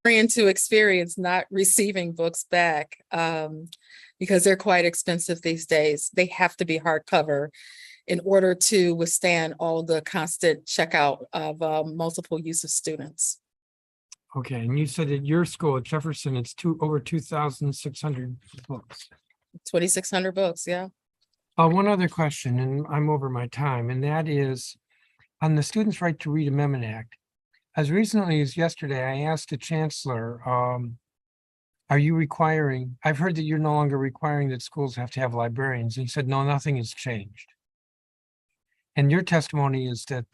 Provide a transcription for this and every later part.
Into experience not receiving books back because they're quite expensive these days. They have to be hardcover in order to withstand all the constant checkout of multiple use of students. Okay, and you said at your school at Jefferson, it's over 2,600 books. 2,600 books, yeah. One other question, and I'm over my time, and that is on the Students' Right to Read Amendment Act. As recently as yesterday, I asked the chancellor, are you requiring, I've heard that you're no longer requiring that schools have to have librarians. And he said, no, nothing has changed. And your testimony is that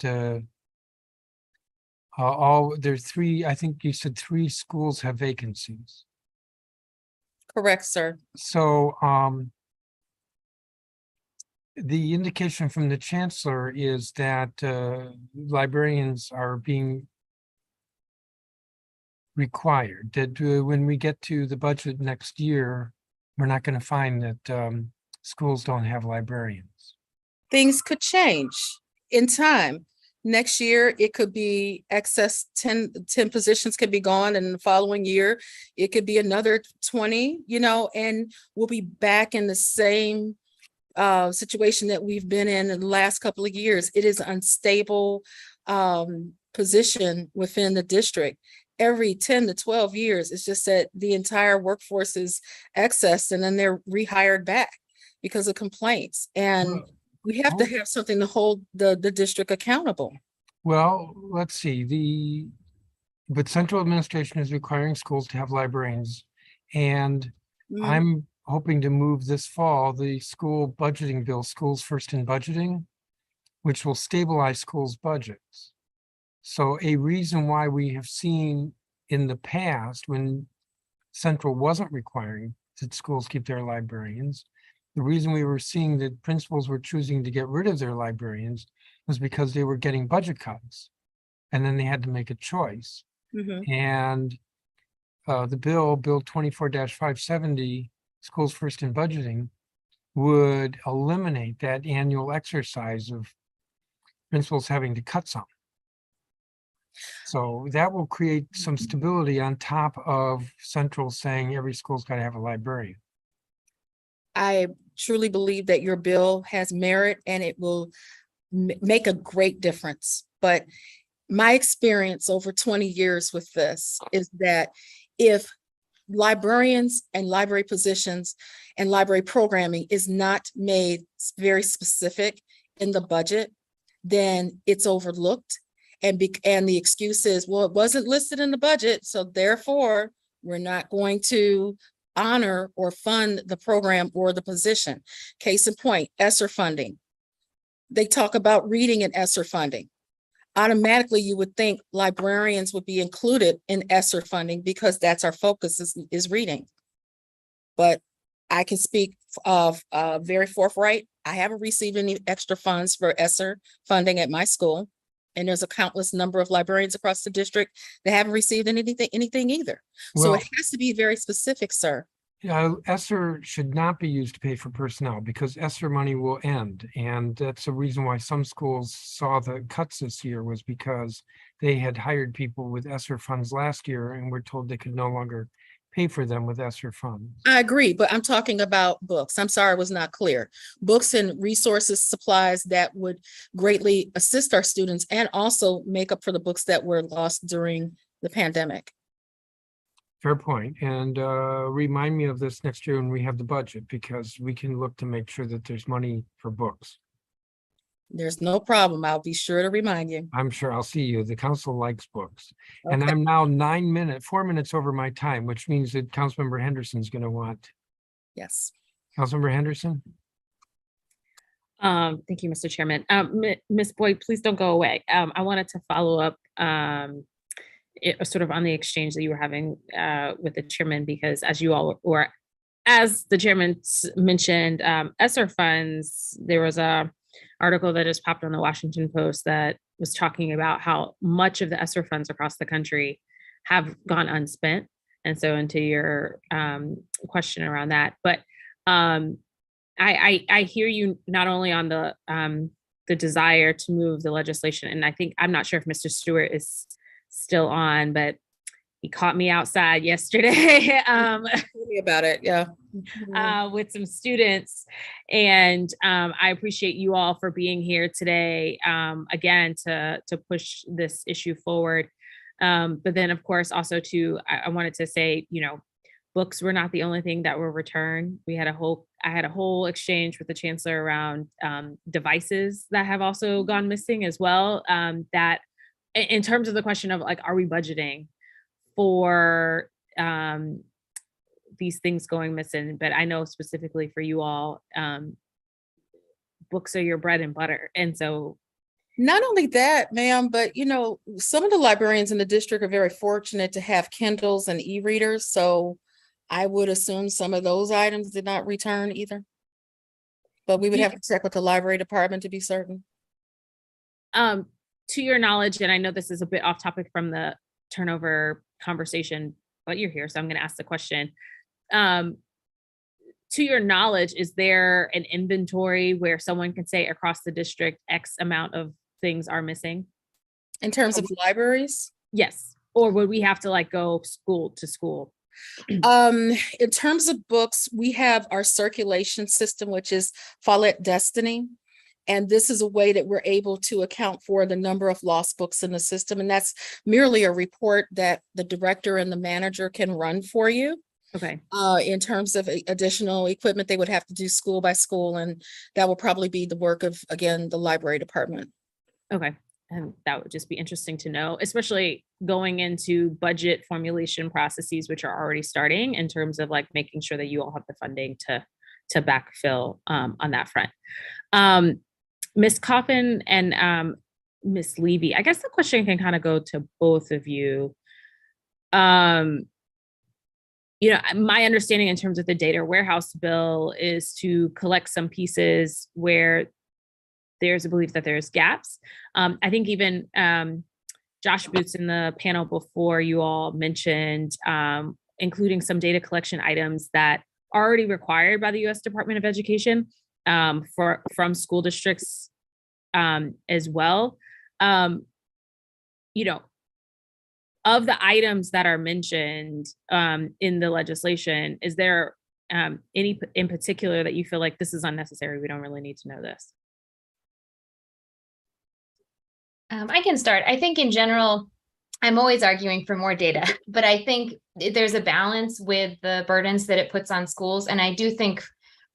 there's three, I think you said 3 schools have vacancies. Correct, sir. So the indication from the chancellor is that librarians are being required, that when we get to the budget next year, we're not going to find that schools don't have librarians. Things could change in time. Next year, it could be excess 10 positions could be gone, and the following year, it could be another 20, and we'll be back in the same situation that we've been in the last couple of years. It is an unstable position within the district. Every 10 to 12 years, it's just that the entire workforce is excess and then they're rehired back because of complaints. And we have to have something to hold the district accountable. Well, let's see. But central administration is requiring schools to have librarians. And I'm hoping to move this fall the school budgeting bill, Schools First in Budgeting, which will stabilize schools' budgets. So a reason why we have seen in the past when Central wasn't requiring that schools keep their librarians, the reason we were seeing that principals were choosing to get rid of their librarians was because they were getting budget cuts. And then they had to make a choice. And the bill 24-570, Schools First in Budgeting, would eliminate that annual exercise of principals having to cut some. So that will create some stability on top of Central saying every school's got to have a librarian. I truly believe that your bill has merit and it will make a great difference. But my experience over 20 years with this is that if librarians and library positions and library programming is not made very specific in the budget, then it's overlooked. And the excuse is, well, it wasn't listed in the budget, so therefore we're not going to honor or fund the program or the position. Case in point, ESSER funding. They talk about reading in ESSER funding. Automatically, you would think librarians would be included in ESSER funding because that's our focus is reading. But I can speak of very forthright. I haven't received any extra funds for ESSER funding at my school. And there's a countless number of librarians across the district that haven't received anything either. So it has to be very specific, sir. Yeah, ESSER should not be used to pay for personnel because ESSER money will end. And that's the reason why some schools saw the cuts this year was because they had hired people with ESSER funds last year and were told they could no longer pay for them with ESSER funds. I agree, but I'm talking about books. I'm sorry, I was not clear. Books and resources, supplies that would greatly assist our students and also make up for the books that were lost during the pandemic. Fair point. And remind me of this next year when we have the budget, because we can look to make sure that there's money for books. There's no problem. I'll be sure to remind you. I'm sure I'll see you. The council likes books. Okay. And I'm now 4 minutes over my time, which means that Councilmember Henderson's going to want. Yes. Councilmember Henderson. Thank you, Mr. Chairman. Ms. Boyd, please don't go away. I wanted to follow up sort of on the exchange that you were having with the chairman, because as you all, or as the chairman mentioned, ESSER funds, there was a article that just popped on the Washington Post that was talking about how much of the ESSER funds across the country have gone unspent. And so into your question around that, but I hear you not only on the desire to move the legislation, and I'm not sure if Mr. Stewart is still on, but he caught me outside yesterday. Tell me about it. Yeah. With some students. And I appreciate you all for being here today, again, to push this issue forward. But then, of course, also I wanted to say, books were not the only thing that were returned. I had a whole exchange with the chancellor around devices that have also gone missing as well. That in terms of the question of like, are we budgeting for these things going missing? But I know specifically for you all, books are your bread and butter. And so not only that, ma'am, but some of the librarians in the district are very fortunate to have Kindles and e-readers. So I would assume some of those items did not return either. But we would have to check with the library department to be certain. To your knowledge, and I know this is a bit off topic from the turnover conversation, but you're here, so I'm going to ask the question. To your knowledge, is there an inventory where someone can say across the district X amount of things are missing? In terms of libraries? Yes. Or would we have to like go school to school? In terms of books, we have our circulation system, which is Follett Destiny. And this is a way that we're able to account for the number of lost books in the system. And that's merely a report that the director and the manager can run for you. Okay. In terms of additional equipment, they would have to do school by school, and that will probably be the work of, again, the library department. Okay. And that would just be interesting to know, especially going into budget formulation processes, which are already starting in terms of like making sure that you all have the funding to backfill on that front. Ms. Coffin and Ms. Levy, I guess the question can kind of go to both of you. My understanding in terms of the data warehouse bill is to collect some pieces where there's a belief that there's gaps. I think even Josh Boots in the panel before you all mentioned including some data collection items that are already required by the U.S. Department of Education from school districts as well. Of the items that are mentioned in the legislation, is there any in particular that you feel like this is unnecessary? We don't really need to know this. I can start. I think in general, I'm always arguing for more data, but I think there's a balance with the burdens that it puts on schools. And I do think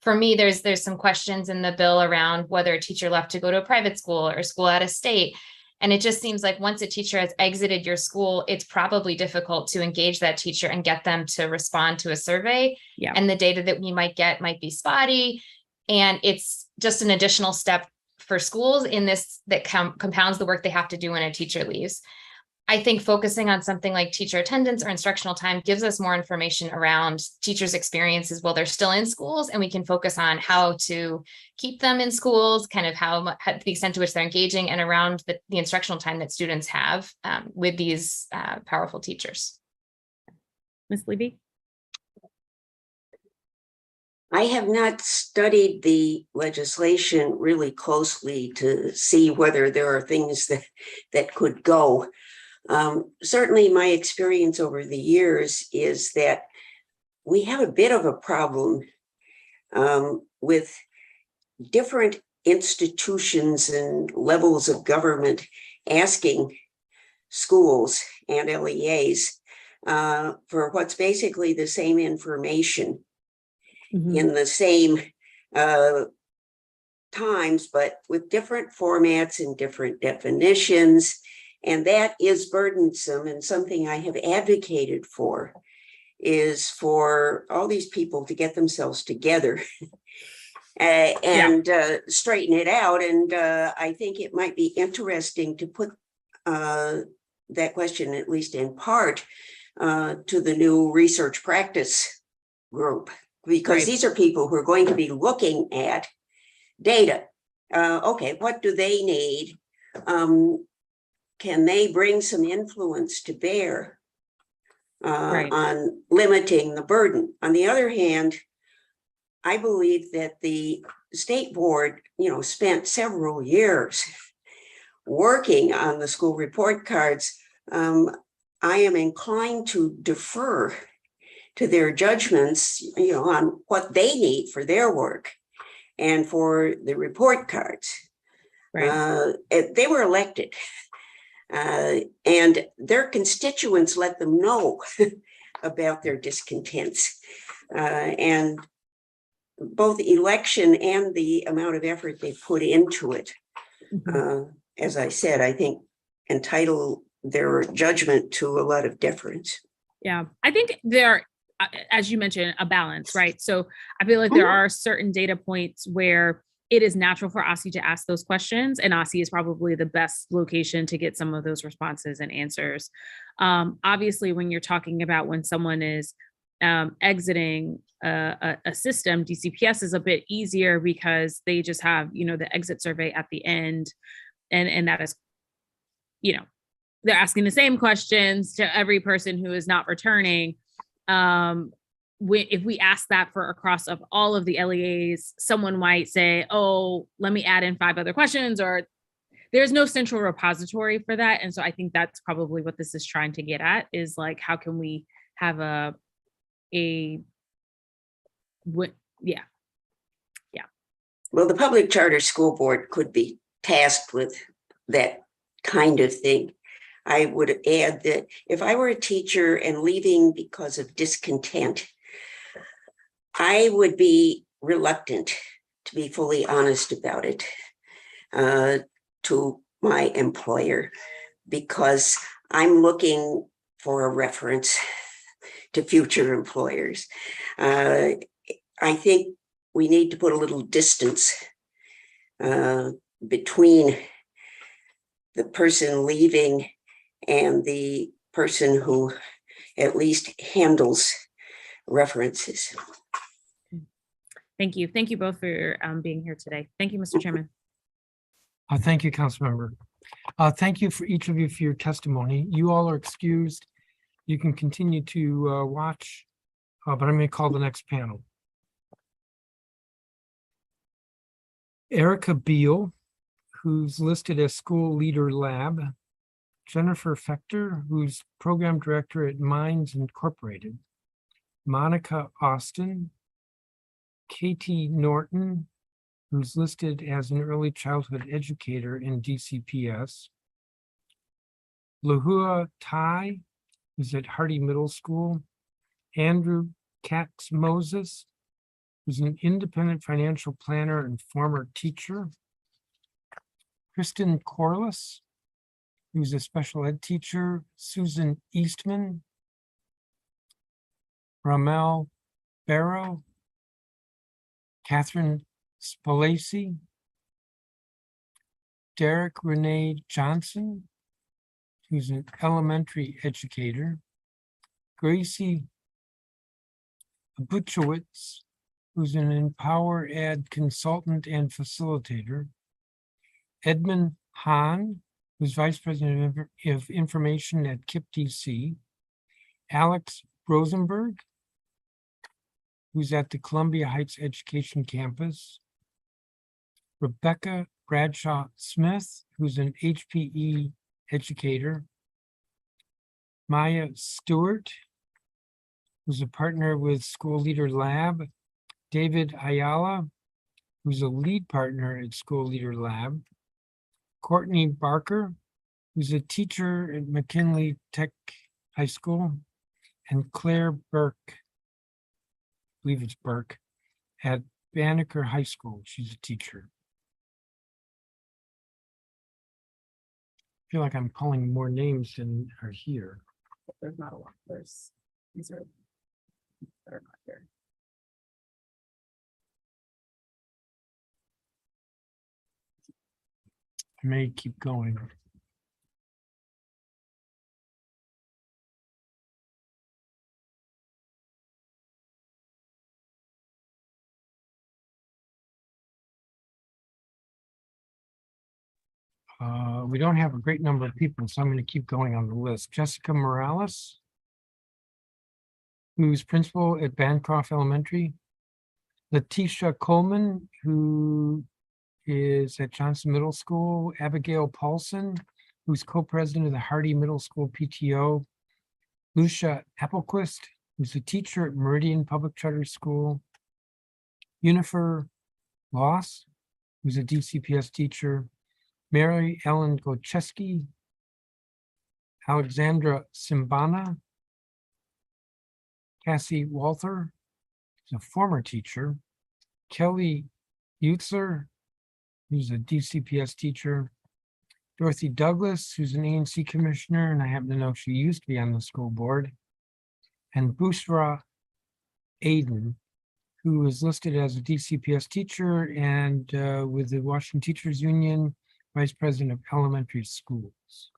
for me, there's some questions in the bill around whether a teacher left to go to a private school or school out of state. And it just seems like once a teacher has exited your school, it's probably difficult to engage that teacher and get them to respond to a survey. Yeah. And the data that we might get might be spotty. And it's just an additional step for schools in this that compounds the work they have to do when a teacher leaves. I think focusing on something like teacher attendance or instructional time gives us more information around teachers' experiences while they're still in schools, and we can focus on how to keep them in schools, kind of how the extent to which they're engaging, and around the instructional time that students have with these powerful teachers. Ms. Levy? I have not studied the legislation really closely to see whether there are things that could go. Certainly my experience over the years is that we have a bit of a problem with different institutions and levels of government asking schools and LEAs for what's basically the same information in the same times, but with different formats and different definitions. And that is burdensome, and something I have advocated for is for all these people to get themselves together and straighten it out. And I think it might be interesting to put that question, at least in part, to the new research practice group, because these are people who are going to be looking at data. Okay, what do they need? Can they bring some influence to bear on limiting the burden? On the other hand, I believe that the state board, spent several years working on the school report cards. I am inclined to defer to their judgments, on what they need for their work and for the report cards. Right. They were elected, and their constituents let them know about their discontents. And both election and the amount of effort they put into it, as I said, I think entitle their judgment to a lot of deference. Yeah, I think there, as you mentioned, a balance, right? So I feel like there are certain data points where it is natural for OSCE to ask those questions, and OSCE is probably the best location to get some of those responses and answers. Obviously, when you're talking about when someone is exiting a system, DCPS is a bit easier because they just have, the exit survey at the end, and that is, they're asking the same questions to every person who is not returning. If we ask that for across of all of the LEAs, someone might say, oh, let me add in 5 other questions, or there's no central repository for that. And so I think that's probably what this is trying to get at, is like, how can we have Well, the public charter school board could be tasked with that kind of thing. I would add that if I were a teacher and leaving because of discontent, I would be reluctant to be fully honest about it to my employer, because I'm looking for a reference to future employers. I think we need to put a little distance between the person leaving and the person who at least handles references. Thank you. Thank you both for being here today. Thank you, Mr. Chairman. Thank you, Councilmember. Thank you for each of you for your testimony. You all are excused. You can continue to watch, but I'm going to call the next panel. Erica Beal, who's listed as School Leader Lab. Jennifer Fechter, who's Program Director at Minds Incorporated. Monica Austin. Katie Norton, who's listed as an early childhood educator in DCPS. Lahua Tai, who's at Hardy Middle School. Andrew Katz Moses, who's an independent financial planner and former teacher. Kristen Corliss, who's a special ed teacher. Susan Eastman. Ramel Barrow. Catherine Spalacy. Derek Renee Johnson, who's an elementary educator. Gracie Butchowitz, who's an Empower Ed consultant and facilitator. Edmund Hahn, who's Vice President of Information at KIPP DC. Alex Rosenberg, who's at the Columbia Heights Education Campus. Rebecca Bradshaw Smith, who's an HPE educator. Maya Stewart, who's a partner with School Leader Lab. David Ayala, who's a lead partner at School Leader Lab. Courtney Barker, who's a teacher at McKinley Tech High School. And Claire Burke, I believe it's Burke, at Banneker High School. She's a teacher. I feel like I'm calling more names than are here. There's not a lot. These are that are not here. I may keep going. We don't have a great number of people, so I'm going to keep going on the list. Jessica Morales, who's principal at Bancroft Elementary. Letitia Coleman, who is at Johnson Middle School. Abigail Paulson, who's co-president of the Hardy Middle School PTO. Lucia Applequist, who's a teacher at Meridian Public Charter School. Unifer Loss, who's a DCPS teacher. Mary Ellen Gocheski. Alexandra Simbana. Cassie Walther, who's a former teacher. Kelly Eutzer, who's a DCPS teacher. Dorothy Douglas, who's an ANC commissioner, and I happen to know she used to be on the school board. And Bushra Aiden, who is listed as a DCPS teacher and with the Washington Teachers Union, Vice President of Elementary Schools.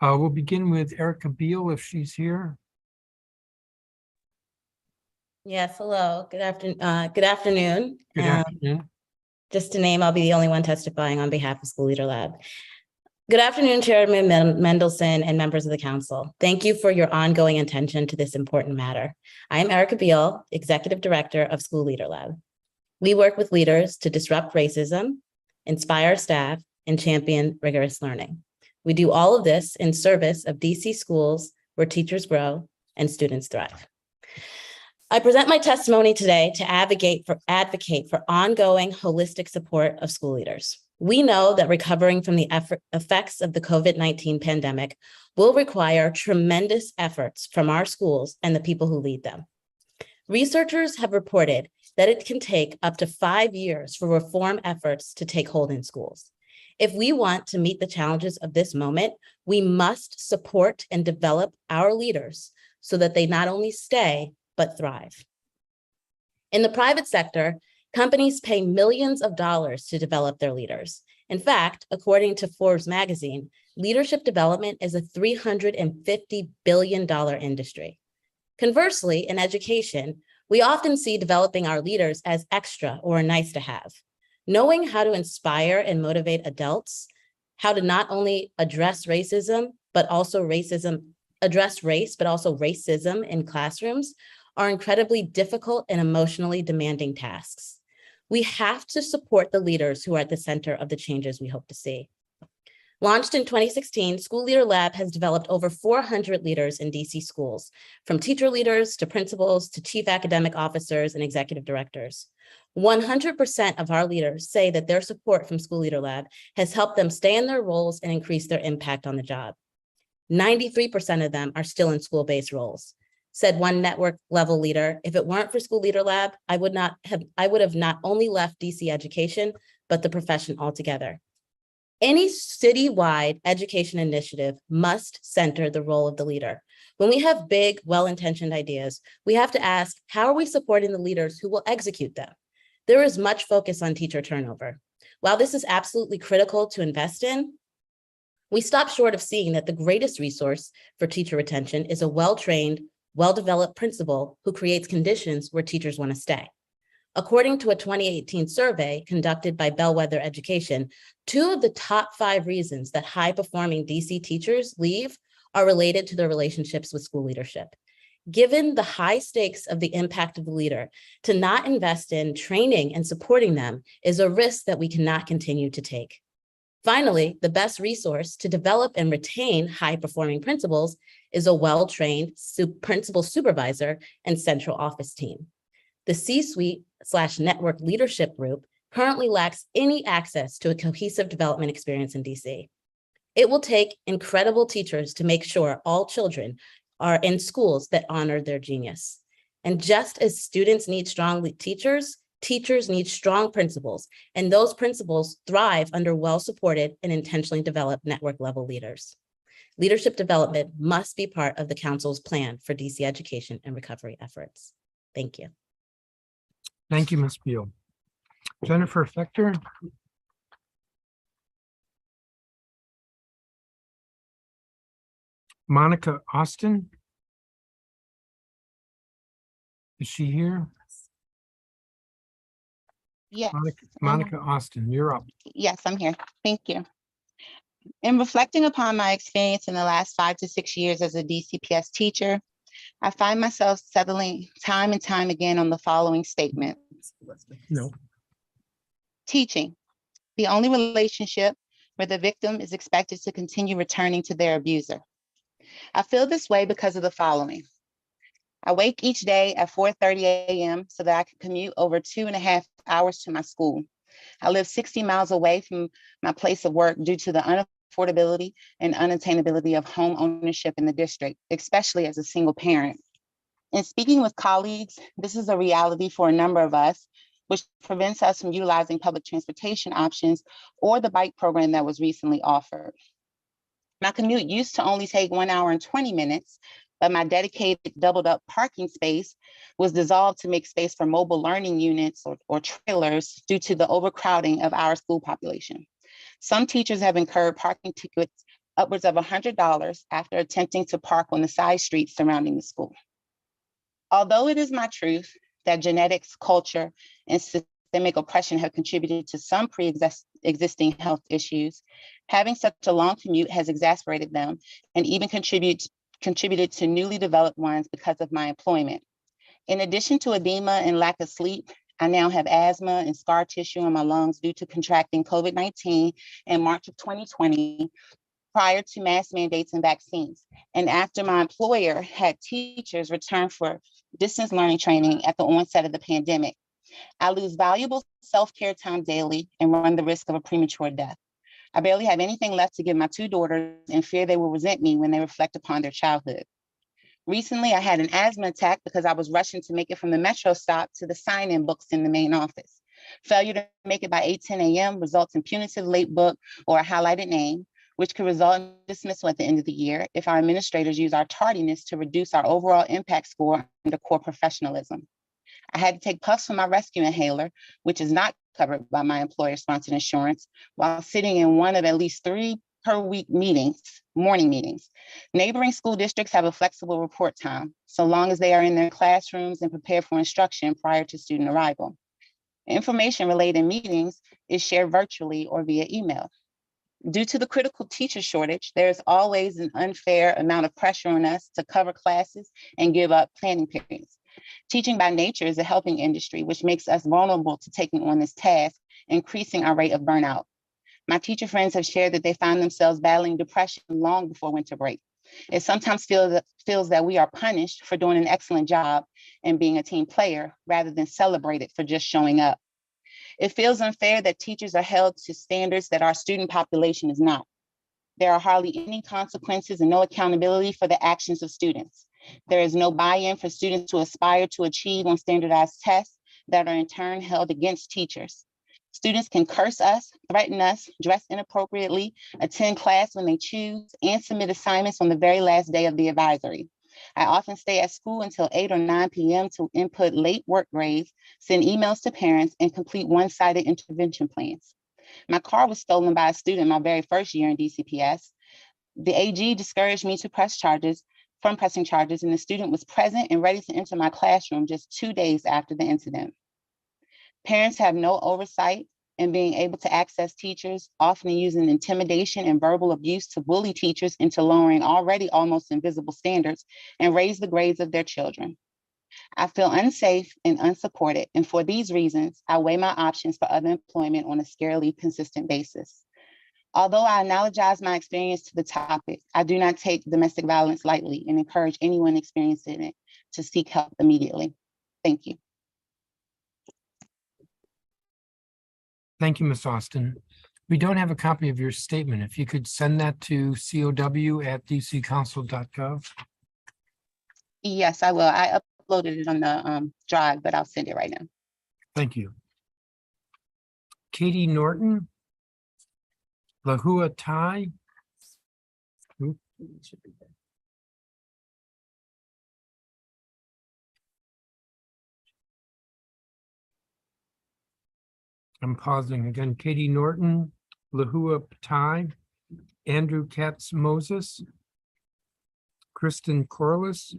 We'll begin with Erica Beal if she's here. Yes, hello, good afternoon. Good afternoon. Just to name, I'll be the only one testifying on behalf of School Leader Lab. Good afternoon, Chairman Mendelson and members of the council. Thank you for your ongoing attention to this important matter. I am Erica Beal, Executive Director of School Leader Lab. We work with leaders to disrupt racism, inspire staff, and champion rigorous learning. We do all of this in service of DC schools where teachers grow and students thrive. I present my testimony today to advocate for ongoing holistic support of school leaders. We know that recovering from the effects of the COVID-19 pandemic will require tremendous efforts from our schools and the people who lead them. Researchers have reported that it can take up to 5 years for reform efforts to take hold in schools. If we want to meet the challenges of this moment, we must support and develop our leaders so that they not only stay, but thrive. In the private sector, companies pay millions of dollars to develop their leaders. In fact, according to Forbes magazine, leadership development is a $350 billion industry. Conversely, in education, we often see developing our leaders as extra or nice to have. Knowing how to inspire and motivate adults, how to not only address racism, but also address race, but also racism in classrooms are incredibly difficult and emotionally demanding tasks. We have to support the leaders who are at the center of the changes we hope to see. Launched in 2016, School Leader Lab has developed over 400 leaders in DC schools, from teacher leaders to principals to chief academic officers and executive directors. 100% of our leaders say that their support from School Leader Lab has helped them stay in their roles and increase their impact on the job. 93% of them are still in school-based roles. Said one network level leader, if it weren't for School Leader Lab, I would have not only left DC education, but the profession altogether. Any citywide education initiative must center the role of the leader. When we have big, well-intentioned ideas, we have to ask, how are we supporting the leaders who will execute them? There is much focus on teacher turnover. While this is absolutely critical to invest in, we stop short of seeing that the greatest resource for teacher retention is a well-trained, well-developed principal who creates conditions where teachers want to stay. According to a 2018 survey conducted by Bellwether Education, 2 of the top 5 reasons that high-performing DC teachers leave are related to their relationships with school leadership. Given the high stakes of the impact of the leader, to not invest in training and supporting them is a risk that we cannot continue to take. Finally, the best resource to develop and retain high-performing principals is a well-trained principal supervisor and central office team. The C-suite/network leadership group currently lacks any access to a cohesive development experience in DC. It will take incredible teachers to make sure all children are in schools that honor their genius. And just as students need strong teachers, teachers need strong principals, and those principals thrive under well-supported and intentionally developed network-level leaders. Leadership development must be part of the council's plan for DC education and recovery efforts. Thank you. Thank you, Ms. Beal. Jennifer Fector. Monica Austin. Is she here? Yes, Monica Austin, you're up. yes, I'm here. Thank you. In reflecting upon my experience in the last 5 to 6 years as a DCPS teacher, I find myself settling time and time again on the following statement. No. Teaching, the only relationship where the victim is expected to continue returning to their abuser. I feel this way because of the following. I wake each day at 4:30 a.m. so that I can commute over 2.5 hours to my school. I live 60 miles away from my place of work due to the unaffordability and unattainability of home ownership in the district, especially as a single parent. In speaking with colleagues, this is a reality for a number of us, which prevents us from utilizing public transportation options or the bike program that was recently offered. My commute used to only take 1 hour and 20 minutes, but my dedicated doubled up parking space was dissolved to make space for mobile learning units or trailers due to the overcrowding of our school population. Some teachers have incurred parking tickets upwards of $100 after attempting to park on the side streets surrounding the school. Although it is my truth that genetics, culture, and systemic oppression have contributed to some pre-existing health issues, having such a long commute has exacerbated them and even contributed to newly developed ones because of my employment. In addition to edema and lack of sleep, I now have asthma and scar tissue in my lungs due to contracting COVID-19 in March of 2020, prior to mask mandates and vaccines, and after my employer had teachers return for distance learning training at the onset of the pandemic. I lose valuable self-care time daily and run the risk of a premature death. I barely have anything left to give my 2 daughters and fear they will resent me when they reflect upon their childhood. Recently, I had an asthma attack because I was rushing to make it from the metro stop to the sign-in books in the main office. Failure to make it by 8:10 a.m. results in punitive late book or a highlighted name, which could result in dismissal at the end of the year if our administrators use our tardiness to reduce our overall impact score under core professionalism. I had to take puffs from my rescue inhaler, which is not covered by my employer-sponsored insurance, while sitting in one of at least 3 per week meetings, morning meetings. Neighboring school districts have a flexible report time, so long as they are in their classrooms and prepared for instruction prior to student arrival. Information related meetings is shared virtually or via email. Due to the critical teacher shortage, there is always an unfair amount of pressure on us to cover classes and give up planning periods. Teaching by nature is a helping industry, which makes us vulnerable to taking on this task, increasing our rate of burnout. My teacher friends have shared that they find themselves battling depression long before winter break. It sometimes feels that we are punished for doing an excellent job and being a team player rather than celebrated for just showing up. It feels unfair that teachers are held to standards that our student population is not. There are hardly any consequences and no accountability for the actions of students. There is no buy-in for students to aspire to achieve on standardized tests that are in turn held against teachers. Students can curse us, threaten us, dress inappropriately, attend class when they choose, and submit assignments on the very last day of the advisory. I often stay at school until 8 or 9 p.m. to input late work grades, send emails to parents, and complete one-sided intervention plans. My car was stolen by a student my very first year in DCPS. The AG discouraged me from pressing charges, and the student was present and ready to enter my classroom just 2 days after the incident. Parents have no oversight in being able to access teachers, often using intimidation and verbal abuse to bully teachers into lowering already almost invisible standards and raise the grades of their children. I feel unsafe and unsupported, and for these reasons, I weigh my options for other employment on a scarcely consistent basis. Although I analogize my experience to the topic, I do not take domestic violence lightly and encourage anyone experiencing it to seek help immediately. Thank you. Thank you, Ms. Austin. We don't have a copy of your statement. If you could send that to cow@dccouncil.gov. Yes, I will. I uploaded it on the drive, but I'll send it right now. Thank you. Katie Norton. Lahua Tai. I'm pausing again. Katie Norton, Lahua Tai, Andrew Katz Moses, Kristen Corliss,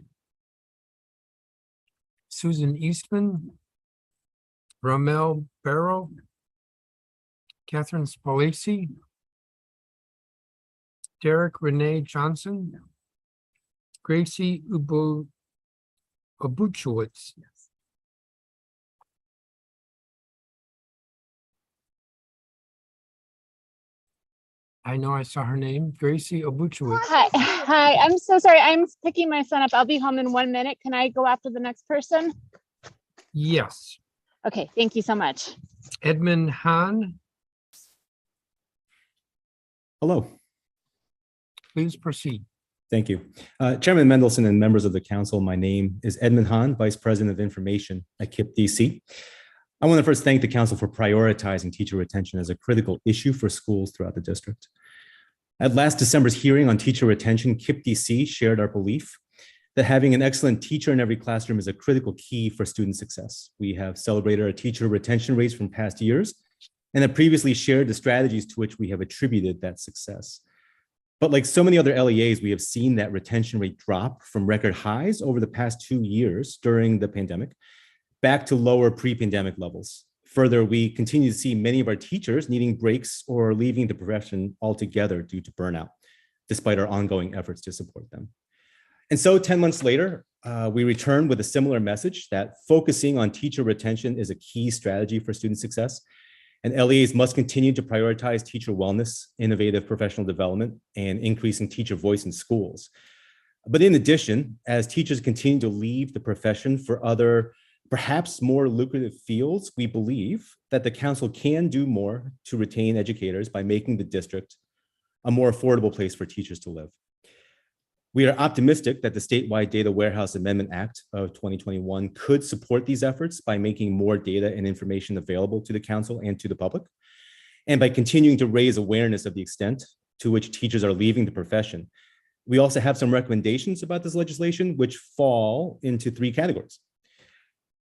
Susan Eastman, Ramel Barrow, Catherine Spalacy, Derek Renee Johnson, Gracie Obuchowicz, I know I saw her name, Gracie Obuchowicz. Hi, I'm so sorry. I'm picking my son up. I'll be home in 1 minute. Can I go after the next person? Yes. Okay, thank you so much. Edmund Hahn, Hello, please proceed. thank you. Chairman Mendelson and members of the council, my name is Edmund Hahn, Vice President of Information at KIPP DC. I want to first thank the council for prioritizing teacher retention as a critical issue for schools throughout the district. At last December's hearing on teacher retention, KIPP DC shared our belief that having an excellent teacher in every classroom is a critical key for student success. We have celebrated our teacher retention rates from past years and have previously shared the strategies to which we have attributed that success. But like so many other LEAs, we have seen that retention rate drop from record highs over the past 2 years during the pandemic back to lower pre-pandemic levels. Further, we continue to see many of our teachers needing breaks or leaving the profession altogether due to burnout, despite our ongoing efforts to support them. And so 10 months later, we return with a similar message that focusing on teacher retention is a key strategy for student success. And LEAs must continue to prioritize teacher wellness, innovative professional development, and increasing teacher voice in schools. But in addition, as teachers continue to leave the profession for other, perhaps more lucrative fields, we believe that the council can do more to retain educators by making the district a more affordable place for teachers to live. We are optimistic that the statewide Data Warehouse Amendment Act of 2021 could support these efforts by making more data and information available to the council and to the public, and by continuing to raise awareness of the extent to which teachers are leaving the profession. We also have some recommendations about this legislation, which fall into 3 categories.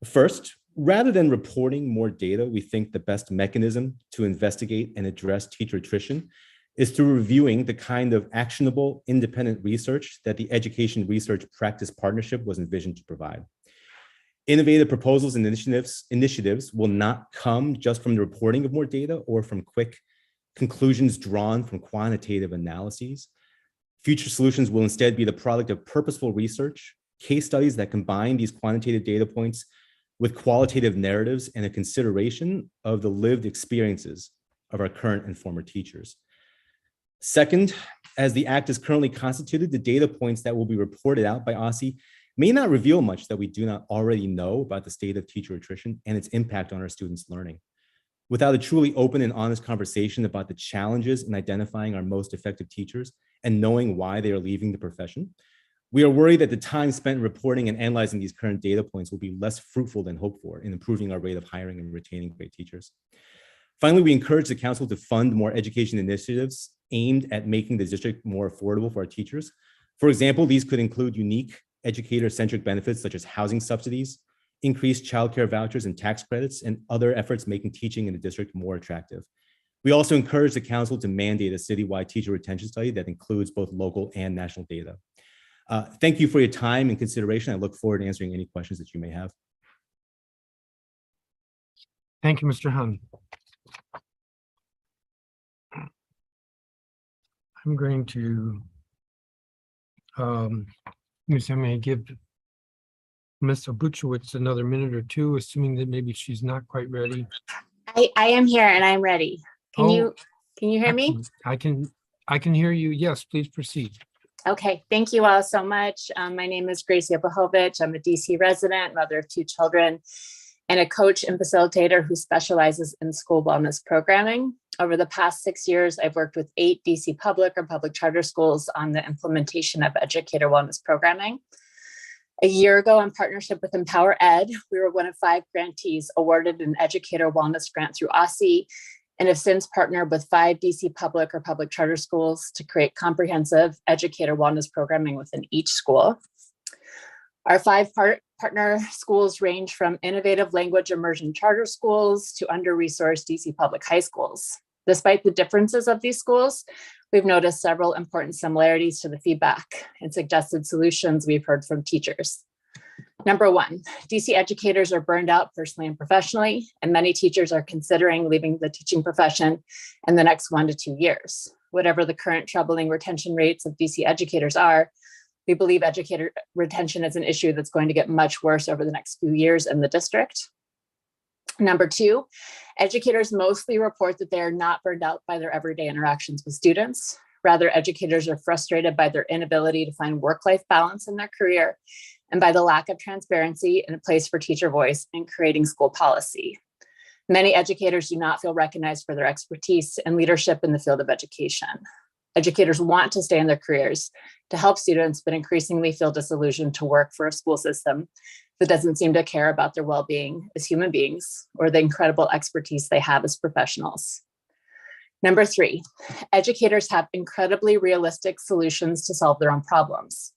First, rather than reporting more data, we think the best mechanism to investigate and address teacher attrition is through reviewing the kind of actionable independent research that the Education Research Practice Partnership was envisioned to provide. Innovative proposals and initiatives will not come just from the reporting of more data or from quick conclusions drawn from quantitative analyses. Future solutions will instead be the product of purposeful research, case studies that combine these quantitative data points with qualitative narratives and a consideration of the lived experiences of our current and former teachers. Second, as the act is currently constituted, the data points that will be reported out by OSSE may not reveal much that we do not already know about the state of teacher attrition and its impact on our students' learning. Without a truly open and honest conversation about the challenges in identifying our most effective teachers and knowing why they are leaving the profession, we are worried that the time spent reporting and analyzing these current data points will be less fruitful than hoped for in improving our rate of hiring and retaining great teachers. Finally, we encourage the council to fund more education initiatives aimed at making the district more affordable for our teachers. For example, these could include unique educator-centric benefits such as housing subsidies, increased childcare vouchers and tax credits, and other efforts making teaching in the district more attractive. We also encourage the council to mandate a citywide teacher retention study that includes both local and national data. Thank you for your time and consideration. I look forward to answering any questions that you may have. Thank you, Mr. Hahn. I'm going to I may give Ms. Obuchowicz another minute or two, assuming that maybe she's not quite ready. I am here and I'm ready. Can Oh, you hear me? excellent. I can hear you. Yes, please proceed. Okay, thank you all so much. My name is Gracie Obuchowicz. I'm a DC resident, mother of 2 children, and a coach and facilitator who specializes in school wellness programming. Over the past 6 years, I've worked with 8 DC public or public charter schools on the implementation of educator wellness programming. A year ago, in partnership with Empower Ed, we were one of 5 grantees awarded an educator wellness grant through OSSE, and have since partnered with 5 DC public or public charter schools to create comprehensive educator wellness programming within each school. Our 5 partner schools range from innovative language immersion charter schools to under-resourced DC public high schools. Despite the differences of these schools, we've noticed several important similarities to the feedback and suggested solutions we've heard from teachers. Number 1, DC educators are burned out personally and professionally, and many teachers are considering leaving the teaching profession in the next 1 to 2 years. Whatever the current troubling retention rates of DC educators are, we believe educator retention is an issue that's going to get much worse over the next few years in the district. Number two, educators mostly report that they are not burned out by their everyday interactions with students. Rather, educators are frustrated by their inability to find work-life balance in their career and by the lack of transparency and a place for teacher voice in creating school policy. Many educators do not feel recognized for their expertise and leadership in the field of education. Educators want to stay in their careers to help students, but increasingly feel disillusioned to work for a school system that doesn't seem to care about their well-being as human beings or the incredible expertise they have as professionals. Number three, educators have incredibly realistic solutions to solve their own problems.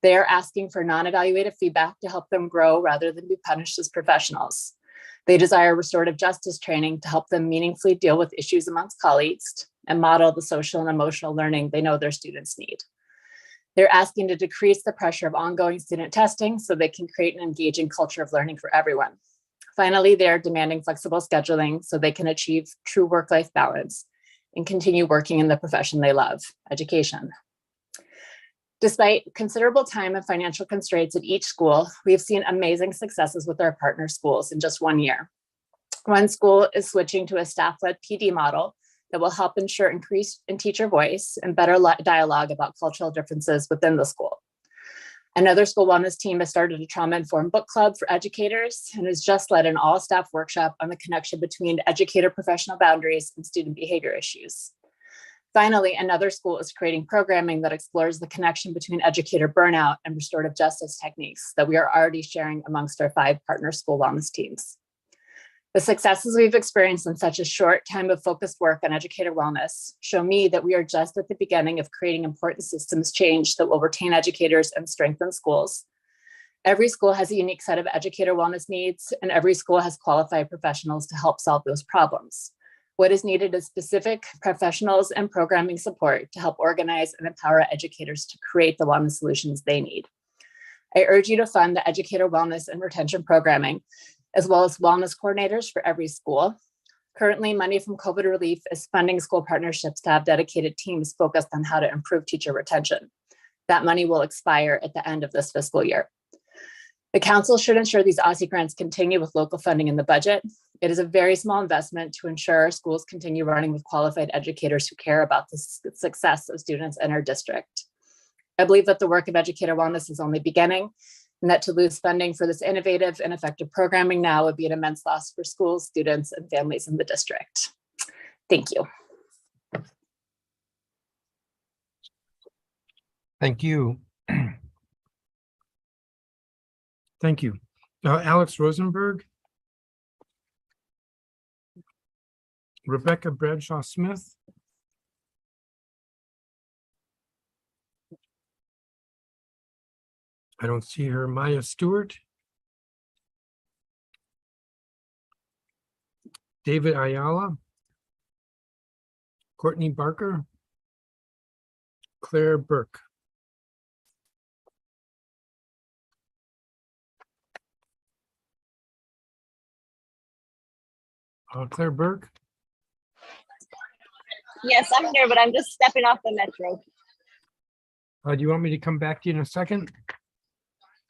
They are asking for non-evaluative feedback to help them grow rather than be punished as professionals. They desire restorative justice training to help them meaningfully deal with issues amongst colleagues and model the social and emotional learning they know their students need. They're asking to decrease the pressure of ongoing student testing so they can create an engaging culture of learning for everyone. Finally, they're demanding flexible scheduling so they can achieve true work-life balance and continue working in the profession they love, education. Despite considerable time and financial constraints at each school, we have seen amazing successes with our partner schools in just 1 year. One school is switching to a staff-led PD model that will help ensure increase in teacher voice and better dialogue about cultural differences within the school. Another school wellness team has started a trauma-informed book club for educators and has just led an all-staff workshop on the connection between educator professional boundaries and student behavior issues. Finally, another school is creating programming that explores the connection between educator burnout and restorative justice techniques that we are already sharing amongst our 5 partner school wellness teams. The successes we've experienced in such a short time of focused work on educator wellness show me that we are just at the beginning of creating important systems change that will retain educators and strengthen schools. Every school has a unique set of educator wellness needs, and every school has qualified professionals to help solve those problems. What is needed is specific professionals and programming support to help organize and empower educators to create the wellness solutions they need. I urge you to fund the educator wellness and retention programming, as well as wellness coordinators for every school. Currently, money from COVID relief is funding school partnerships to have dedicated teams focused on how to improve teacher retention. That money will expire at the end of this fiscal year. The council should ensure these OSSI grants continue with local funding in the budget. It is a very small investment to ensure our schools continue running with qualified educators who care about the success of students in our district. I believe that the work of educator wellness is only beginning, and that to lose funding for this innovative and effective programming now would be an immense loss for schools, students, and families in the district. Thank you. Thank you. Thank you. Alex Rosenberg. Rebecca Bradshaw Smith. I don't see her. Maya Stewart. David Ayala. Courtney Barker. Claire Burke. Claire Burke. Yes, I'm here, but I'm just stepping off the metro. Do you want me to come back to you in a second?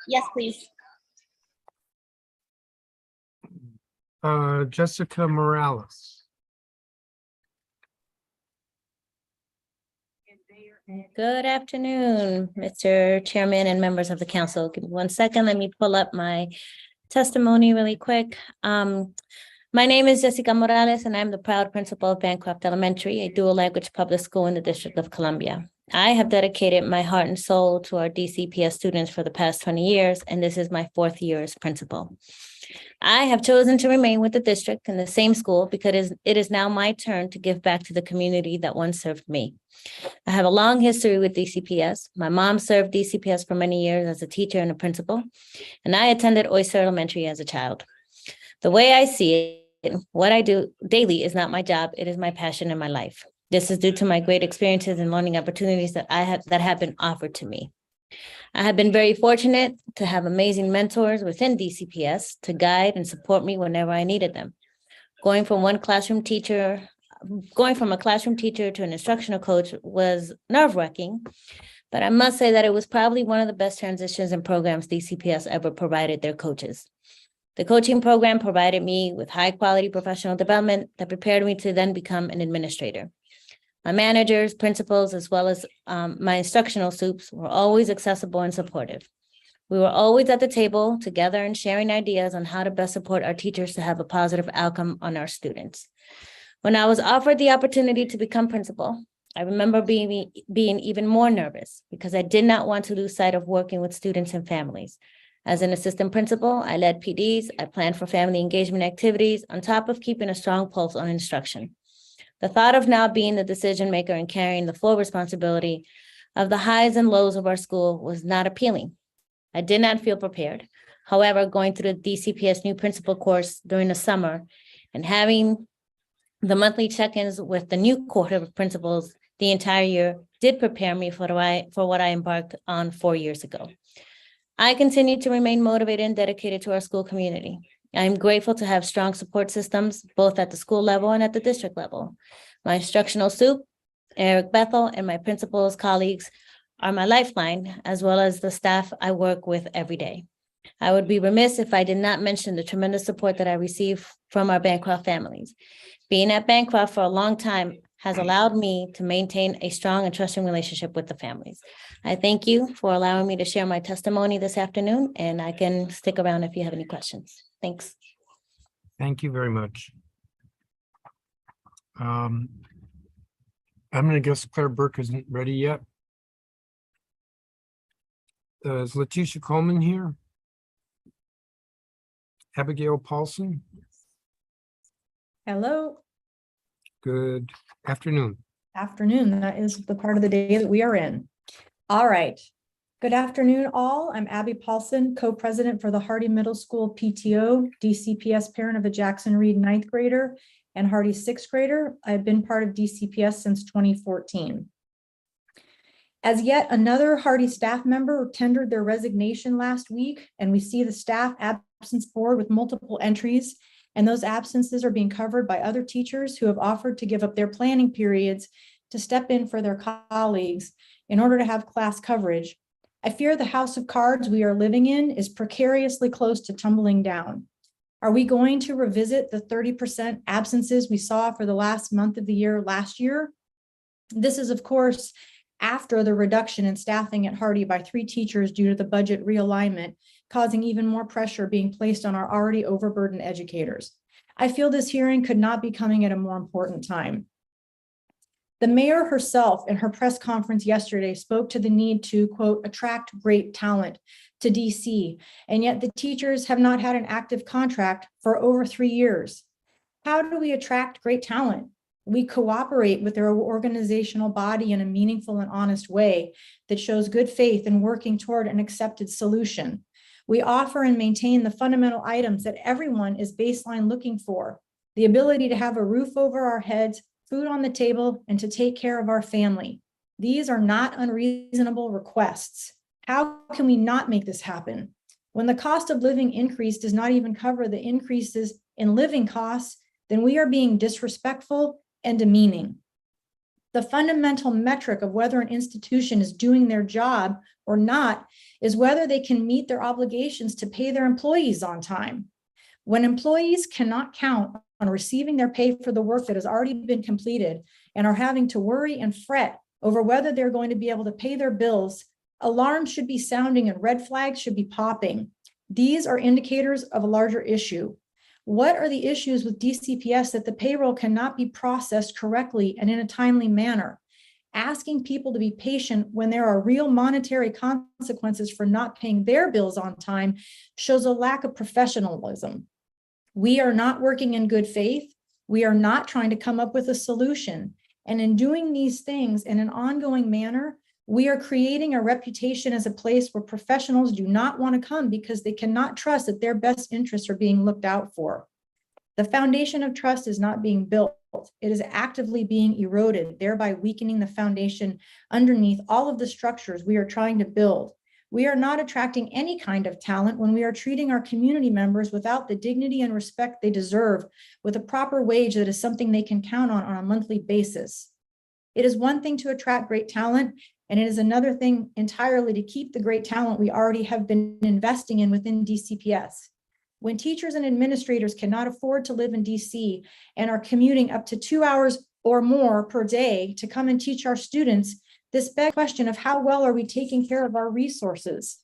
Yes, please. Jessica Morales. Good afternoon, Mr. Chairman and members of the council. Give me 1 second. Let me pull up my testimony really quick. My name is Jessica Morales, and I'm the proud principal of Bancroft Elementary, a dual language public school in the District of Columbia. I have dedicated my heart and soul to our DCPS students for the past 20 years, and this is my 4th year as principal. I have chosen to remain with the district in the same school because it is now my turn to give back to the community that once served me. I have a long history with DCPS. My mom served DCPS for many years as a teacher and a principal, and I attended Oyster Elementary as a child. The way I see it, what I do daily is not my job, it is my passion in my life. This is due to my great experiences and learning opportunities that have been offered to me. I have been very fortunate to have amazing mentors within DCPS to guide and support me whenever I needed them. Going from a classroom teacher to an instructional coach was nerve-wracking, but I must say that it was probably one of the best transitions and programs DCPS ever provided their coaches. The coaching program provided me with high-quality professional development that prepared me to then become an administrator. My managers, principals, as well as my instructional soups were always accessible and supportive. We were always at the table together and sharing ideas on how to best support our teachers to have a positive outcome on our students. When I was offered the opportunity to become principal, I remember being even more nervous because I did not want to lose sight of working with students and families. As an assistant principal, I led PDs, I planned for family engagement activities on top of keeping a strong pulse on instruction. The thought of now being the decision maker and carrying the full responsibility of the highs and lows of our school was not appealing. I did not feel prepared. However, going through the DCPS new principal course during the summer and having the monthly check-ins with the new cohort of principals the entire year did prepare me for what I embarked on 4 years ago. I continue to remain motivated and dedicated to our school community. I am grateful to have strong support systems, both at the school level and at the district level. My instructional soup, Eric Bethel, and my principal's colleagues are my lifeline, as well as the staff I work with every day. I would be remiss if I did not mention the tremendous support that I receive from our Bancroft families. Being at Bancroft for a long time has allowed me to maintain a strong and trusting relationship with the families. I thank you for allowing me to share my testimony this afternoon, and I can stick around if you have any questions. Thanks. Thank you very much. I'm gonna guess Claire Burke isn't ready yet. Is Letitia Coleman here? Abigail Paulson? Hello, Good afternoon. afternoon. That is the part of the day that we are in. All right. Good afternoon, all. I'm Abby Paulson, co-president for the Hardy Middle School PTO, DCPS parent of a Jackson Reed ninth grader and Hardy sixth grader. I've been part of DCPS since 2014. As yet another Hardy staff member tendered their resignation last week, and we see the staff absence board with multiple entries, and those absences are being covered by other teachers who have offered to give up their planning periods to step in for their colleagues in order to have class coverage. I fear the house of cards we are living in is precariously close to tumbling down. Are we going to revisit the 30% absences we saw for the last month of the year last year? This is, of course, after the reduction in staffing at Hardy by 3 teachers due to the budget realignment, causing even more pressure being placed on our already overburdened educators. I feel this hearing could not be coming at a more important time. The mayor herself in her press conference yesterday spoke to the need to, quote, attract great talent to DC, and yet the teachers have not had an active contract for over 3 years. How do we attract great talent? We cooperate with their organizational body in a meaningful and honest way that shows good faith in working toward an accepted solution. We offer and maintain the fundamental items that everyone is baseline looking for: the ability to have a roof over our heads, food on the table, and to take care of our family. These are not unreasonable requests. How can we not make this happen? When the cost of living increase does not even cover the increases in living costs, then we are being disrespectful and demeaning. The fundamental metric of whether an institution is doing their job or not is whether they can meet their obligations to pay their employees on time. When employees cannot count on receiving their pay for the work that has already been completed and are having to worry and fret over whether they're going to be able to pay their bills, alarms should be sounding and red flags should be popping. These are indicators of a larger issue. What are the issues with DCPS that the payroll cannot be processed correctly and in a timely manner? Asking people to be patient when there are real monetary consequences for not paying their bills on time shows a lack of professionalism. We are not working in good faith. We are not trying to come up with a solution. And in doing these things in an ongoing manner, we are creating a reputation as a place where professionals do not want to come because they cannot trust that their best interests are being looked out for. The foundation of trust is not being built. It is actively being eroded, thereby weakening the foundation underneath all of the structures we are trying to build. We are not attracting any kind of talent when we are treating our community members without the dignity and respect they deserve, with a proper wage that is something they can count on a monthly basis. It is one thing to attract great talent, and it is another thing entirely to keep the great talent we already have been investing in within DCPS. When teachers and administrators cannot afford to live in DC and are commuting up to 2 hours or more per day to come and teach our students, this begs the question of how well are we taking care of our resources?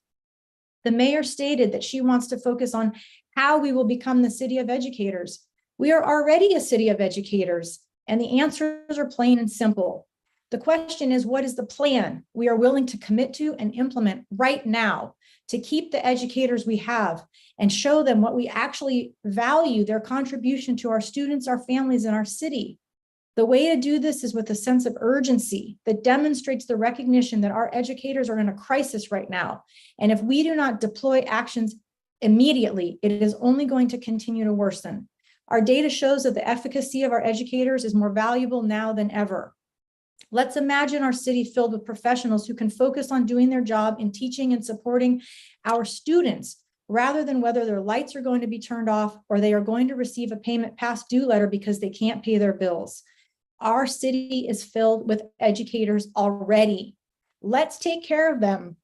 The mayor stated that she wants to focus on how we will become the city of educators. We are already a city of educators, and the answers are plain and simple. The question is, what is the plan we are willing to commit to and implement right now to keep the educators we have and show them what we actually value, their contribution to our students, our families, and our city? The way to do this is with a sense of urgency that demonstrates the recognition that our educators are in a crisis right now. And if we do not deploy actions immediately, it is only going to continue to worsen. Our data shows that the efficacy of our educators is more valuable now than ever. Let's imagine our city filled with professionals who can focus on doing their job in teaching and supporting our students, rather than whether their lights are going to be turned off or they are going to receive a payment past due letter because they can't pay their bills. Our city is filled with educators already. Let's take care of them.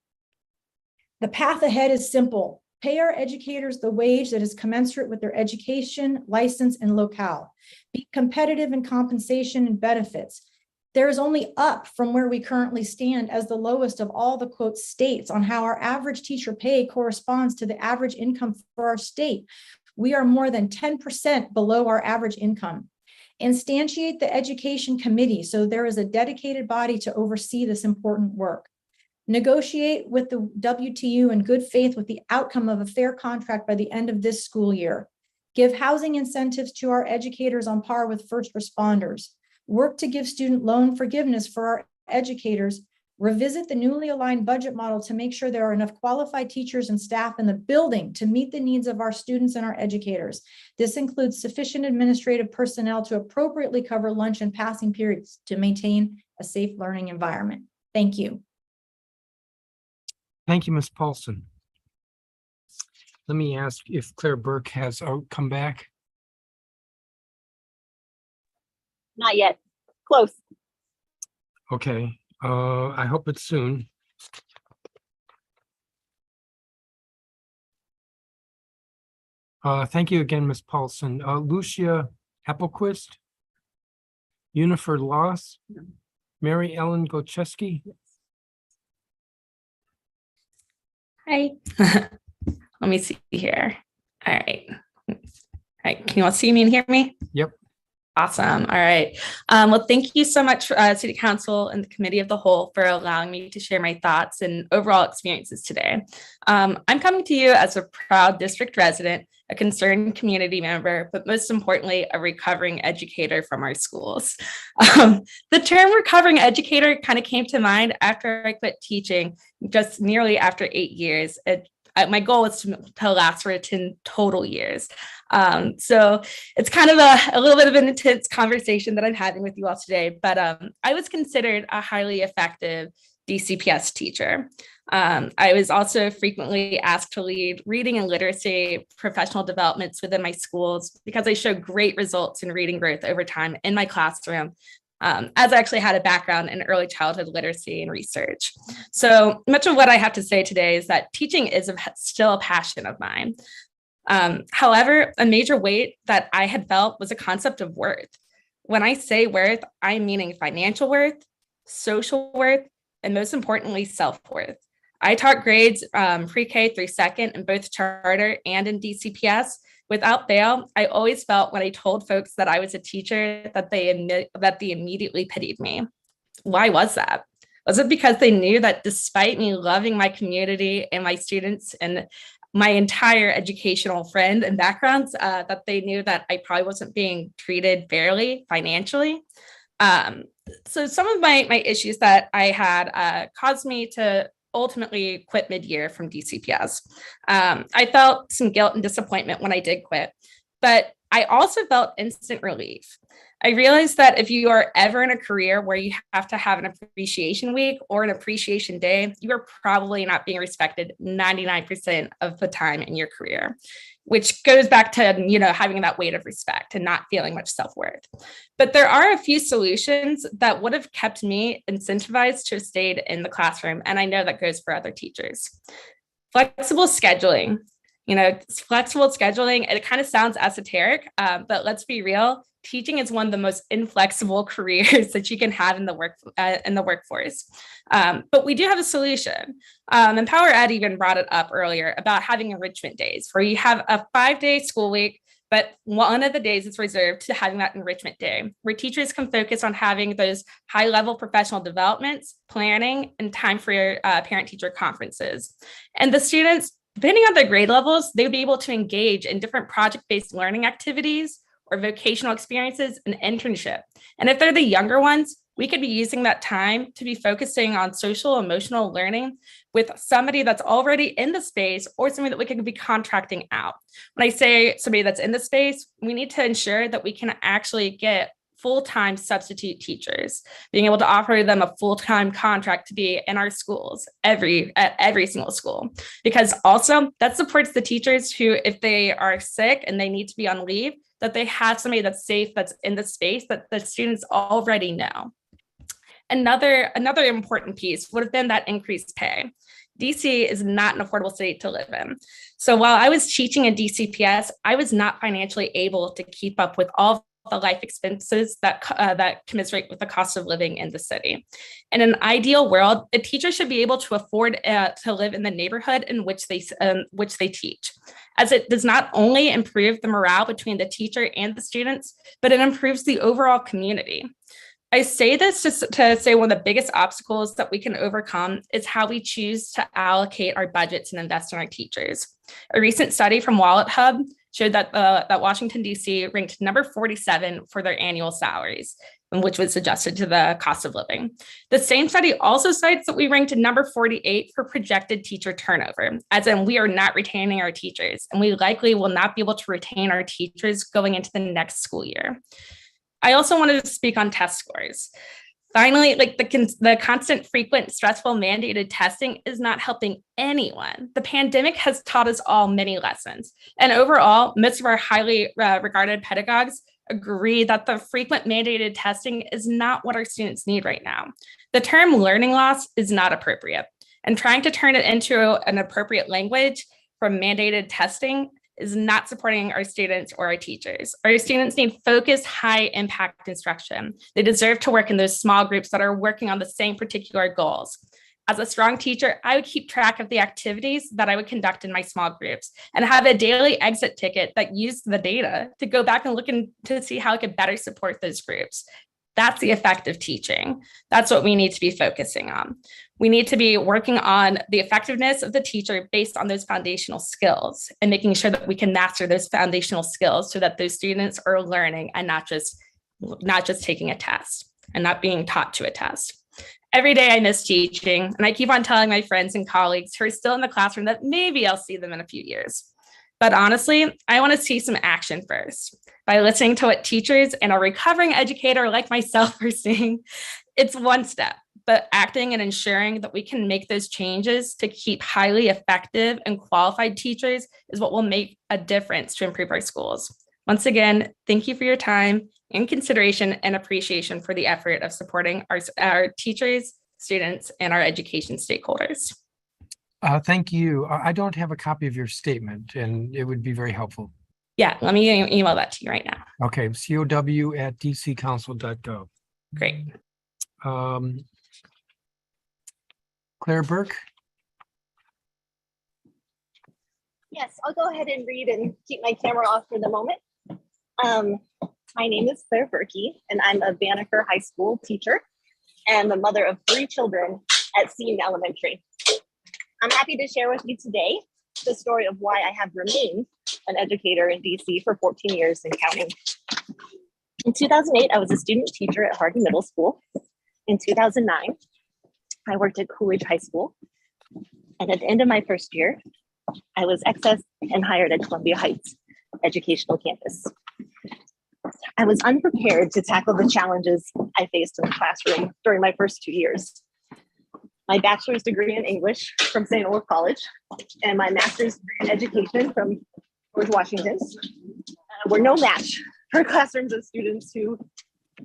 The path ahead is simple. Pay our educators the wage that is commensurate with their education, license, and locale. Be competitive in compensation and benefits. There is only up from where we currently stand as the lowest of all the quote states on how our average teacher pay corresponds to the average income for our state. We are more than 10% below our average income. Instantiate the education committee so there is a dedicated body to oversee this important work. Negotiate with the WTU in good faith with the outcome of a fair contract by the end of this school year. Give housing incentives to our educators on par with first responders. Work to give student loan forgiveness for our educators. Revisit the newly aligned budget model to make sure there are enough qualified teachers and staff in the building to meet the needs of our students and our educators. This includes sufficient administrative personnel to appropriately cover lunch and passing periods to maintain a safe learning environment. Thank you. Thank you, Ms. Paulson. Let me ask if Claire Burke has come back. Not yet. Close. Okay, I hope it's soon. Thank you again, Ms. Paulson. Lucia Applequist, Unifer Loss, Mary Ellen Gocheski. Hi. Let me see here. All right. All right. Can you all see me and hear me? Yep. Awesome. All right. Well, thank you so much, City Council and the Committee of the Whole, for allowing me to share my thoughts and overall experiences today. I'm coming to you as a proud district resident, a concerned community member, but most importantly, a recovering educator from our schools. The term recovering educator kind of came to mind after I quit teaching just nearly after 8 years. My goal is to last for 10 total years. So it's kind of a little bit of an intense conversation that I'm having with you all today, but I was considered a highly effective DCPS teacher. I was also frequently asked to lead reading and literacy professional developments within my schools because I showed great results in reading growth over time in my classroom, as I actually had a background in early childhood literacy and research. So much of what I have to say today is that teaching is still a passion of mine. However, a major weight that I had felt was a concept of worth. When I say worth, I'm meaning financial worth, social worth, and most importantly, self-worth. I taught grades pre-K through second in both charter and in DCPS. Without fail, I always felt when I told folks that I was a teacher that they immediately pitied me. Why was that? Was it because they knew that despite me loving my community and my students and my entire educational friend and backgrounds, that they knew that I probably wasn't being treated fairly financially? So some of my issues that I had caused me to ultimately quit mid-year from DCPS. I felt some guilt and disappointment when I did quit, but I also felt instant relief. I realized that if you are ever in a career where you have to have an appreciation week or an appreciation day, you are probably not being respected 99% of the time in your career, which goes back to, having that weight of respect and not feeling much self-worth. But there are a few solutions that would have kept me incentivized to have stayed in the classroom. And I know that goes for other teachers. Flexible scheduling. Flexible scheduling, it kind of sounds esoteric, but let's be real. Teaching is one of the most inflexible careers that you can have in the workforce. But we do have a solution. Empower Ed even brought it up earlier about having enrichment days where you have a 5-day school week, but one of the days is reserved to having that enrichment day where teachers can focus on having those high-level professional developments, planning, and time for your parent-teacher conferences. And the students, depending on their grade levels, they would be able to engage in different project-based learning activities or vocational experiences and internship. And if they're the younger ones, we could be using that time to be focusing on social emotional learning with somebody that's already in the space or somebody that we can be contracting out. When I say somebody that's in the space, we need to ensure that we can actually get full-time substitute teachers, being able to offer them a full-time contract to be in our schools at every single school, because also that supports the teachers who, if they are sick and they need to be on leave, that they have somebody that's safe, that's in the space that the students already know. Another important piece would have been that increased pay. DC is not an affordable state to live in. So while I was teaching in DCPS, I was not financially able to keep up with all the life expenses that commiserate with the cost of living in the city. In an ideal world, a teacher should be able to afford to live in the neighborhood in which they teach, as it does not only improve the morale between the teacher and the students, but it improves the overall community. I say this just to say one of the biggest obstacles that we can overcome is how we choose to allocate our budgets and invest in our teachers. A recent study from Wallet Hub showed that Washington, D.C. ranked number 47 for their annual salaries, which was adjusted to the cost of living. The same study also cites that we ranked number 48 for projected teacher turnover, as in we are not retaining our teachers, and we likely will not be able to retain our teachers going into the next school year. I also wanted to speak on test scores. Finally, the constant, frequent, stressful, mandated testing is not helping anyone. The pandemic has taught us all many lessons. And overall, most of our highly regarded pedagogues agree that the frequent mandated testing is not what our students need right now. The term learning loss is not appropriate. And trying to turn it into an appropriate language from mandated testing is not supporting our students or our teachers. Our students need focused, high impact instruction. They deserve to work in those small groups that are working on the same particular goals. As a strong teacher, I would keep track of the activities that I would conduct in my small groups and have a daily exit ticket that used the data to go back and look to see how I could better support those groups. That's the effective teaching. That's what we need to be focusing on. We need to be working on the effectiveness of the teacher based on those foundational skills and making sure that we can master those foundational skills so that those students are learning and not just taking a test and not being taught to a test. Every day I miss teaching, and I keep on telling my friends and colleagues who are still in the classroom that maybe I'll see them in a few years. But honestly, I want to see some action first. By listening to what teachers and a recovering educator like myself are seeing, it's one step, but acting and ensuring that we can make those changes to keep highly effective and qualified teachers is what will make a difference to improve our schools. Once again, thank you for your time and consideration and appreciation for the effort of supporting our teachers, students, and our education stakeholders. Thank you. I don't have a copy of your statement, and it would be very helpful. Yeah, let me email that to you right now. Okay, cow@dccouncil.gov. Great. Claire Burke. Yes, I'll go ahead and read and keep my camera off for the moment. My name is Claire Berkey, and I'm a Banneker High School teacher and the mother of 3 children at Seton Elementary. I'm happy to share with you today the story of why I have remained an educator in DC for 14 years and counting. In 2008, I was a student teacher at Hardy Middle School. In 2009, I worked at Coolidge High School. And at the end of my first year, I was accessed and hired at Columbia Heights Educational Campus. I was unprepared to tackle the challenges I faced in the classroom during my first 2 years. My bachelor's degree in English from St. Olaf College and my master's degree in education from George Washington were no match for classrooms of students who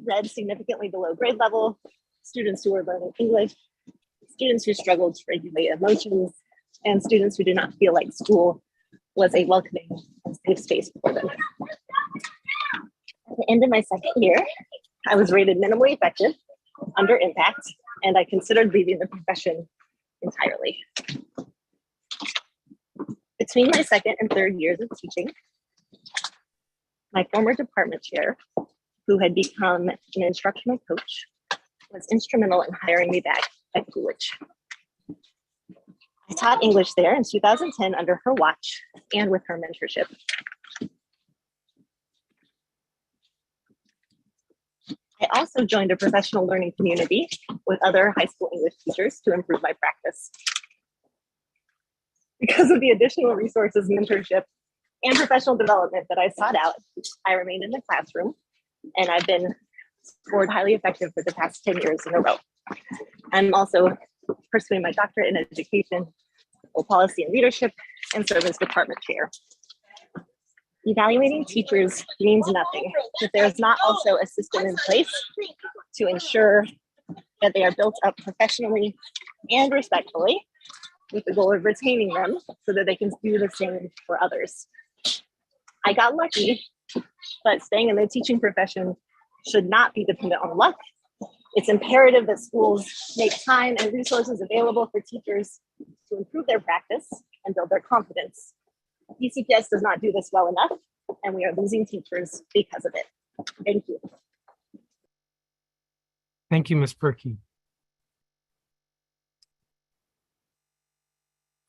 read significantly below grade level, students who were learning English, students who struggled to regulate emotions, and students who did not feel like school was a welcoming, safe space for them. At the end of my second year, I was rated minimally effective, under impact, and I considered leaving the profession entirely. Between my second and third years of teaching, my former department chair, who had become an instructional coach, was instrumental in hiring me back at Coolidge. I taught English there in 2010 under her watch and with her mentorship. I also joined a professional learning community with other high school English teachers to improve my practice. Because of the additional resources, mentorship, and professional development that I sought out, I remained in the classroom, and I've been scored highly effective for the past 10 years in a row. I'm also pursuing my doctorate in education, policy and leadership, and serve as department chair. Evaluating teachers means nothing if there's not also a system in place to ensure that they are built up professionally and respectfully, with the goal of retaining them so that they can do the same for others. I got lucky, but staying in the teaching profession should not be dependent on luck. It's imperative that schools make time and resources available for teachers to improve their practice and build their confidence. DCPS does not do this well enough, and we are losing teachers because of it. Thank you. Thank you, Ms. Perky.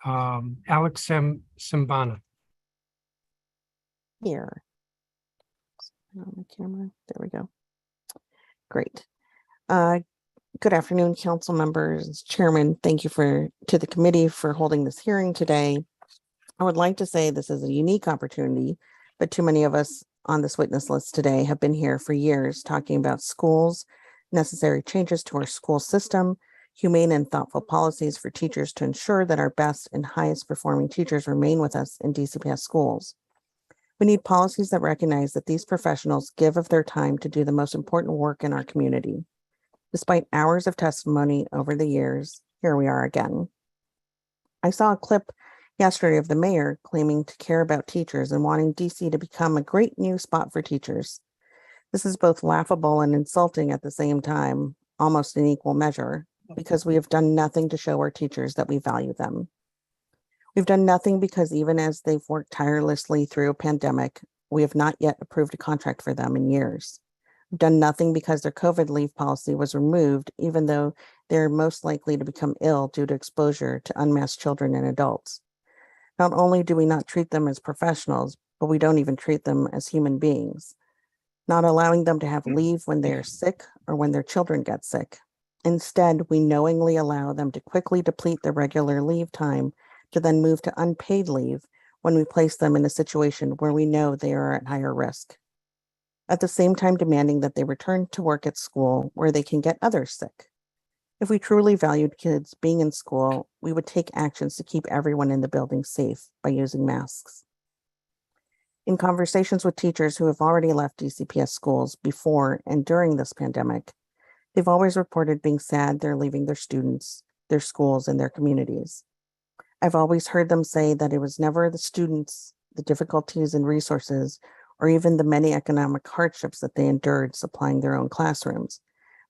Alex Simbana. Here. On the camera. There we go. Great. Good afternoon, council members, chairman. Thank you to the committee for holding this hearing today. I would like to say this is a unique opportunity, but too many of us on this witness list today have been here for years talking about schools, necessary changes to our school system, humane and thoughtful policies for teachers to ensure that our best and highest performing teachers remain with us in DCPS schools. We need policies that recognize that these professionals give of their time to do the most important work in our community. Despite hours of testimony over the years, here we are again. I saw a clip yesterday of the mayor claiming to care about teachers and wanting DC to become a great new spot for teachers. This is both laughable and insulting at the same time, almost in equal measure, because we have done nothing to show our teachers that we value them. We've done nothing because even as they've worked tirelessly through a pandemic, we have not yet approved a contract for them in years. We've done nothing because their COVID leave policy was removed, even though they're most likely to become ill due to exposure to unmasked children and adults. Not only do we not treat them as professionals, but we don't even treat them as human beings, not allowing them to have leave when they are sick or when their children get sick. Instead, we knowingly allow them to quickly deplete their regular leave time to then move to unpaid leave when we place them in a situation where we know they are at higher risk. At the same time, demanding that they return to work at school where they can get others sick. If we truly valued kids being in school, we would take actions to keep everyone in the building safe by using masks. In conversations with teachers who have already left DCPS schools before and during this pandemic, they've always reported being sad they're leaving their students, their schools, and their communities. I've always heard them say that it was never the students, the difficulties and resources, or even the many economic hardships that they endured supplying their own classrooms,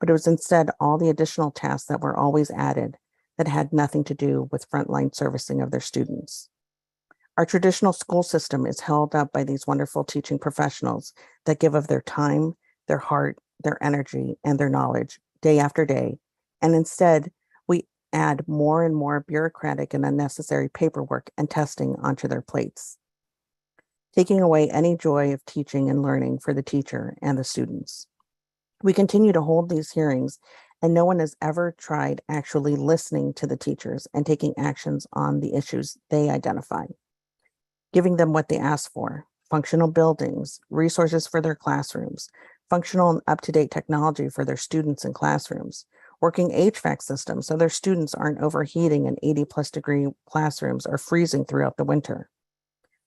but it was instead all the additional tasks that were always added that had nothing to do with frontline servicing of their students. Our traditional school system is held up by these wonderful teaching professionals that give of their time, their heart, their energy, and their knowledge day after day, and instead we add more and more bureaucratic and unnecessary paperwork and testing onto their plates, taking away any joy of teaching and learning for the teacher and the students. We continue to hold these hearings, and no one has ever tried actually listening to the teachers and taking actions on the issues they identify, giving them what they ask for: functional buildings, resources for their classrooms, functional and up-to-date technology for their students and classrooms, working HVAC systems so their students aren't overheating in 80+ degree classrooms or freezing throughout the winter.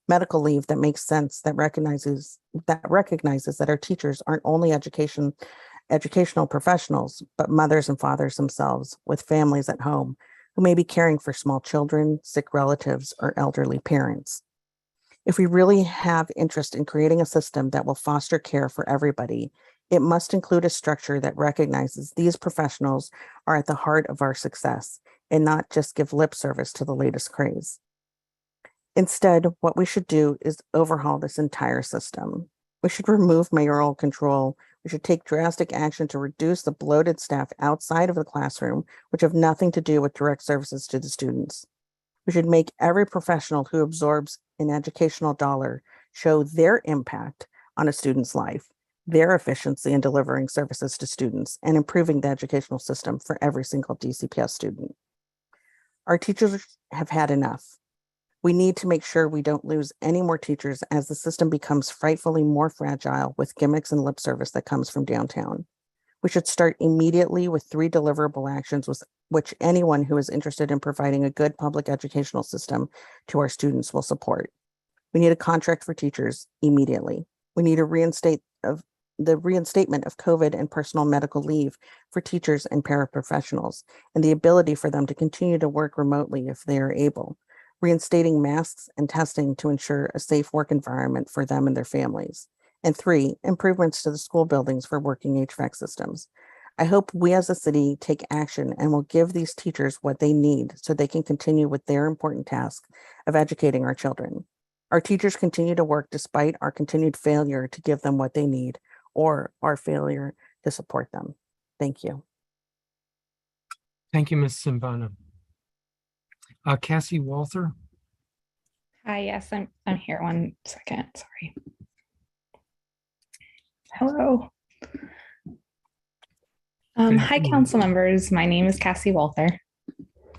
Medical leave that makes sense, that recognizes that our teachers aren't only educational professionals, but mothers and fathers themselves with families at home who may be caring for small children, sick relatives, or elderly parents. If we really have interest in creating a system that will foster care for everybody, it must include a structure that recognizes these professionals are at the heart of our success and not just give lip service to the latest craze. Instead, what we should do is overhaul this entire system. We should remove mayoral control. We should take drastic action to reduce the bloated staff outside of the classroom, which have nothing to do with direct services to the students. We should make every professional who absorbs an educational dollar show their impact on a student's life, their efficiency in delivering services to students, and improving the educational system for every single DCPS student. Our teachers have had enough. We need to make sure we don't lose any more teachers as the system becomes frightfully more fragile with gimmicks and lip service that comes from downtown. We should start immediately with 3 deliverable actions with which anyone who is interested in providing a good public educational system to our students will support. We need a contract for teachers immediately. We need a reinstatement of COVID and personal medical leave for teachers and paraprofessionals, and the ability for them to continue to work remotely if they are able. Reinstating masks and testing to ensure a safe work environment for them and their families. And 3, improvements to the school buildings for working HVAC systems. I hope we as a city take action and will give these teachers what they need so they can continue with their important task of educating our children. Our teachers continue to work despite our continued failure to give them what they need or our failure to support them. Thank you. Thank you, Ms. Simbana. Cassie Walther. Hi, yes, I'm here. 1 second, sorry. Hello. Hi, council members. My name is Cassie Walther.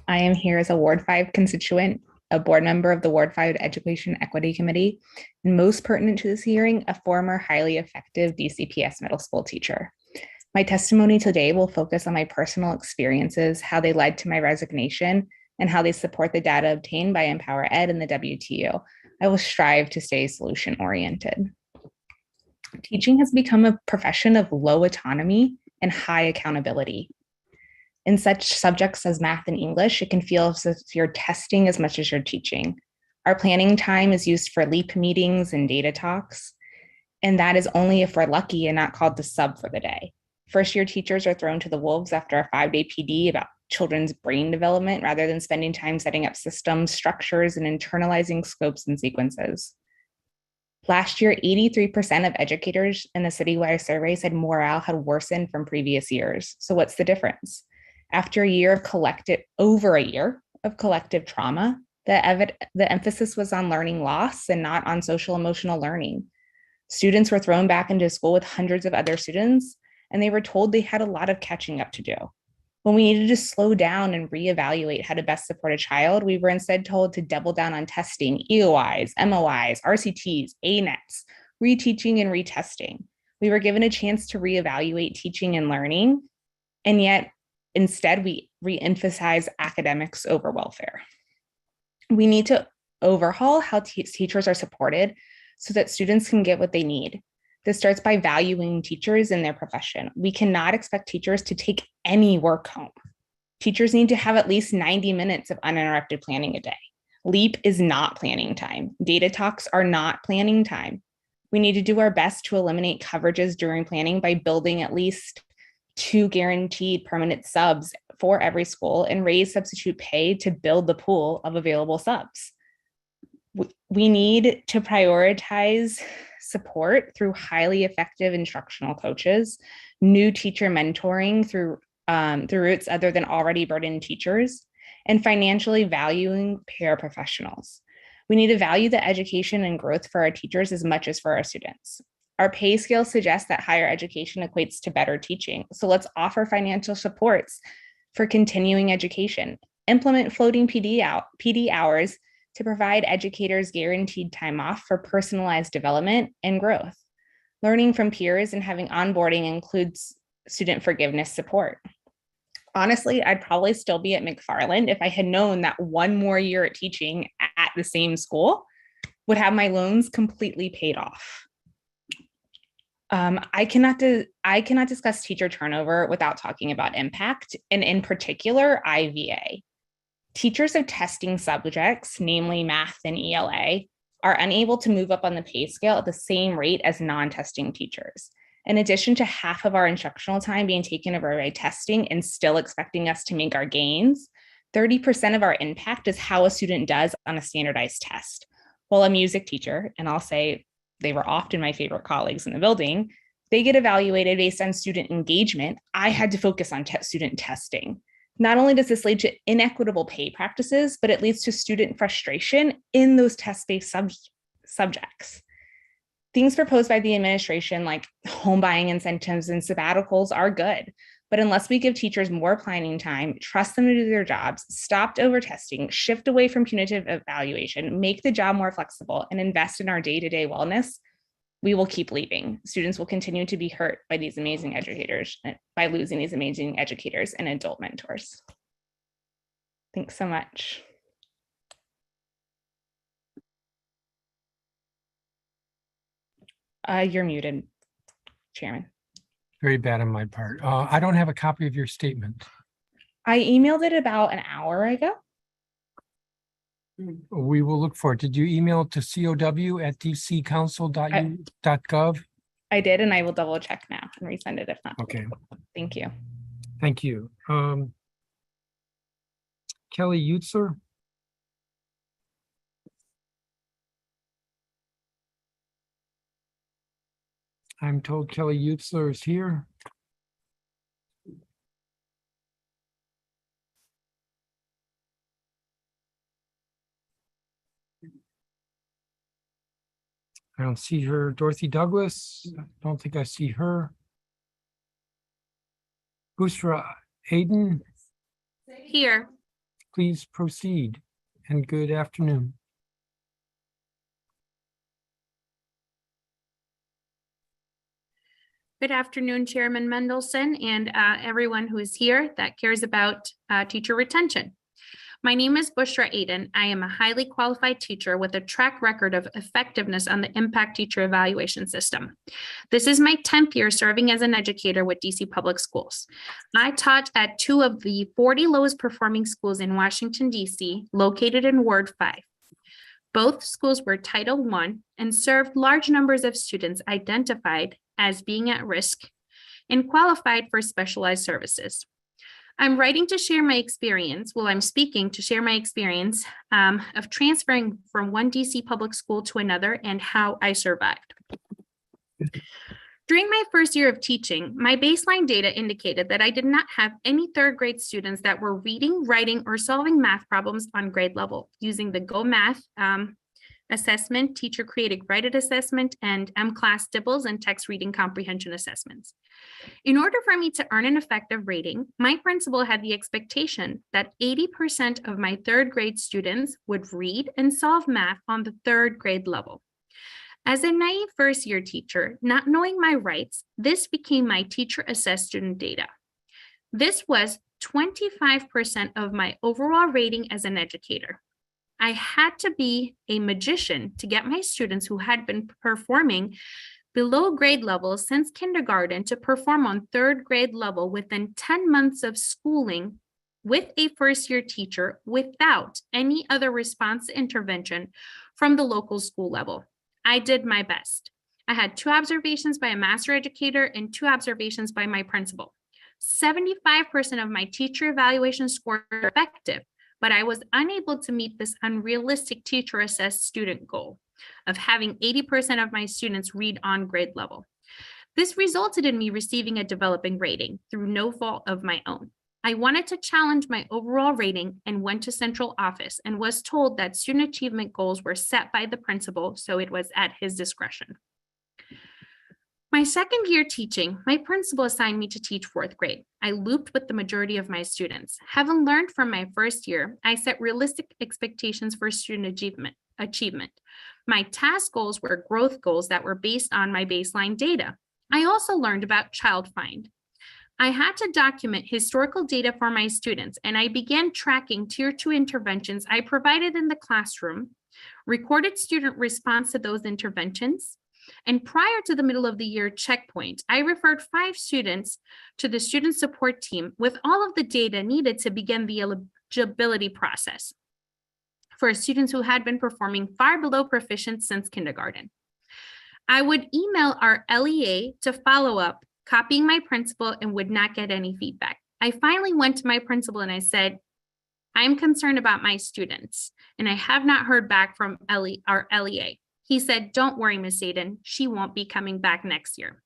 I am here as a Ward 5 constituent, a board member of the Ward 5 Education Equity Committee, and most pertinent to this hearing, a former highly effective DCPS middle school teacher. My testimony today will focus on my personal experiences, how they led to my resignation, and how they support the data obtained by Empower Ed and the WTU. I will strive to stay solution-oriented. Teaching has become a profession of low autonomy and high accountability. In such subjects as math and English, it can feel as if you're testing as much as you're teaching. Our planning time is used for LEAP meetings and data talks, and that is only if we're lucky and not called to sub for the day. First-year teachers are thrown to the wolves after a 5-day PD about children's brain development rather than spending time setting up systems, structures, and internalizing scopes and sequences. Last year, 83% of educators in the citywide survey said morale had worsened from previous years. So what's the difference? After over a year of collective trauma, the emphasis was on learning loss and not on social emotional learning. Students were thrown back into school with hundreds of other students, and they were told they had a lot of catching up to do. When we needed to slow down and reevaluate how to best support a child, we were instead told to double down on testing, EOIs, MOIs, RCTs, ANETs, reteaching and retesting. We were given a chance to reevaluate teaching and learning, and yet instead we reemphasize academics over welfare. We need to overhaul how teachers are supported so that students can get what they need. This starts by valuing teachers in their profession. We cannot expect teachers to take any work home. Teachers need to have at least 90 minutes of uninterrupted planning a day. LEAP is not planning time. Data talks are not planning time. We need to do our best to eliminate coverages during planning by building at least 2 guaranteed permanent subs for every school and raise substitute pay to build the pool of available subs. We need to prioritize support through highly effective instructional coaches, new teacher mentoring through routes other than already burdened teachers, and financially valuing paraprofessionals. We need to value the education and growth for our teachers as much as for our students. Our pay scale suggests that higher education equates to better teaching. So let's offer financial supports for continuing education, implement floating PD hours to provide educators guaranteed time off for personalized development and growth. Learning from peers and having onboarding includes student forgiveness support. Honestly, I'd probably still be at McFarland if I had known that 1 more year at teaching at the same school would have my loans completely paid off. I cannot discuss teacher turnover without talking about impact, and in particular, IVA. Teachers of testing subjects, namely math and ELA, are unable to move up on the pay scale at the same rate as non-testing teachers. In addition to half of our instructional time being taken over by testing and still expecting us to make our gains, 30% of our impact is how a student does on a standardized test. While a music teacher, and I'll say they were often my favorite colleagues in the building, they get evaluated based on student engagement. I had to focus on student testing. Not only does this lead to inequitable pay practices, but it leads to student frustration in those test-based subjects. Things proposed by the administration, like home buying incentives and sabbaticals, are good. But unless we give teachers more planning time, trust them to do their jobs, stop over-testing, shift away from punitive evaluation, make the job more flexible, and invest in our day-to-day wellness, we will keep leaving. Students will continue to be hurt by these amazing educators, by losing these amazing educators and adult mentors. Thanks so much. You're muted, Chairman. Very bad on my part. I don't have a copy of your statement. I emailed it about an hour ago. We will look for it. Did you email it to cow@dccouncil.gov? I did, and I will double check now and resend it if not. Okay. Thank you. Thank you. Kelly Utzler? I'm told Kelly Utzler is here. I don't see her. Dorothy Douglas, I don't think I see her. Bushra Aiden, Here. please proceed, and good afternoon. Good afternoon, Chairman Mendelson and everyone who is here that cares about teacher retention. My name is Bushra Aiden. I am a highly qualified teacher with a track record of effectiveness on the Impact Teacher Evaluation System. This is my 10th year serving as an educator with DC Public Schools. I taught at 2 of the 40 lowest performing schools in Washington, DC, located in Ward 5. Both schools were Title I and served large numbers of students identified as being at risk and qualified for specialized services. I'm writing to share my experience, I'm speaking to share my experience of transferring from one DC public school to another and how I survived. During my first year of teaching, my baseline data indicated that I did not have any third grade students that were reading, writing, or solving math problems on grade level using the Go Math assessment, teacher created graded assessment, and M-Class DIBELS and text reading comprehension assessments. In order for me to earn an effective rating, my principal had the expectation that 80% of my third grade students would read and solve math on the third grade level. As a naive first year teacher, not knowing my rights, this became my teacher assessed student data. This was 25% of my overall rating as an educator. I had to be a magician to get my students who had been performing below grade level since kindergarten to perform on third grade level within 10 months of schooling with a first year teacher without any other response intervention from the local school level. I did my best. I had 2 observations by a master educator and 2 observations by my principal. 75% of my teacher evaluation score were effective, but I was unable to meet this unrealistic teacher assessed student goal of having 80% of my students read on grade level. This resulted in me receiving a developing rating through no fault of my own. I wanted to challenge my overall rating and went to central office and was told that student achievement goals were set by the principal, so it was at his discretion. My second year teaching, my principal assigned me to teach 4th grade. I looped with the majority of my students. Having learned from my first year, I set realistic expectations for student achievement. My task goals were growth goals that were based on my baseline data. I also learned about Child Find. I had to document historical data for my students, and I began tracking Tier 2 interventions I provided in the classroom, recorded student response to those interventions, and prior to the middle of the year checkpoint, I referred 5 students to the student support team with all of the data needed to begin the eligibility process. for students who had been performing far below proficient since kindergarten. I would email our LEA to follow up, copying my principal, and would not get any feedback. I finally went to my principal and I said, I'm concerned about my students, and I have not heard back from our LEA. He said, don't worry, Ms. Aden, she won't be coming back next year.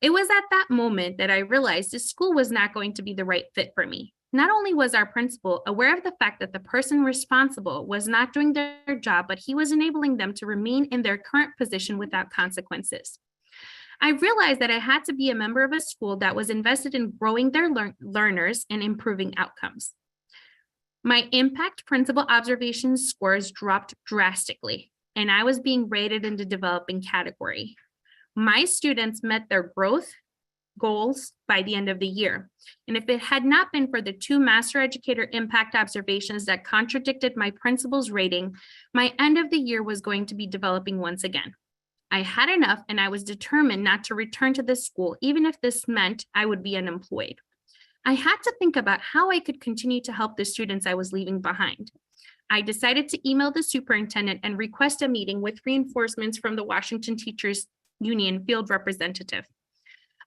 It was at that moment that I realized this school was not going to be the right fit for me. Not only was our principal aware of the fact that the person responsible was not doing their job, but he was enabling them to remain in their current position without consequences. I realized that I had to be a member of a school that was invested in growing their learners and improving outcomes. My impact principal observation scores dropped drastically, and I was being rated in the developing category. My students met their growth goals by the end of the year. And if it had not been for the 2 master educator impact observations that contradicted my principal's rating, my end of the year was going to be developing once again. I had enough, and I was determined not to return to this school, even if this meant I would be unemployed. I had to think about how I could continue to help the students I was leaving behind. I decided to email the superintendent and request a meeting with reinforcements from the Washington Teachers Union field representative.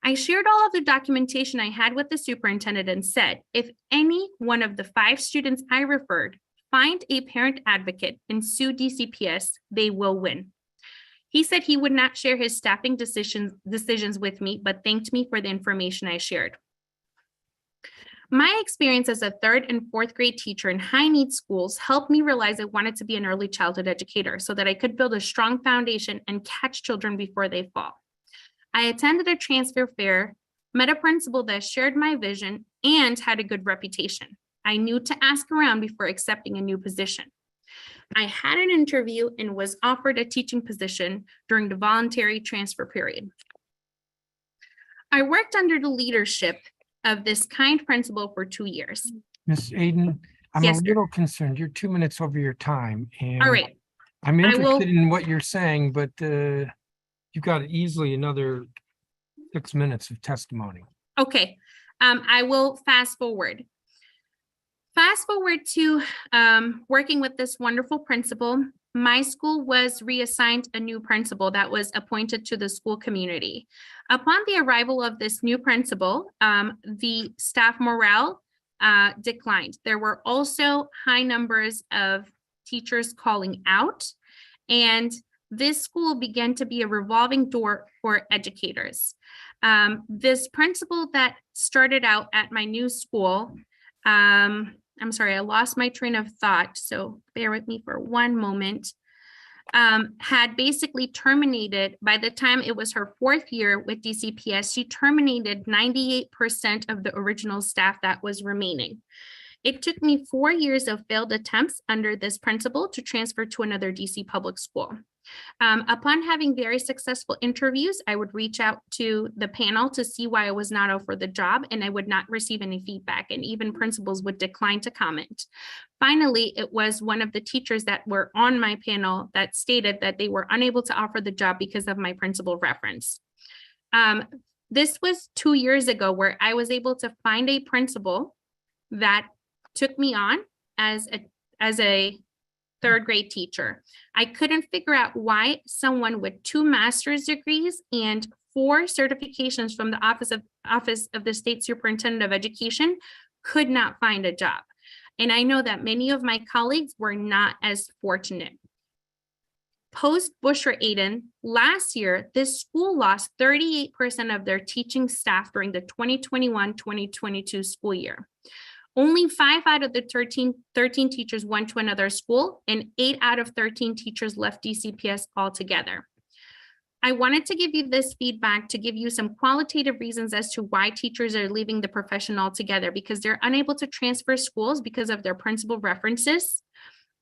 I shared all of the documentation I had with the superintendent and said, if any one of the 5 students I referred find a parent advocate and sue DCPS, they will win. He said he would not share his staffing decisions with me, but thanked me for the information I shared. My experience as a 3rd and 4th grade teacher in high need schools helped me realize I wanted to be an early childhood educator so that I could build a strong foundation and catch children before they fall. I attended a transfer fair, met a principal that shared my vision and had a good reputation. I knew to ask around before accepting a new position. I had an interview and was offered a teaching position during the voluntary transfer period. I worked under the leadership of this kind principal for 2 years. Ms. Aden, I'm Yes, a sir. little concerned. You're 2 minutes over your time. And All right. I'm I will- interested in what you're saying, but you've got easily another 6 minutes of testimony. Okay, I will fast forward. Fast forward to working with this wonderful principal. My school was reassigned a new principal that was appointed to the school community. Upon the arrival of this new principal, the staff morale declined. There were also high numbers of teachers calling out, and this school began to be a revolving door for educators. This principal that started out at my new school, I'm sorry, I lost my train of thought, so bear with me for one moment, had basically terminated, by the time it was her 4th year with DCPS, she terminated 98% of the original staff that was remaining. It took me 4 years of failed attempts under this principal to transfer to another DC public school. Upon having very successful interviews, I would reach out to the panel to see why I was not offered the job, and I would not receive any feedback, and even principals would decline to comment. Finally, it was one of the teachers that were on my panel that stated that they were unable to offer the job because of my principal reference. This was 2 years ago where I was able to find a principal that took me on as a 3rd grade teacher. I couldn't figure out why someone with 2 master's degrees and 4 certifications from the Office of the State Superintendent of Education could not find a job. And I know that many of my colleagues were not as fortunate. Post Bushra Aden, last year, this school lost 38% of their teaching staff during the 2021-2022 school year. Only 5 out of the 13 teachers went to another school, and 8 out of 13 teachers left DCPS altogether. I wanted to give you this feedback to give you some qualitative reasons as to why teachers are leaving the profession altogether, because they're unable to transfer schools because of their principal references,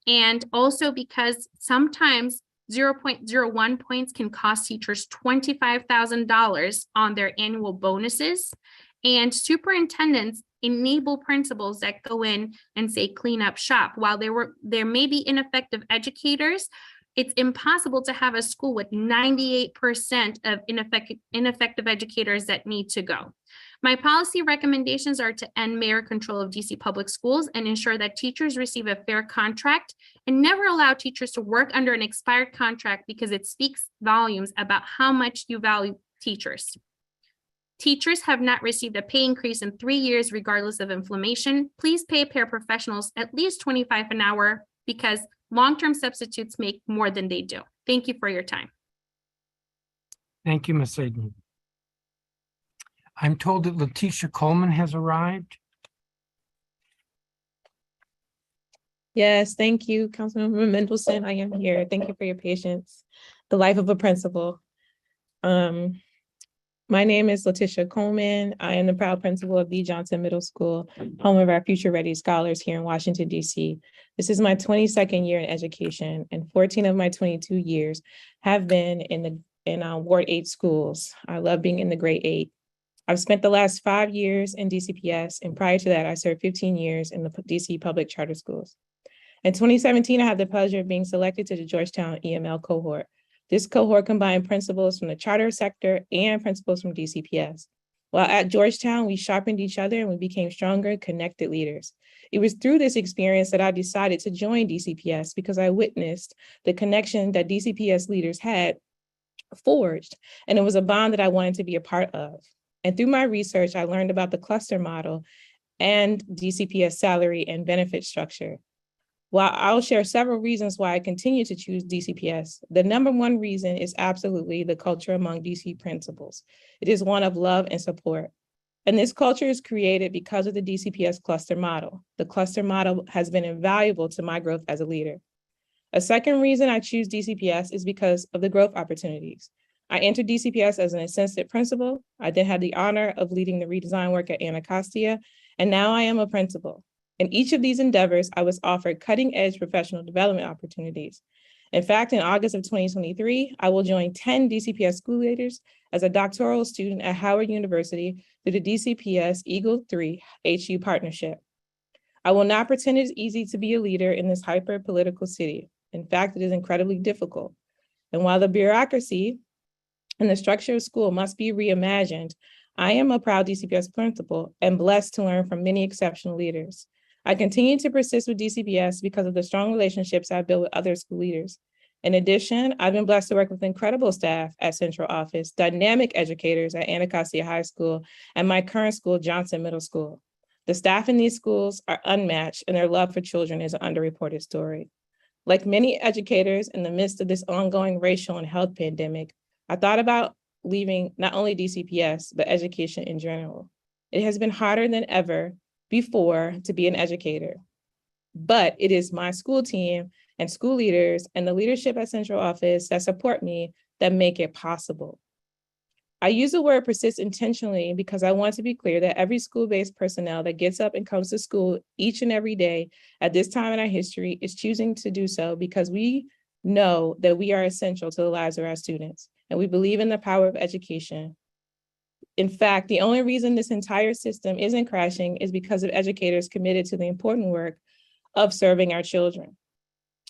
and also because sometimes 0.01 points can cost teachers $25,000 on their annual bonuses, and superintendents enable principals that go in and say clean up shop. While there may be ineffective educators, it's impossible to have a school with 98% of ineffective educators that need to go. My policy recommendations are to end mayor control of DC public schools and ensure that teachers receive a fair contract and never allow teachers to work under an expired contract because it speaks volumes about how much you value teachers. Teachers have not received a pay increase in 3 years, regardless of inflation. Please pay paraprofessionals at least $25 an hour because long-term substitutes make more than they do. Thank you for your time. Thank you, Ms. Aiden. I'm told that Letitia Coleman has arrived. Yes, thank you, Councilmember Mendelson. I am here. Thank you for your patience. The life of a principal. My name is Letitia Coleman. I am the proud principal of B. Johnson Middle School, home of our Future Ready Scholars here in Washington, D.C. This is my 22nd year in education, and 14 of my 22 years have been in Ward 8 schools. I love being in the grade 8. I've spent the last 5 years in DCPS, and prior to that, I served 15 years in the DC public charter schools. In 2017, I had the pleasure of being selected to the Georgetown EML cohort. This cohort combined principals from the charter sector and principals from DCPS. While at Georgetown, we sharpened each other and we became stronger, connected leaders. It was through this experience that I decided to join DCPS because I witnessed the connection that DCPS leaders had forged, and it was a bond that I wanted to be a part of. And through my research, I learned about the cluster model and DCPS salary and benefit structure. While I'll share several reasons why I continue to choose DCPS, the number one reason is absolutely the culture among DC principals. It is one of love and support. And this culture is created because of the DCPS cluster model. The cluster model has been invaluable to my growth as a leader. A second reason I choose DCPS is because of the growth opportunities. I entered DCPS as an assistant principal. I then had the honor of leading the redesign work at Anacostia, and now I am a principal. In each of these endeavors, I was offered cutting-edge professional development opportunities. In fact, in August of 2023, I will join 10 DCPS school leaders as a doctoral student at Howard University through the DCPS Eagle 3 HU partnership. I will not pretend it's easy to be a leader in this hyper-political city. In fact, it is incredibly difficult. And while the bureaucracy and the structure of school must be reimagined, I am a proud DCPS principal and blessed to learn from many exceptional leaders. I continue to persist with DCPS because of the strong relationships I've built with other school leaders. In addition, I've been blessed to work with incredible staff at Central Office, dynamic educators at Anacostia High School, and my current school, Johnson Middle School. The staff in these schools are unmatched, and their love for children is an underreported story. Like many educators in the midst of this ongoing racial and health pandemic, I thought about leaving not only DCPS, but education in general. It has been harder than ever before to be an educator, but it is my school team and school leaders and the leadership at Central Office that support me that make it possible. I use the word persist intentionally because I want to be clear that every school-based personnel that gets up and comes to school each and every day at this time in our history is choosing to do so because we know that we are essential to the lives of our students, and we believe in the power of education. In fact, the only reason this entire system isn't crashing is because of educators committed to the important work of serving our children.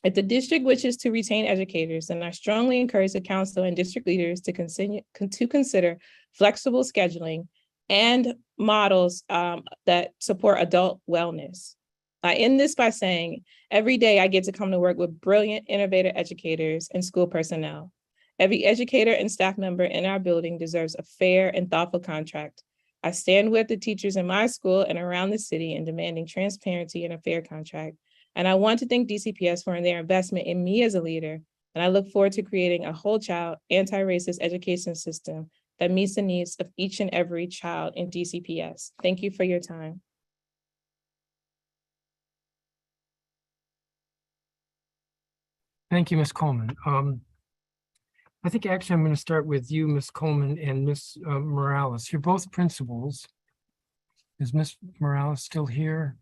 If the district wishes to retain educators, then I strongly encourage the council and district leaders to consider flexible scheduling and models that support adult wellness. I end this by saying, every day I get to come to work with brilliant, innovative educators and school personnel. Every educator and staff member in our building deserves a fair and thoughtful contract. I stand with the teachers in my school and around the city in demanding transparency and a fair contract. And I want to thank DCPS for their investment in me as a leader. And I look forward to creating a whole child anti-racist education system that meets the needs of each and every child in DCPS. Thank you for your time. Thank you, Ms. Coleman. I think actually I'm going to start with you, Ms. Coleman and Ms. Morales. You're both principals. Is Ms. Morales still here?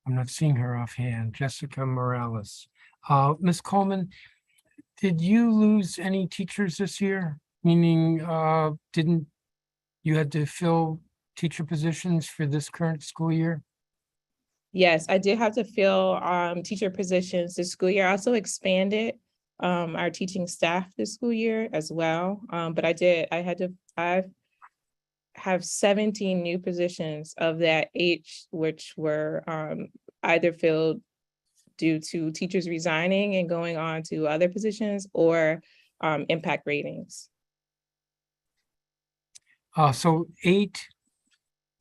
I'm not seeing her offhand. Jessica Morales. Ms. Coleman, did you lose any teachers this year? Meaning, didn't you had to fill teacher positions for this current school year? Yes, I did have to fill teacher positions this school year. I also expanded our teaching staff this school year as well. But I have 17 new positions of that age, which were either filled due to teachers resigning and going on to other positions or impact ratings. So 8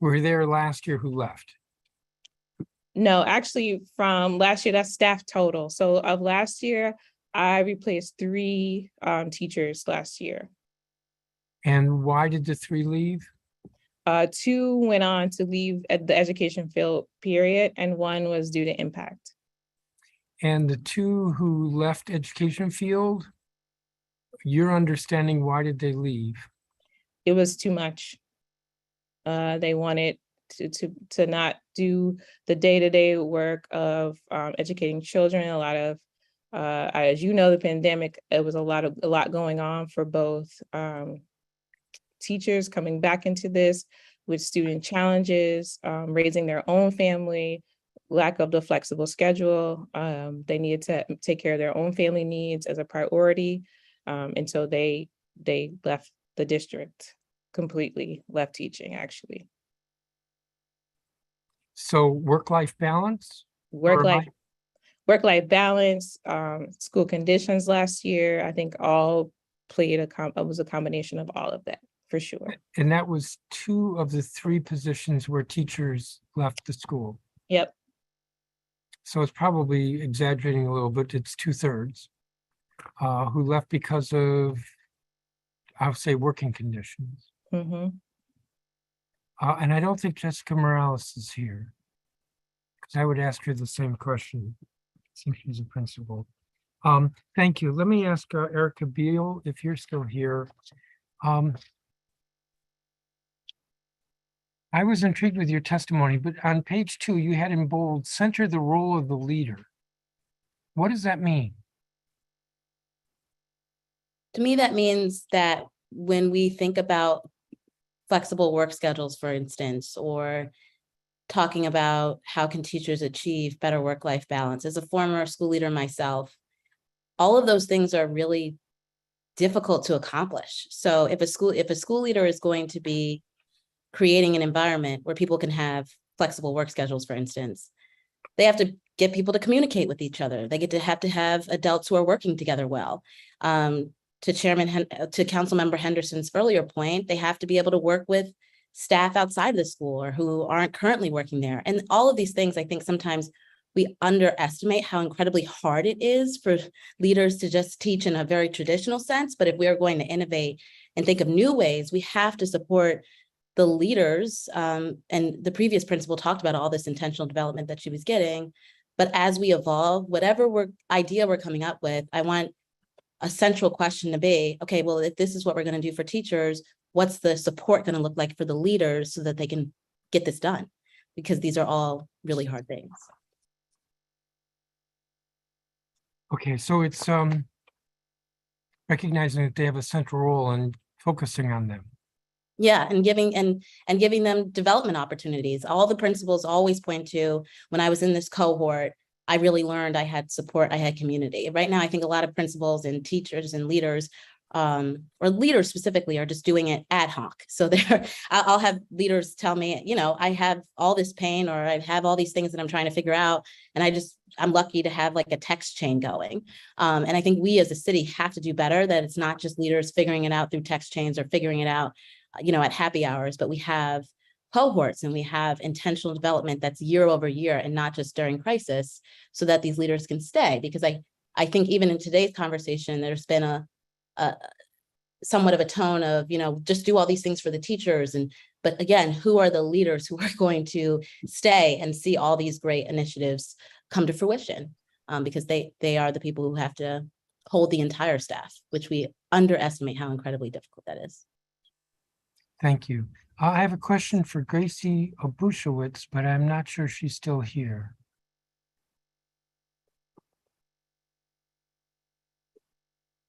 were there last year who left. No, actually from last year, that's staff total. So of last year, I replaced 3 teachers last year. And why did the 3 leave? 2 went on to leave at the education field, period, and 1 was due to impact. And the 2 who left education field, your understanding, why did they leave? It was too much. They wanted to not do the day-to-day work of educating children. A lot of, as you know, the pandemic, it was a lot going on for both teachers coming back into this with student challenges, raising their own family, lack of the flexible schedule. They needed to take care of their own family needs as a priority. And so they left the district completely, left teaching actually. So work-life balance? Work-life balance, school conditions last year, I think all played it was a combination of all of that, for sure. And that was 2 of the 3 positions where teachers left the school. Yep. So it's probably exaggerating a little bit. It's 2/3 who left because of, I would say, working conditions. Mm-hmm. And I don't think Jessica Morales is here, because I would ask her the same question since she's a principal. Thank you. Let me ask Erica Beal if you're still here. I was intrigued with your testimony, but on page 2, you had in bold, center the role of the leader. What does that mean? To me, that means that when we think about flexible work schedules, for instance, or talking about how can teachers achieve better work-life balance, as a former school leader myself, all of those things are really difficult to accomplish. So if a school leader is going to be creating an environment where people can have flexible work schedules, for instance, they have to get people to communicate with each other. They have to have adults who are working together well. To Councilmember Henderson's earlier point, they have to be able to work with staff outside the school or who aren't currently working there. And all of these things, I think sometimes we underestimate how incredibly hard it is for leaders to just teach in a very traditional sense. But if we are going to innovate and think of new ways, we have to support the leaders. And the previous principal talked about all this intentional development that she was getting. But as we evolve, whatever idea we're coming up with, I want a central question to be, okay, well, if this is what we're going to do for teachers, what's the support going to look like for the leaders so that they can get this done? Because these are all really hard things. Okay, so it's recognizing that they have a central role and focusing on them. Yeah, and giving them development opportunities. All the principals always point to, when I was in this cohort, I really learned I had support, I had community. Right now, I think a lot of principals and teachers and leaders, or leaders specifically, are just doing it ad hoc. So I'll have leaders tell me, I have all this pain, or I have all these things that I'm trying to figure out, and I'm lucky to have like a text chain going. And I think we as a city have to do better, that it's not just leaders figuring it out through text chains or figuring it out, at happy hours, but we have cohorts and we have intentional development that's year over year and not just during crisis, so that these leaders can stay. Because I think even in today's conversation, there's been a somewhat of a tone of, just do all these things for the teachers. But again, who are the leaders who are going to stay and see all these great initiatives come to fruition? Because they are the people who have to hold the entire staff, which we underestimate how incredibly difficult that is. Thank you. I have a question for Gracie Obushewitz, but I'm not sure she's still here.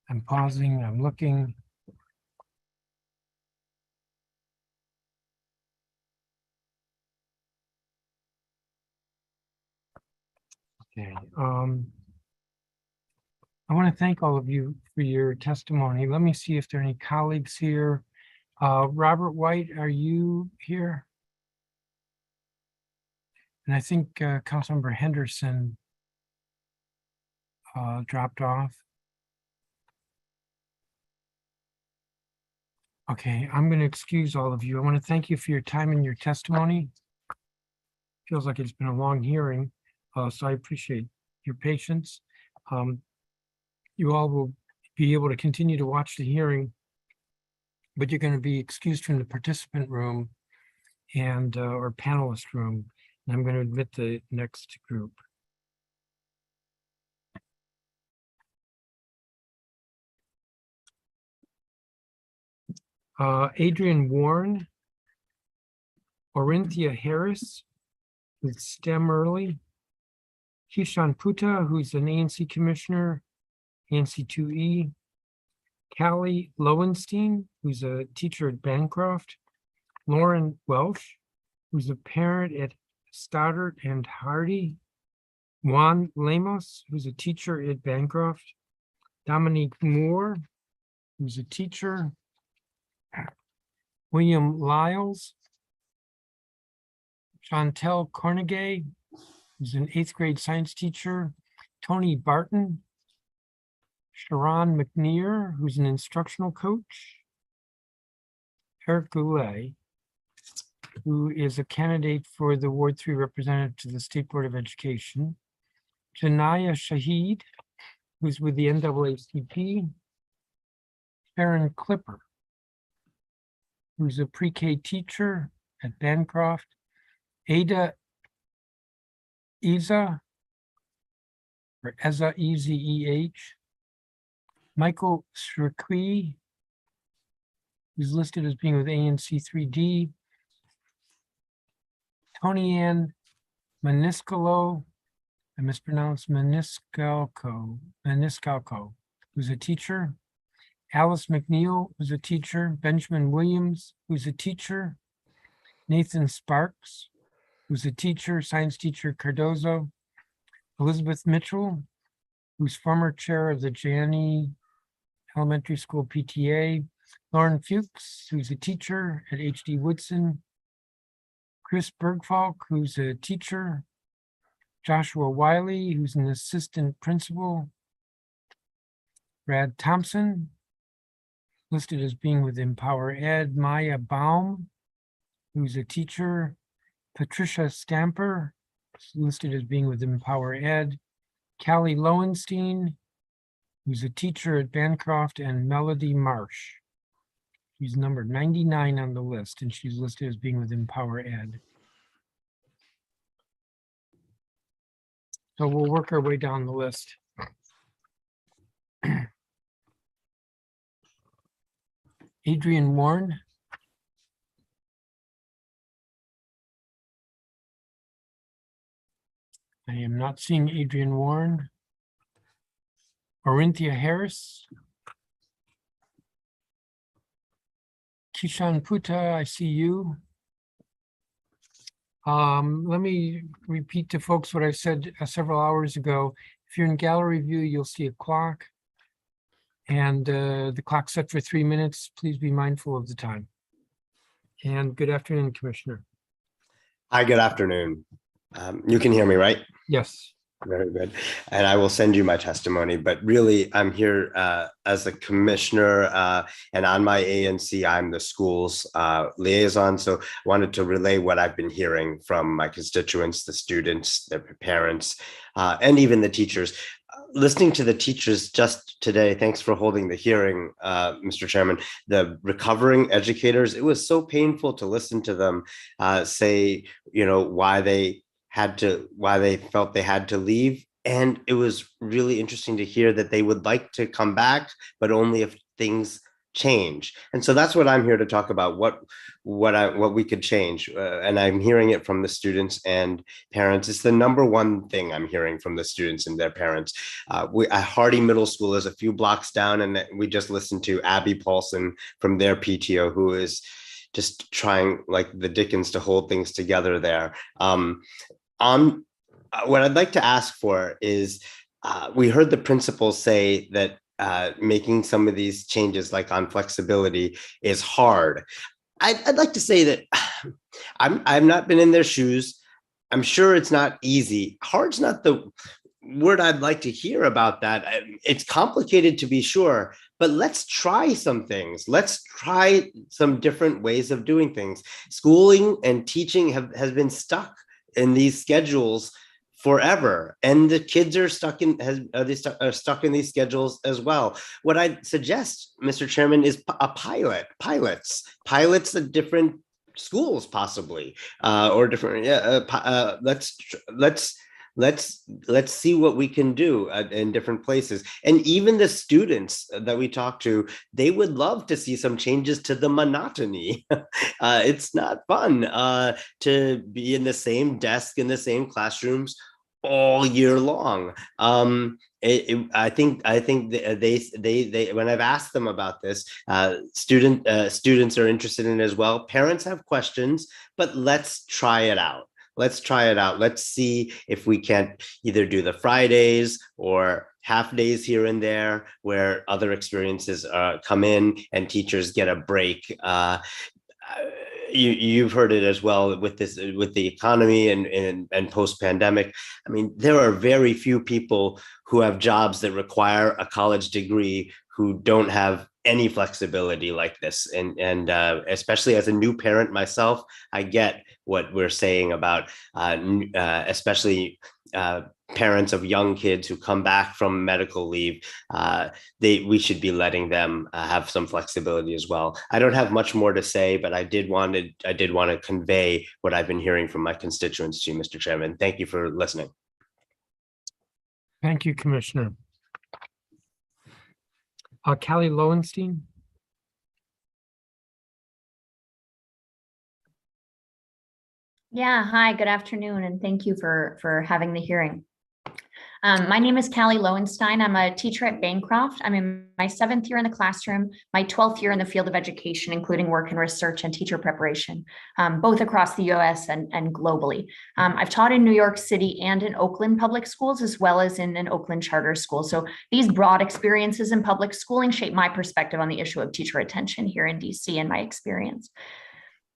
I'm pausing, I'm looking. Okay. I want to thank all of you for your testimony. Let me see if there are any colleagues here. Robert White, are you here? And I think Councilmember Henderson dropped off. Okay, I'm going to excuse all of you. I want to thank you for your time and your testimony. Feels like it's been a long hearing, so I appreciate your patience. You all will be able to continue to watch the hearing, but you're going to be excused from the participant room and or panelist room. And I'm going to admit the next group. Adrian Warren, Orinthia Harris with STEM Early, Kishan Puta, who's an ANC commissioner, ANC 2E, Callie Lowenstein, who's a teacher at Bancroft, Lauren Welsh, who's a parent at Stoddard and Hardy, Juan Lemos, who's a teacher at Bancroft, Dominique Moore, who's a teacher, William Lyles, Chantel Cornegay, who's an 8th grade science teacher, Tony Barton, Sharon McNear, who's an instructional coach, Eric Goulet, who is a candidate for the Ward 3 representative to the State Board of Education, Janaya Shahid, who's with the NAACP, Sharon Clipper, who's a pre-K teacher at Bancroft, Ada Eza, or Eza, E-Z-E-H, Michael Shrikwi, who's listed as being with ANC 3D, Tony Ann Maniscalco, I mispronounced Maniscalco, who's a teacher, Alice McNeil, who's a teacher, Benjamin Williams, who's a teacher, Nathan Sparks, who's a teacher, science teacher, Cardozo, Elizabeth Mitchell, who's former chair of the Janney Elementary School PTA, Lauren Fuchs, who's a teacher at HD Woodson, Chris Bergfalk, who's a teacher, Joshua Wiley, who's an assistant principal, Brad Thompson, listed as being with Empower Ed, Maya Baum, who's a teacher, Patricia Stamper, listed as being with Empower Ed, Callie Lowenstein, who's a teacher at Bancroft, and Melody Marsh. She's number 99 on the list, and she's listed as being with Empower Ed. So we'll work our way down the list. Adrian Warren. I am not seeing Adrian Warren. Orinthia Harris. Kishan Puta, I see you. Let me repeat to folks what I said several hours ago. If you're in gallery view, you'll see a clock. And the clock's set for 3 minutes. Please be mindful of the time. And good afternoon, Commissioner. Hi, good afternoon. You can hear me, right? Yes. Very good. And I will send you my testimony, but really I'm here as a commissioner and on my ANC, I'm the school's liaison. So I wanted to relay what I've been hearing from my constituents, the students, their parents, and even the teachers. Listening to the teachers just today, thanks for holding the hearing, Mr. Chairman, the recovering educators, it was so painful to listen to them say, you know, why they felt they had to leave. And it was really interesting to hear that they would like to come back, but only if things change. And so that's what I'm here to talk about, what we could change. And I'm hearing it from the students and parents. It's the number one thing I'm hearing from the students and their parents. Hardy Middle School is a few blocks down, and we just listened to Abby Paulson from their PTO, who is just trying like the Dickens to hold things together there. What I'd like to ask for is we heard the principal say that making some of these changes, like on flexibility, is hard. I'd like to say that I've not been in their shoes. I'm sure it's not easy. Hard's not the word I'd like to hear about that. It's complicated, to be sure, but let's try some things. Let's try some different ways of doing things. Schooling and teaching has been stuck in these schedules forever, and the kids are stuck in stuck in these schedules as well. What I suggest, Mr. Chairman, is a pilots at different schools, possibly, or different. Let's see what we can do in different places. And even the students that we talk to, they would love to see some changes to the monotony. It's not fun to be in the same desk in the same classrooms all year long. I think they when I've asked them about this, students are interested in it as well. Parents have questions, but let's try it out. Let's try it out. Let's see if we can't either do the Fridays or half days here and there where other experiences come in and teachers get a break. You've heard it as well with the economy and post-pandemic. I mean, there are very few people who have jobs that require a college degree who don't have any flexibility like this. And especially as a new parent myself, I get what we're saying about especially parents of young kids who come back from medical leave. We should be letting them have some flexibility as well. I don't have much more to say, but I did want to convey what I've been hearing from my constituents to you, Mr. Chairman. Thank you for listening. Thank you, Commissioner. Callie Lowenstein. Yeah, hi, good afternoon, and thank you for having the hearing. My name is Callie Lowenstein. I'm a teacher at Bancroft. I'm in my 7th year in the classroom, my 12th year in the field of education, including work in research and teacher preparation, both across the US and globally. I've taught in New York City and in Oakland public schools, as well as in an Oakland charter school. So these broad experiences in public schooling shape my perspective on the issue of teacher retention here in DC and my experience.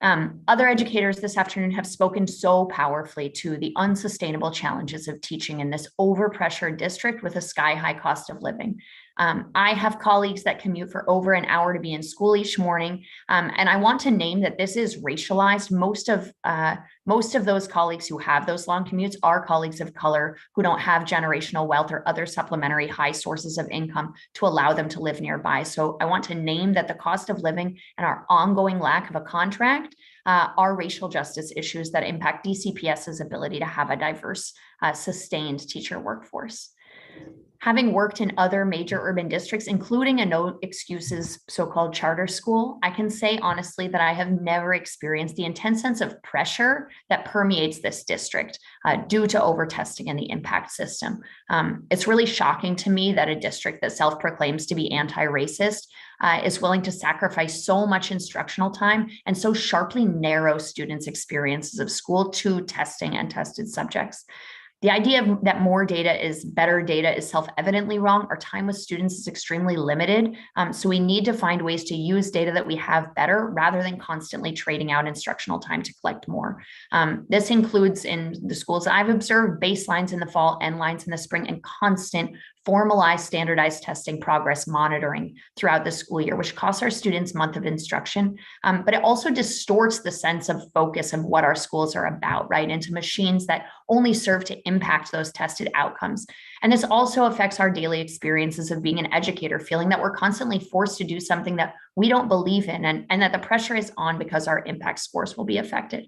Other educators this afternoon have spoken so powerfully to the unsustainable challenges of teaching in this overpressured district with a sky-high cost of living. I have colleagues that commute for over an hour to be in school each morning, and I want to name that this is racialized. Most of those colleagues who have those long commutes are colleagues of color who don't have generational wealth or other supplementary high sources of income to allow them to live nearby. So I want to name that the cost of living and our ongoing lack of a contract are racial justice issues that impact DCPS's ability to have a diverse, sustained teacher workforce. Having worked in other major urban districts, including a no excuses so-called charter school, I can say honestly that I have never experienced the intense sense of pressure that permeates this district due to over-testing and the impact system. It's really shocking to me that a district that self-proclaims to be anti-racist is willing to sacrifice so much instructional time and so sharply narrow students' experiences of school to testing and tested subjects. The idea that more data is better data is self-evidently wrong. Our time with students is extremely limited. So we need to find ways to use data that we have better rather than constantly trading out instructional time to collect more. This includes, in the schools I've observed, baselines in the fall, end lines in the spring, and constant formalized standardized testing progress monitoring throughout the school year, which costs our students a month of instruction. But it also distorts the sense of focus of what our schools are about, right, into machines that only serve to impact those tested outcomes. And this also affects our daily experiences of being an educator, feeling that we're constantly forced to do something that we don't believe in, and that the pressure is on because our impact scores will be affected.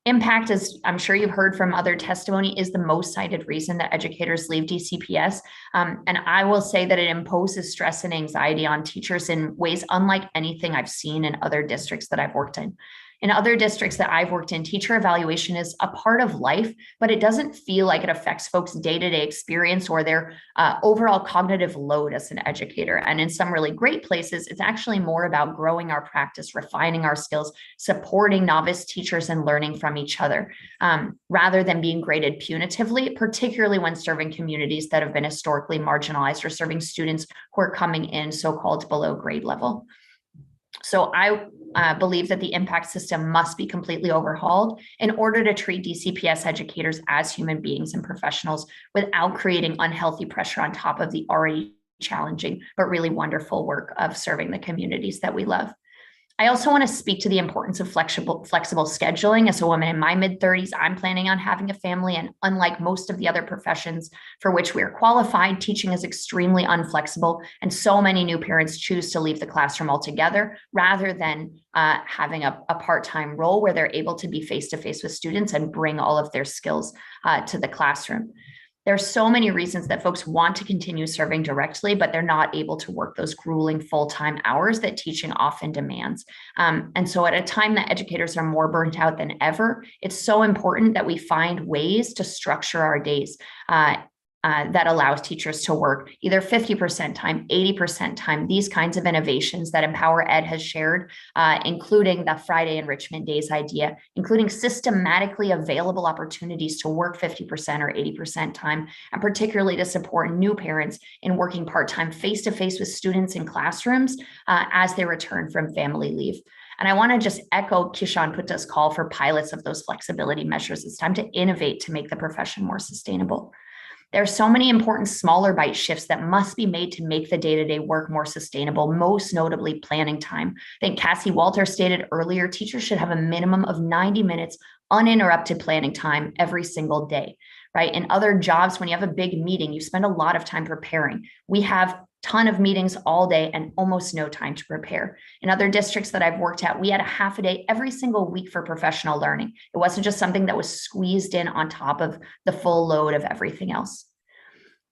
Impact, as I'm sure you've heard from other testimony, is the most cited reason that educators leave DCPS. And I will say that it imposes stress and anxiety on teachers in ways unlike anything I've seen in other districts that I've worked in. In other districts that I've worked in, teacher evaluation is a part of life, but it doesn't feel like it affects folks' day-to-day experience or their overall cognitive load as an educator. And in some really great places, it's actually more about growing our practice, refining our skills, supporting novice teachers and learning from each other, rather than being graded punitively, particularly when serving communities that have been historically marginalized or serving students who are coming in so-called below grade level. So I believe that the impact system must be completely overhauled in order to treat DCPS educators as human beings and professionals without creating unhealthy pressure on top of the already challenging but really wonderful work of serving the communities that we love. I also want to speak to the importance of flexible scheduling. As a woman in my mid-30s, I'm planning on having a family, and unlike most of the other professions for which we are qualified, teaching is extremely unflexible, and so many new parents choose to leave the classroom altogether rather than having a part-time role where they're able to be face-to-face with students and bring all of their skills to the classroom. There's so many reasons that folks want to continue serving directly, but they're not able to work those grueling full-time hours that teaching often demands. And so at a time that educators are more burnt out than ever, it's so important that we find ways to structure our days that allows teachers to work either 50% time, 80% time, these kinds of innovations that Empower Ed has shared, including the Friday Enrichment Days idea, including systematically available opportunities to work 50% or 80% time, and particularly to support new parents in working part-time face-to-face with students in classrooms as they return from family leave. And I want to just echo Kishan Putta's call for pilots of those flexibility measures. It's time to innovate to make the profession more sustainable. There are so many important smaller bite shifts that must be made to make the day-to-day work more sustainable, most notably planning time. I think Cassie Walter stated earlier, teachers should have a minimum of 90 minutes uninterrupted planning time every single day, right? In other jobs, when you have a big meeting, you spend a lot of time preparing. We have a ton of meetings all day and almost no time to prepare. In other districts that I've worked at, we had a half a day every single week for professional learning. It wasn't just something that was squeezed in on top of the full load of everything else.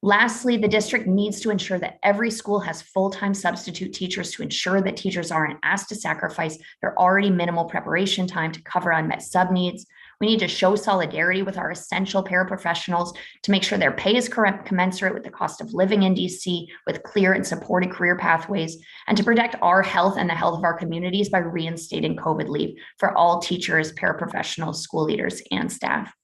Lastly, the district needs to ensure that every school has full-time substitute teachers to ensure that teachers aren't asked to sacrifice their already minimal preparation time to cover unmet sub-needs. We need to show solidarity with our essential paraprofessionals to make sure their pay is commensurate with the cost of living in DC with clear and supported career pathways, and to protect our health and the health of our communities by reinstating COVID leave for all teachers, paraprofessionals, school leaders, and staff.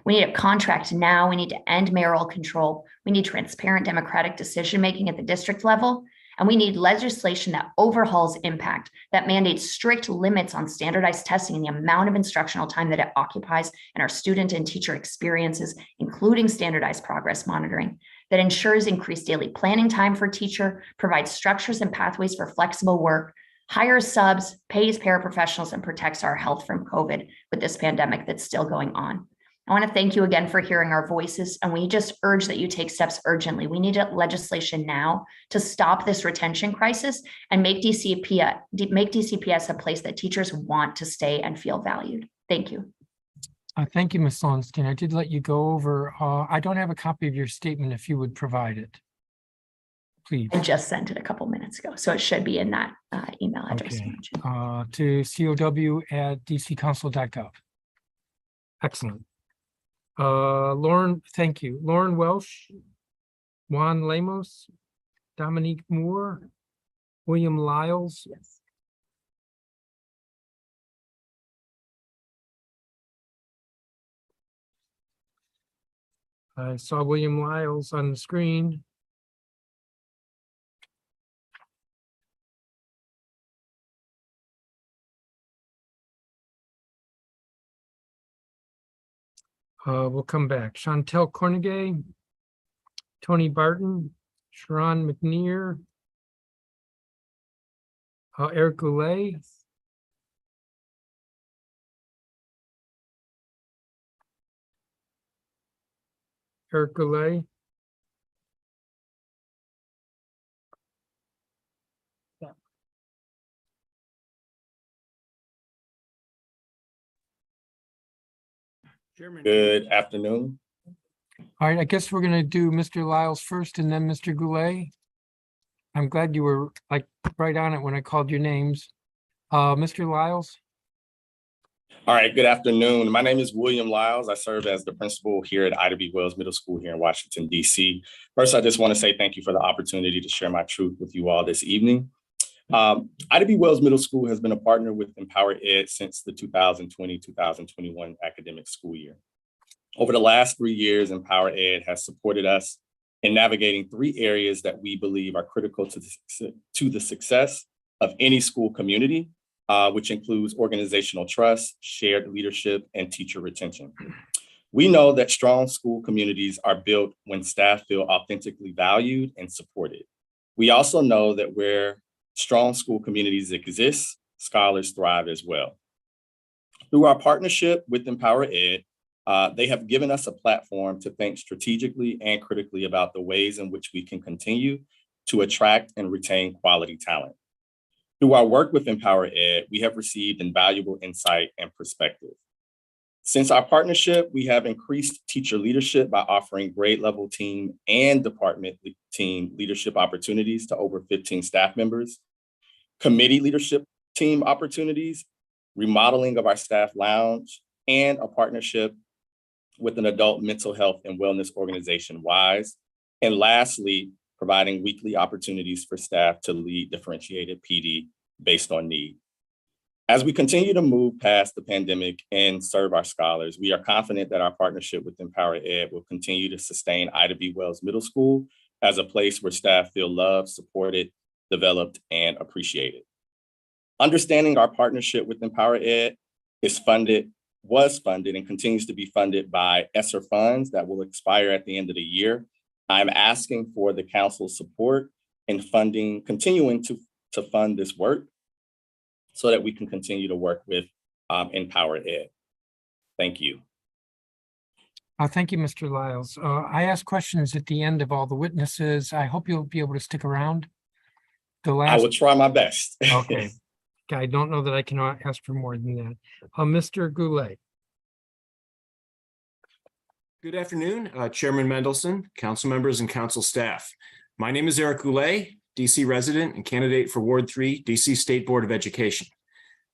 We need a contract now. We need to end mayoral control. We need transparent democratic decision-making at the district level. And we need legislation that overhauls impact, that mandates strict limits on standardized testing and the amount of instructional time that it occupies in our student and teacher experiences, including standardized progress monitoring, that ensures increased daily planning time for teacher, provides structures and pathways for flexible work, hires subs, pays paraprofessionals, and protects our health from COVID with this pandemic that's still going on. I want to thank you again for hearing our voices, and we just urge that you take steps urgently. We need legislation now to stop this retention crisis and make DCPS a place that teachers want to stay and feel valued. Thank you. Thank you, Ms. Lowenstein. I did let you go over. I don't have a copy of your statement if you would provide it, please. I just sent it a couple minutes ago, so it should be in that email address. Okay. To cow@dccouncil.gov. Excellent. Lauren, thank you. Lauren Welsh, Juan Lemos, Dominique Moore, William Lyles. Yes. I saw William Lyles on the screen. We'll come back. Chantel Cornegay, Tony Barton, Sharon McNear, Eric Goulet. Eric Goulet. Good afternoon. All right, I guess we're going to do Mr. Lyles first and then Mr. Goulet. I'm glad you were like right on it when I called your names. Mr. Lyles. All right, good afternoon. My name is William Lyles. I serve as the principal here at Ida B. Wells Middle School here in Washington, D.C. First, I just want to say thank you for the opportunity to share my truth with you all this evening. Ida B. Wells Middle School has been a partner with Empower Ed since the 2020-2021 academic school year. Over the last 3 years, Empower Ed has supported us in navigating 3 areas that we believe are critical to the success of any school community, which includes organizational trust, shared leadership, and teacher retention. We know that strong school communities are built when staff feel authentically valued and supported. We also know that where strong school communities exist, scholars thrive as well. Through our partnership with Empower Ed, they have given us a platform to think strategically and critically about the ways in which we can continue to attract and retain quality talent. Through our work with Empower Ed, we have received invaluable insight and perspective. Since our partnership, we have increased teacher leadership by offering grade level team and department team leadership opportunities to over 15 staff members, committee leadership team opportunities, remodeling of our staff lounge, and a partnership with an adult mental health and wellness organization, WISE. And lastly, providing weekly opportunities for staff to lead differentiated PD based on need. As we continue to move past the pandemic and serve our scholars, we are confident that our partnership with Empower Ed will continue to sustain Ida B. Wells Middle School as a place where staff feel loved, supported, developed, and appreciated. Understanding our partnership with Empower Ed was funded and continues to be funded by ESSER funds that will expire at the end of the year. I'm asking for the council's support in continuing to fund this work so that we can continue to work with Empower Ed. Thank you. Thank you, Mr. Lyles. I ask questions at the end of all the witnesses. I hope you'll be able to stick around. I will try my best. Okay. I don't know that I can ask for more than that. Mr. Goulet. Good afternoon, Chairman Mendelson, council members, and council staff. My name is Eric Goulet, DC resident and candidate for Ward 3, DC State Board of Education.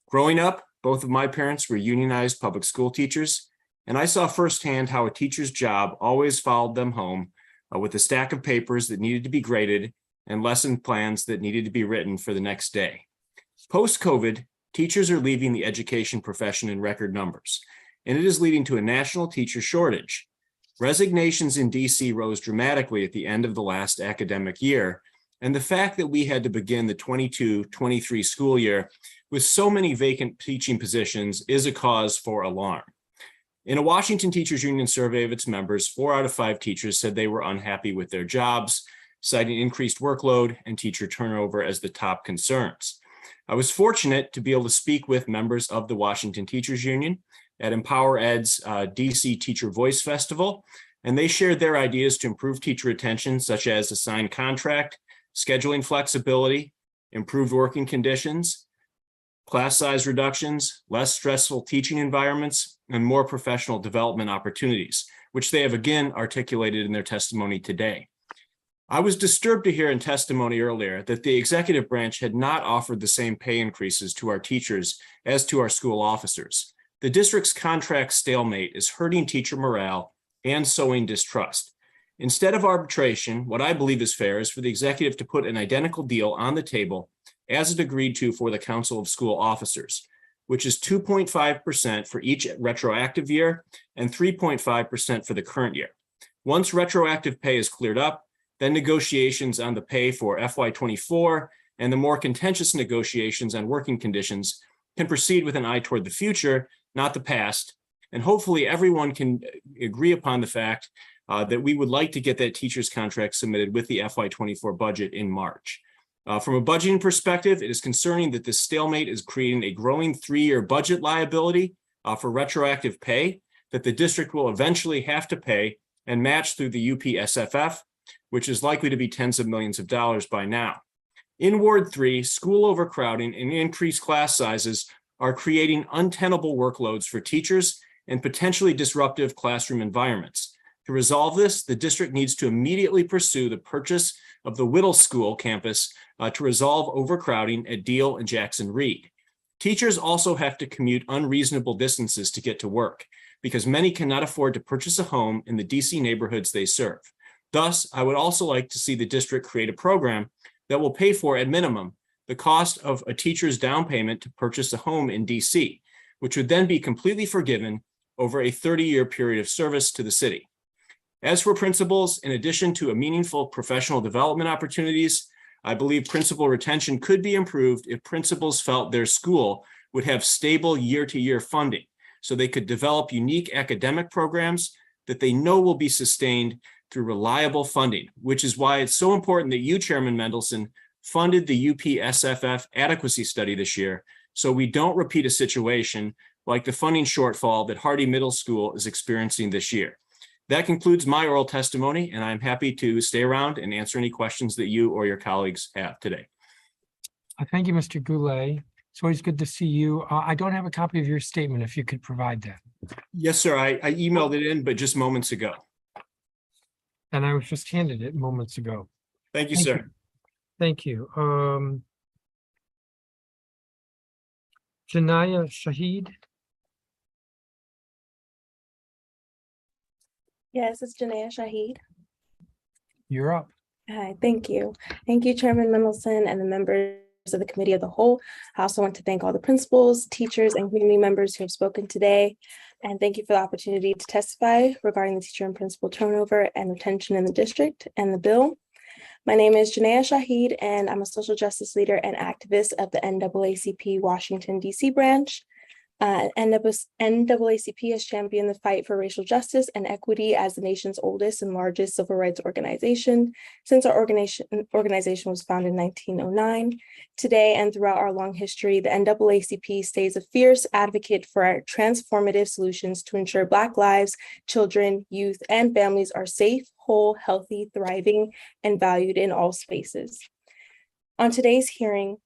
Growing up, both of my parents were unionized public school teachers, and I saw firsthand how a teacher's job always followed them home with a stack of papers that needed to be graded and lesson plans that needed to be written for the next day. Post-COVID, teachers are leaving the education profession in record numbers, and it is leading to a national teacher shortage. Resignations in DC rose dramatically at the end of the last academic year, and the fact that we had to begin the 22-23 school year with so many vacant teaching positions is a cause for alarm. In a Washington Teachers Union survey of its members, 4 out of 5 teachers said they were unhappy with their jobs, citing increased workload and teacher turnover as the top concerns. I was fortunate to be able to speak with members of the Washington Teachers Union at Empower Ed's DC Teacher Voice Festival, and they shared their ideas to improve teacher retention, such as assigned contract, scheduling flexibility, improved working conditions, class size reductions, less stressful teaching environments, and more professional development opportunities, which they have again articulated in their testimony today. I was disturbed to hear in testimony earlier that the executive branch had not offered the same pay increases to our teachers as to our school officers. The district's contract stalemate is hurting teacher morale and sowing distrust. Instead of arbitration, what I believe is fair is for the executive to put an identical deal on the table as it agreed to for the Council of School Officers, which is 2.5% for each retroactive year and 3.5% for the current year. Once retroactive pay is cleared up, then negotiations on the pay for FY24 and the more contentious negotiations on working conditions can proceed with an eye toward the future, not the past. And hopefully everyone can agree upon the fact that we would like to get that teacher's contract submitted with the FY24 budget in March. From a budgeting perspective, it is concerning that this stalemate is creating a growing 3-year budget liability for retroactive pay that the district will eventually have to pay and match through the UPSFF, which is likely to be tens of millions of dollars by now. In Ward 3, school overcrowding and increased class sizes are creating untenable workloads for teachers and potentially disruptive classroom environments. To resolve this, the district needs to immediately pursue the purchase of the Whittle School campus to resolve overcrowding at Deal and Jackson Reed. Teachers also have to commute unreasonable distances to get to work because many cannot afford to purchase a home in the DC neighborhoods they serve. Thus, I would also like to see the district create a program that will pay for, at minimum, the cost of a teacher's down payment to purchase a home in DC, which would then be completely forgiven over a 30-year period of service to the city. As for principals, in addition to a meaningful professional development opportunities, I believe principal retention could be improved if principals felt their school would have stable year-to-year funding so they could develop unique academic programs that they know will be sustained through reliable funding, which is why it's so important that you, Chairman Mendelson, funded the UPSFF adequacy study this year so we don't repeat a situation like the funding shortfall that Hardy Middle School is experiencing this year. That concludes my oral testimony, and I'm happy to stay around and answer any questions that you or your colleagues have today. Thank you, Mr. Goulet. It's always good to see you. I don't have a copy of your statement, if you could provide that. Yes, sir. I emailed it in, but just moments ago. And I was just handed it moments ago. Thank you, sir. Thank you. Janaya Shahid. Yes, it's Janaya Shahid. You're up. Hi, thank you. Thank you, Chairman Mendelson and the members of the Committee of the Whole. I also want to thank all the principals, teachers, and community members who have spoken today. And thank you for the opportunity to testify regarding the teacher and principal turnover and retention in the district and the bill. My name is Janaya Shahid, and I'm a social justice leader and activist of the NAACP Washington, D.C. branch. NAACP has championed the fight for racial justice and equity as the nation's oldest and largest civil rights organization since our organization was founded in 1909. Today and throughout our long history, the NAACP stays a fierce advocate for our transformative solutions to ensure Black lives, children, youth, and families are safe, whole, healthy, thriving, and valued in all spaces. On today's hearing,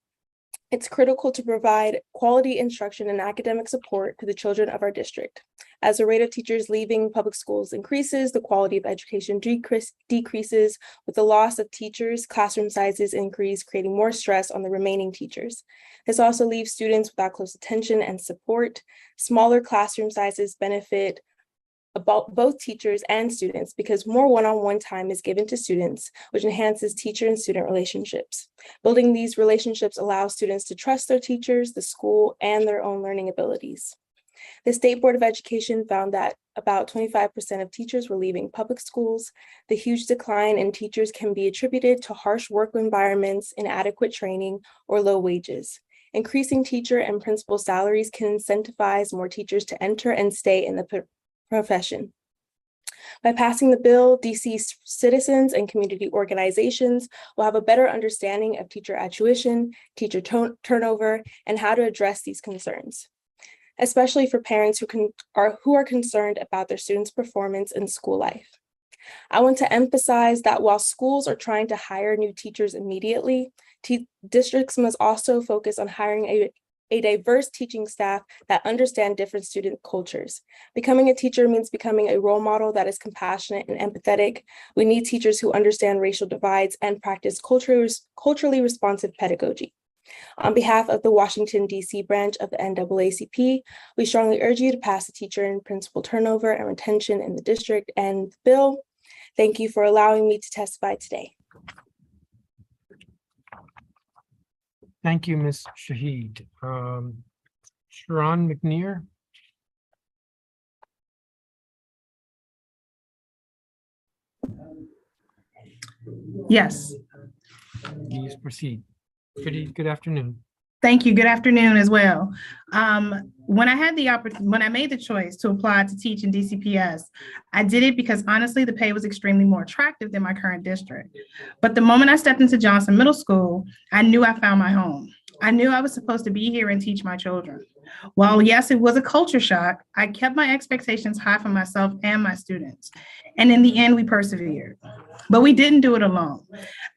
it's critical to provide quality instruction and academic support to the children of our district. As the rate of teachers leaving public schools increases, the quality of education decreases. With the loss of teachers, classroom sizes increase, creating more stress on the remaining teachers. This also leaves students without close attention and support. Smaller classroom sizes benefit about both teachers and students because more one-on-one time is given to students, which enhances teacher and student relationships. Building these relationships allows students to trust their teachers, the school, and their own learning abilities. The State Board of Education found that about 25% of teachers were leaving public schools. The huge decline in teachers can be attributed to harsh work environments, inadequate training, or low wages. Increasing teacher and principal salaries can incentivize more teachers to enter and stay in the profession. By passing the bill, DC citizens and community organizations will have a better understanding of teacher attrition, teacher turnover, and how to address these concerns, especially for parents who are concerned about their students' performance in school life. I want to emphasize that while schools are trying to hire new teachers immediately, districts must also focus on hiring a diverse teaching staff that understand different student cultures. Becoming a teacher means becoming a role model that is compassionate and empathetic. We need teachers who understand racial divides and practice culturally responsive pedagogy. On behalf of the Washington, D.C. branch of the NAACP, we strongly urge you to pass the teacher and principal turnover and retention in the district and the bill. Thank you for allowing me to testify today. Thank you, Ms. Shahid. Sharon McNear. Yes. Please proceed. Good afternoon. Thank you. Good afternoon as well. When I made the choice to apply to teach in DCPS, I did it because honestly, the pay was extremely more attractive than my current district. But the moment I stepped into Johnson Middle School, I knew I found my home. I knew I was supposed to be here and teach my children. While yes, it was a culture shock, I kept my expectations high for myself and my students. And in the end, we persevered. But we didn't do it alone.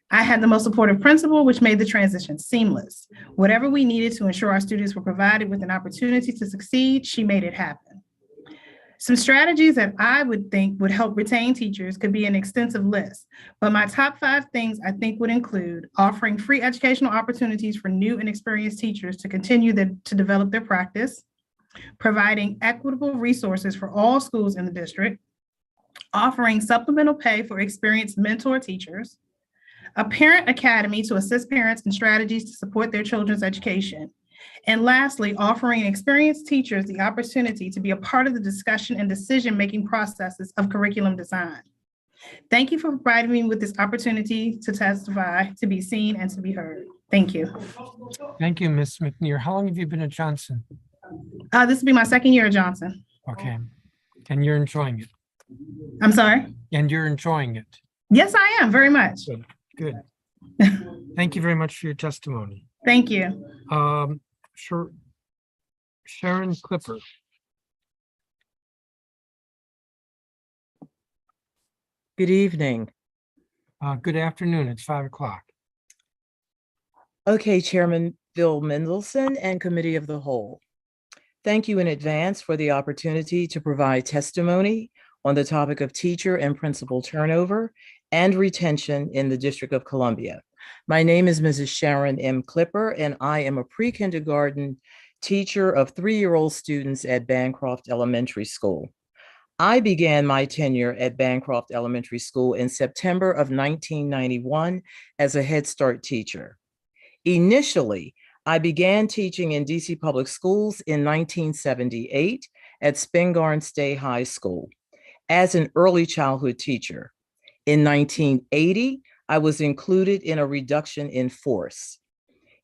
I had the most supportive principal, which made the transition seamless. Whatever we needed to ensure our students were provided with an opportunity to succeed, she made it happen. Some strategies that I would think would help retain teachers could be an extensive list, but my top 5 things I think would include offering free educational opportunities for new and experienced teachers to continue to develop their practice, providing equitable resources for all schools in the district, offering supplemental pay for experienced mentor teachers, a parent academy to assist parents in strategies to support their children's education, and lastly, offering experienced teachers the opportunity to be a part of the discussion and decision-making processes of curriculum design. Thank you for providing me with this opportunity to testify, to be seen, and to be heard. Thank you. Thank you, Ms. McNear. How long have you been at Johnson? This will be my 2nd year at Johnson. Okay. And you're enjoying it? I'm sorry? And you're enjoying it? Yes, I am, very much. Good. Thank you very much for your testimony. Thank you. Sure. Sharon Clipper. Good evening. Good afternoon. It's 5 o'clock. Okay, Chairman Bill Mendelson and Committee of the Whole. Thank you in advance for the opportunity to provide testimony on the topic of teacher and principal turnover and retention in the District of Columbia. My name is Mrs. Sharon M. Clipper, and I am a pre-kindergarten teacher of 3-year-old students at Bancroft Elementary School. I began my tenure at Bancroft Elementary School in September of 1991 as a Head Start teacher. Initially, I began teaching in DC Public Schools in 1978 at Spingarn State High School as an early childhood teacher. In 1980, I was included in a reduction in force.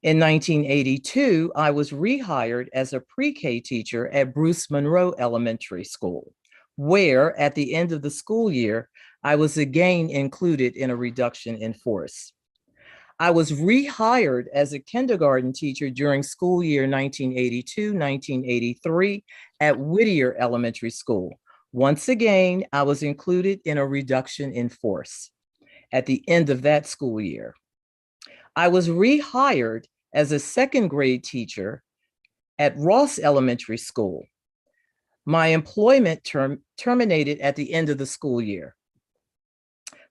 In 1982, I was rehired as a pre-K teacher at Bruce Monroe Elementary School, where at the end of the school year, I was again included in a reduction in force. I was rehired as a kindergarten teacher during school year 1982-1983 at Whittier Elementary School. Once again, I was included in a reduction in force at the end of that school year. I was rehired as a 2nd grade teacher at Ross Elementary School. My employment terminated at the end of the school year.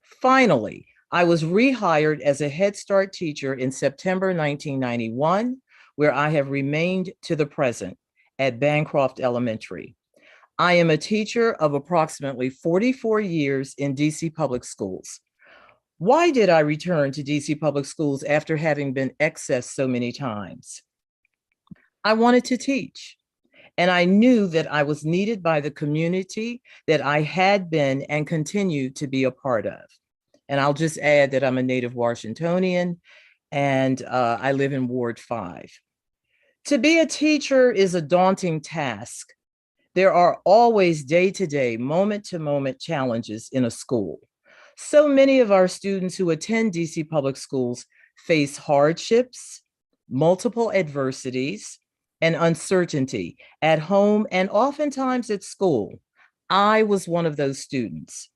Finally, I was rehired as a Head Start teacher in September 1991, where I have remained to the present at Bancroft Elementary. I am a teacher of approximately 44 years in DC Public Schools. Why did I return to DC Public Schools after having been excessed so many times? I wanted to teach, and I knew that I was needed by the community that I had been and continue to be a part of. And I'll just add that I'm a native Washingtonian and I live in Ward 5. To be a teacher is a daunting task. There are always day-to-day, moment-to-moment challenges in a school. So many of our students who attend DC Public Schools face hardships, multiple adversities, and uncertainty at home and oftentimes at school. I was one of those students.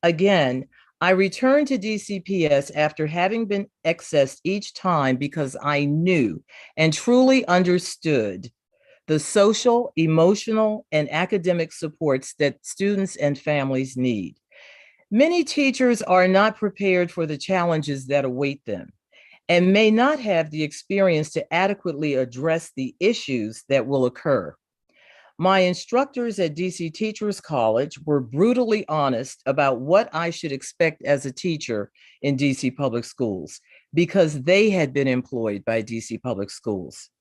Again, I returned to DCPS after having been excessed each time because I knew and truly understood the social, emotional, and academic supports that students and families need. Many teachers are not prepared for the challenges that await them and may not have the experience to adequately address the issues that will occur. My instructors at DC Teachers College were brutally honest about what I should expect as a teacher in DC Public Schools because they had been employed by DC Public Schools.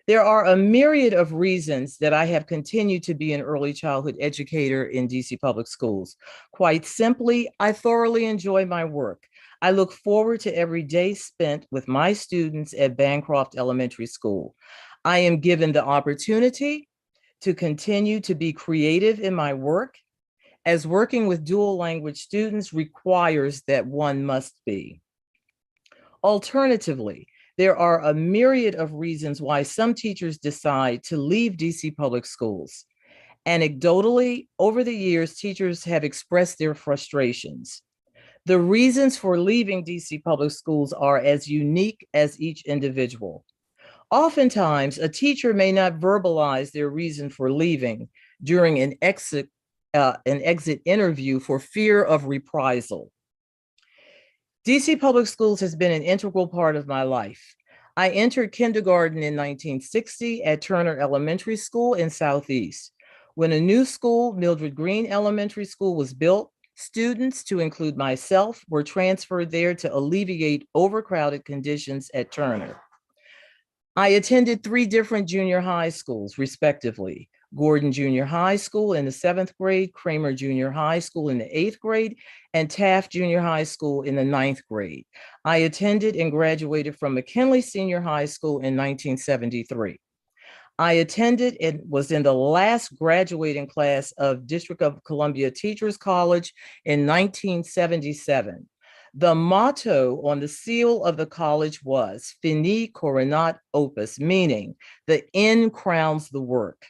There are a myriad of reasons that I have continued to be an early childhood educator in DC Public Schools. Quite simply, I thoroughly enjoy my work. I look forward to every day spent with my students at Bancroft Elementary School. I am given the opportunity to continue to be creative in my work, as working with dual language students requires that one must be. Alternatively, there are a myriad of reasons why some teachers decide to leave DC Public Schools. Anecdotally, over the years, teachers have expressed their frustrations. The reasons for leaving DC Public Schools are as unique as each individual. Oftentimes, a teacher may not verbalize their reason for leaving during an exit interview for fear of reprisal. DC Public Schools has been an integral part of my life. I entered kindergarten in 1960 at Turner Elementary School in Southeast. When a new school, Mildred Green Elementary School, was built, students, to include myself, were transferred there to alleviate overcrowded conditions at Turner. I attended 3 different junior high schools, respectively: Gordon Junior High School in the 7th grade, Kramer Junior High School in the 8th grade, and Taft Junior High School in the 9th grade. I attended and graduated from McKinley Senior High School in 1973. I attended and was in the last graduating class of District of Columbia Teachers College in 1977. The motto on the seal of the college was "Finis coronat opus," meaning the end crowns the work.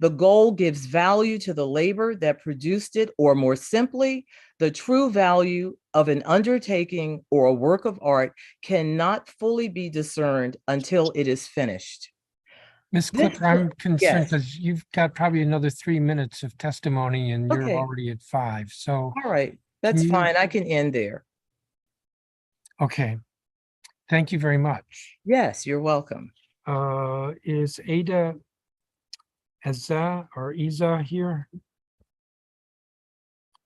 The goal gives value to the labor that produced it, or more simply, the true value of an undertaking or a work of art cannot fully be discerned until it is finished. Ms. Clifford, I'm concerned Yes. because you've got probably another 3 minutes of testimony and you're Okay. already at 5. So, All right, that's you- fine. I can end there. okay. Thank you very much. Yes, you're welcome. Is Ada Eza or Isa here?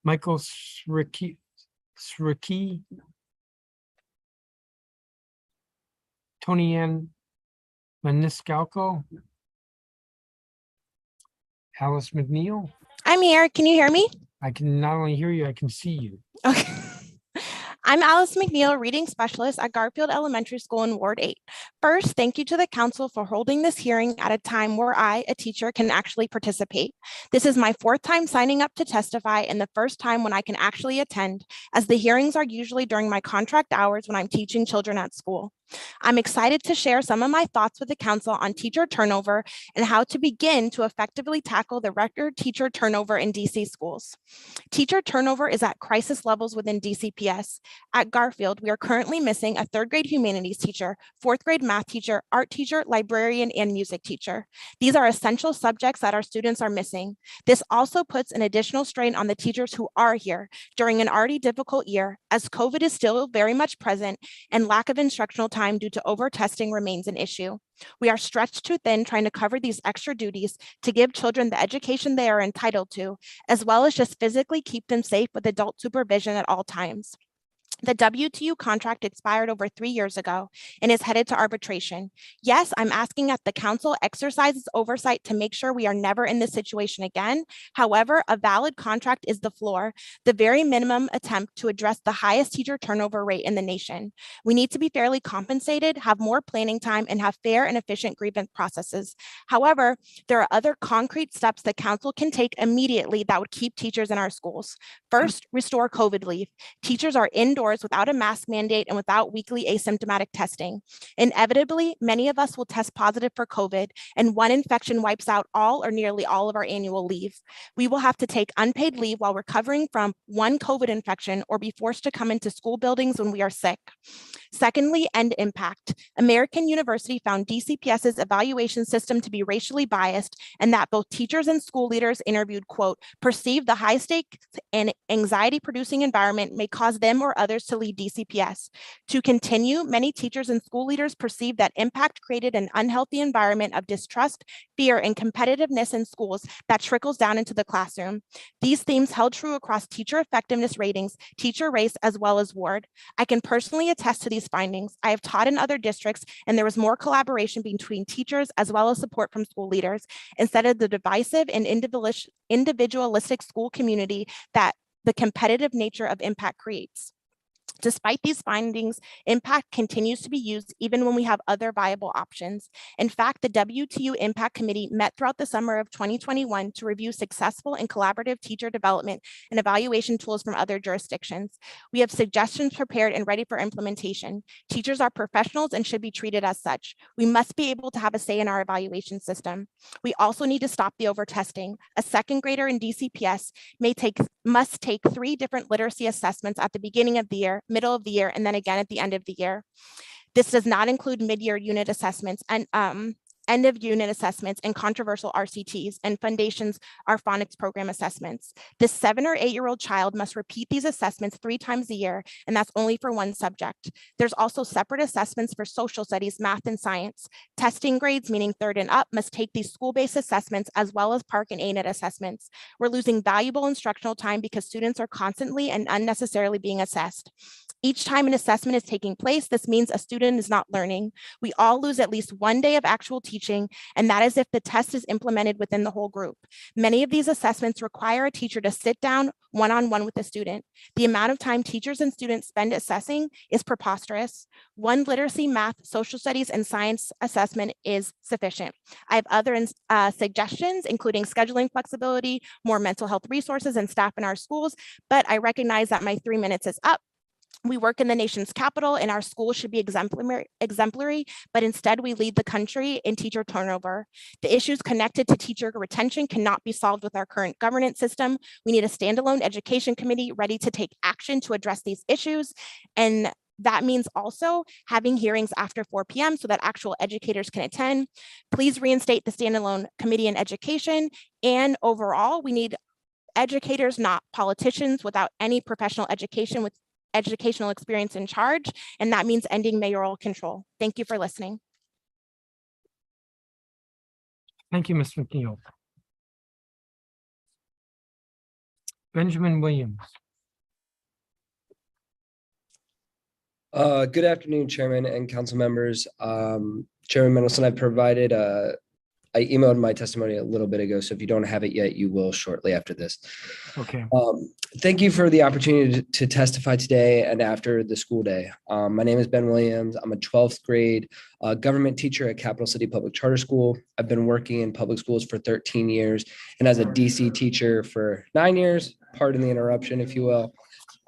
Michael Sriki, Tony Ann Maniscalco, Alice McNeil. I'm here. Can you hear me? I can not only hear you, I can see you. Okay. I'm Alice McNeil, reading specialist at Garfield Elementary School in Ward 8. First, thank you to the council for holding this hearing at a time where I, a teacher, can actually participate. This is my 4th time signing up to testify and the first time when I can actually attend, as the hearings are usually during my contract hours when I'm teaching children at school. I'm excited to share some of my thoughts with the council on teacher turnover and how to begin to effectively tackle the record teacher turnover in DC schools. Teacher turnover is at crisis levels within DCPS. At Garfield, we are currently missing a 3rd grade humanities teacher, 4th grade math teacher, art teacher, librarian, and music teacher. These are essential subjects that our students are missing. This also puts an additional strain on the teachers who are here during an already difficult year, as COVID is still very much present and lack of instructional time due to over-testing remains an issue. We are stretched too thin trying to cover these extra duties to give children the education they are entitled to, as well as just physically keep them safe with adult supervision at all times. The WTU contract expired over 3 years ago and is headed to arbitration. Yes, I'm asking that the council exercises oversight to make sure we are never in this situation again. However, a valid contract is the floor, the very minimum attempt to address the highest teacher turnover rate in the nation. We need to be fairly compensated, have more planning time, and have fair and efficient grievance processes. However, there are other concrete steps the council can take immediately that would keep teachers in our schools. First, restore COVID leave. Teachers are indoors without a mask mandate and without weekly asymptomatic testing. Inevitably, many of us will test positive for COVID, and one infection wipes out all or nearly all of our annual leave. We will have to take unpaid leave while recovering from one COVID infection or be forced to come into school buildings when we are sick. Secondly, end impact. American University found DCPS's evaluation system to be racially biased, and that both teachers and school leaders interviewed, quote, perceive the high stakes and anxiety producing environment may cause them or others to leave DCPS. To continue, many teachers and school leaders perceive that impact created an unhealthy environment of distrust, fear, and competitiveness in schools that trickles down into the classroom. These themes held true across teacher effectiveness ratings, teacher race, as well as ward. I can personally attest to these findings. I have taught in other districts, and there was more collaboration between teachers as well as support from school leaders, instead of the divisive and individualistic school community that the competitive nature of impact creates. Despite these findings, impact continues to be used even when we have other viable options. In fact, the WTU Impact Committee met throughout the summer of 2021 to review successful and collaborative teacher development and evaluation tools from other jurisdictions. We have suggestions prepared and ready for implementation. Teachers are professionals and should be treated as such. We must be able to have a say in our evaluation system. We also need to stop the overtesting. A 2nd grader in DCPS must take 3 different literacy assessments at the beginning of the year, middle of the year, and then again at the end of the year. This does not include mid-year unit assessments and end of unit assessments, and controversial RCTs, and Foundation's our phonics program assessments. This 7 or 8-year-old child must repeat these assessments 3 times a year, and that's only for one subject. There's also separate assessments for social studies, math, and science. Testing grades, meaning 3rd and up, must take these school-based assessments as well as Park and ANET assessments. We're losing valuable instructional time because students are constantly and unnecessarily being assessed. Each time an assessment is taking place, this means a student is not learning. We all lose at least one day of actual teaching, and that is if the test is implemented within the whole group. Many of these assessments require a teacher to sit down one-on-one with the student. The amount of time teachers and students spend assessing is preposterous. One literacy, math, social studies, and science assessment is sufficient. I have other suggestions, including scheduling flexibility, more mental health resources, and staff in our schools, but I recognize that my 3 minutes is up. We work in the nation's capital, and our schools should be exemplary, but instead we lead the country in teacher turnover. The issues connected to teacher retention cannot be solved with our current governance system. We need a standalone education committee ready to take action to address these issues. And that means also having hearings after 4 p.m. so that actual educators can attend. Please reinstate the standalone committee in education. And overall, we need educators, not politicians, without any professional education with educational experience in charge, and that means ending mayoral control. Thank you for listening. Thank you, Ms. McNeil. Benjamin Williams. Good afternoon, Chairman and council members. Chairman Mendelson, I emailed my testimony a little bit ago, so if you don't have it yet, you will shortly after this. Okay. Thank you for the opportunity to testify today and after the school day. My name is Ben Williams. I'm a 12th grade government teacher at Capital City Public Charter School. I've been working in public schools for 13 years and as a DC teacher for 9 years, pardon the interruption, if you will.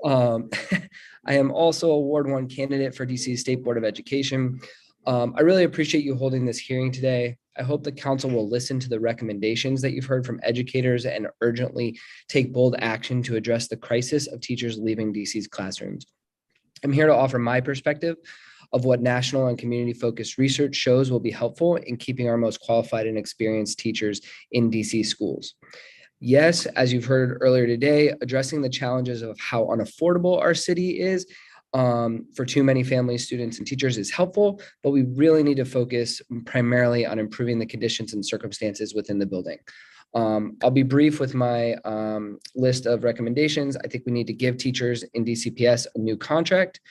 I am also a Ward 1 candidate for DC State Board of Education. I really appreciate you holding this hearing today. I hope the council will listen to the recommendations that you've heard from educators and urgently take bold action to address the crisis of teachers leaving DC's classrooms. I'm here to offer my perspective of what national and community-focused research shows will be helpful in keeping our most qualified and experienced teachers in DC schools. Yes, as you've heard earlier today, addressing the challenges of how unaffordable our city is for too many families, students, and teachers is helpful, but we really need to focus primarily on improving the conditions and circumstances within the building. I'll be brief with my list of recommendations. I think we need to give teachers in DCPS a new contract,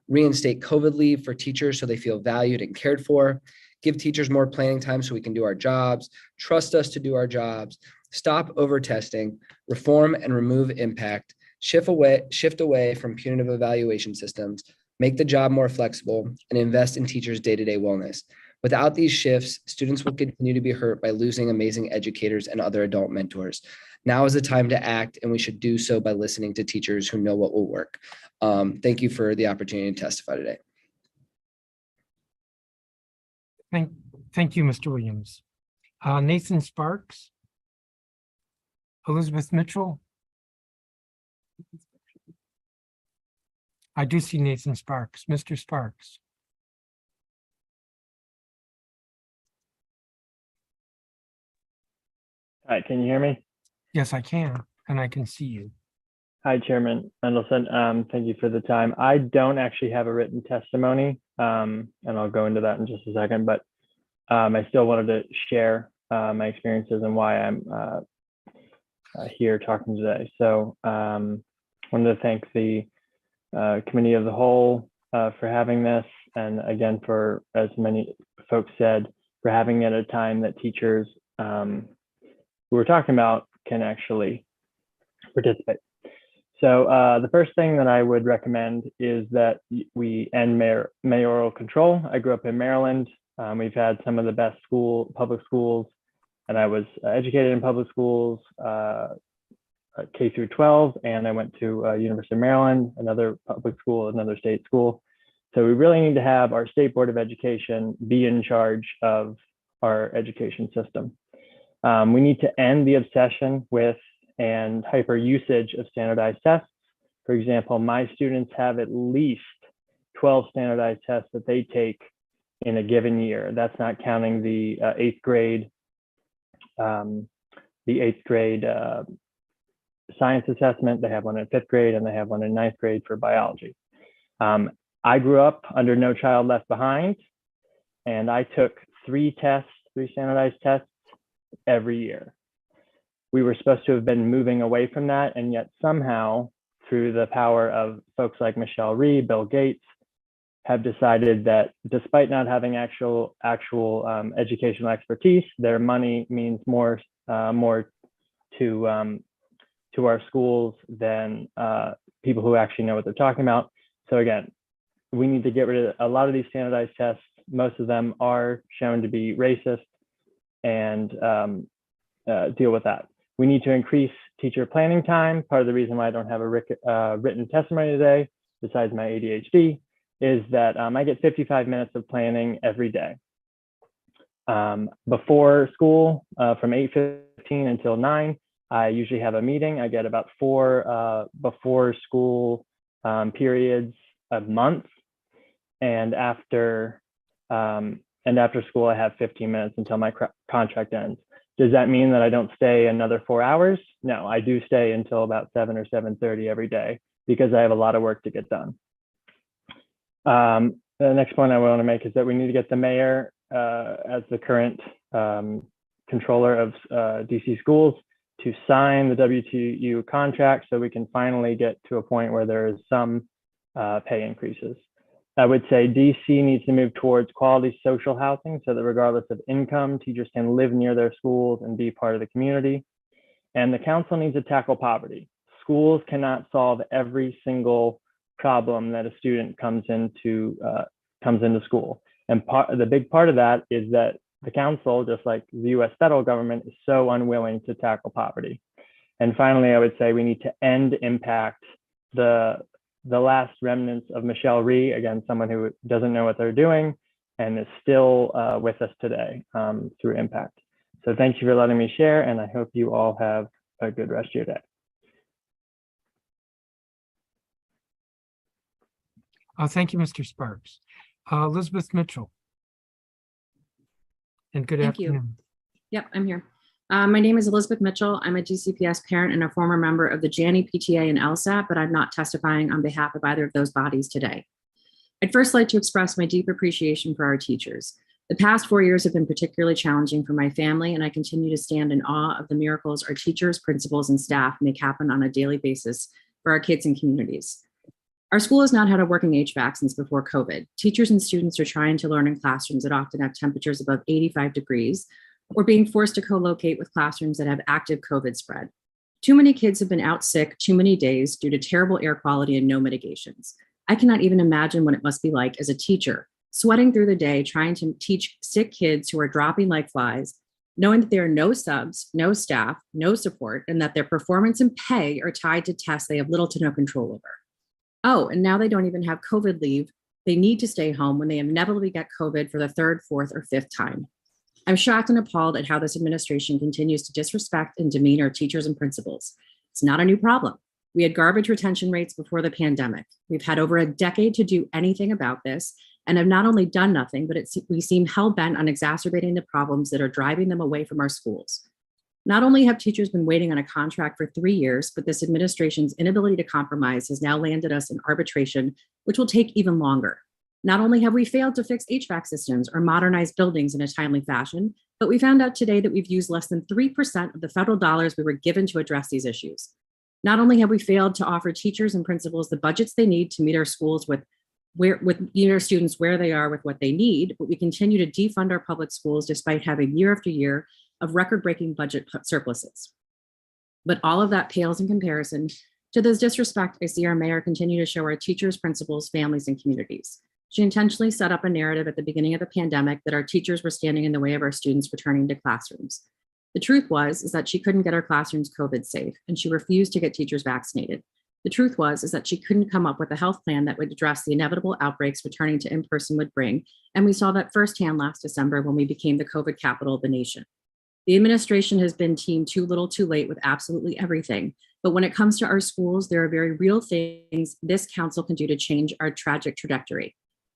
reinstate COVID leave for teachers so they feel valued and cared for, give teachers more planning time so we can do our jobs, trust us to do our jobs, stop over testing, reform and remove impact, shift away from punitive evaluation systems, make the job more flexible, and invest in teachers' day-to-day wellness. Without these shifts, students will continue to be hurt by losing amazing educators and other adult mentors. Now is the time to act, and we should do so by listening to teachers who know what will work. Thank you for the opportunity to testify today. Thank you, Mr. Williams. Nathan Sparks. Elizabeth Mitchell. I do see Nathan Sparks. Mr. Sparks. Hi, can you hear me? Yes, I can, and I can see you. Hi, Chairman Mendelson. Thank you for the time. I don't actually have a written testimony, and I'll go into that in just a second, but I still wanted to share my experiences and why I'm here talking today. So wanted to thank the Committee of the Whole for having this, and again, for, as many folks said, for having it at a time that teachers who we're talking about can actually participate. So the first thing that I would recommend is that we end mayoral control. I grew up in Maryland. We've had some of the best public schools, and I was educated in public schools, K through 12, and I went to University of Maryland, another public school, another state school. So we really need to have our State Board of Education be in charge of our education system. We need to end the obsession with and hyper usage of standardized tests. For example, my students have at least 12 standardized tests that they take in a given year. That's not counting the eighth grade science assessment. They have one in fifth grade and they have one in ninth grade for biology. I grew up under No Child Left Behind, and I took three standardized tests every year. We were supposed to have been moving away from that, and yet somehow, through the power of folks like Michelle Rhee, Bill Gates, have decided that despite not having actual educational expertise, their money means more to our schools than people who actually know what they're talking about. So again, we need to get rid of a lot of these standardized tests. Most of them are shown to be racist, and deal with that. We need to increase teacher planning time. Part of the reason why I don't have a written testimony today, besides my ADHD, is that I get 55 minutes of planning every day. Before school, from 8:15 until 9, I usually have a meeting. I get about 4 before school periods a month. And after school, I have 15 minutes until my contract ends. Does that mean that I don't stay another 4 hours? No, I do stay until about 7 or 7:30 every day because I have a lot of work to get done. The next point I want to make is that we need to get the mayor as the current controller of DC schools to sign the WTU contract so we can finally get to a point where there is some pay increases. I would say DC needs to move towards quality social housing so that regardless of income, teachers can live near their schools and be part of the community. And the council needs to tackle poverty. Schools cannot solve every single problem that a student comes into school. And the big part of that is that the council, just like the US federal government, is so unwilling to tackle poverty. And finally, I would say we need to end impact, the last remnants of Michelle Rhee, again, someone who doesn't know what they're doing and is still with us today through impact. So thank you for letting me share, and I hope you all have a good rest of your day. Thank you, Mr. Sparks. Elizabeth Mitchell. And good Thank you. afternoon. Yep, I'm here. My name is Elizabeth Mitchell. I'm a DCPS parent and a former member of the Janney PTA and LSAT, but I'm not testifying on behalf of either of those bodies today. I'd first like to express my deep appreciation for our teachers. The past 4 years have been particularly challenging for my family, and I continue to stand in awe of the miracles our teachers, principals, and staff make happen on a daily basis for our kids and communities. Our school has not had a working HVAC since before COVID. Teachers and students are trying to learn in classrooms that often have temperatures above 85 degrees, or being forced to co-locate with classrooms that have active COVID spread. Too many kids have been out sick too many days due to terrible air quality and no mitigations. I cannot even imagine what it must be like as a teacher, sweating through the day trying to teach sick kids who are dropping like flies, knowing that there are no subs, no staff, no support, and that their performance and pay are tied to tests they have little to no control over. Oh, and now they don't even have COVID leave. They need to stay home when they inevitably get COVID for the third, fourth, or fifth time. I'm shocked and appalled at how this administration continues to disrespect and demean our teachers and principals. It's not a new problem. We had garbage retention rates before the pandemic. We've had over a decade to do anything about this and have not only done nothing, but we seem hell-bent on exacerbating the problems that are driving them away from our schools. Not only have teachers been waiting on a contract for 3 years, but this administration's inability to compromise has now landed us in arbitration, which will take even longer. Not only have we failed to fix HVAC systems or modernize buildings in a timely fashion, but we found out today that we've used less than 3% of the federal dollars we were given to address these issues. Not only have we failed to offer teachers and principals the budgets they need to meet our schools with our students where they are with what they need, but we continue to defund our public schools despite having year after year of record-breaking budget surpluses. But all of that pales in comparison to this disrespect I see our mayor continue to show our teachers, principals, families, and communities. She intentionally set up a narrative at the beginning of the pandemic that our teachers were standing in the way of our students returning to classrooms. The truth is that she couldn't get our classrooms COVID safe, and she refused to get teachers vaccinated. The truth is that she couldn't come up with a health plan that would address the inevitable outbreaks returning to in-person would bring, and we saw that firsthand last December when we became the COVID capital of the nation. The administration has been team too little too late with absolutely everything, but when it comes to our schools, there are very real things this council can do to change our tragic trajectory.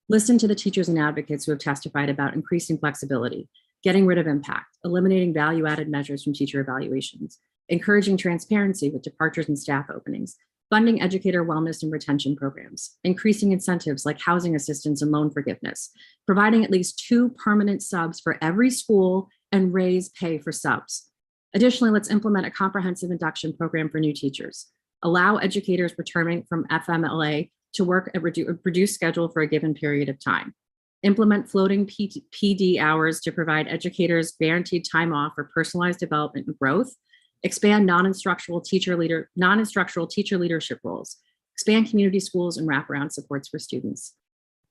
Listen to the teachers and advocates who have testified about increasing flexibility, getting rid of impact, eliminating value-added measures from teacher evaluations, encouraging transparency with departures and staff openings, funding educator wellness and retention programs, increasing incentives like housing assistance and loan forgiveness, providing at least 2 permanent subs for every school, and raise pay for subs. Additionally, let's implement a comprehensive induction program for new teachers. Allow educators returning from FMLA to work at a reduced schedule for a given period of time. Implement floating PD hours to provide educators guaranteed time off for personalized development and growth. Expand non-instructional teacher leadership roles. Expand community schools and wraparound supports for students.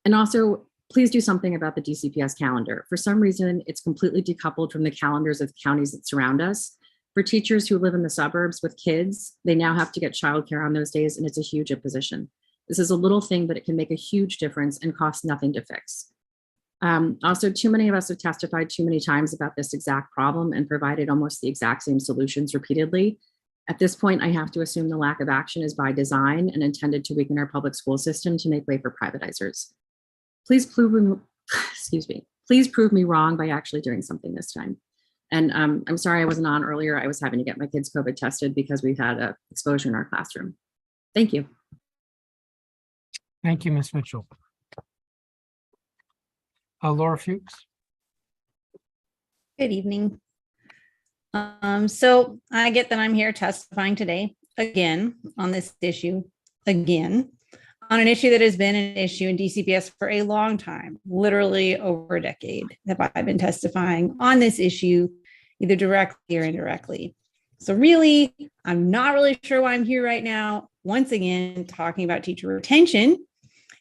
And also, please do something about the DCPS calendar. For some reason, it's completely decoupled from the calendars of counties that surround us. For teachers who live in the suburbs with kids, they now have to get childcare on those days, and it's a huge imposition. This is a little thing, but it can make a huge difference and cost nothing to fix. Also, too many of us have testified too many times about this exact problem and provided almost the exact same solutions repeatedly. At this point, I have to assume the lack of action is by design and intended to weaken our public school system to make way for privatizers. Please prove me wrong by actually doing something this time. And I'm sorry I wasn't on earlier. I was having to get my kids COVID tested because we've had an exposure in our classroom. Thank you. Thank you, Ms. Mitchell. Laura Fuchs. Good evening. So I get that I'm here testifying today again on this issue, again, on an issue that has been an issue in DCPS for a long time, literally over a decade that I've been testifying on this issue, either directly or indirectly. So really, I'm not really sure why I'm here right now, once again, talking about teacher retention.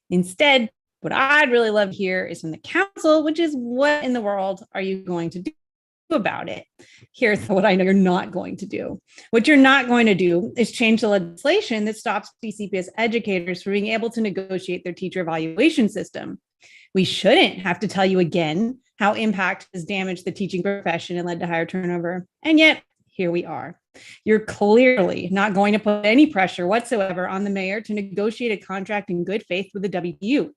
Instead, what I'd really love to hear is from the council, which is what in the world are you going to do about it? Here's what I know you're not going to do. What you're not going to do is change the legislation that stops DCPS educators from being able to negotiate their teacher evaluation system. We shouldn't have to tell you again how impact has damaged the teaching profession and led to higher turnover. And yet, here we are. You're clearly not going to put any pressure whatsoever on the mayor to negotiate a contract in good faith with the WPU.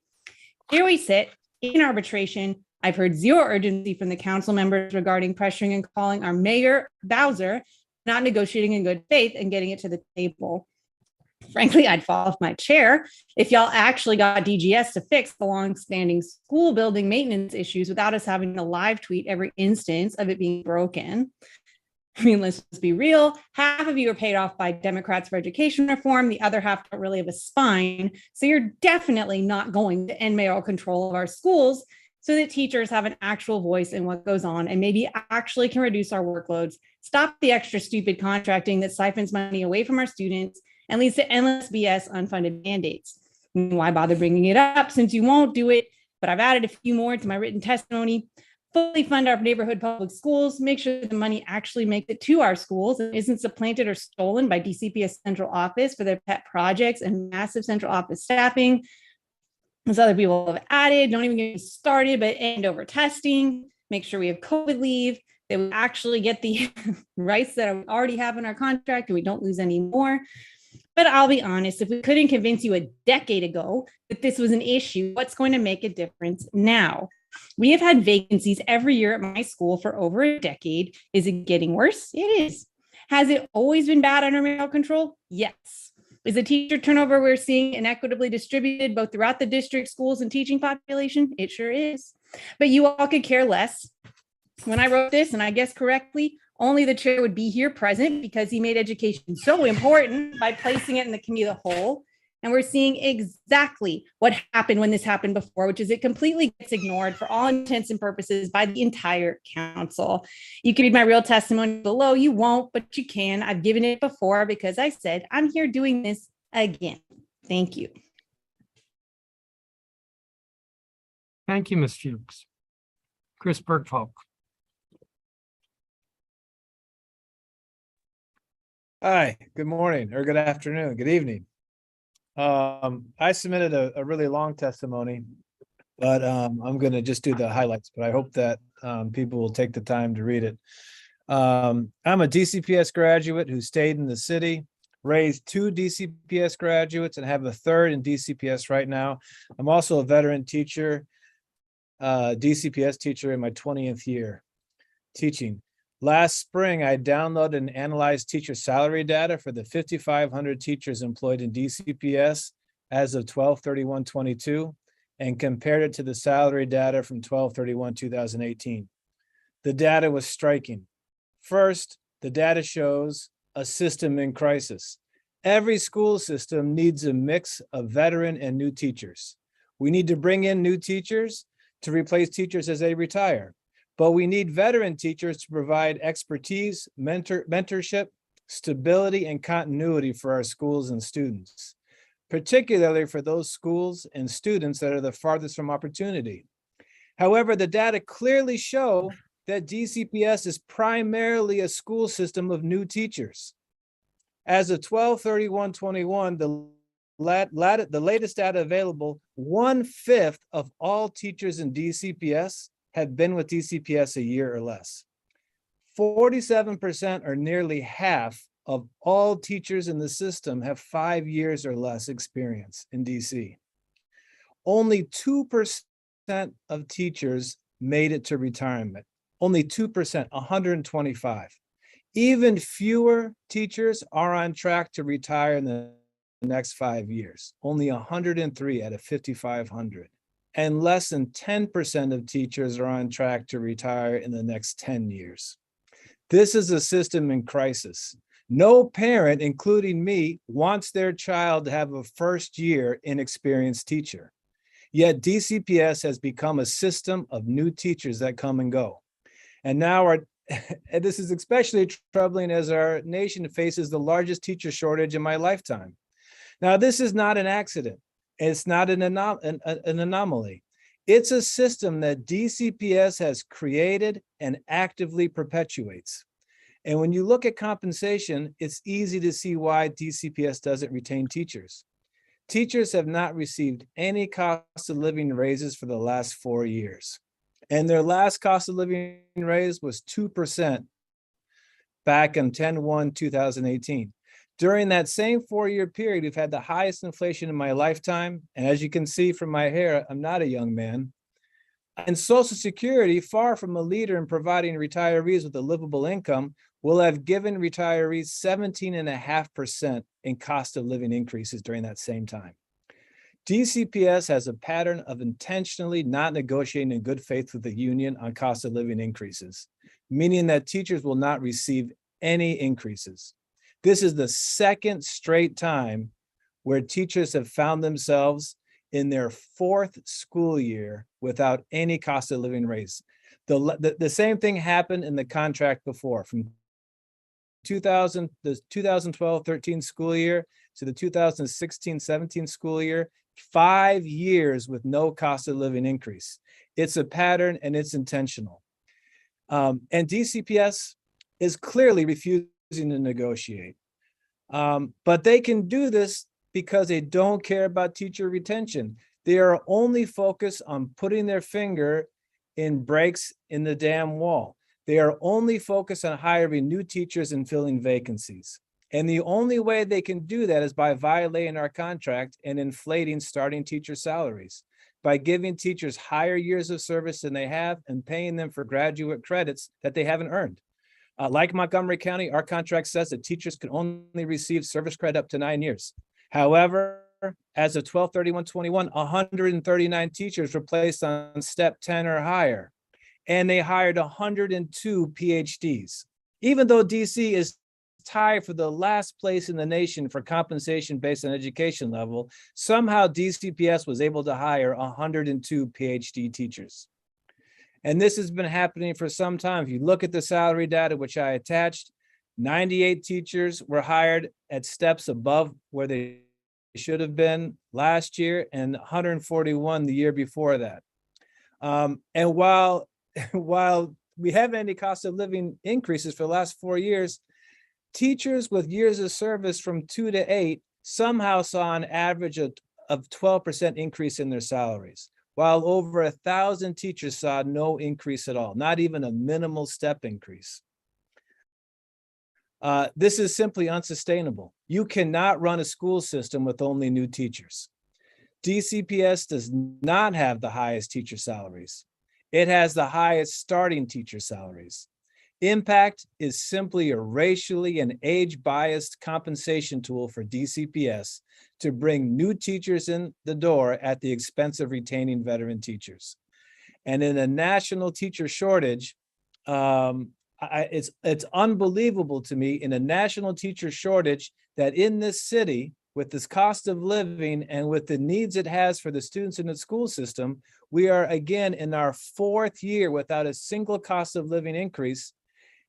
Here we sit in arbitration. I've heard zero urgency from the council members regarding pressuring and calling our mayor, Bowser, not negotiating in good faith and getting it to the table. Frankly, I'd fall off my chair if y'all actually got DGS to fix the long-standing school building maintenance issues without us having to live tweet every instance of it being broken. I mean, let's just be real. Half of you are paid off by Democrats for education reform. The other half don't really have a spine. So you're definitely not going to end mayoral control of our schools so that teachers have an actual voice in what goes on and maybe actually can reduce our workloads, stop the extra stupid contracting that siphons money away from our students and leads to endless BS unfunded mandates. Why bother bringing it up since you won't do it? But I've added a few more to my written testimony. Fully fund our neighborhood public schools, make sure the money actually makes it to our schools and isn't supplanted or stolen by DCPS central office for their pet projects and massive central office staffing. As other people have added, don't even get me started, but end over testing, make sure we have COVID leave, that we actually get the rights that we already have in our contract and we don't lose any more. But I'll be honest, if we couldn't convince you a decade ago that this was an issue, what's going to make a difference now? We have had vacancies every year at my school for over a decade. Is it getting worse? It is. Has it always been bad under mayoral control? Yes. Is the teacher turnover we're seeing inequitably distributed both throughout the district schools and teaching population? It sure is. But you all could care less. When I wrote this, and I guess correctly, only the chair would be here present because he made education so important by placing it in the committee of the whole. And we're seeing exactly what happened when this happened before, which is it completely gets ignored for all intents and purposes by the entire council. You can read my real testimony below. You won't, but you can. I've given it before because I said I'm here doing this again. Thank you. Thank you, Ms. Fuchs. Chris Bergfolk. Hi, good morning or good afternoon, good evening. I submitted a really long testimony, but I'm going to just do the highlights, but I hope that people will take the time to read it. I'm a DCPS graduate who stayed in the city, raised 2 DCPS graduates and have a 3rd in DCPS right now. I'm also a veteran teacher, DCPS teacher in my 20th year teaching. Last spring, I downloaded and analyzed teacher salary data for the 5,500 teachers employed in DCPS as of 12/31/22 and compared it to the salary data from 12/31/2018. The data was striking. First, the data shows a system in crisis. Every school system needs a mix of veteran and new teachers. We need to bring in new teachers to replace teachers as they retire. But we need veteran teachers to provide expertise, mentorship, stability, and continuity for our schools and students, particularly for those schools and students that are the farthest from opportunity. However, the data clearly show that DCPS is primarily a school system of new teachers. As of 12/31/21, the latest data available, 1/5 of all teachers in DCPS have been with DCPS a year or less. 47% or nearly half of all teachers in the system have 5 years or less experience in DC. Only 2% of teachers made it to retirement. Only 2%, 125. Even fewer teachers are on track to retire in the next 5 years. Only 103 out of 5,500. And less than 10% of teachers are on track to retire in the next 10 years. This is a system in crisis. No parent, including me, wants their child to have a first-year inexperienced teacher. Yet DCPS has become a system of new teachers that come and go. And now and this is especially troubling as our nation faces the largest teacher shortage in my lifetime. Now, this is not an accident. It's not an anomaly. It's a system that DCPS has created and actively perpetuates. And when you look at compensation, it's easy to see why DCPS doesn't retain teachers. Teachers have not received any cost of living raises for the last 4 years. And their last cost of living raise was 2% back on 10/1/2018. During that same 4-year period, we've had the highest inflation in my lifetime. And as you can see from my hair, I'm not a young man. And Social Security, far from a leader in providing retirees with a livable income, will have given retirees 17.5% in cost of living increases during that same time. DCPS has a pattern of intentionally not negotiating in good faith with the union on cost of living increases, meaning that teachers will not receive any increases. This is the second straight time where teachers have found themselves in their 4th school year without any cost of living raise. The same thing happened in the contract before, from the 2012-13 school year to the 2016-17 school year, 5 years with no cost of living increase. It's a pattern and it's intentional. And DCPS is clearly refusing to negotiate. But they can do this because they don't care about teacher retention. They are only focused on putting their finger in breaks in the damn wall. They are only focused on hiring new teachers and filling vacancies. And the only way they can do that is by violating our contract and inflating starting teacher salaries, by giving teachers higher years of service than they have and paying them for graduate credits that they haven't earned. Like Montgomery County, our contract says that teachers can only receive service credit up to 9 years. However, as of 12/31/21, 139 teachers were placed on step 10 or higher, and they hired 102 PhDs. Even though DC is tied for the last place in the nation for compensation based on education level, somehow DCPS was able to hire 102 PhD teachers. And this has been happening for some time. If you look at the salary data, which I attached, 98 teachers were hired at steps above where they should have been last year, and 141 the year before that. And while we haven't any cost of living increases for the last 4 years, teachers with years of service from 2 to 8 somehow saw an average of 12% increase in their salaries, while over 1,000 teachers saw no increase at all, not even a minimal step increase. This is simply unsustainable. You cannot run a school system with only new teachers. DCPS does not have the highest teacher salaries. It has the highest starting teacher salaries. Impact is simply a racially and age-biased compensation tool for DCPS to bring new teachers in the door at the expense of retaining veteran teachers. And in a national teacher shortage, it's unbelievable to me in a national teacher shortage that in this city, with this cost of living and with the needs it has for the students in the school system, we are again in our 4th year without a single cost of living increase.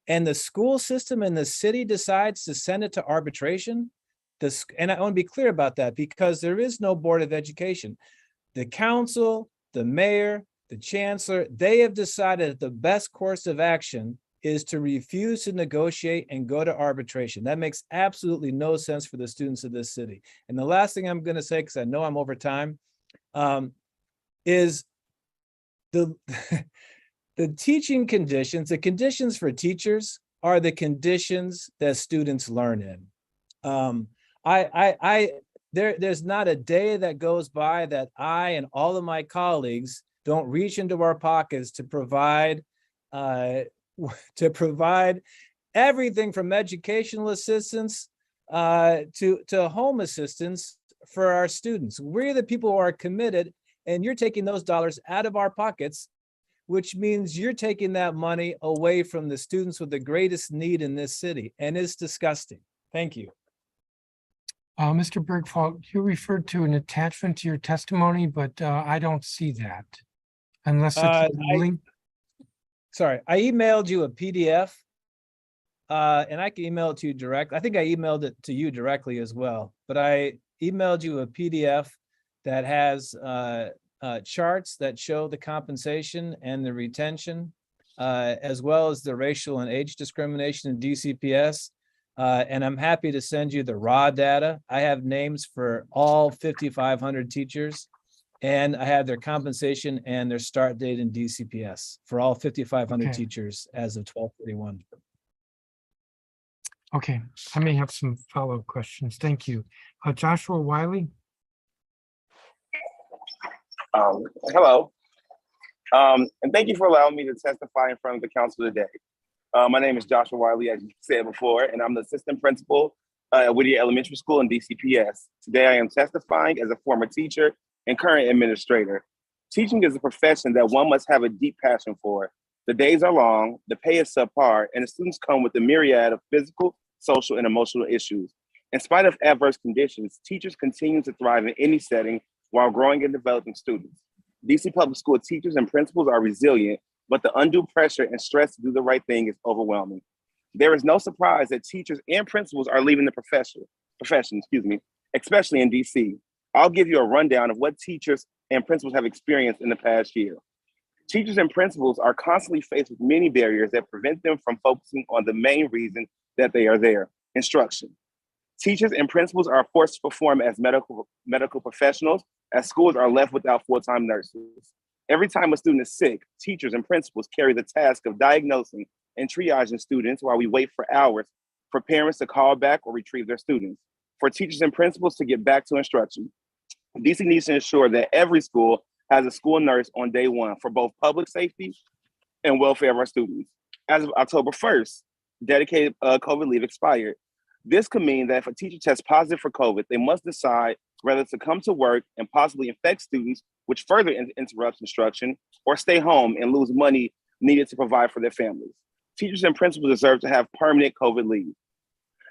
And the school system in the city decides to send it to arbitration. And I want to be clear about that because there is no Board of Education. The council, the mayor, the chancellor, they have decided that the best course of action is to refuse to negotiate and go to arbitration. That makes absolutely no sense for the students of this city. And the last thing I'm going to say, because I know I'm over time, is the the teaching conditions, the conditions for teachers are the conditions that students learn in. There's not a day that goes by that I and all of my colleagues don't reach into our pockets to provide everything from educational assistance to home assistance for our students. We're the people who are committed, and you're taking those dollars out of our pockets, which means you're taking that money away from the students with the greatest need in this city, and it's disgusting. Thank you. Mr. Bergfault, you referred to an attachment to your testimony, but I don't see that unless it's a link. Sorry, I emailed you a PDF and I can email it to you direct. I think I emailed it to you directly as well, but I emailed you a PDF that has charts that show the compensation and the retention, as well as the racial and age discrimination in DCPS. And I'm happy to send you the raw data. I have names for all 5,500 teachers, and I have their compensation and their start date in DCPS for all 5,500 Okay. teachers as of 12/31. Okay, I may have some follow-up questions. Thank you. Joshua Wiley? Hello, and thank you for allowing me to testify in front of the council today. My name is Joshua Wiley, as you said before, and I'm the assistant principal at Whittier Elementary School in DCPS. Today, I am testifying as a former teacher and current administrator. Teaching is a profession that one must have a deep passion for. The days are long, the pay is subpar, and the students come with a myriad of physical, social, and emotional issues. In spite of adverse conditions, teachers continue to thrive in any setting while growing and developing students. DC Public School teachers and principals are resilient, but the undue pressure and stress to do the right thing is overwhelming. There is no surprise that teachers and principals are leaving the profession, especially in DC. I'll give you a rundown of what teachers and principals have experienced in the past year. Teachers and principals are constantly faced with many barriers that prevent them from focusing on the main reason that they are there: instruction. Teachers and principals are forced to perform as medical professionals, as schools are left without full-time nurses. Every time a student is sick, teachers and principals carry the task of diagnosing and triaging students while we wait for hours for parents to call back or retrieve their students, for teachers and principals to get back to instruction. DC needs to ensure that every school has a school nurse on day one for both public safety and welfare of our students. As of October 1st, dedicated COVID leave expired. This could mean that if a teacher tests positive for COVID, they must decide whether to come to work and possibly infect students, which further interrupts instruction, or stay home and lose money needed to provide for their families. Teachers and principals deserve to have permanent COVID leave.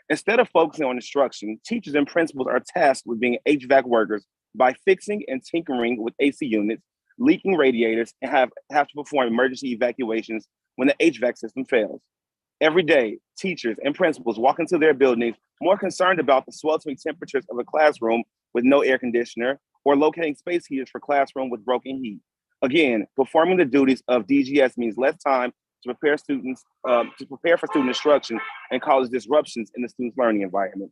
Instead of focusing on instruction, teachers and principals are tasked with being HVAC workers by fixing and tinkering with AC units, leaking radiators, and have to perform emergency evacuations when the HVAC system fails. Every day, teachers and principals walk into their buildings more concerned about the sweltering temperatures of a classroom with no air conditioner or locating space heaters for classroom with broken heat. Again, performing the duties of DGS means less time to prepare for student instruction and causes disruptions in the student's learning environment.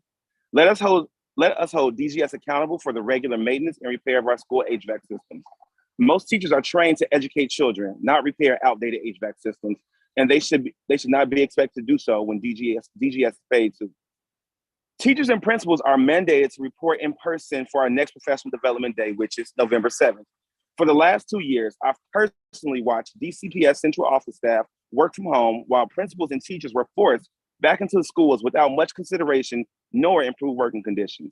Let us hold DGS accountable for the regular maintenance and repair of our school HVAC systems. Most teachers are trained to educate children, not repair outdated HVAC systems. and they should not be expected to do so when DGS is paid to. Teachers and principals are mandated to report in person for our next professional development day, which is November 7th. For the last 2 years, I've personally watched DCPS central office staff work from home while principals and teachers were forced back into the schools without much consideration nor improved working conditions.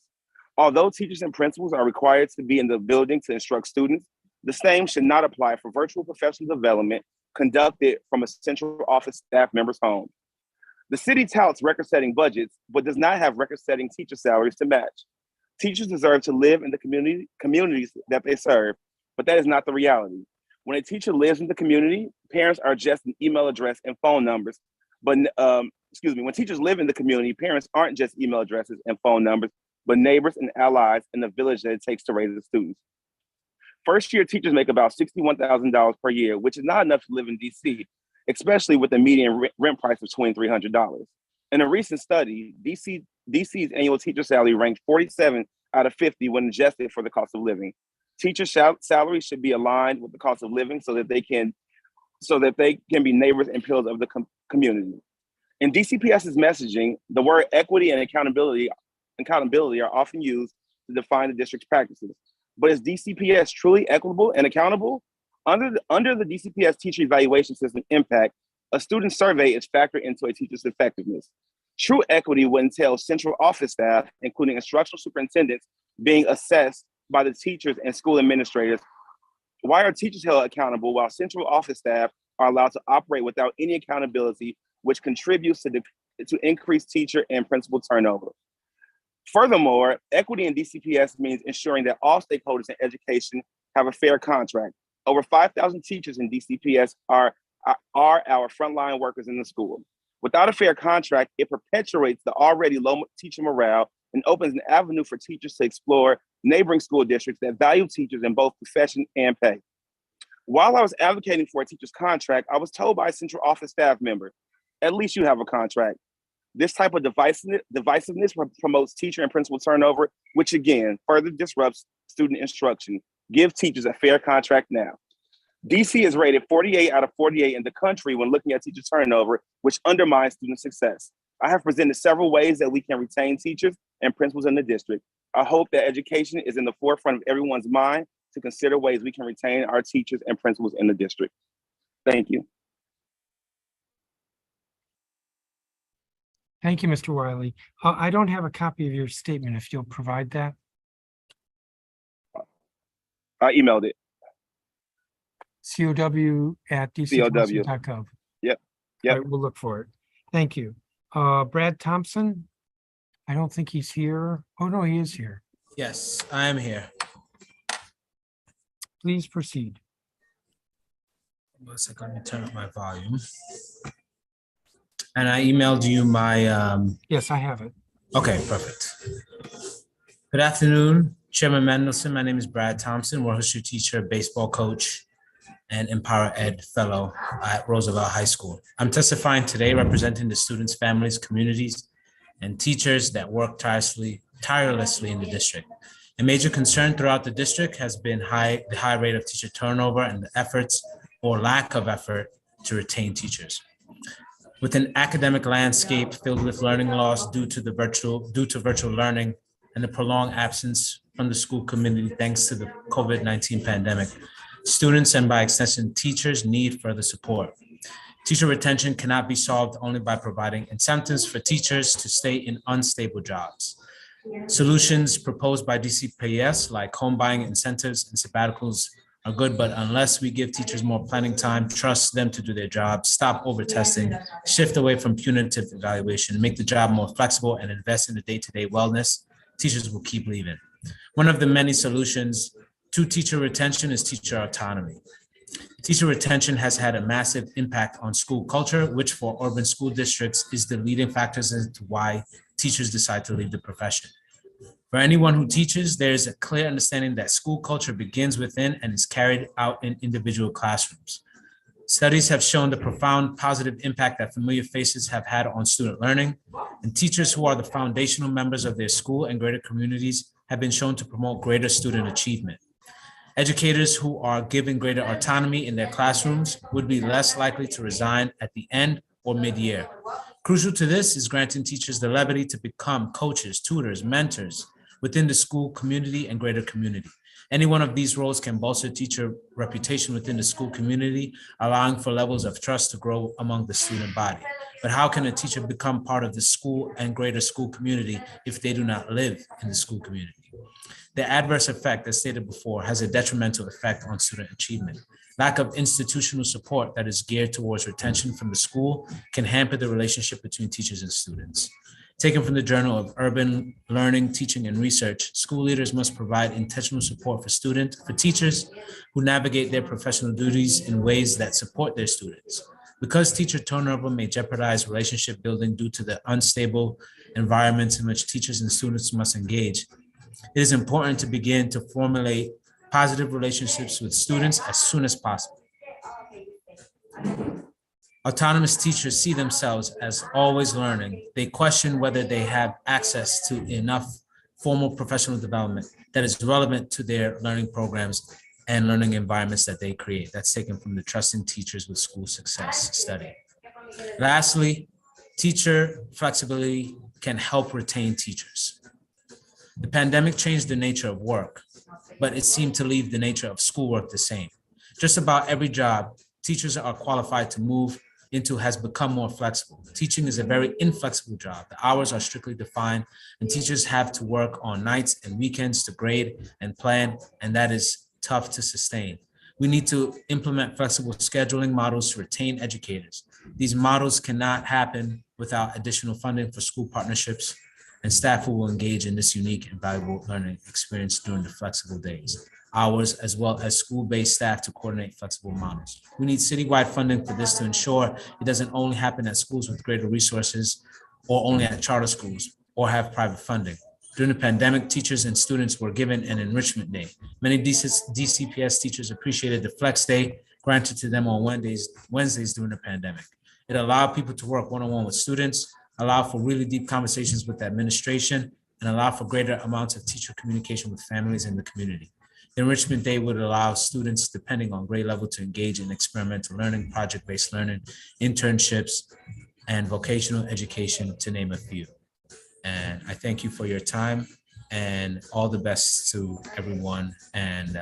Although teachers and principals are required to be in the building to instruct students, the same should not apply for virtual professional development conducted from a central office staff member's home. The city touts record-setting budgets, but does not have record-setting teacher salaries to match. Teachers deserve to live in the communities that they serve, but that is not the reality. When a teacher lives in the community, parents are just an email address and phone numbers. But when teachers live in the community, parents aren't just email addresses and phone numbers, but neighbors and allies in the village that it takes to raise the students. First-year teachers make about $61,000 per year, which is not enough to live in DC, especially with the median rent price of $2,300. In a recent study, DC's annual teacher salary ranked 47 out of 50 when adjusted for the cost of living. Teacher salaries should be aligned with the cost of living so that they can be neighbors and pillars of the community. In DCPS's messaging, the word equity and accountability are often used to define the district's practices. But is DCPS truly equitable and accountable? Under the DCPS teacher evaluation system impact, a student survey is factored into a teacher's effectiveness. True equity would entail central office staff, including instructional superintendents, being assessed by the teachers and school administrators. Why are teachers held accountable while central office staff are allowed to operate without any accountability, which contributes to increased teacher and principal turnover? Furthermore, equity in DCPS means ensuring that all stakeholders in education have a fair contract. Over 5,000 teachers in DCPS are our frontline workers in the school. Without a fair contract, it perpetuates the already low teacher morale and opens an avenue for teachers to explore neighboring school districts that value teachers in both profession and pay. While I was advocating for a teacher's contract, I was told by a central office staff member, at least you have a contract. This type of divisiveness promotes teacher and principal turnover, which again, further disrupts student instruction. Give teachers a fair contract now. DC is rated 48 out of 48 in the country when looking at teacher turnover, which undermines student success. I have presented several ways that we can retain teachers and principals in the district. I hope that education is in the forefront of everyone's mind to consider ways we can retain our teachers and principals in the district. Thank you. Thank you, Mr. Wiley. I don't have a copy of your statement, if you'll provide that. I emailed it. COW@dc.gov. Yep. All right, we'll look for it. Thank you. Brad Thompson? I don't think he's here. Oh, no, he is here. Yes, I am here. Please proceed. One second, let me turn up my volume. And I emailed you my Yes, I have it. Okay, perfect. Good afternoon, Chairman Mendelson. My name is Brad Thompson, world history teacher, baseball coach, and Empower Ed fellow at Roosevelt High School. I'm testifying today representing the students, families, communities, and teachers that work tirelessly in the district. A major concern throughout the district has been the high rate of teacher turnover and the efforts or lack of effort to retain teachers. With an academic landscape filled with learning loss due to virtual learning and the prolonged absence from the school community thanks to the COVID-19 pandemic, students and by extension teachers need further support. Teacher retention cannot be solved only by providing incentives for teachers to stay in unstable jobs. Solutions proposed by DCPS like home buying incentives and sabbaticals are good, but unless we give teachers more planning time, trust them to do their job, stop over-testing, shift away from punitive evaluation, make the job more flexible, and invest in the day-to-day wellness, teachers will keep leaving. One of the many solutions to teacher retention is teacher autonomy. Teacher retention has had a massive impact on school culture, which for urban school districts is the leading factors as to why teachers decide to leave the profession. For anyone who teaches, there is a clear understanding that school culture begins within and is carried out in individual classrooms. Studies have shown the profound positive impact that familiar faces have had on student learning, and teachers who are the foundational members of their school and greater communities have been shown to promote greater student achievement. Educators who are given greater autonomy in their classrooms would be less likely to resign at the end or mid-year. Crucial to this is granting teachers the liberty to become coaches, tutors, mentors within the school community and greater community. Any one of these roles can bolster teacher reputation within the school community, allowing for levels of trust to grow among the student body. But how can a teacher become part of the school and greater school community if they do not live in the school community? The adverse effect, as stated before, has a detrimental effect on student achievement. Lack of institutional support that is geared towards retention from the school can hamper the relationship between teachers and students. Taken from the Journal of Urban Learning, Teaching, and Research, school leaders must provide intentional support for teachers who navigate their professional duties in ways that support their students. Because teacher turnover may jeopardize relationship building due to the unstable environments in which teachers and students must engage, it is important to begin to formulate positive relationships with students as soon as possible. Autonomous teachers see themselves as always learning. They question whether they have access to enough formal professional development that is relevant to their learning programs and learning environments that they create. That's taken from the Trusting Teachers with School Success study. Lastly, teacher flexibility can help retain teachers. The pandemic changed the nature of work, but it seemed to leave the nature of schoolwork the same. Just about every job teachers are qualified to move into has become more flexible. Teaching is a very inflexible job. The hours are strictly defined, and teachers have to work on nights and weekends to grade and plan, and that is tough to sustain. We need to implement flexible scheduling models to retain educators. These models cannot happen without additional funding for school partnerships and staff who will engage in this unique and valuable learning experience during the flexible days, hours, as well as school-based staff to coordinate flexible models. We need citywide funding for this to ensure it doesn't only happen at schools with greater resources or only at charter schools or have private funding. During the pandemic, teachers and students were given an enrichment day. Many DCPS teachers appreciated the flex day granted to them on Wednesdays during the pandemic. It allowed people to work one-on-one with students, allow for really deep conversations with the administration, and allow for greater amounts of teacher communication with families in the community. The enrichment day would allow students, depending on grade level, to engage in experimental learning, project-based learning, internships, and vocational education, to name a few. And I thank you for your time and all the best to everyone, and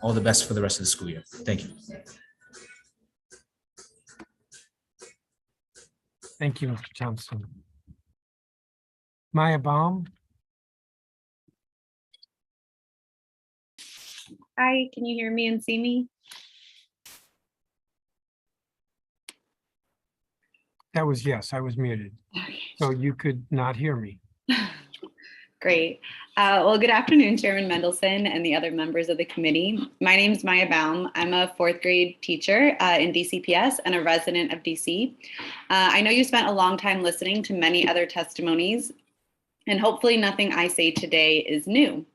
all the best for the rest of the school year. Thank you. Thank you, Mr. Thompson. Maya Baum. Hi, can you hear me and see me? That was yes, I was muted. Okay. So you could not hear me. Great. Well, good afternoon, Chairman Mendelson and the other members of the committee. My name is Maya Baum. I'm a 4th grade teacher in DCPS and a resident of DC. I know you spent a long time listening to many other testimonies, and hopefully nothing I say today is new.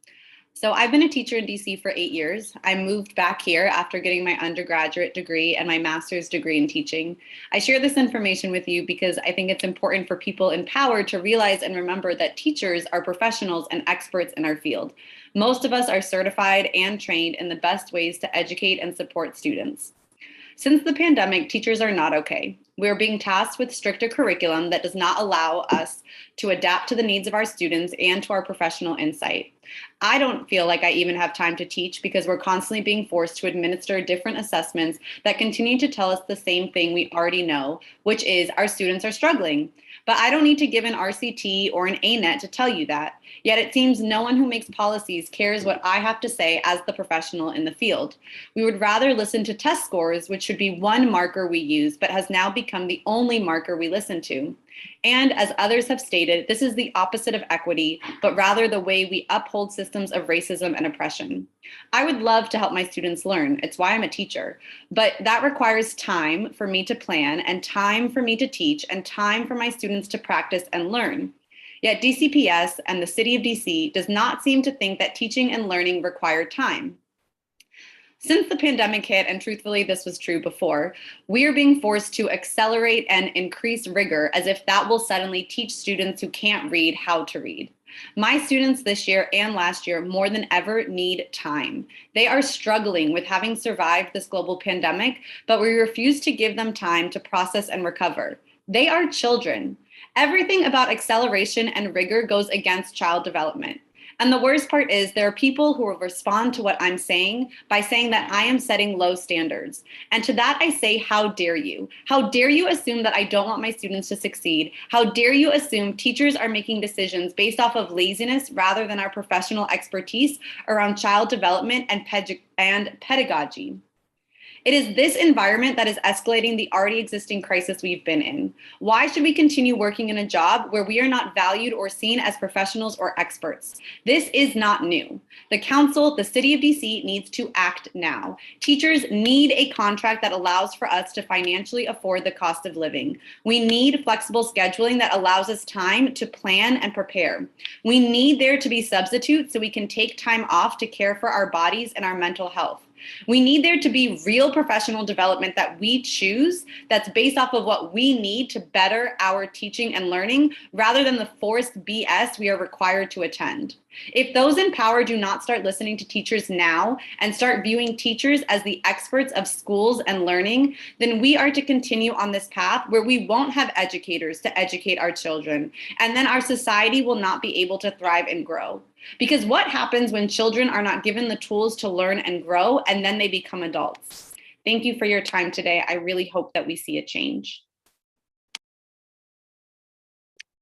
So I've been a teacher in DC for 8 years. I moved back here after getting my undergraduate degree and my master's degree in teaching. I share this information with you because I think it's important for people in power to realize and remember that teachers are professionals and experts in our field. Most of us are certified and trained in the best ways to educate and support students. Since the pandemic, teachers are not okay. We're being tasked with stricter curriculum that does not allow us to adapt to the needs of our students and to our professional insight. I don't feel like I even have time to teach because we're constantly being forced to administer different assessments that continue to tell us the same thing we already know, which is our students are struggling. But I don't need to give an RCT or an ANET to tell you that. Yet it seems no one who makes policies cares what I have to say as the professional in the field. We would rather listen to test scores, which should be one marker we use, but has now become the only marker we listen to. And as others have stated, this is the opposite of equity, but rather the way we uphold systems of racism and oppression. I would love to help my students learn. It's why I'm a teacher. But that requires time for me to plan and time for me to teach and time for my students to practice and learn. Yet DCPS and the city of DC does not seem to think that teaching and learning require time. Since the pandemic hit, and truthfully this was true before, we are being forced to accelerate and increase rigor as if that will suddenly teach students who can't read how to read. My students this year and last year more than ever need time. They are struggling with having survived this global pandemic, but we refuse to give them time to process and recover. They are children. Everything about acceleration and rigor goes against child development. And the worst part is there are people who will respond to what I'm saying by saying that I am setting low standards. And to that I say, how dare you? How dare you assume that I don't want my students to succeed? How dare you assume teachers are making decisions based off of laziness rather than our professional expertise around child development and pedagogy? It is this environment that is escalating the already existing crisis we've been in. Why should we continue working in a job where we are not valued or seen as professionals or experts? This is not new. The council, the city of DC needs to act now. Teachers need a contract that allows for us to financially afford the cost of living. We need flexible scheduling that allows us time to plan and prepare. We need there to be substitutes so we can take time off to care for our bodies and our mental health. We need there to be real professional development that we choose that's based off of what we need to better our teaching and learning rather than the forced BS we are required to attend. If those in power do not start listening to teachers now and start viewing teachers as the experts of schools and learning, then we are to continue on this path where we won't have educators to educate our children, and then our society will not be able to thrive and grow. Because what happens when children are not given the tools to learn and grow, and then they become adults? Thank you for your time today. I really hope that we see a change.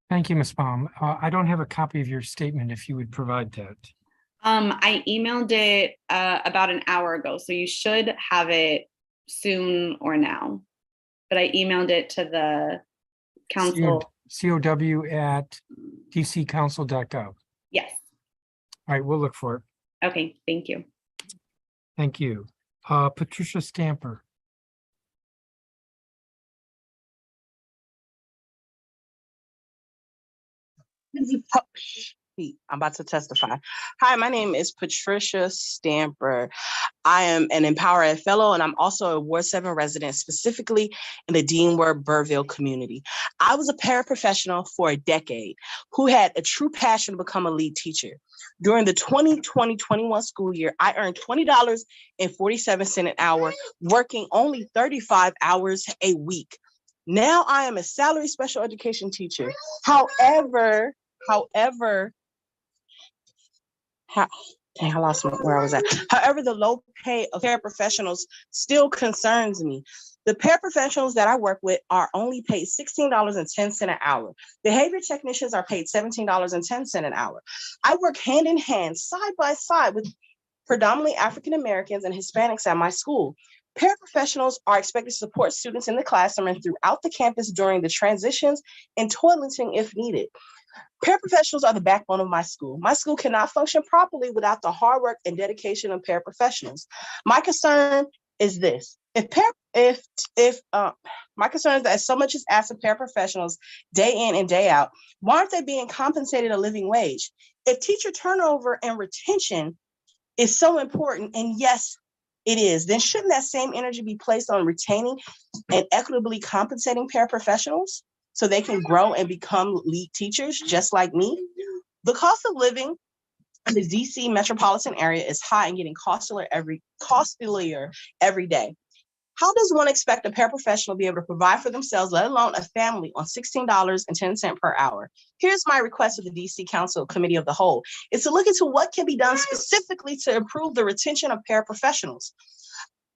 Thank you, Ms. Baum. I don't have a copy of your statement if you would provide that. I emailed it about an hour ago, so you should have it soon or now. But I emailed it to the council. COW@dccouncil.gov. Yes. All right, we'll look for it. Okay, thank you. Thank you. Patricia Stamper. I'm about to testify. Hi, my name is Patricia Stamper. I am an Empower Ed Fellow, and I'm also a Ward 7 resident, specifically in the Dean Ward Burville community. I was a paraprofessional for a decade who had a true passion to become a lead teacher. During the 2020-21 school year, I earned $20.47 an hour, working only 35 hours a week. Now I am a salary special education teacher. However, I lost where I was at. However, the low pay of paraprofessionals still concerns me. The paraprofessionals that I work with are only paid $16.10 an hour. Behavior technicians are paid $17.10 an hour. I work hand in hand, side by side with predominantly African Americans and Hispanics at my school. Paraprofessionals are expected to support students in the classroom and throughout the campus during the transitions and toileting if needed. Paraprofessionals are the backbone of my school. My school cannot function properly without the hard work and dedication of paraprofessionals. My concern is this: my concern is that so much is asked of paraprofessionals day in and day out, why aren't they being compensated a living wage? If teacher turnover and retention is so important, and yes, it is, then shouldn't that same energy be placed on retaining and equitably compensating paraprofessionals so they can grow and become lead teachers just like me? The cost of living in the DC metropolitan area is high and getting costlier every day. How does one expect a paraprofessional to be able to provide for themselves, let alone a family, on $16.10 per hour? Here's my request to the DC Council Committee of the Whole, is to look into what can be done specifically to improve the retention of paraprofessionals,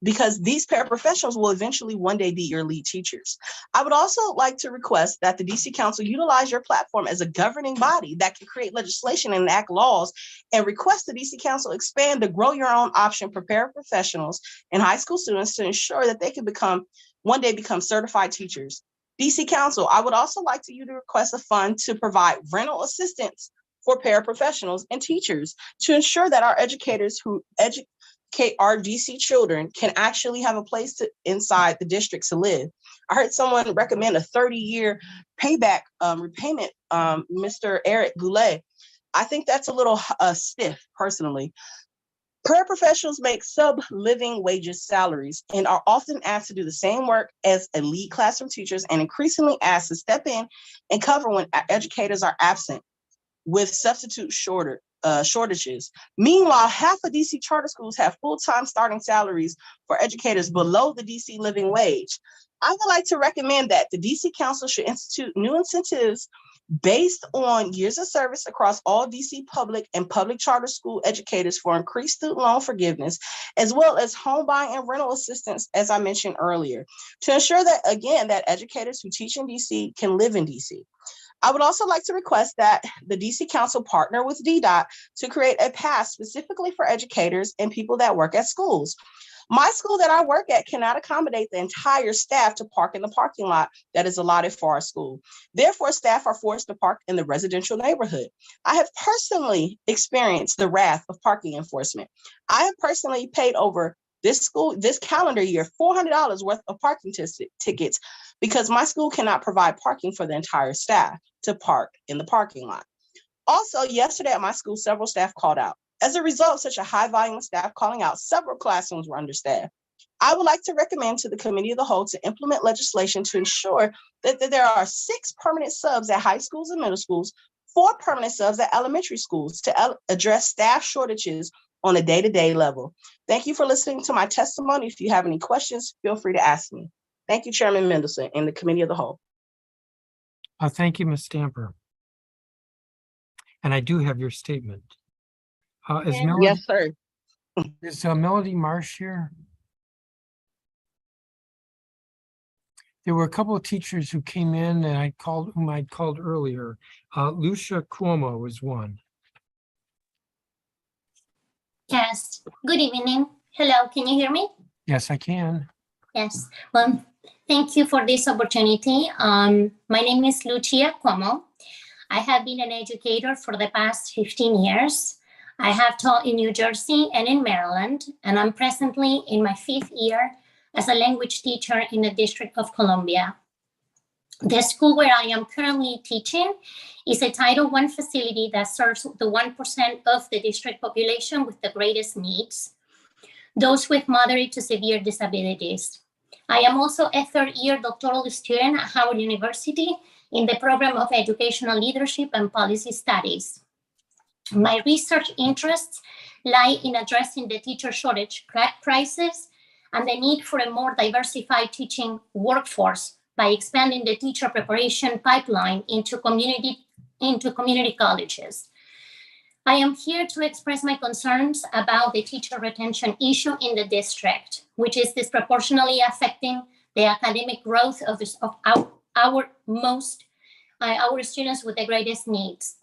because these paraprofessionals will eventually one day be your lead teachers. I would also like to request that the DC Council utilize your platform as a governing body that can create legislation and enact laws, and request the DC Council expand the Grow Your Own option for paraprofessionals and high school students to ensure that they can one day become certified teachers. DC Council, I would also like you to request a fund to provide rental assistance for paraprofessionals and teachers to ensure that our educators who educate our DC children can actually have a place inside the district to live. I heard someone recommend a 30-year payback repayment, Mr. Eric Goulet. I think that's a little stiff, personally. Paraprofessionals make sub-living wages salaries and are often asked to do the same work as a lead classroom teachers, and increasingly asked to step in and cover when educators are absent. with substitute shortages. Meanwhile, half of DC charter schools have full-time starting salaries for educators below the DC living wage. I would like to recommend that the DC Council should institute new incentives based on years of service across all DC public and public charter school educators for increased student loan forgiveness, as well as home buying and rental assistance, as I mentioned earlier, to ensure that, again, that educators who teach in DC can live in DC. I would also like to request that the DC Council partner with DDOT to create a pass specifically for educators and people that work at schools. My school that I work at cannot accommodate the entire staff to park in the parking lot that is allotted for our school. Therefore, staff are forced to park in the residential neighborhood. I have personally experienced the wrath of parking enforcement. I have personally paid over this calendar year, $400 worth of parking tickets because my school cannot provide parking for the entire staff to park in the parking lot. Also, yesterday at my school, several staff called out. As a result of such a high volume of staff calling out, several classrooms were understaffed. I would like to recommend to the Committee of the Whole to implement legislation to ensure that there are 6 permanent subs at high schools and middle schools, 4 permanent subs at elementary schools to address staff shortages on a day-to-day level. Thank you for listening to my testimony. If you have any questions, feel free to ask me. Thank you, Chairman Mendelson and the Committee of the Whole. Thank you, Ms. Stamper. And I do have your statement. Yes, sir. Is Melody Marsh here? There were a couple of teachers who came in and whom I'd called earlier. Lucia Cuomo is one. Yes, good evening. Hello, can you hear me? Yes, I can. Yes, well, thank you for this opportunity. My name is Lucia Cuomo. I have been an educator for the past 15 years. I have taught in New Jersey and in Maryland, and I'm presently in my 5th year as a language teacher in the District of Columbia. The school where I am currently teaching is a Title I facility that serves the 1% of the district population with the greatest needs, those with moderate to severe disabilities. I am also a 3rd-year doctoral student at Howard University in the program of Educational Leadership and Policy Studies. My research interests lie in addressing the teacher shortage crisis and the need for a more diversified teaching workforce by expanding the teacher preparation pipeline into community colleges. I am here to express my concerns about the teacher retention issue in the district, which is disproportionately affecting the academic growth of our students with the greatest needs.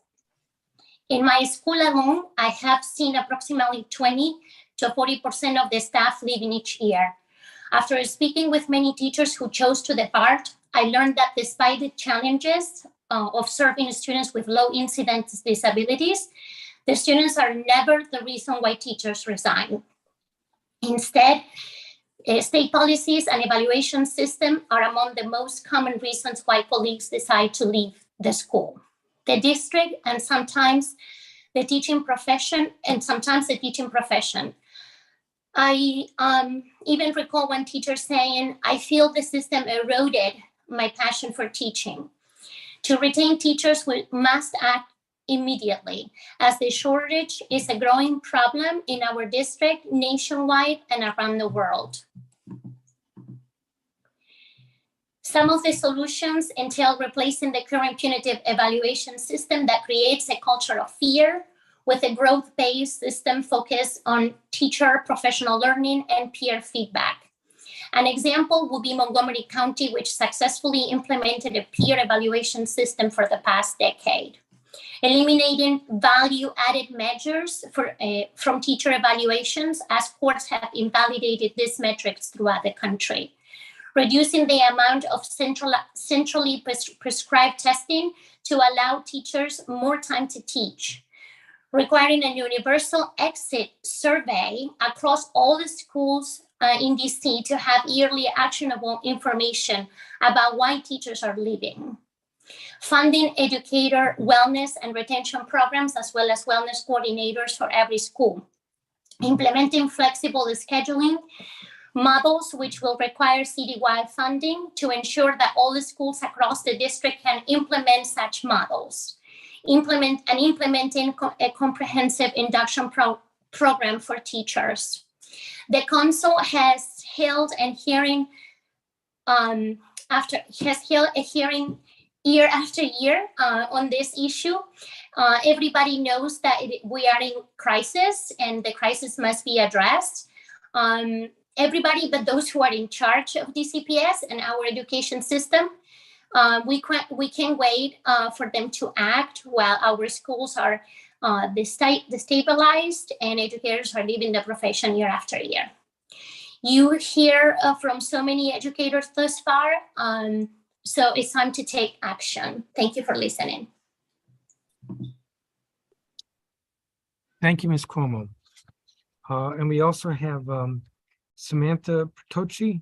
In my school alone, I have seen approximately 20 to 40% of the staff leaving each year. After speaking with many teachers who chose to depart, I learned that despite the challenges of serving students with low incidence disabilities, the students are never the reason why teachers resign. Instead, state policies and evaluation system are among the most common reasons why colleagues decide to leave the school, the district, and sometimes the teaching profession, I even recall one teacher saying, "I feel the system eroded my passion for teaching." To retain teachers, we must act immediately, as the shortage is a growing problem in our district, nationwide, and around the world. Some of the solutions entail replacing the current punitive evaluation system that creates a culture of fear with a growth-based system focused on teacher professional learning and peer feedback. An example would be Montgomery County, which successfully implemented a peer evaluation system for the past decade, eliminating value-added measures from teacher evaluations, as courts have invalidated these metrics throughout the country, reducing the amount of centrally prescribed testing to allow teachers more time to teach, requiring a universal exit survey across all the schools in DC to have yearly actionable information about why teachers are leaving, funding educator wellness and retention programs, as well as wellness coordinators for every school, implementing flexible scheduling models, which will require citywide funding to ensure that all the schools across the district can implement such models, implementing a comprehensive induction program for teachers. The council has held a hearing year after year on this issue. Everybody knows that we are in crisis and the crisis must be addressed. Everybody but those who are in charge of DCPS and our education system, we can't wait for them to act while our schools are destabilized and educators are leaving the profession year after year. You hear from so many educators thus far, so it's time to take action. Thank you for listening. Thank you, Ms. Cuomo. And we also have Samantha Petocci.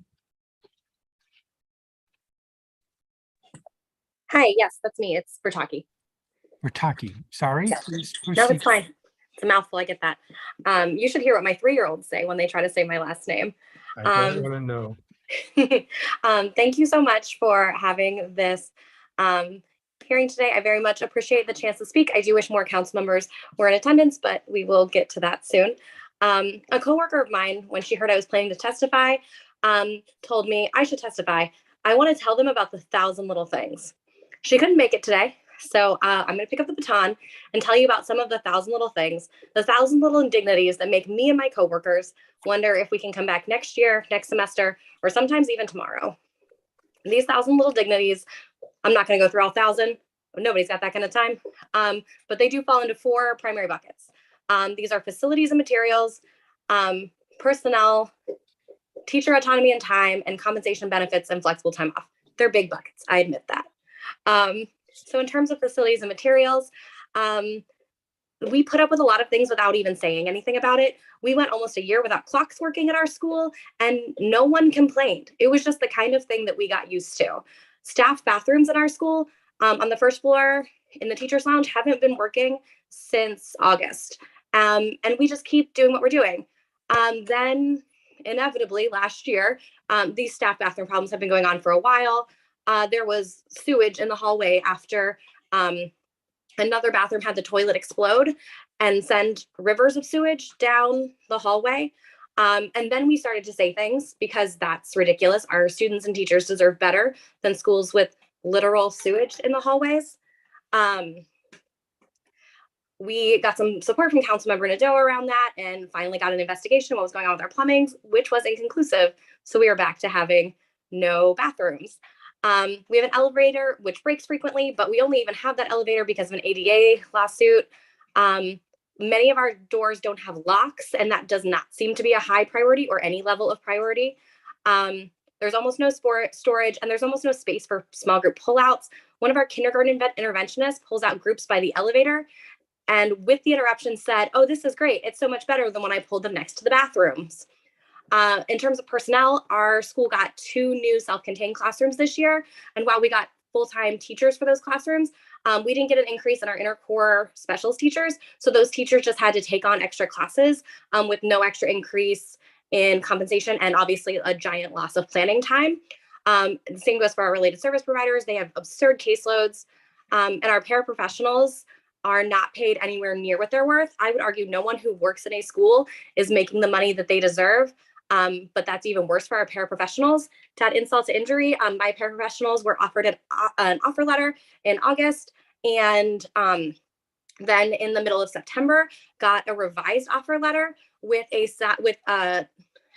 Hi, yes, that's me. It's Bertaki. Bertaki, sorry. Yes. Please No, proceed. it's fine. It's a mouthful. I get that. You should hear what my 3-year-olds say when they try to say my last name. I don't want to know. Thank you so much for having this hearing today. I very much appreciate the chance to speak. I do wish more council members were in attendance, but we will get to that soon. A coworker of mine, when she heard I was planning to testify, told me I should testify. I want to tell them about the 1,000 little things. She couldn't make it today, so I'm going to pick up the baton and tell you about some of the 1,000 little things, the 1,000 little indignities that make me and my coworkers wonder if we can come back next year, next semester, or sometimes even tomorrow. These 1,000 little dignities, I'm not going to go through all 1,000. Nobody's got that kind of time, but they do fall into 4 primary buckets. These are facilities and materials, personnel, teacher autonomy and time, and compensation benefits and flexible time off. They're big buckets, I admit that. So in terms of facilities and materials, we put up with a lot of things without even saying anything about it. We went almost a year without clocks working at our school and no one complained. It was just the kind of thing that we got used to. Staff bathrooms in our school on the first floor in the teacher's lounge haven't been working since August. And we just keep doing what we're doing. Then inevitably last year, these staff bathroom problems have been going on for a while. There was sewage in the hallway after another bathroom had the toilet explode and send rivers of sewage down the hallway. And then we started to say things because that's ridiculous. Our students and teachers deserve better than schools with literal sewage in the hallways. We got some support from Councilmember Nadeau around that and finally got an investigation of what was going on with our plumbing, which was inconclusive. So we are back to having no bathrooms. We have an elevator which breaks frequently, but we only even have that elevator because of an ADA lawsuit. Many of our doors don't have locks, and that does not seem to be a high priority or any level of priority. There's almost no storage, and there's almost no space for small group pullouts. One of our kindergarten interventionists pulls out groups by the elevator, and with the interruption said, "Oh, this is great. It's so much better than when I pulled them next to the bathrooms." In terms of personnel, our school got 2 new self-contained classrooms this year. And while we got full-time teachers for those classrooms, we didn't get an increase in our inner core specialist teachers. So those teachers just had to take on extra classes with no extra increase in compensation and obviously a giant loss of planning time. The same goes for our related service providers. They have absurd caseloads, and our paraprofessionals are not paid anywhere near what they're worth. I would argue no one who works in a school is making the money that they deserve. But that's even worse for our paraprofessionals. To add insult to injury, my paraprofessionals were offered an offer letter in August, and then in the middle of September, got a revised offer letter with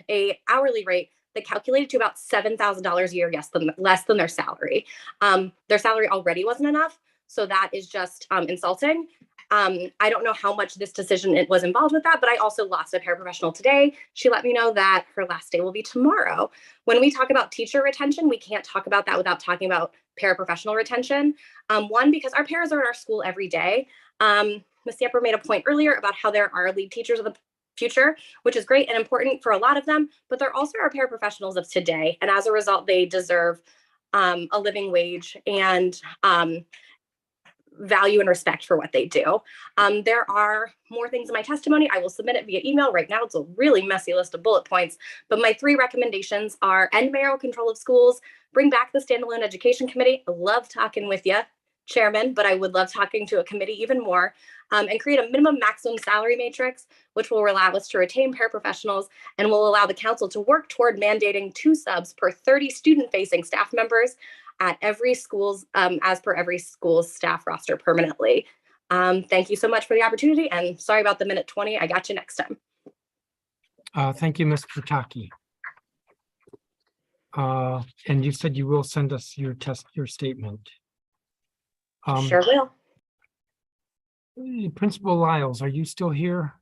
a hourly rate that calculated to about $7,000 a year, less than their salary. Their salary already wasn't enough, so that is just insulting. I don't know how much this decision was involved with that, but I also lost a paraprofessional today. She let me know that her last day will be tomorrow. When we talk about teacher retention, we can't talk about that without talking about paraprofessional retention. One, because our paras are in our school every day. Ms. Yepper made a point earlier about how there are lead teachers of the future, which is great and important for a lot of them, but they're also our paraprofessionals of today. And as a result, they deserve a living wage and value and respect for what they do. There are more things in my testimony. I will submit it via email. Right now, it's a really messy list of bullet points, but my 3 recommendations are end mayoral control of schools, bring back the standalone education committee. I love talking with you. chairman, but I would love talking to a committee even more, and create a minimum maximum salary matrix, which will allow us to retain paraprofessionals and will allow the council to work toward mandating 2 subs per 30 student-facing staff members at every school's, as per every school's staff roster permanently. Thank you so much for the opportunity, and sorry about the minute 20. I got you next time. Thank you, Ms. Pataki. And you said you will send us your statement. Sure will. Principal Lyles, are you still here?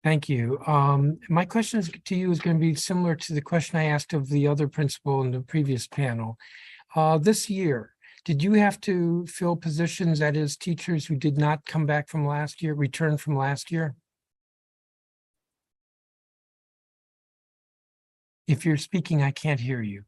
Thank you. My question to you is going to be similar to the question I asked of the other principal in the previous panel. This year, did you have to fill positions, that is, teachers who did not come back from last year, return from last year? If you're speaking, I can't hear you.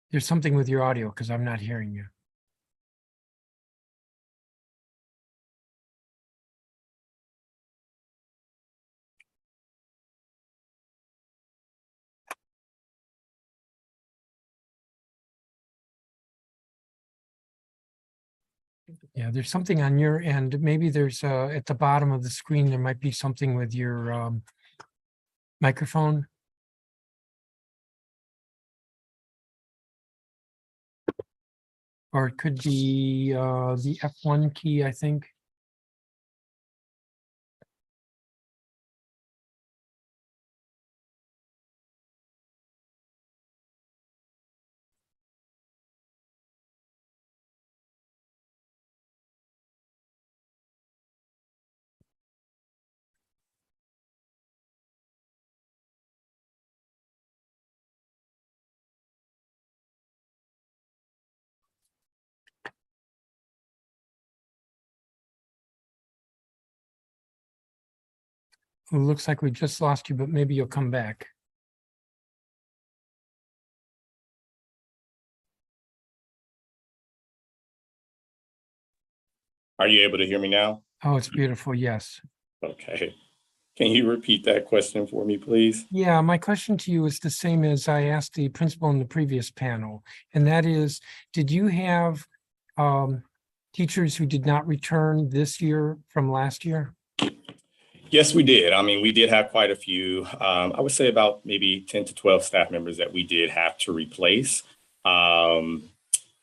There's something with your audio because I'm not hearing you. Yeah, there's something on your end. Maybe there's at the bottom of the screen, there might be something with your microphone. Or it could be the F1 key, I think. It looks like we just lost you, but maybe you'll come back. Are you able to hear me now? Oh, it's beautiful. Yes. Okay. Can you repeat that question for me, please? Yeah, my question to you is the same as I asked the principal in the previous panel. And that is, did you have teachers who did not return this year from last year? Yes, we did. I mean, we did have quite a few. I would say about maybe 10 to 12 staff members that we did have to replace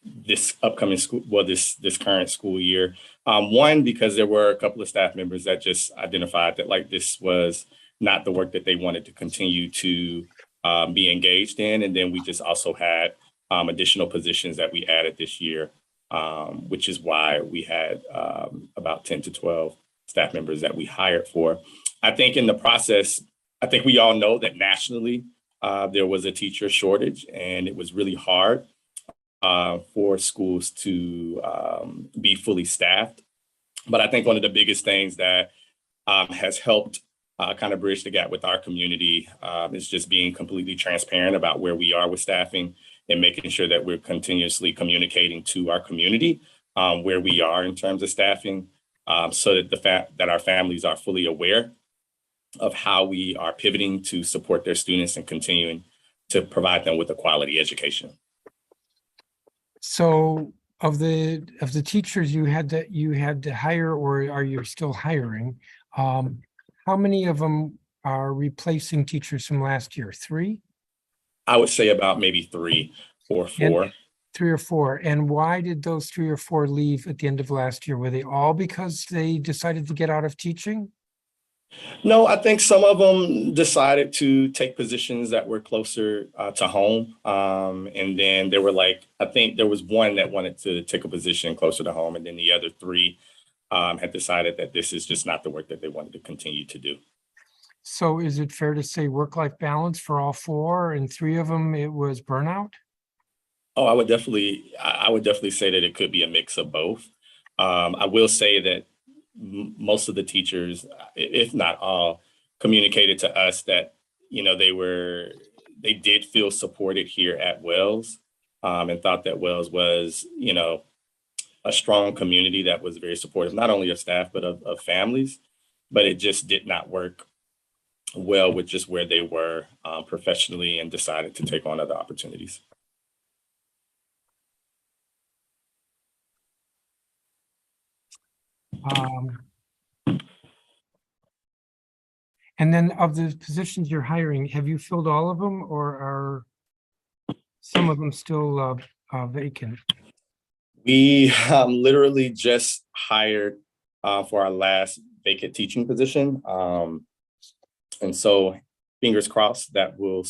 this upcoming school, well, this current school year. One, because there were a couple of staff members that just identified that like this was not the work that they wanted to continue to be engaged in. And then we just also had additional positions that we added this year, which is why we had about 10 to 12 staff members that we hired for. I think in the process, I think we all know that nationally there was a teacher shortage, and it was really hard for schools to be fully staffed. But I think one of the biggest things that has helped kind of bridge the gap with our community is just being completely transparent about where we are with staffing and making sure that we're continuously communicating to our community where we are in terms of staffing, so that that our families are fully aware of how we are pivoting to support their students and continuing to provide them with a quality education. So of the teachers you had to hire, or are you still hiring, how many of them are replacing teachers from last year? 3? I would say about maybe 3 or 4. And 3 or 4. And why did those 3 or 4 leave at the end of last year? Were they all because they decided to get out of teaching? No, I think some of them decided to take positions that were closer to home. And then there were I think there was one that wanted to take a position closer to home. And then the other 3 had decided that this is just not the work that they wanted to continue to do. So is it fair to say work-life balance for all 4, and 3 of them, it was burnout? Oh, I would definitely say that it could be a mix of both. I will say that most of the teachers, if not all, communicated to us that, they did feel supported here at Wells. and thought that Wells was, a strong community that was very supportive, not only of staff, but of families. But it just did not work well with just where they were professionally, and decided to take on other opportunities. And then of the positions you're hiring, have you filled all of them, or are some of them still vacant? We literally just hired for our last vacant teaching position. And so fingers crossed that we'll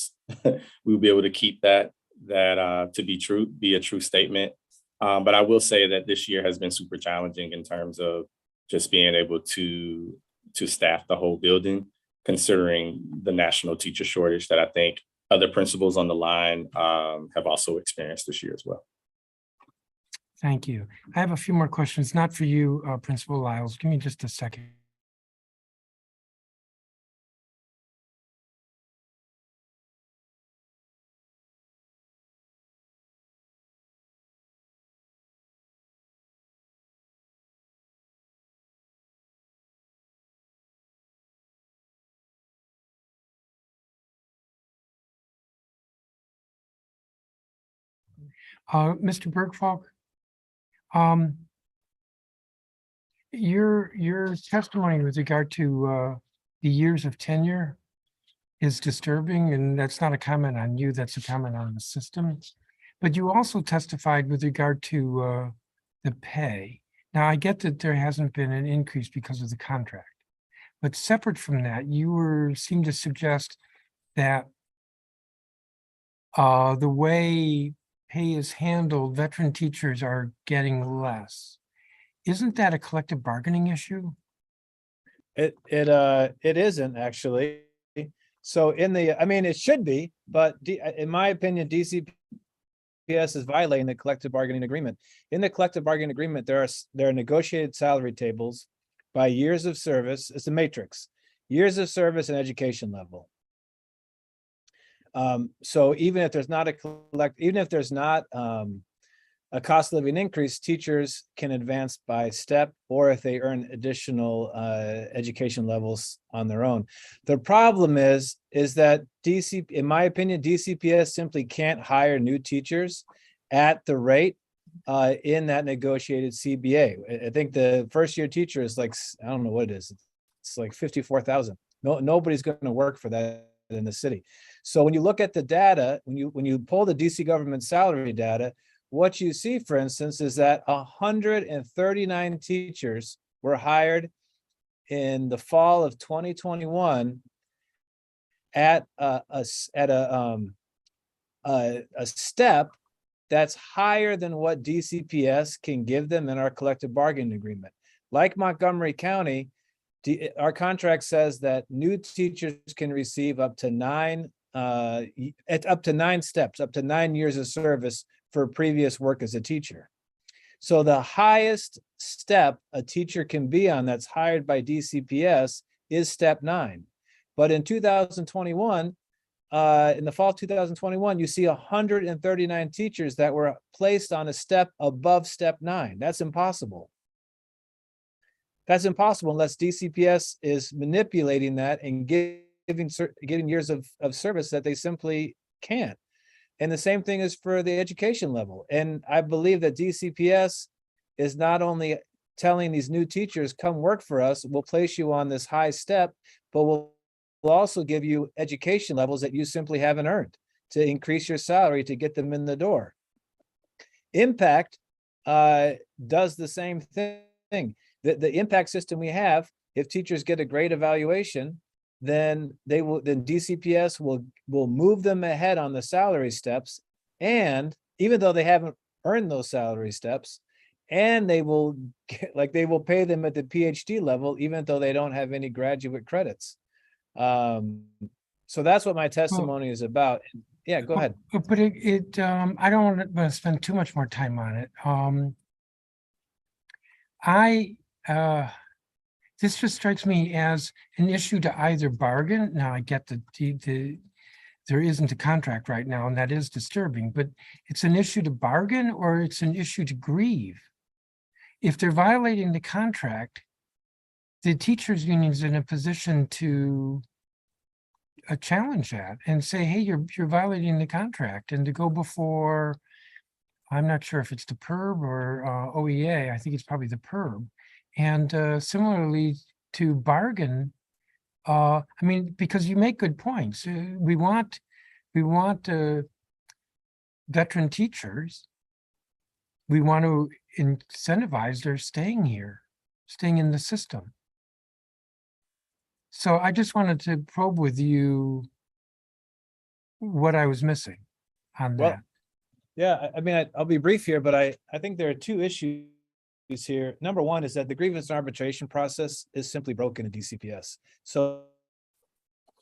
be able to keep that to be a true statement. But I will say that this year has been super challenging in terms of just being able to staff the whole building, considering the national teacher shortage that I think other principals on the line have also experienced this year as well. Thank you. I have a few more questions, not for you, Principal Lyles. Give me just a second. Mr. Bergfalk, your testimony with regard to the years of tenure is disturbing, and that's not a comment on you, that's a comment on the system. But you also testified with regard to the pay. Now, I get that there hasn't been an increase because of the contract, but separate from that, you seem to suggest that the way pay is handled, veteran teachers are getting less. Isn't that a collective bargaining issue? It isn't actually. So it should be, but in my opinion, DCPS is violating the collective bargaining agreement. In the collective bargaining agreement, there are negotiated salary tables by years of service. It's a matrix, years of service and education level. So even if there's not a cost of living increase, teachers can advance by step, or if they earn additional education levels on their own. The problem is that in my opinion, DCPS simply can't hire new teachers at the rate in that negotiated CBA. I think the first year teacher is like, I don't know what it is. It's like 54,000. Nobody's going to work for that in the city. So when you look at the data, when you pull the DC government salary data, what you see, for instance, is that 139 teachers were hired in the fall of 2021 at a step that's higher than what DCPS can give them in our collective bargaining agreement. Like Montgomery County, our contract says that new teachers can receive up to 9 steps, up to 9 years of service for previous work as a teacher. So the highest step a teacher can be on that's hired by DCPS is step 9. But in 2021, in the fall of 2021, you see 139 teachers that were placed on a step above step 9. That's impossible. That's impossible unless DCPS is manipulating that and getting years of service that they simply can't. And the same thing is for the education level. And I believe that DCPS is not only telling these new teachers, come work for us, we'll place you on this high step, but we'll also give you education levels that you simply haven't earned to increase your salary to get them in the door. Impact does the same thing. The impact system we have, if teachers get a great evaluation, then DCPS will move them ahead on the salary steps, and even though they haven't earned those salary steps, and they will pay them at the PhD level, even though they don't have any graduate credits. So that's what my testimony is about. Yeah, go ahead. But I don't want to spend too much more time on it. This just strikes me as an issue to either bargain. Now I get the there isn't a contract right now, and that is disturbing, but it's an issue to bargain or it's an issue to grieve. If they're violating the contract, the teachers' union's in a position to challenge that and say, hey, you're violating the contract, and to go before, I'm not sure if it's the PERB or OEA, I think it's probably the PERB. And similarly to bargain, I mean, because you make good points. We want veteran teachers. We want to incentivize their staying here, staying in the system. So I just wanted to probe with you what I was missing on Well, that. yeah, I mean, I'll be brief here, but I think there are two issues here. Number one is that the grievance and arbitration process is simply broken in DCPS. So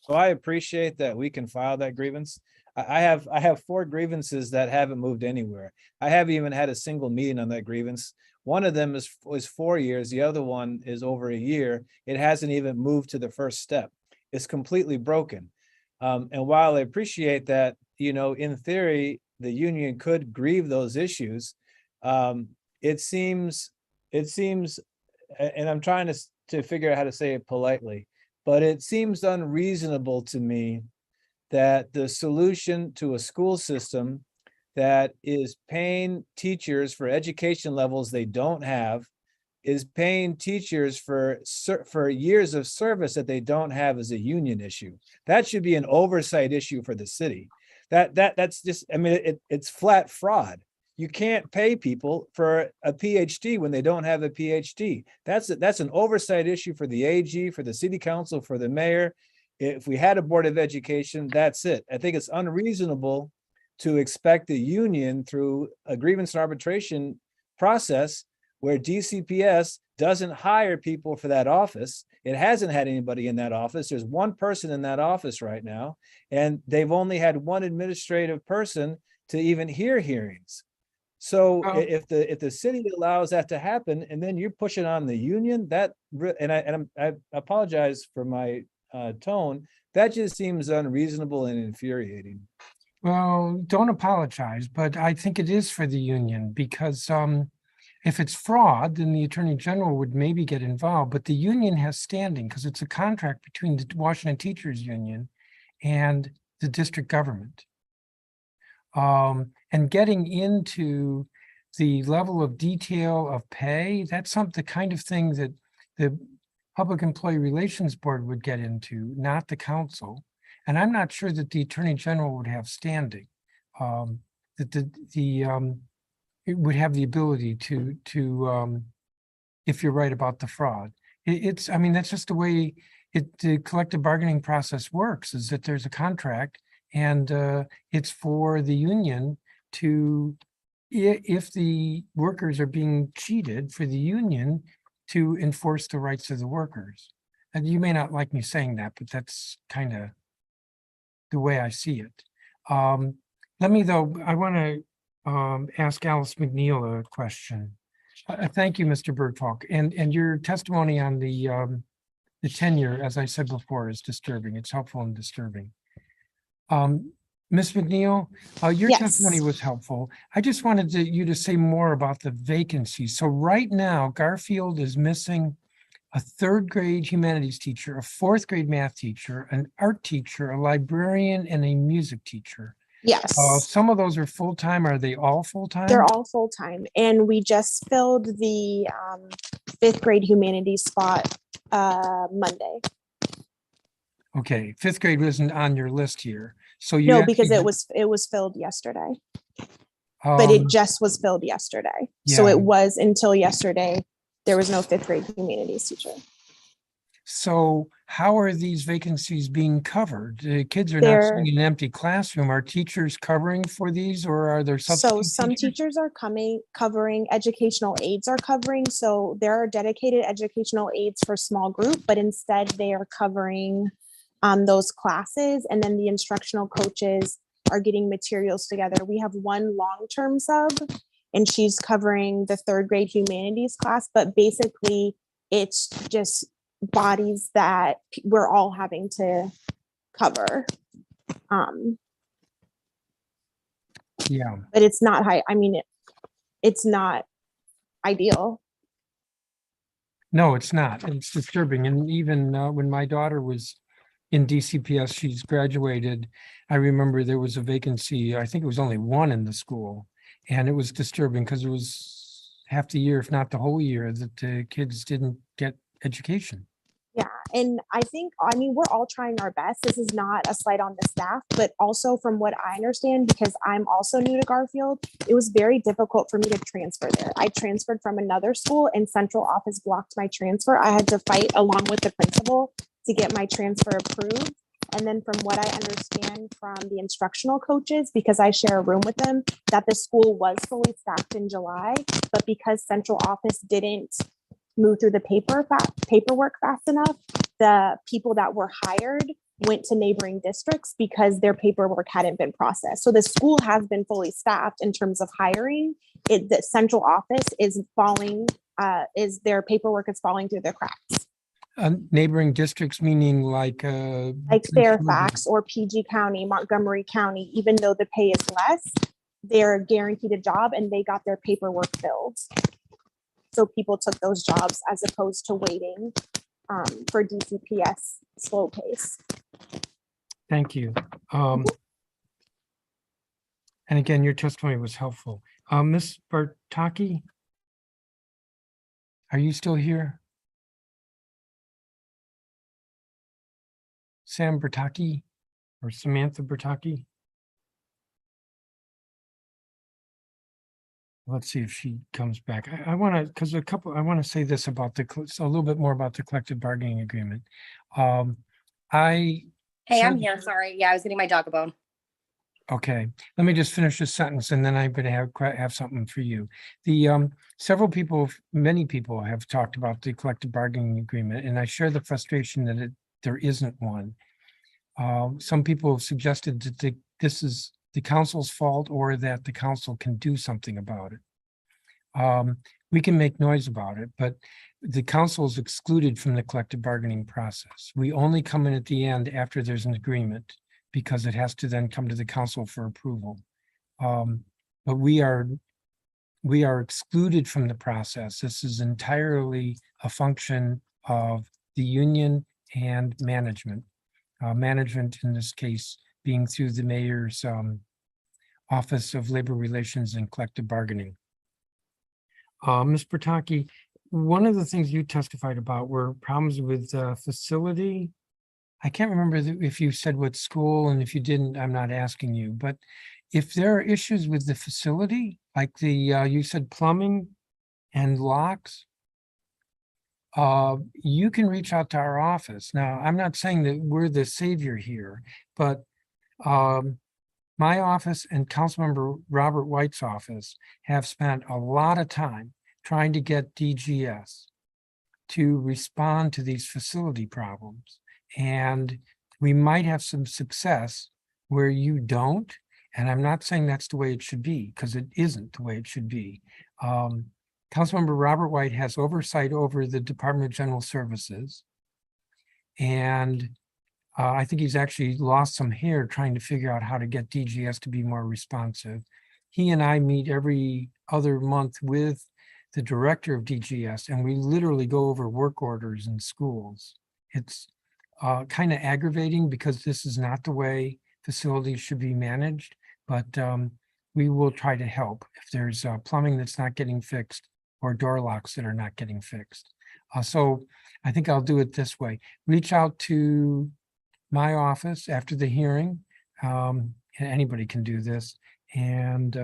I appreciate that we can file that grievance. I have 4 grievances that haven't moved anywhere. I haven't even had a single meeting on that grievance. One of them was 4 years. The other one is over a year. It hasn't even moved to the first step. It's completely broken. And while I appreciate that, you know, in theory, the union could grieve those issues. It seems, and I'm trying to figure out how to say it politely, but it seems unreasonable to me that the solution to a school system that is paying teachers for education levels they don't have, is paying teachers for years of service that they don't have, is a union issue. That should be an oversight issue for the city. That's just, I mean, it's flat fraud. You can't pay people for a PhD when they don't have a PhD. That's an oversight issue for the AG, for the city council, for the mayor. If we had a board of education, that's it. I think it's unreasonable to expect the union through a grievance and arbitration process where DCPS doesn't hire people for that office. It hasn't had anybody in that office. There's one person in that office right now, and they've only had one administrative person to even hear hearings. So if the city allows that to happen, and then you're pushing on the union, I apologize for my tone, that just seems unreasonable and infuriating. Well, don't apologize, but I think it is for the union because if it's fraud, then the Attorney General would maybe get involved, but the union has standing because it's a contract between the Washington Teachers Union and the district government. And getting into the level of detail of pay, that's the kind of thing that the Public Employee Relations Board would get into, not the council. And I'm not sure that the Attorney General would have standing, that it would have the ability to if you're right about the fraud. I mean, that's just the way the collective bargaining process works, is that there's a contract and it's for the union to, if the workers are being cheated, for the union to enforce the rights of the workers. And you may not like me saying that, but that's kind of the way I see it. I want to ask Alice McNeil a question. Thank you, Mr. Bergfalk. And your testimony on the tenure, as I said before, is disturbing. It's helpful and disturbing. Ms. McNeil, your testimony was helpful. I just wanted you to say more about the vacancies. So right now, Garfield is missing a 3rd grade humanities teacher, a 4th grade math teacher, an art teacher, a librarian, and a music teacher. Yes. Some of those are full-time. Are they all full-time? They're all full-time. And we just filled the 5th grade humanities spot Monday. Okay, 5th grade wasn't on your list here. So No, because it was filled yesterday. But it just was filled yesterday. So it was until yesterday, there was no 5th grade humanities teacher. So how are these vacancies being covered? The kids are not sitting in an empty classroom. Are teachers covering for these, or are there substitute So some teachers are covering, educational aides are covering. So there are dedicated educational aides for small group, but instead they are covering those classes, and then the instructional coaches are getting materials together. We have one long-term sub, and she's covering the 3rd grade humanities class, but basically it's just bodies that we're all having to cover. Yeah. But it's not high. I mean, it's not ideal. No, it's not. It's disturbing. And even when my daughter was in DCPS, she's graduated. I remember there was a vacancy. I think it was only one in the school. And it was disturbing because it was half the year, if not the whole year, that the kids didn't get education. Yeah, and I mean, we're all trying our best. This is not a slight on the staff, but also from what I understand, because I'm also new to Garfield, it was very difficult for me to transfer there. I transferred from another school and central office blocked my transfer. I had to fight along with the principal to get my transfer approved. And then from what I understand from the instructional coaches, because I share a room with them, that the school was fully staffed in July, but because central office didn't move through the paperwork fast enough, the people that were hired went to neighboring districts because their paperwork hadn't been processed. So the school has been fully staffed in terms of hiring. The central office is falling, their paperwork is falling through the cracks. Neighboring districts, meaning like Fairfax or PG County, Montgomery County, even though the pay is less, they're guaranteed a job and they got their paperwork filled. So people took those jobs as opposed to waiting for DCPS slow pace. Thank you. And again, your testimony was helpful. Ms. Bertocchi, are you still here? Sam Bertocchi or Samantha Bertocchi? Let's see if she comes back. I want to, because I want to say this about a little bit more about the collective bargaining agreement. Hey, I'm here. Sorry. Yeah, I was getting my dog a bone. Okay, let me just finish this sentence and then I'm going to have something for you. The many people have talked about the collective bargaining agreement, and I share the frustration that there isn't one. Some people have suggested that this is the council's fault or that the council can do something about it. We can make noise about it, but the council is excluded from the collective bargaining process. We only come in at the end after there's an agreement because it has to then come to the council for approval. But we are excluded from the process. This is entirely a function of the union and management. Management in this case being through the mayor's Office of Labor Relations and Collective Bargaining. Ms. Bertocchi, one of the things you testified about were problems with facility. I can't remember if you said what school, and if you didn't, I'm not asking you, but if there are issues with the facility, like you said plumbing and locks, you can reach out to our office. Now, I'm not saying that we're the savior here, but my office and Councilmember Robert White's office have spent a lot of time trying to get DGS to respond to these facility problems. And we might have some success where you don't. And I'm not saying that's the way it should be, because it isn't the way it should be. Councilmember Robert White has oversight over the Department of General Services. And I think he's actually lost some hair trying to figure out how to get DGS to be more responsive. He and I meet every other month with the director of DGS, and we literally go over work orders in schools. It's kind of aggravating because this is not the way facilities should be managed, but we will try to help if there's plumbing that's not getting fixed or door locks that are not getting fixed. So I think I'll do it this way. Reach out to my office after the hearing, and anybody can do this, and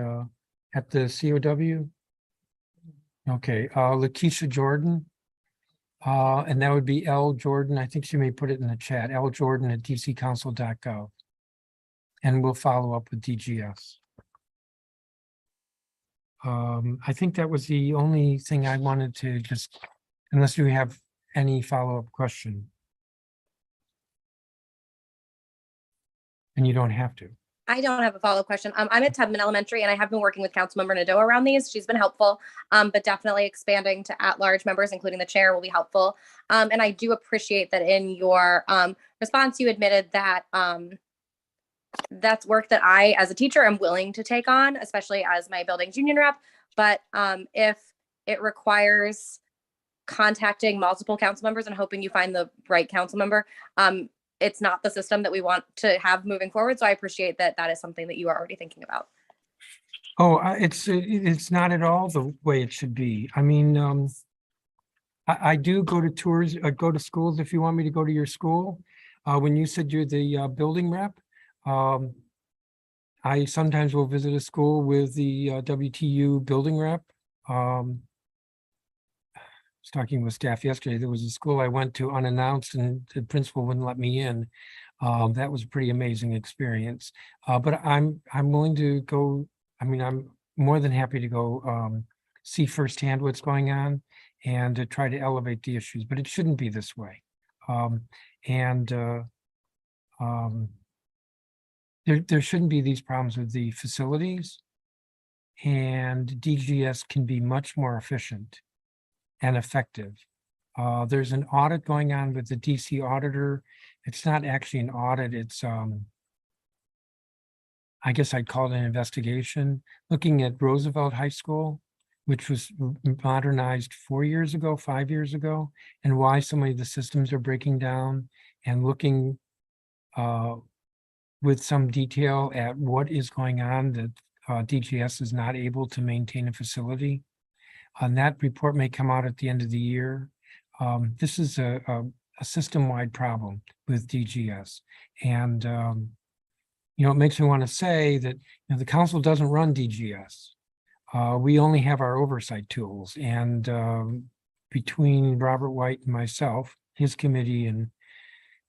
at the COW. Okay, Lakeisha Jordan, and that would be L Jordan. I think she may put it in the chat, ljordan@dccouncil.gov. And we'll follow up with DGS. I think that was the only thing I wanted to just, unless you have any follow-up question. And you don't have to. I don't have a follow-up question. I'm at Tubman Elementary, and I have been working with Councilmember Nadeau around these. She's been helpful, but definitely expanding to at-large members, including the chair, will be helpful. And I do appreciate that in your response, you admitted that that's work that I, as a teacher, am willing to take on, especially as my buildings union rep. But if it requires contacting multiple council members and hoping you find the right council member, it's not the system that we want to have moving forward. So I appreciate that that is something that you are already thinking about. Oh, it's not at all the way it should be. I mean, I do go to tours, go to schools if you want me to go to your school. When you said you're the building rep, I sometimes will visit a school with the WTU building rep. I was talking with staff yesterday. There was a school I went to unannounced and the principal wouldn't let me in. That was a pretty amazing experience. But I'm willing to go. I mean, I'm more than happy to go see firsthand what's going on and to try to elevate the issues, but it shouldn't be this way. There shouldn't be these problems with the facilities, and DGS can be much more efficient and effective. There's an audit going on with the DC auditor. It's not actually an audit, it's I guess I'd call it an investigation, looking at Roosevelt High School, which was modernized 4 years ago, 5 years ago, and why so many of the systems are breaking down, and looking with some detail at what is going on that DGS is not able to maintain a facility. And that report may come out at the end of the year. This is a system-wide problem with DGS. And you know, it makes me want to say that the council doesn't run DGS. We only have our oversight tools, and between Robert White and myself, his committee and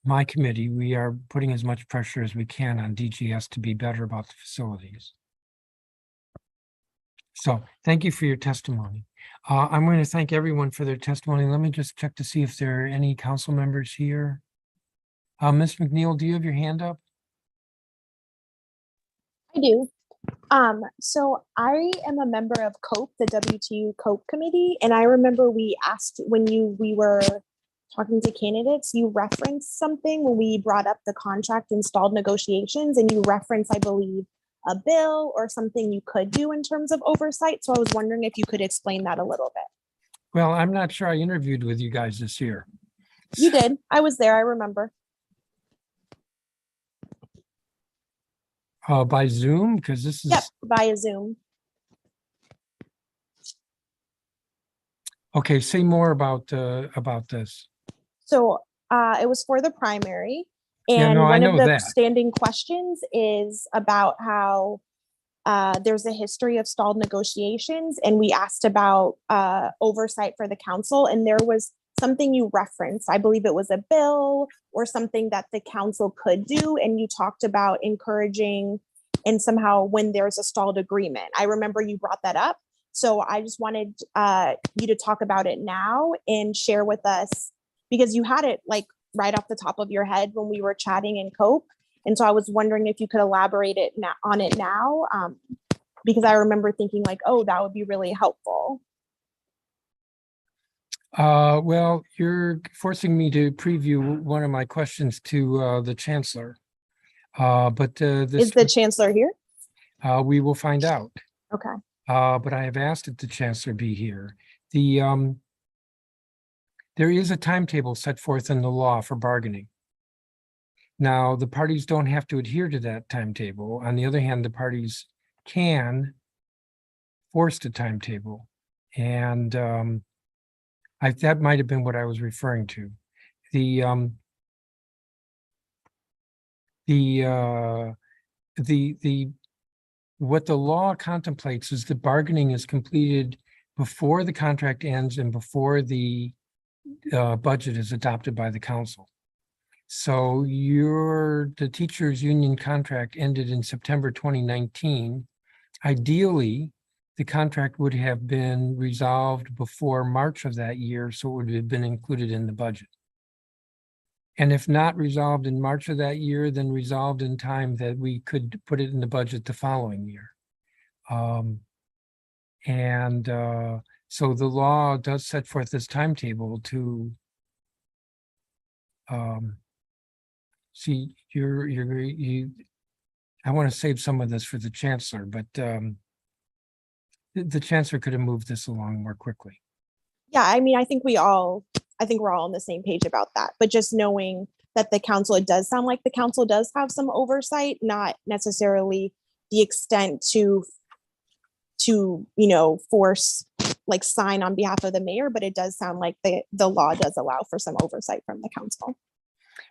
my committee, we are putting as much pressure as we can on DGS to be better about the facilities. So thank you for your testimony. I'm going to thank everyone for their testimony. Let me just check to see if there are any council members here. Ms. McNeil, do you have your hand up? I do. So I am a member of COPE, the WTU COPE committee, and I remember we asked when we were talking to candidates, you referenced something when we brought up the contract installed negotiations, and you referenced, I believe, a bill or something you could do in terms of oversight. So I was wondering if you could explain that a little bit. Well, I'm not sure I interviewed with you guys this year. You did. I was there. I remember. By Zoom, because this is. Yep, via Zoom. Okay, say more about this. So it was for the primary. And Yeah, no, I one of know the that. standing questions is about how there's a history of stalled negotiations. And we asked about oversight for the council. And there was something you referenced. I believe it was a bill or something that the council could do. And you talked about encouraging and somehow when there's a stalled agreement. I remember you brought that up. So I just wanted you to talk about it now and share with us, because you had it like right off the top of your head when we were chatting in COPE. And so I was wondering if you could elaborate on it now, because I remember thinking like, oh, that would be really helpful. Well, you're forcing me to preview one of my questions to the chancellor. But Is the chancellor here? We will find out. Okay. But I have asked that the chancellor be here. There is a timetable set forth in the law for bargaining. Now, the parties don't have to adhere to that timetable. On the other hand, the parties can force the timetable. And that might have been what I was referring to. What the law contemplates is that bargaining is completed before the contract ends and before the budget is adopted by the council. So the teachers' union contract ended in September 2019. Ideally, the contract would have been resolved before March of that year, so it would have been included in the budget. And if not resolved in March of that year, then resolved in time that we could put it in the budget the following year. So the law does set forth this timetable to see I want to save some of this for the chancellor, but the chancellor could have moved this along more quickly. Yeah, I mean, I think we're all on the same page about that, but just knowing that the council, it does sound like the council does have some oversight, not necessarily the extent to, force like sign on behalf of the mayor, but it does sound like the law does allow for some oversight from the council.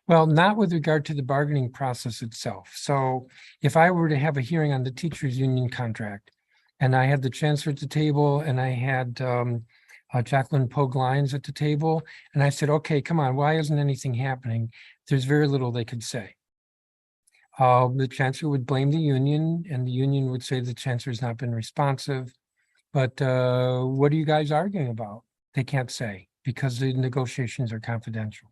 Well, not with regard to the bargaining process itself. So if I were to have a hearing on the teachers union contract and I had the chancellor at the table and I had Jacqueline Pogue Lyons at the table, and I said, okay, come on, why isn't anything happening? There's very little they could say. The chancellor would blame the union and the union would say the chancellor has not been responsive. But what are you guys arguing about? They can't say because the negotiations are confidential.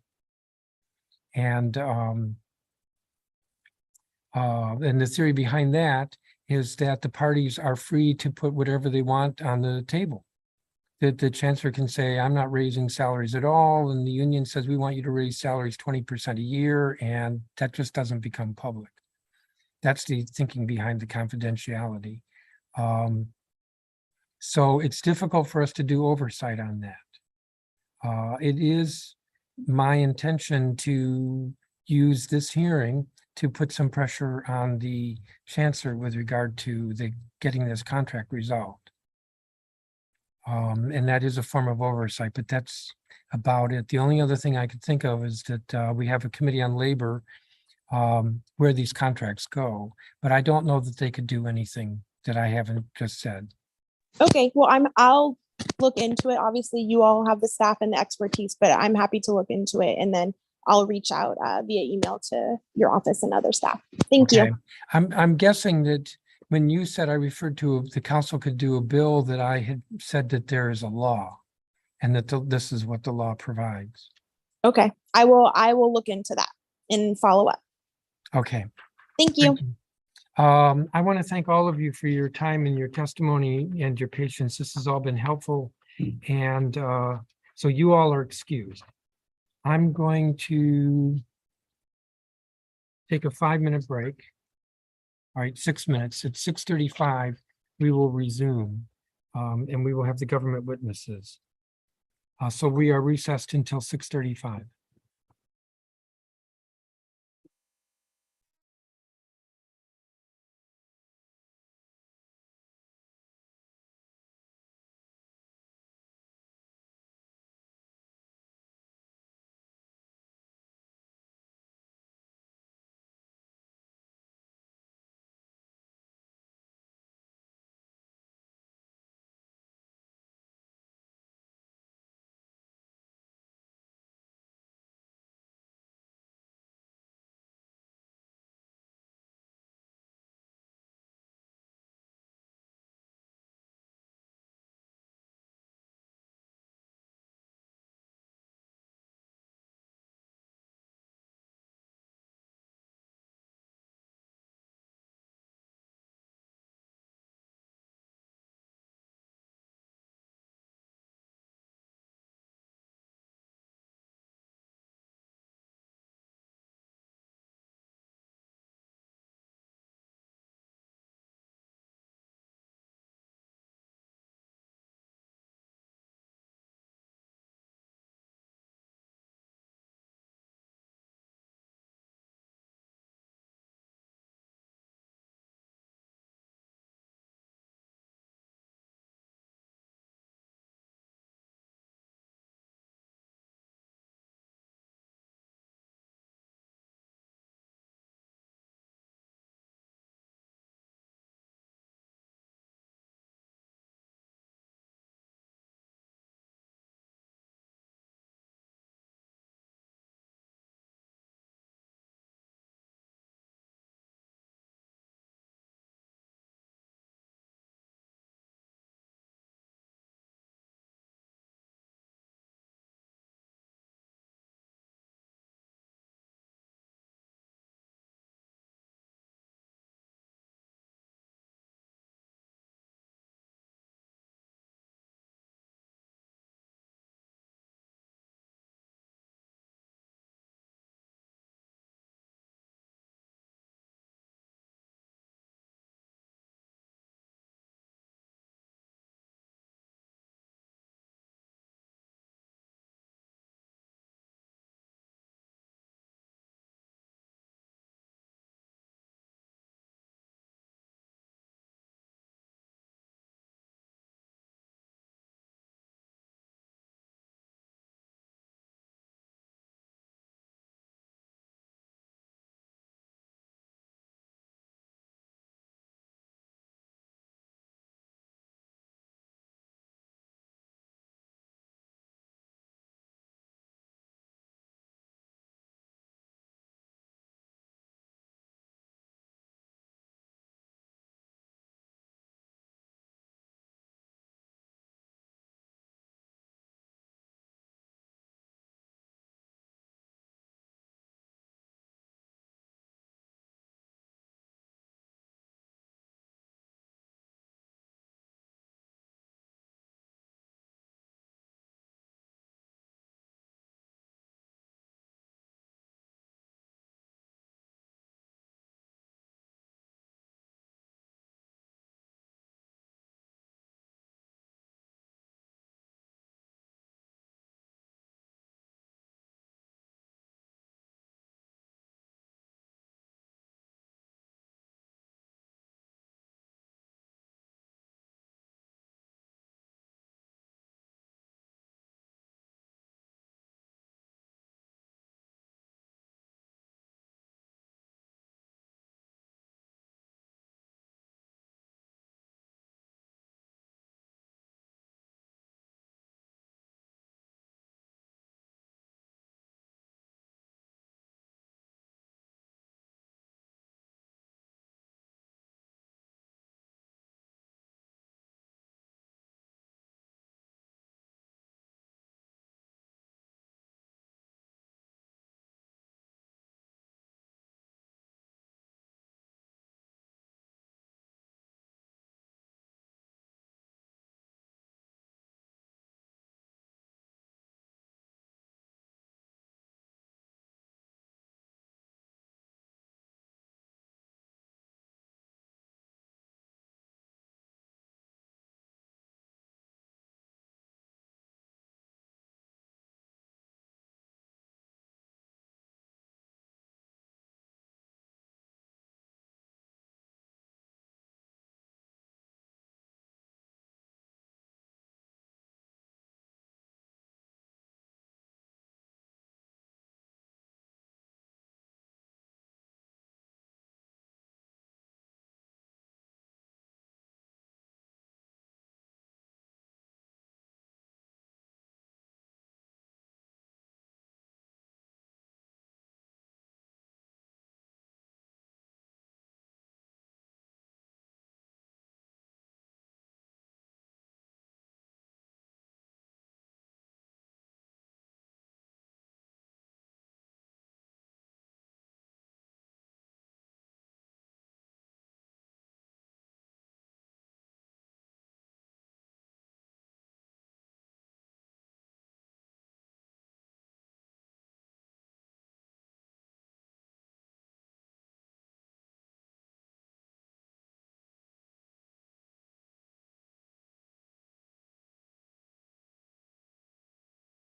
And the theory behind that is that the parties are free to put whatever they want on the table. That the chancellor can say, I'm not raising salaries at all. And the union says, we want you to raise salaries 20% a year. And that just doesn't become public. That's the thinking behind the confidentiality. So it's difficult for us to do oversight on that. It is my intention to use this hearing to put some pressure on the chancellor with regard to getting this contract resolved. And that is a form of oversight, but that's about it. The only other thing I could think of is that we have a committee on labor where these contracts go, but I don't know that they could do anything that I haven't just said. Okay, well, I'll look into it. Obviously, you all have the staff and the expertise, but I'm happy to look into it, and then I'll reach out via email to your office and other staff. Thank you. I'm guessing that when you said I referred to the council could do a bill, that I had said that there is a law and that this is what the law provides. Okay, I will look into that and follow up. Okay. Thank you. I want to thank all of you for your time and your testimony and your patience. This has all been helpful. And so you all are excused. I'm going to take a 5-minute break. All right, 6 minutes. At 6:35, we will resume and we will have the government witnesses. So we are recessed until 6:35.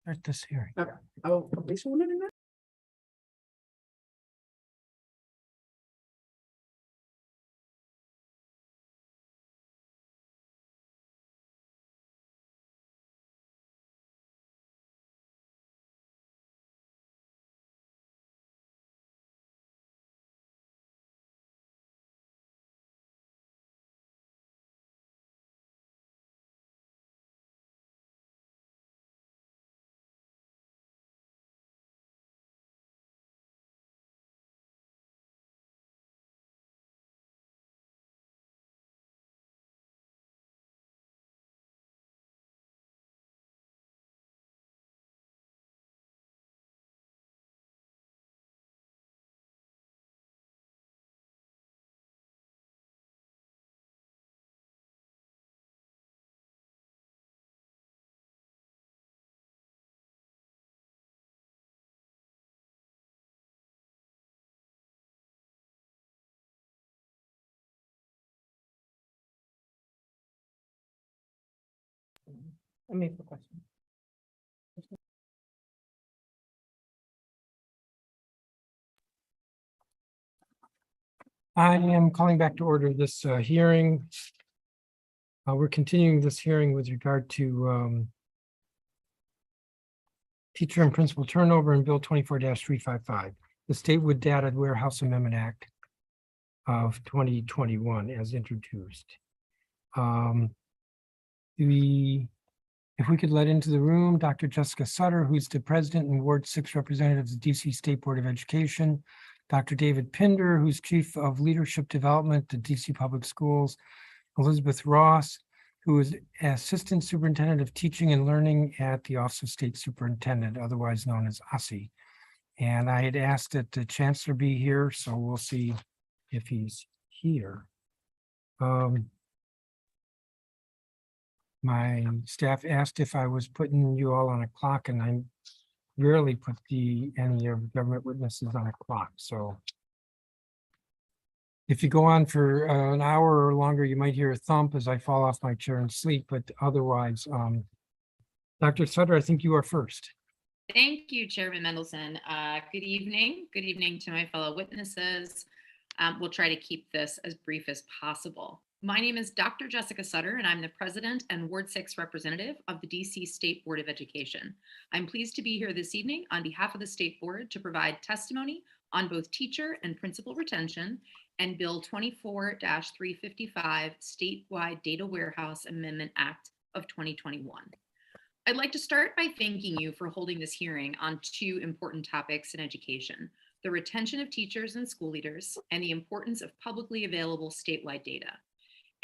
Start this hearing. Let me ask a question. I am calling back to order this hearing. We're continuing this hearing with regard to teacher and principal turnover in Bill 24-355, the Statewood Data Warehouse Amendment Act of 2021 as introduced. If we could let into the room Dr. Jessica Sutter, who's the president and Ward 6 representative of the DC State Board of Education, Dr. David Pinder, who's chief of leadership development at DC Public Schools, Elizabeth Ross, who is assistant superintendent of teaching and learning at the Office of State Superintendent, otherwise known as OSSI. And I had asked that the chancellor be here, so we'll see if he's here. My staff asked if I was putting you all on a clock, and I rarely put any of government witnesses on a clock. So if you go on for an hour or longer, you might hear a thump as I fall off my chair and sleep, but otherwise, Dr. Sutter, I think you are first. Thank you, Chairman Mendelson. Good evening. Good evening to my fellow witnesses. We'll try to keep this as brief as possible. My name is Dr. Jessica Sutter, and I'm the president and Ward 6 representative of the DC State Board of Education. I'm pleased to be here this evening on behalf of the State Board to provide testimony on both teacher and principal retention and Bill 24-355 Statewide Data Warehouse Amendment Act of 2021. I'd like to start by thanking you for holding this hearing on two important topics in education: the retention of teachers and school leaders, and the importance of publicly available statewide data.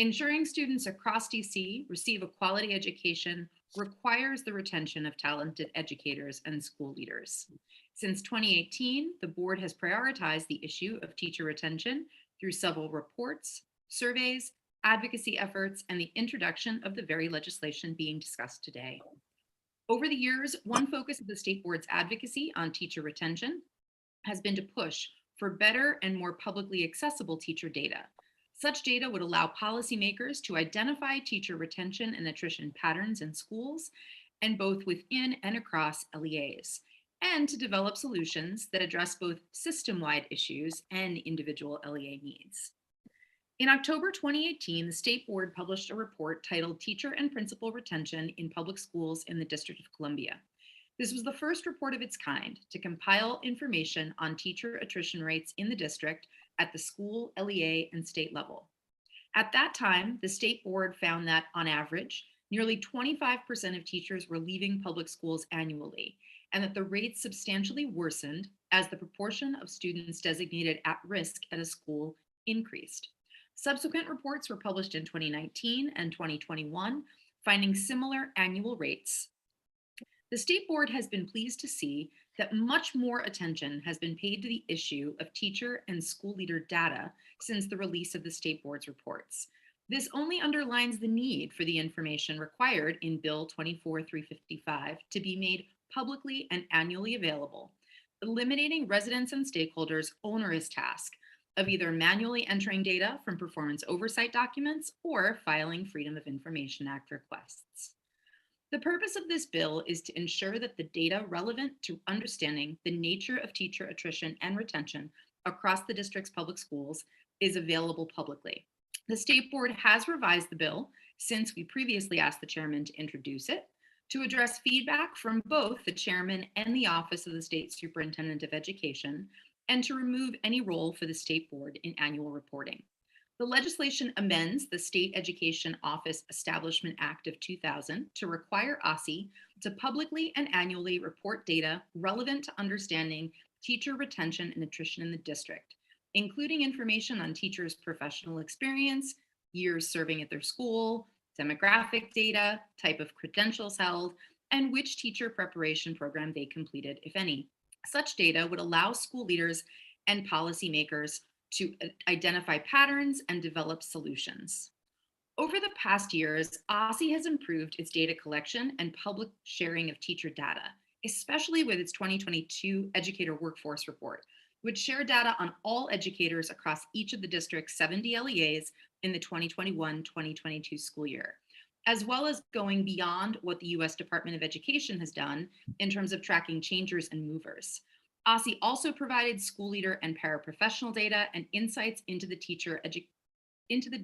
Ensuring students across DC receive a quality education requires the retention of talented educators and school leaders. Since 2018, the board has prioritized the issue of teacher retention through several reports, surveys, advocacy efforts, and the introduction of the very legislation being discussed today. Over the years, one focus of the state board's advocacy on teacher retention has been to push for better and more publicly accessible teacher data. Such data would allow policymakers to identify teacher retention and attrition patterns in schools, and both within and across LEAs, and to develop solutions that address both system-wide issues and individual LEA needs. In October 2018, the State Board published a report titled Teacher and Principal Retention in Public Schools in the District of Columbia. This was the first report of its kind to compile information on teacher attrition rates in the district at the school, LEA, and state level. At that time, the State Board found that, on average, nearly 25% of teachers were leaving public schools annually, and that the rates substantially worsened as the proportion of students designated at risk at a school increased. Subsequent reports were published in 2019 and 2021, finding similar annual rates. The State Board has been pleased to see that much more attention has been paid to the issue of teacher and school leader data since the release of the State Board's reports. This only underlines the need for the information required in Bill 24-355 to be made publicly and annually available, eliminating residents and stakeholders' onerous task of either manually entering data from performance oversight documents or filing Freedom of Information Act requests. The purpose of this bill is to ensure that the data relevant to understanding the nature of teacher attrition and retention across the district's public schools is available publicly. The State Board has revised the bill since we previously asked the chairman to introduce it to address feedback from both the chairman and the Office of the State Superintendent of Education, and to remove any role for the State Board in annual reporting. The legislation amends the State Education Office Establishment Act of 2000 to require OSSI to publicly and annually report data relevant to understanding teacher retention and attrition in the district, including information on teachers' professional experience, years serving at their school, demographic data, type of credentials held, and which teacher preparation program they completed, if any. Such data would allow school leaders and policymakers to identify patterns and develop solutions. Over the past years, OSSI has improved its data collection and public sharing of teacher data, especially with its 2022 Educator Workforce Report, which shared data on all educators across each of the district's 70 LEAs in the 2021-2022 school year, as well as going beyond what the US Department of Education has done in terms of tracking changers and movers. OSSI also provided school leader and paraprofessional data and insights into the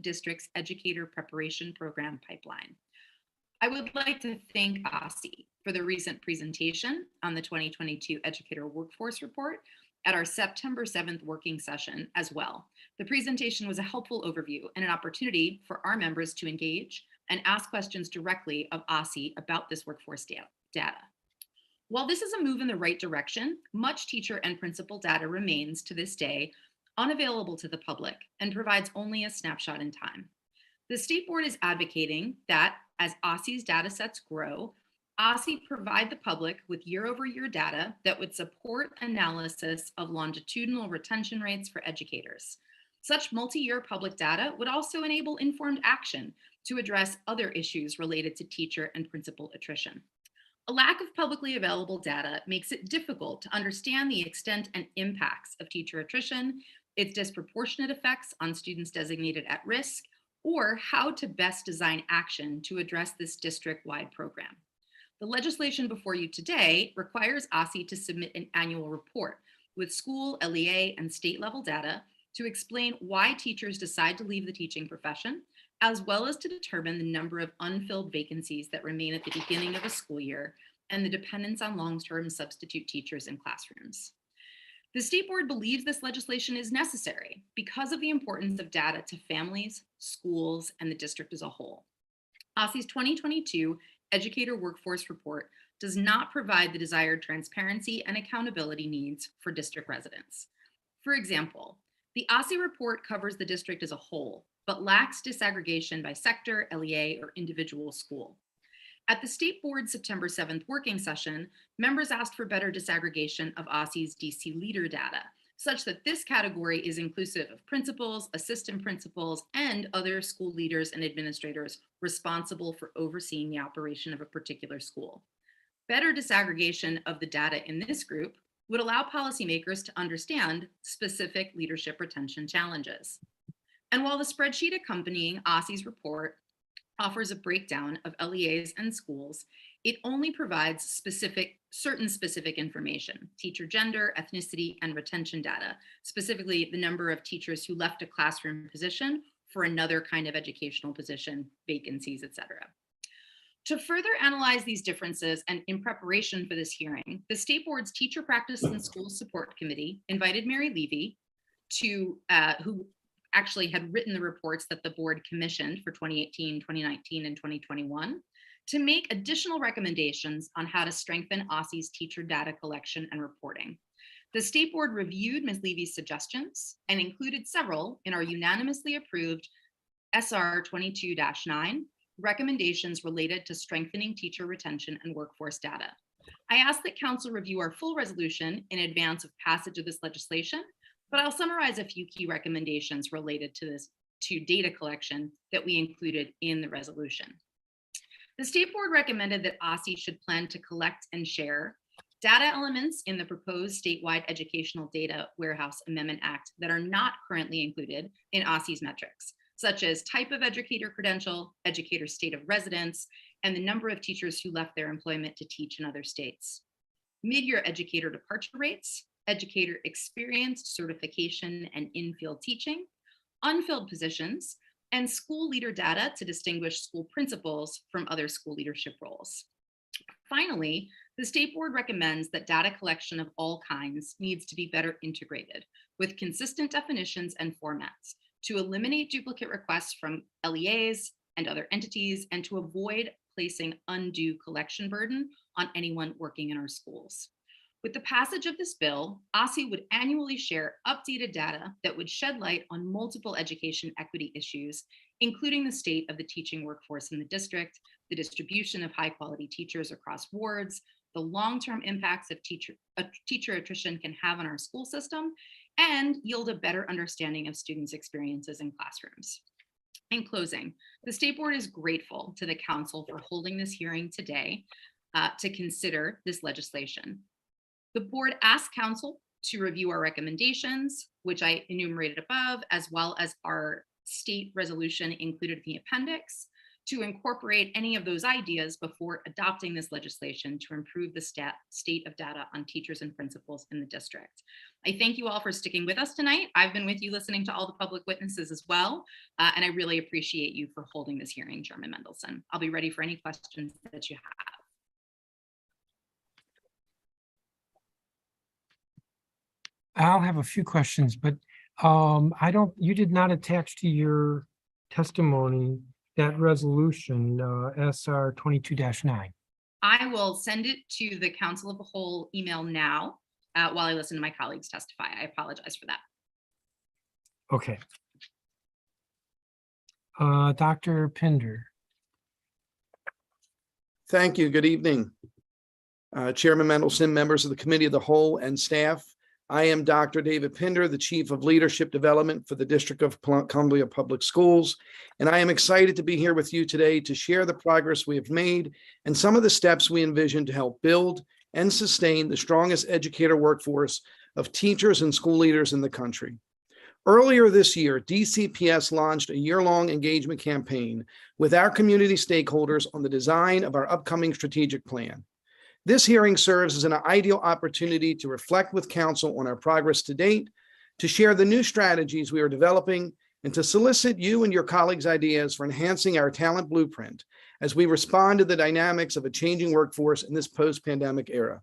district's educator preparation program pipeline. I would like to thank OSSI for the recent presentation on the 2022 Educator Workforce Report at our September 7th working session as well. The presentation was a helpful overview and an opportunity for our members to engage and ask questions directly of OSSI about this workforce data. While this is a move in the right direction, much teacher and principal data remains to this day unavailable to the public and provides only a snapshot in time. The State Board is advocating that as OSSI's data sets grow, OSSI provide the public with year-over-year data that would support analysis of longitudinal retention rates for educators. Such multi-year public data would also enable informed action to address other issues related to teacher and principal attrition. A lack of publicly available data makes it difficult to understand the extent and impacts of teacher attrition, its disproportionate effects on students designated at risk, or how to best design action to address this district-wide program. The legislation before you today requires OSSI to submit an annual report with school, LEA, and state level data to explain why teachers decide to leave the teaching profession, as well as to determine the number of unfilled vacancies that remain at the beginning of a school year and the dependence on long-term substitute teachers in classrooms. The State Board believes this legislation is necessary because of the importance of data to families, schools, and the district as a whole. OSSI's 2022 Educator Workforce Report does not provide the desired transparency and accountability needs for district residents. For example, the OSSI report covers the district as a whole, but lacks disaggregation by sector, LEA, or individual school. At the State Board's September 7th working session, members asked for better disaggregation of OSSI's DC leader data, such that this category is inclusive of principals, assistant principals, and other school leaders and administrators responsible for overseeing the operation of a particular school. Better disaggregation of the data in this group would allow policymakers to understand specific leadership retention challenges. And while the spreadsheet accompanying OSSI's report offers a breakdown of LEAs and schools, it only provides certain specific information: teacher gender, ethnicity, and retention data, specifically the number of teachers who left a classroom position for another kind of educational position, vacancies, etc. To further analyze these differences and in preparation for this hearing, the State Board's Teacher Practice and School Support Committee invited Mary Levy, who actually had written the reports that the board commissioned for 2018, 2019, and 2021, to make additional recommendations on how to strengthen OSSI's teacher data collection and reporting. The State Board reviewed Ms. Levy's suggestions and included several in our unanimously approved SR 22-9, recommendations related to strengthening teacher retention and workforce data. I ask that Council review our full resolution in advance of passage of this legislation, but I'll summarize a few key recommendations related to data collection that we included in the resolution. The State Board recommended that OSSI should plan to collect and share data elements in the proposed statewide Educational Data Warehouse Amendment Act that are not currently included in OSSI's metrics, such as type of educator credential, educator state of residence, and the number of teachers who left their employment to teach in other states. Mid-year educator departure rates, educator experience, certification, and in-field teaching, unfilled positions, and school leader data to distinguish school principals from other school leadership roles. Finally, the State Board recommends that data collection of all kinds needs to be better integrated with consistent definitions and formats to eliminate duplicate requests from LEAs and other entities and to avoid placing undue collection burden on anyone working in our schools. With the passage of this bill, OSSI would annually share updated data that would shed light on multiple education equity issues, including the state of the teaching workforce in the district, the distribution of high-quality teachers across wards, the long-term impacts of teacher attrition can have on our school system, and yield a better understanding of students' experiences in classrooms. In closing, the State Board is grateful to the Council for holding this hearing today to consider this legislation. The Board asks Council to review our recommendations, which I enumerated above, as well as our state resolution included in the appendix, to incorporate any of those ideas before adopting this legislation to improve the state of data on teachers and principals in the district. I thank you all for sticking with us tonight. I've been with you listening to all the public witnesses as well, and I really appreciate you for holding this hearing, Chairman Mendelson. I'll be ready for any questions that you have. I'll have a few questions, but you did not attach to your testimony that resolution, SR 22-9. I will send it to the Council of the Whole email now while I listen to my colleagues testify. I apologize for that. Okay. Dr. Pinder. Thank you. Good evening. Chairman Mendelson, members of the Committee of the Whole, and staff. I am Dr. David Pinder, the Chief of Leadership Development for the District of Columbia Public Schools, and I am excited to be here with you today to share the progress we have made and some of the steps we envision to help build and sustain the strongest educator workforce of teachers and school leaders in the country. Earlier this year, DCPS launched a year-long engagement campaign with our community stakeholders on the design of our upcoming strategic plan. This hearing serves as an ideal opportunity to reflect with Council on our progress to date, to share the new strategies we are developing, and to solicit you and your colleagues' ideas for enhancing our talent blueprint as we respond to the dynamics of a changing workforce in this post-pandemic era.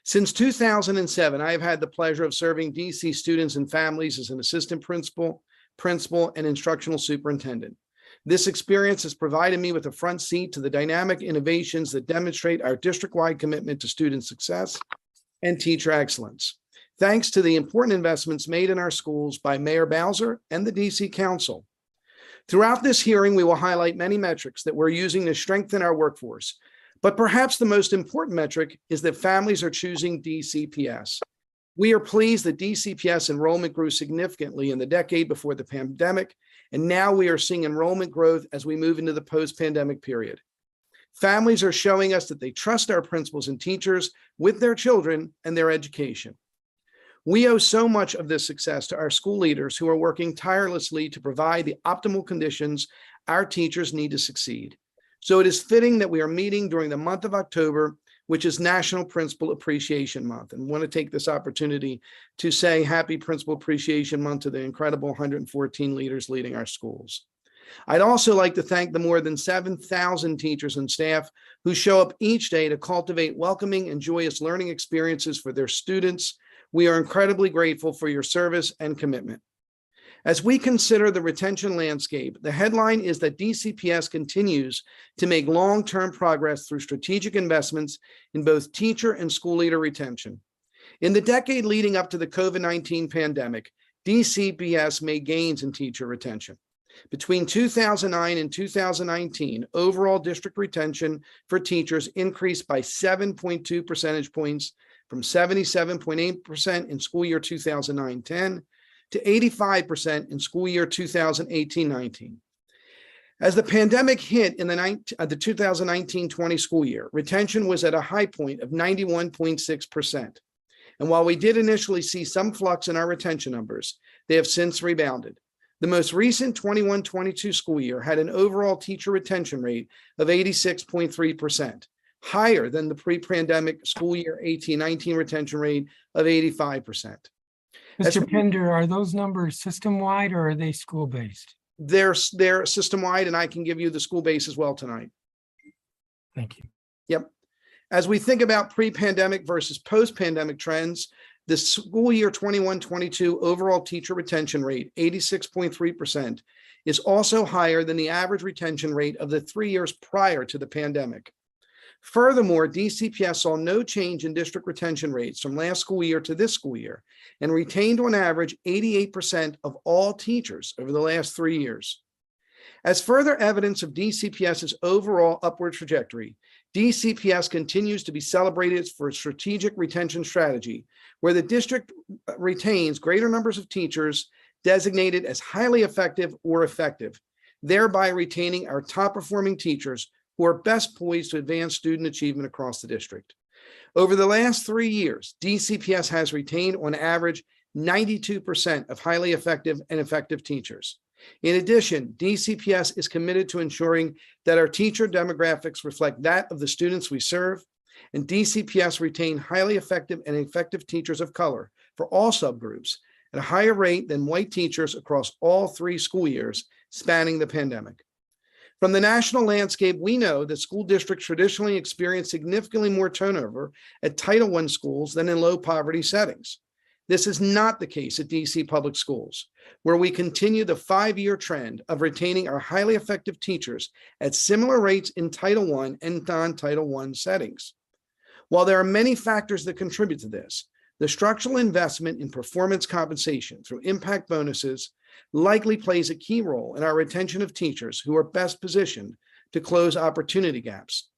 Since 2007, I have had the pleasure of serving DC students and families as an assistant principal, and instructional superintendent. This experience has provided me with a front seat to the dynamic innovations that demonstrate our district-wide commitment to student success and teacher excellence. Thanks to the important investments made in our schools by Mayor Bowser and the DC Council. Throughout this hearing, we will highlight many metrics that we're using to strengthen our workforce, but perhaps the most important metric is that families are choosing DCPS. We are pleased that DCPS enrollment grew significantly in the decade before the pandemic, and now we are seeing enrollment growth as we move into the post-pandemic period. Families are showing us that they trust our principals and teachers with their children and their education. We owe so much of this success to our school leaders who are working tirelessly to provide the optimal conditions our teachers need to succeed. So it is fitting that we are meeting during the month of October, which is National Principal Appreciation Month. And I want to take this opportunity to say Happy Principal Appreciation Month to the incredible 114 leaders leading our schools. I'd also like to thank the more than 7,000 teachers and staff who show up each day to cultivate welcoming and joyous learning experiences for their students. We are incredibly grateful for your service and commitment. As we consider the retention landscape, the headline is that DCPS continues to make long-term progress through strategic investments in both teacher and school leader retention. In the decade leading up to the COVID-19 pandemic, DCPS made gains in teacher retention. Between 2009 and 2019, overall district retention for teachers increased by 7.2 percentage points from 77.8% in school year 2009-10 to 85% in school year 2018-19. As the pandemic hit in the 2019-20 school year, retention was at a high point of 91.6%. And while we did initially see some flux in our retention numbers, they have since rebounded. The most recent 21-22 school year had an overall teacher retention rate of 86.3%, higher than the pre-pandemic school year 18-19 retention rate of 85%. Mr. Pender, are those numbers system-wide or are they school-based? They're system-wide, and I can give you the school base as well tonight. Thank you. Yep. As we think about pre-pandemic versus post-pandemic trends, the school year 21-22 overall teacher retention rate, 86.3%, is also higher than the average retention rate of the 3 years prior to the pandemic. Furthermore, DCPS saw no change in district retention rates from last school year to this school year and retained on average 88% of all teachers over the last 3 years. As further evidence of DCPS's overall upward trajectory, DCPS continues to be celebrated for its strategic retention strategy, where the district retains greater numbers of teachers designated as highly effective or effective, thereby retaining our top performing teachers who are best poised to advance student achievement across the district. Over the last 3 years, DCPS has retained on average 92% of highly effective and effective teachers. In addition, DCPS is committed to ensuring that our teacher demographics reflect that of the students we serve, and DCPS retain highly effective and effective teachers of color for all subgroups at a higher rate than white teachers across all 3 school years spanning the pandemic. From the national landscape, we know that school districts traditionally experience significantly more turnover at Title I schools than in low poverty settings. This is not the case at DC Public Schools, where we continue the 5-year trend of retaining our highly effective teachers at similar rates in Title I and non-Title I settings. While there are many factors that contribute to this, the structural investment in performance compensation through impact bonuses likely plays a key role in our retention of teachers who are best positioned to close opportunity gaps,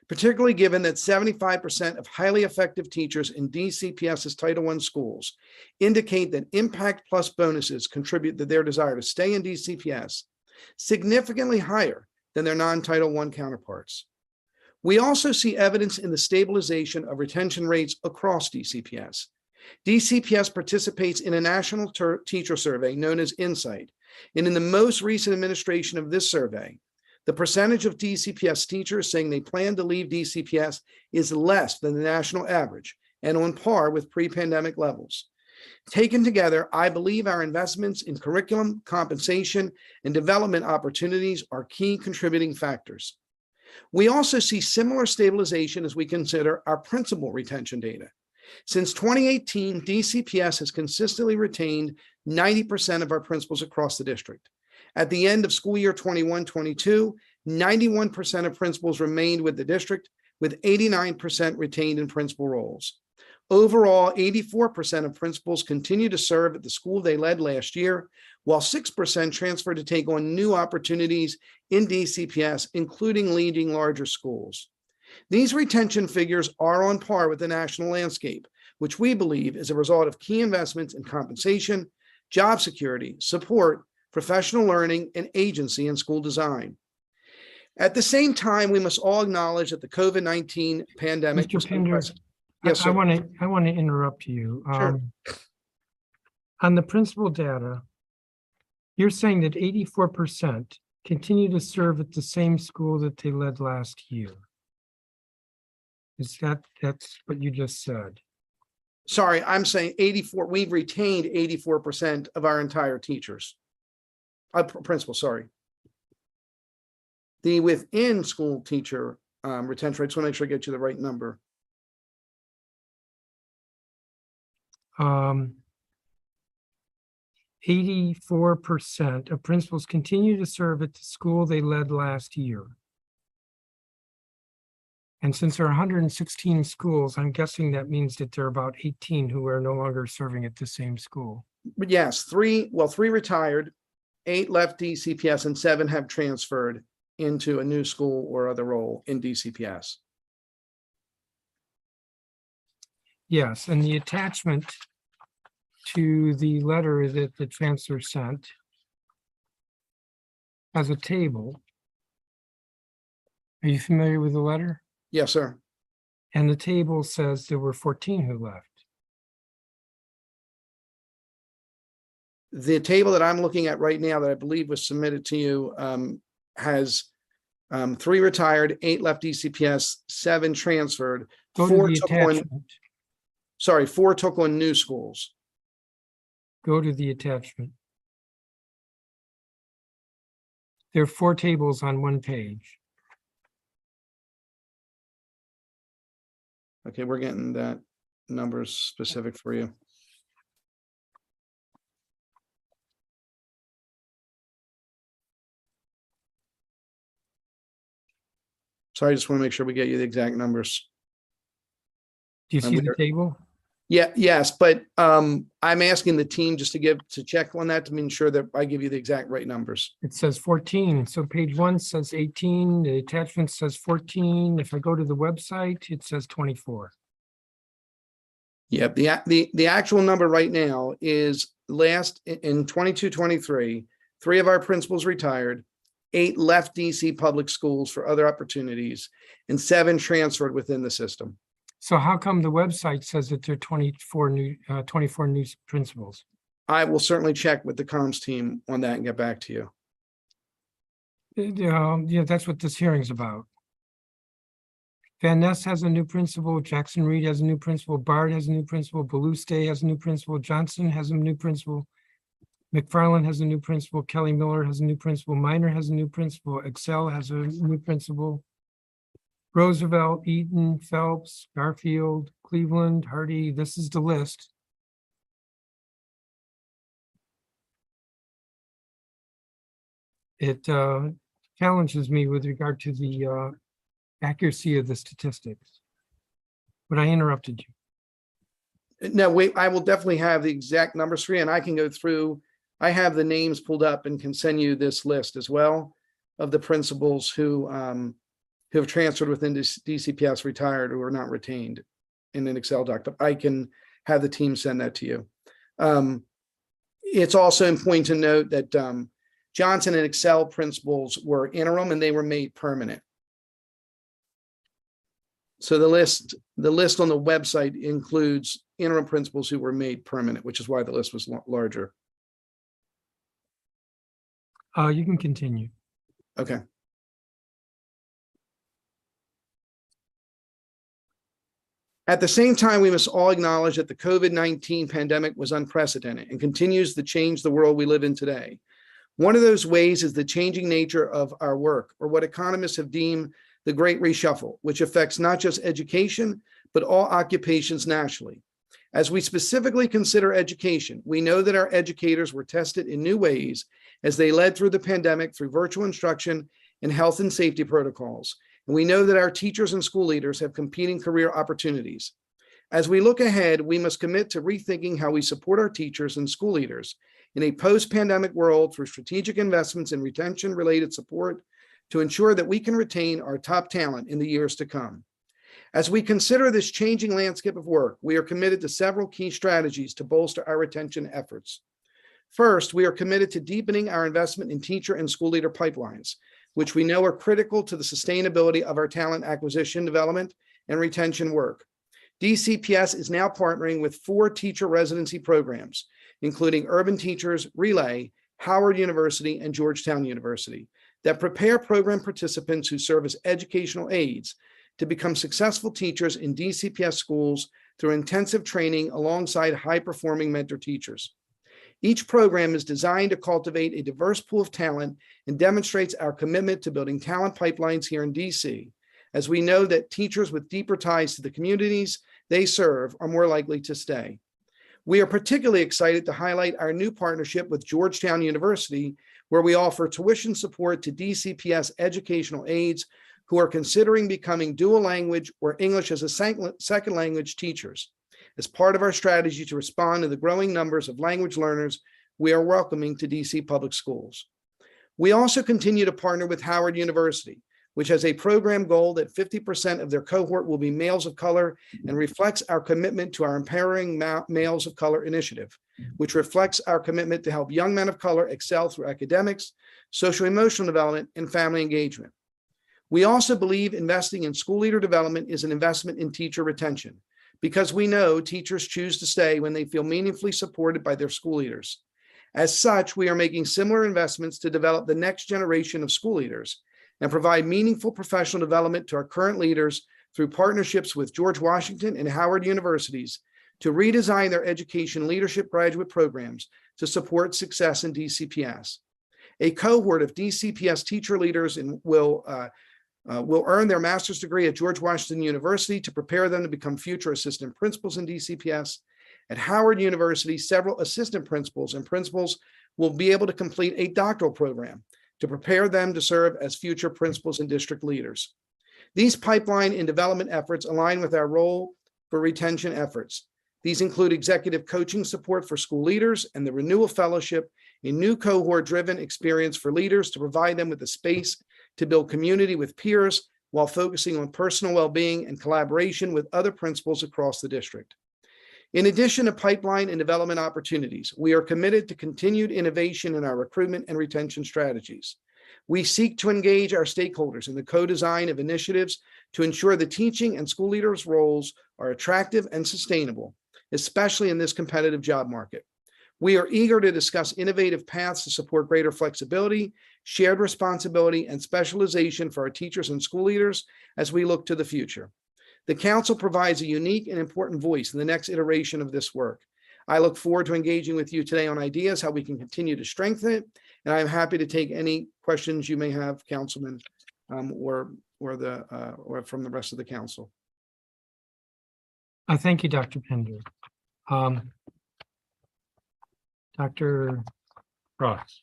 particularly given that 75% of highly effective teachers in DCPS's Title I schools indicate that impact plus bonuses contribute to their desire to stay in DCPS significantly higher than their non-Title I counterparts. We also see evidence in the stabilization of retention rates across DCPS. DCPS participates in a national teacher survey known as Insight, and in the most recent administration of this survey, the percentage of DCPS teachers saying they plan to leave DCPS is less than the national average and on par with pre-pandemic levels. Taken together, I believe our investments in curriculum, compensation, and development opportunities are key contributing factors. We also see similar stabilization as we consider our principal retention data. Since 2018, DCPS has consistently retained 90% of our principals across the district. At the end of school year 21-22, 91% of principals remained with the district, with 89% retained in principal roles. Overall, 84% of principals continue to serve at the school they led last year, while 6% transferred to take on new opportunities in DCPS, including leading larger schools. These retention figures are on par with the national landscape, which we believe is a result of key investments in compensation, job security, support, professional learning, and agency in school design. At the same time, we must all acknowledge that the COVID-19 pandemic. Mr. Pender, yes, sir. I want to interrupt you. Sure. On the principal data, you're saying that 84% continue to serve at the same school that they led last year. That's what you just said? Sorry, I'm saying 84, we've retained 84% of our entire teachers. Principal, sorry. The within school teacher retention rates, want to make sure I get you the right number. 84% of principals continue to serve at the school they led last year. And since there are 116 schools, I'm guessing that means that there are about 18 who are no longer serving at the same school. But yes, 3 retired, 8 left DCPS, and 7 have transferred into a new school or other role in DCPS. Yes, and the attachment to the letter that the chancellor sent has a table. Are you familiar with the letter? Yes, sir. And the table says there were 14 who left. The table that I'm looking at right now that I believe was submitted to you has 3 retired, 8 left DCPS, 7 transferred, Go to 4 the took on, attachment. sorry, 4 took on new schools. Go to the attachment. There are 4 tables on one page. Okay, we're getting that numbers specific for you. Sorry, I just want to make sure we get you the exact numbers. Do you see the table? Yeah, yes, but I'm asking the team just to check on that to ensure that I give you the exact right numbers. It says 14. So page 1 says 18. The attachment says 14. If I go to the website, it says 24. Yeah, the actual number right now is last in 22-23, 3 of our principals retired, 8 left DC public schools for other opportunities, and 7 transferred within the system. So how come the website says that there are 24 new principals? I will certainly check with the comms team on that and get back to you. Yeah, that's what this hearing's about. Van Ness has a new principal, Jackson Reed has a new principal, Bard has a new principal, Beluste has a new principal, Johnson has a new principal, McFarland has a new principal, Kelly Miller has a new principal, Minor has a new principal, Excel has a new principal, Roosevelt, Eaton, Phelps, Garfield, Cleveland, Hardy, this is the list. It challenges me with regard to the accuracy of the statistics. But I interrupted you. No, wait, I will definitely have the exact numbers for you, and I can go through. I have the names pulled up and can send you this list as well of the principals who have transferred within DCPS, retired, or are not retained in an Excel doc. But I can have the team send that to you. It's also important to note that Johnson and Excel principals were interim and they were made permanent. So the list on the website includes interim principals who were made permanent, which is why the list was larger. You can continue. Okay. At the same time, we must all acknowledge that the COVID-19 pandemic was unprecedented and continues to change the world we live in today. One of those ways is the changing nature of our work, or what economists have deemed the Great Reshuffle, which affects not just education, but all occupations nationally. As we specifically consider education, we know that our educators were tested in new ways as they led through the pandemic through virtual instruction and health and safety protocols. And we know that our teachers and school leaders have competing career opportunities. As we look ahead, we must commit to rethinking how we support our teachers and school leaders in a post-pandemic world through strategic investments in retention-related support to ensure that we can retain our top talent in the years to come. As we consider this changing landscape of work, we are committed to several key strategies to bolster our retention efforts. First, we are committed to deepening our investment in teacher and school leader pipelines, which we know are critical to the sustainability of our talent acquisition, development, and retention work. DCPS is now partnering with 4 teacher residency programs, including Urban Teachers, Relay, Howard University, and Georgetown University, that prepare program participants who serve as educational aides to become successful teachers in DCPS schools through intensive training alongside high-performing mentor teachers. Each program is designed to cultivate a diverse pool of talent and demonstrates our commitment to building talent pipelines here in DC, as we know that teachers with deeper ties to the communities they serve are more likely to stay. We are particularly excited to highlight our new partnership with Georgetown University, where we offer tuition support to DCPS educational aides who are considering becoming dual language or English as a second language teachers. As part of our strategy to respond to the growing numbers of language learners we are welcoming to DC public schools. We also continue to partner with Howard University, which has a program goal that 50% of their cohort will be males of color and reflects our commitment to our Empowering Males of Color initiative, which reflects our commitment to help young men of color excel through academics, social emotional development, and family engagement. We also believe investing in school leader development is an investment in teacher retention, because we know teachers choose to stay when they feel meaningfully supported by their school leaders. As such, we are making similar investments to develop the next generation of school leaders and provide meaningful professional development to our current leaders through partnerships with George Washington and Howard universities to redesign their education leadership graduate programs to support success in DCPS. A cohort of DCPS teacher leaders will earn their master's degree at George Washington University to prepare them to become future assistant principals in DCPS. At Howard University, several assistant principals and principals will be able to complete a doctoral program to prepare them to serve as future principals and district leaders. These pipeline and development efforts align with our role for retention efforts. These include executive coaching support for school leaders and the Renewal Fellowship, a new cohort-driven experience for leaders to provide them with the space to build community with peers while focusing on personal well-being and collaboration with other principals across the district. In addition to pipeline and development opportunities, we are committed to continued innovation in our recruitment and retention strategies. We seek to engage our stakeholders in the co-design of initiatives to ensure the teaching and school leaders' roles are attractive and sustainable, especially in this competitive job market. We are eager to discuss innovative paths to support greater flexibility, shared responsibility, and specialization for our teachers and school leaders as we look to the future. The Council provides a unique and important voice in the next iteration of this work. I look forward to engaging with you today on ideas how we can continue to strengthen it, and I'm happy to take any questions you may have, Councilman, or from the rest of the Council. Thank you, Dr. Pender. Dr. Ross.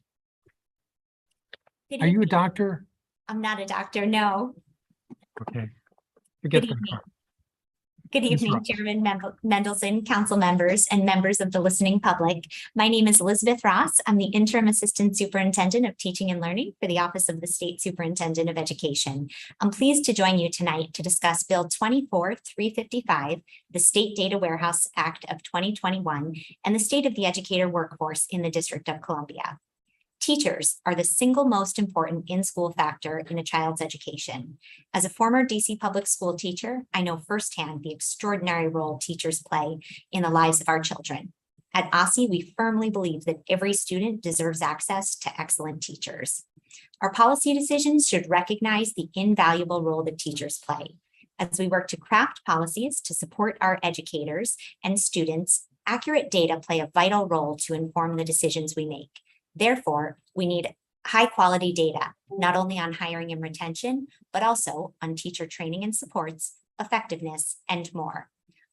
Are you a doctor? I'm not a doctor, no. Okay. Forget Good that evening. part. Good Ms. evening, Ross. Chairman Mendelson, council members, and members of the listening public. My name is Elizabeth Ross. I'm the Interim Assistant Superintendent of Teaching and Learning for the Office of the State Superintendent of Education. I'm pleased to join you tonight to discuss Bill 24-355, the State Data Warehouse Act of 2021, and the state of the educator workforce in the District of Columbia. Teachers are the single most important in-school factor in a child's education. As a former DC public school teacher, I know firsthand the extraordinary role teachers play in the lives of our children. At OSSE, we firmly believe that every student deserves access to excellent teachers. Our policy decisions should recognize the invaluable role that teachers play. As we work to craft policies to support our educators and students, accurate data play a vital role to inform the decisions we make. Therefore, we need high-quality data, not only on hiring and retention, but also on teacher training and supports, effectiveness, and more.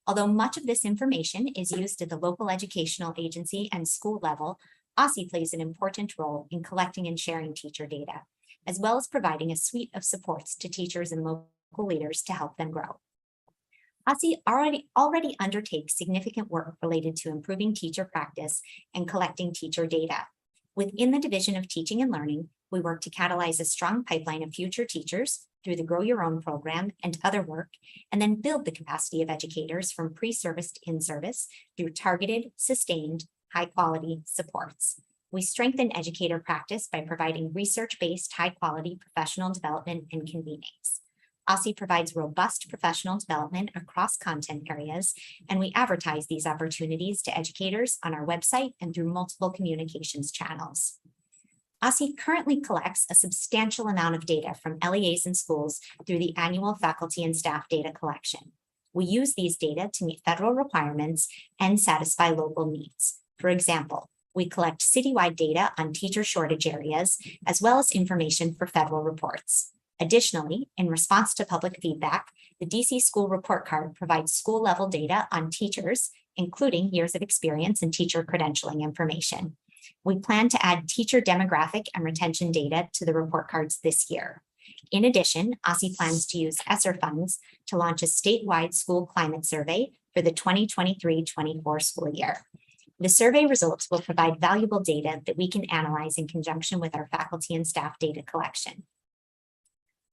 Although much of this information is used at the local educational agency and school level, OSSE plays an important role in collecting and sharing teacher data, as well as providing a suite of supports to teachers and local leaders to help them grow. OSSE already undertakes significant work related to improving teacher practice and collecting teacher data. Within the Division of Teaching and Learning, we work to catalyze a strong pipeline of future teachers through the Grow Your Own program and other work, and then build the capacity of educators from pre-service to in-service through targeted, sustained, high-quality supports. We strengthen educator practice by providing research-based, high-quality professional development and convenings. OSSE provides robust professional development across content areas, and we advertise these opportunities to educators on our website and through multiple communications channels. OSSE currently collects a substantial amount of data from LEAs and schools through the annual faculty and staff data collection. We use these data to meet federal requirements and satisfy local needs. For example, we collect citywide data on teacher shortage areas, as well as information for federal reports. Additionally, in response to public feedback, the DC School Report Card provides school-level data on teachers, including years of experience and teacher credentialing information. We plan to add teacher demographic and retention data to the report cards this year. In addition, OSSE plans to use ESSER funds to launch a statewide school climate survey for the 2023-24 school year. The survey results will provide valuable data that we can analyze in conjunction with our faculty and staff data collection.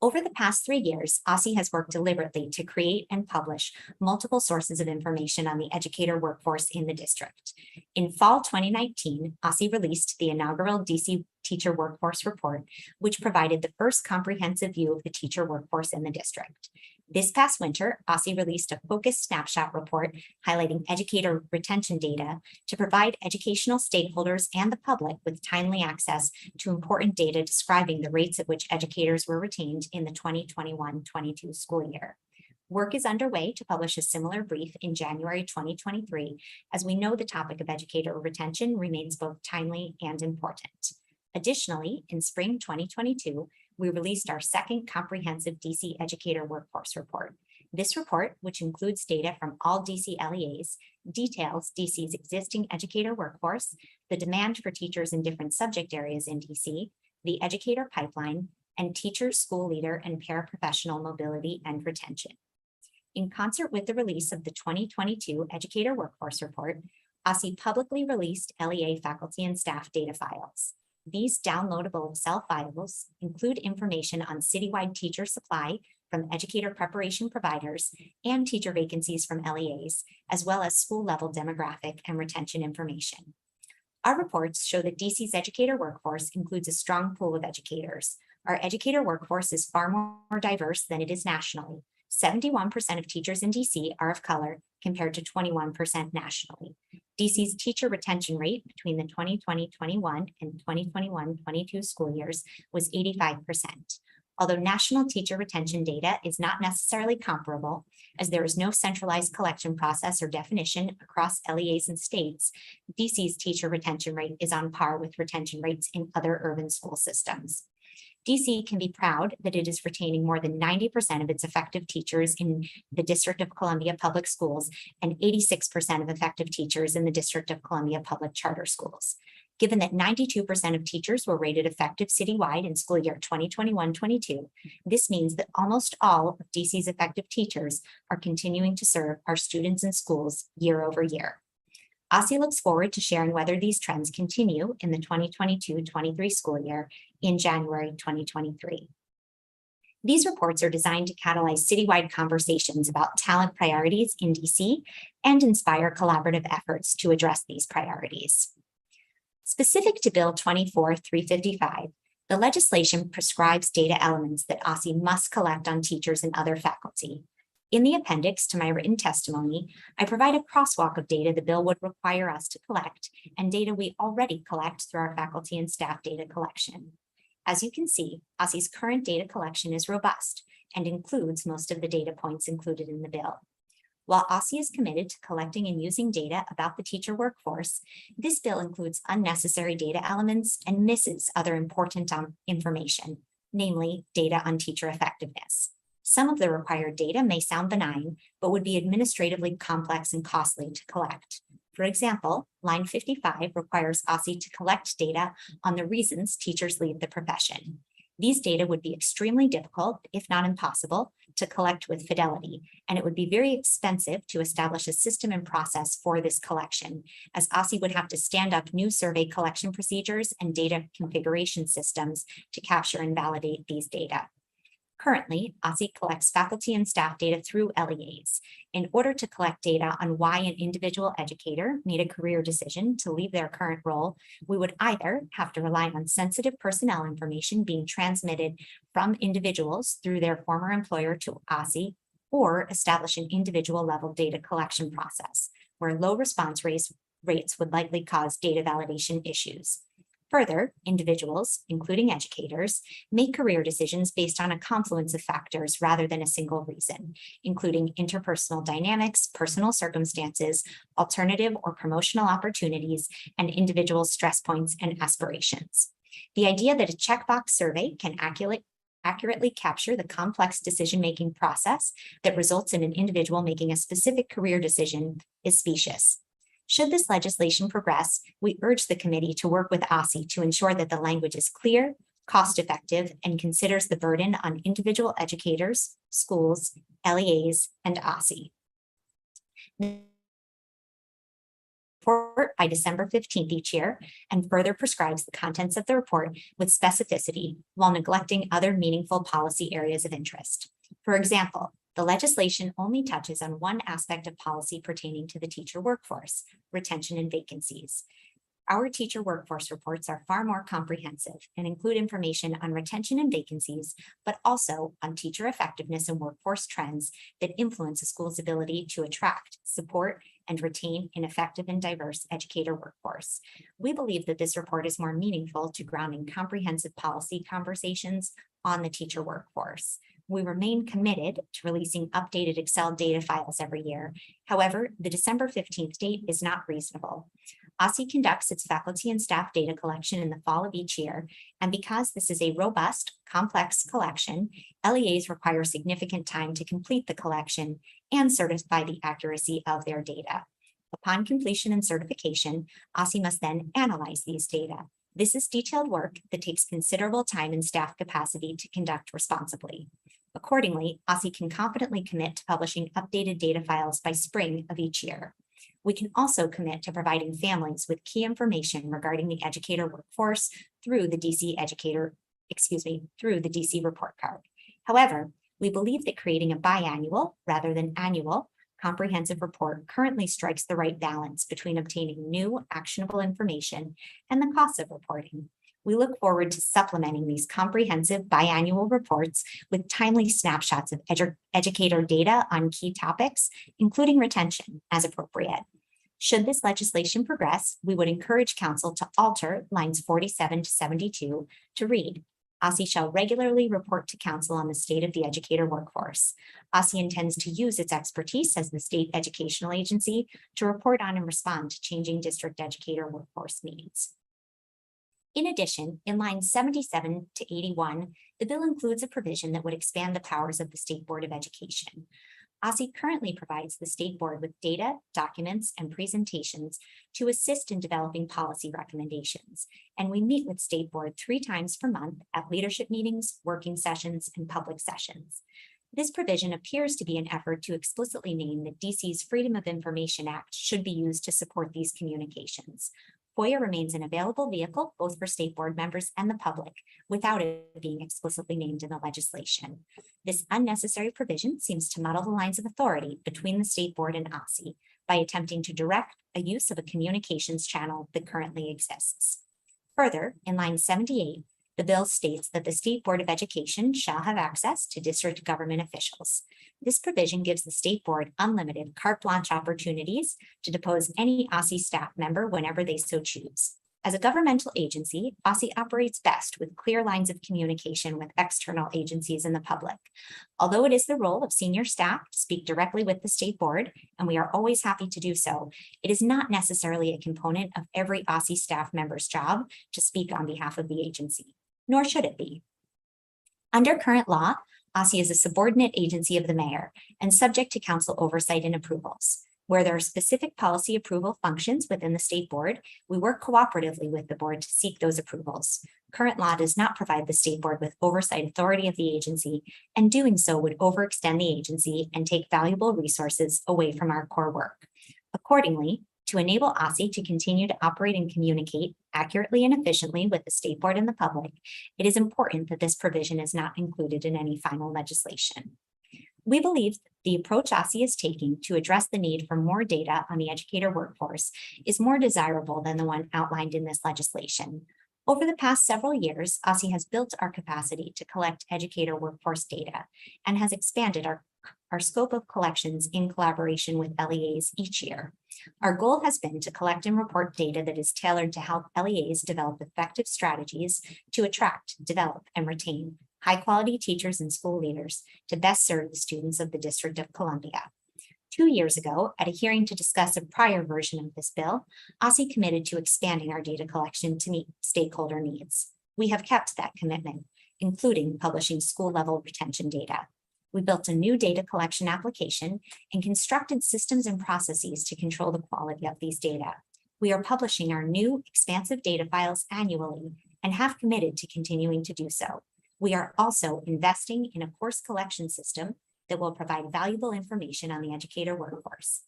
Over the past 3 years, OSSE has worked deliberately to create and publish multiple sources of information on the educator workforce in the district. In fall 2019, OSSE released the inaugural DC Teacher Workforce Report, which provided the first comprehensive view of the teacher workforce in the district. This past winter, OSSE released a focused snapshot report highlighting educator retention data to provide educational stakeholders and the public with timely access to important data describing the rates at which educators were retained in the 2021-22 school year. Work is underway to publish a similar brief in January 2023, as we know the topic of educator retention remains both timely and important. Additionally, in spring 2022, we released our second comprehensive DC educator workforce report. This report, which includes data from all DC LEAs, details DC's existing educator workforce, the demand for teachers in different subject areas in DC, the educator pipeline, and teacher, school leader, and paraprofessional mobility and retention. In concert with the release of the 2022 Educator Workforce Report, OSSE publicly released LEA faculty and staff data files. These downloadable Excel files include information on citywide teacher supply from educator preparation providers and teacher vacancies from LEAs, as well as school-level demographic and retention information. Our reports show that DC's educator workforce includes a strong pool of educators. Our educator workforce is far more diverse than it is nationally. 71% of teachers in DC are of color, compared to 21% nationally. DC's teacher retention rate between the 2020-21 and 2021-22 school years was 85%. Although national teacher retention data is not necessarily comparable, as there is no centralized collection process or definition across LEAs and states, DC's teacher retention rate is on par with retention rates in other urban school systems. DC can be proud that it is retaining more than 90% of its effective teachers in the District of Columbia Public Schools and 86% of effective teachers in the District of Columbia Public Charter Schools. Given that 92% of teachers were rated effective citywide in school year 2021-22, this means that almost all of DC's effective teachers are continuing to serve our students and schools year over year. OSSE looks forward to sharing whether these trends continue in the 2022-23 school year in January 2023. These reports are designed to catalyze citywide conversations about talent priorities in DC and inspire collaborative efforts to address these priorities. Specific to Bill 24-355, the legislation prescribes data elements that OSSE must collect on teachers and other faculty. In the appendix to my written testimony, I provide a crosswalk of data the bill would require us to collect and data we already collect through our faculty and staff data collection. As you can see, OSSE's current data collection is robust and includes most of the data points included in the bill. While OSSE is committed to collecting and using data about the teacher workforce, this bill includes unnecessary data elements and misses other important information, namely data on teacher effectiveness. Some of the required data may sound benign, but would be administratively complex and costly to collect. For example, line 55 requires OSSE to collect data on the reasons teachers leave the profession. These data would be extremely difficult, if not impossible, to collect with fidelity, and it would be very expensive to establish a system and process for this collection, as OSSE would have to stand up new survey collection procedures and data configuration systems to capture and validate these data. Currently, OSSE collects faculty and staff data through LEAs. In order to collect data on why an individual educator made a career decision to leave their current role, we would either have to rely on sensitive personnel information being transmitted from individuals through their former employer to OSSE, or establish an individual level data collection process, where low response rates would likely cause data validation issues. Further, individuals, including educators, make career decisions based on a confluence of factors rather than a single reason, including interpersonal dynamics, personal circumstances, alternative or promotional opportunities, and individual stress points and aspirations. The idea that a checkbox survey can accurately capture the complex decision-making process that results in an individual making a specific career decision is specious. Should this legislation progress, we urge the committee to work with OSSE to ensure that the language is clear, cost-effective, and considers the burden on individual educators, schools, LEAs, and OSSE. Report by December 15th each year and further prescribes the contents of the report with specificity while neglecting other meaningful policy areas of interest. For example, the legislation only touches on one aspect of policy pertaining to the teacher workforce, retention and vacancies. Our teacher workforce reports are far more comprehensive and include information on retention and vacancies, but also on teacher effectiveness and workforce trends that influence a school's ability to attract, support, and retain an effective and diverse educator workforce. We believe that this report is more meaningful to grounding comprehensive policy conversations on the teacher workforce. We remain committed to releasing updated Excel data files every year. However, the December 15th date is not reasonable. OSSE conducts its faculty and staff data collection in the fall of each year, and because this is a robust, complex collection, LEAs require significant time to complete the collection and certify the accuracy of their data. Upon completion and certification, OSSE must then analyze these data. This is detailed work that takes considerable time and staff capacity to conduct responsibly. Accordingly, OSSE can confidently commit to publishing updated data files by spring of each year. We can also commit to providing families with key information regarding the educator workforce through the DC report card. However, we believe that creating a biannual rather than annual comprehensive report currently strikes the right balance between obtaining new actionable information and the cost of reporting. We look forward to supplementing these comprehensive biannual reports with timely snapshots of educator data on key topics, including retention, as appropriate. Should this legislation progress, we would encourage Council to alter lines 47 to 72 to read, OSSE shall regularly report to Council on the state of the educator workforce. OSSE intends to use its expertise as the state educational agency to report on and respond to changing district educator workforce needs. In addition, in lines 77 to 81, the bill includes a provision that would expand the powers of the State Board of Education. OSSE currently provides the State Board with data, documents, and presentations to assist in developing policy recommendations, and we meet with State Board 3 times per month at leadership meetings, working sessions, and public sessions. This provision appears to be an effort to explicitly name that DC's Freedom of Information Act should be used to support these communications. FOIA remains an available vehicle both for State Board members and the public without it being explicitly named in the legislation. This unnecessary provision seems to muddle the lines of authority between the State Board and OSSE by attempting to direct a use of a communications channel that currently exists. Further, in line 78, the bill states that the State Board of Education shall have access to district government officials. This provision gives the State Board unlimited carte blanche opportunities to depose any OSSE staff member whenever they so choose. As a governmental agency, OSSE operates best with clear lines of communication with external agencies and the public. Although it is the role of senior staff to speak directly with the State Board, and we are always happy to do so, it is not necessarily a component of every OSSE staff member's job to speak on behalf of the agency, nor should it be. Under current law, OSSE is a subordinate agency of the mayor and subject to council oversight and approvals. Where there are specific policy approval functions within the State Board, we work cooperatively with the board to seek those approvals. Current law does not provide the State Board with oversight authority of the agency, and doing so would overextend the agency and take valuable resources away from our core work. Accordingly, to enable OSSE to continue to operate and communicate accurately and efficiently with the State Board and the public, it is important that this provision is not included in any final legislation. We believe the approach OSSE is taking to address the need for more data on the educator workforce is more desirable than the one outlined in this legislation. Over the past several years, OSSE has built our capacity to collect educator workforce data and has expanded our scope of collections in collaboration with LEAs each year. Our goal has been to collect and report data that is tailored to help LEAs develop effective strategies to attract, develop, and retain high-quality teachers and school leaders to best serve the students of the District of Columbia. 2 years ago, at a hearing to discuss a prior version of this bill, OSSE committed to expanding our data collection to meet stakeholder needs. We have kept that commitment, including publishing school-level retention data. We built a new data collection application and constructed systems and processes to control the quality of these data. We are publishing our new expansive data files annually and have committed to continuing to do so. We are also investing in a course collection system that will provide valuable information on the educator workforce.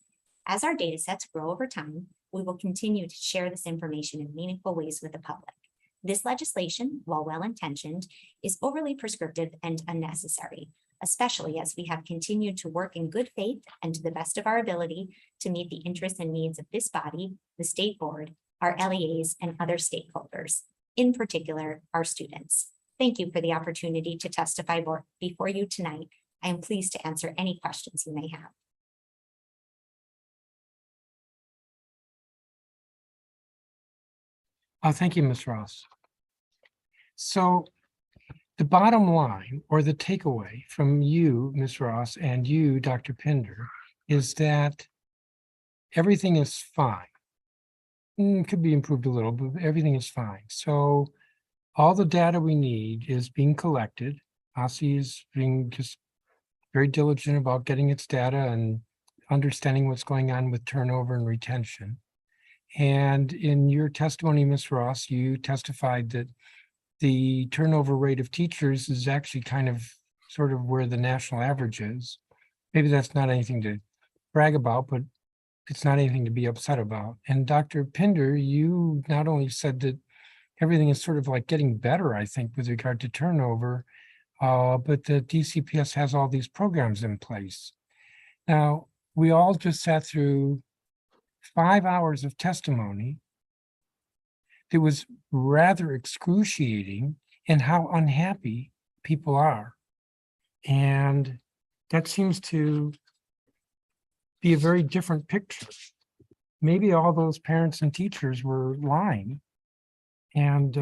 As our data sets grow over time, we will continue to share this information in meaningful ways with the public. This legislation, while well-intentioned, is overly prescriptive and unnecessary, especially as we have continued to work in good faith and to the best of our ability to meet the interests and needs of this body, the State Board, our LEAs, and other stakeholders, in particular, our students. Thank you for the opportunity to testify before you tonight. I am pleased to answer any questions you may have. Thank you, Ms. Ross. So the bottom line or the takeaway from you, Ms. Ross, and you, Dr. Pinder, is that everything is fine. Could be improved a little, but everything is fine. So all the data we need is being collected. OSSE is being just very diligent about getting its data and understanding what's going on with turnover and retention. And in your testimony, Ms. Ross, you testified that the turnover rate of teachers is actually kind of sort of where the national average is. Maybe that's not anything to brag about, but it's not anything to be upset about. And Dr. Pinder, you not only said that everything is sort of like getting better, I think, with regard to turnover, but the DCPS has all these programs in place. Now, we all just sat through 5 hours of testimony that was rather excruciating in how unhappy people are. And that seems to be a very different picture. Maybe all those parents and teachers were lying. And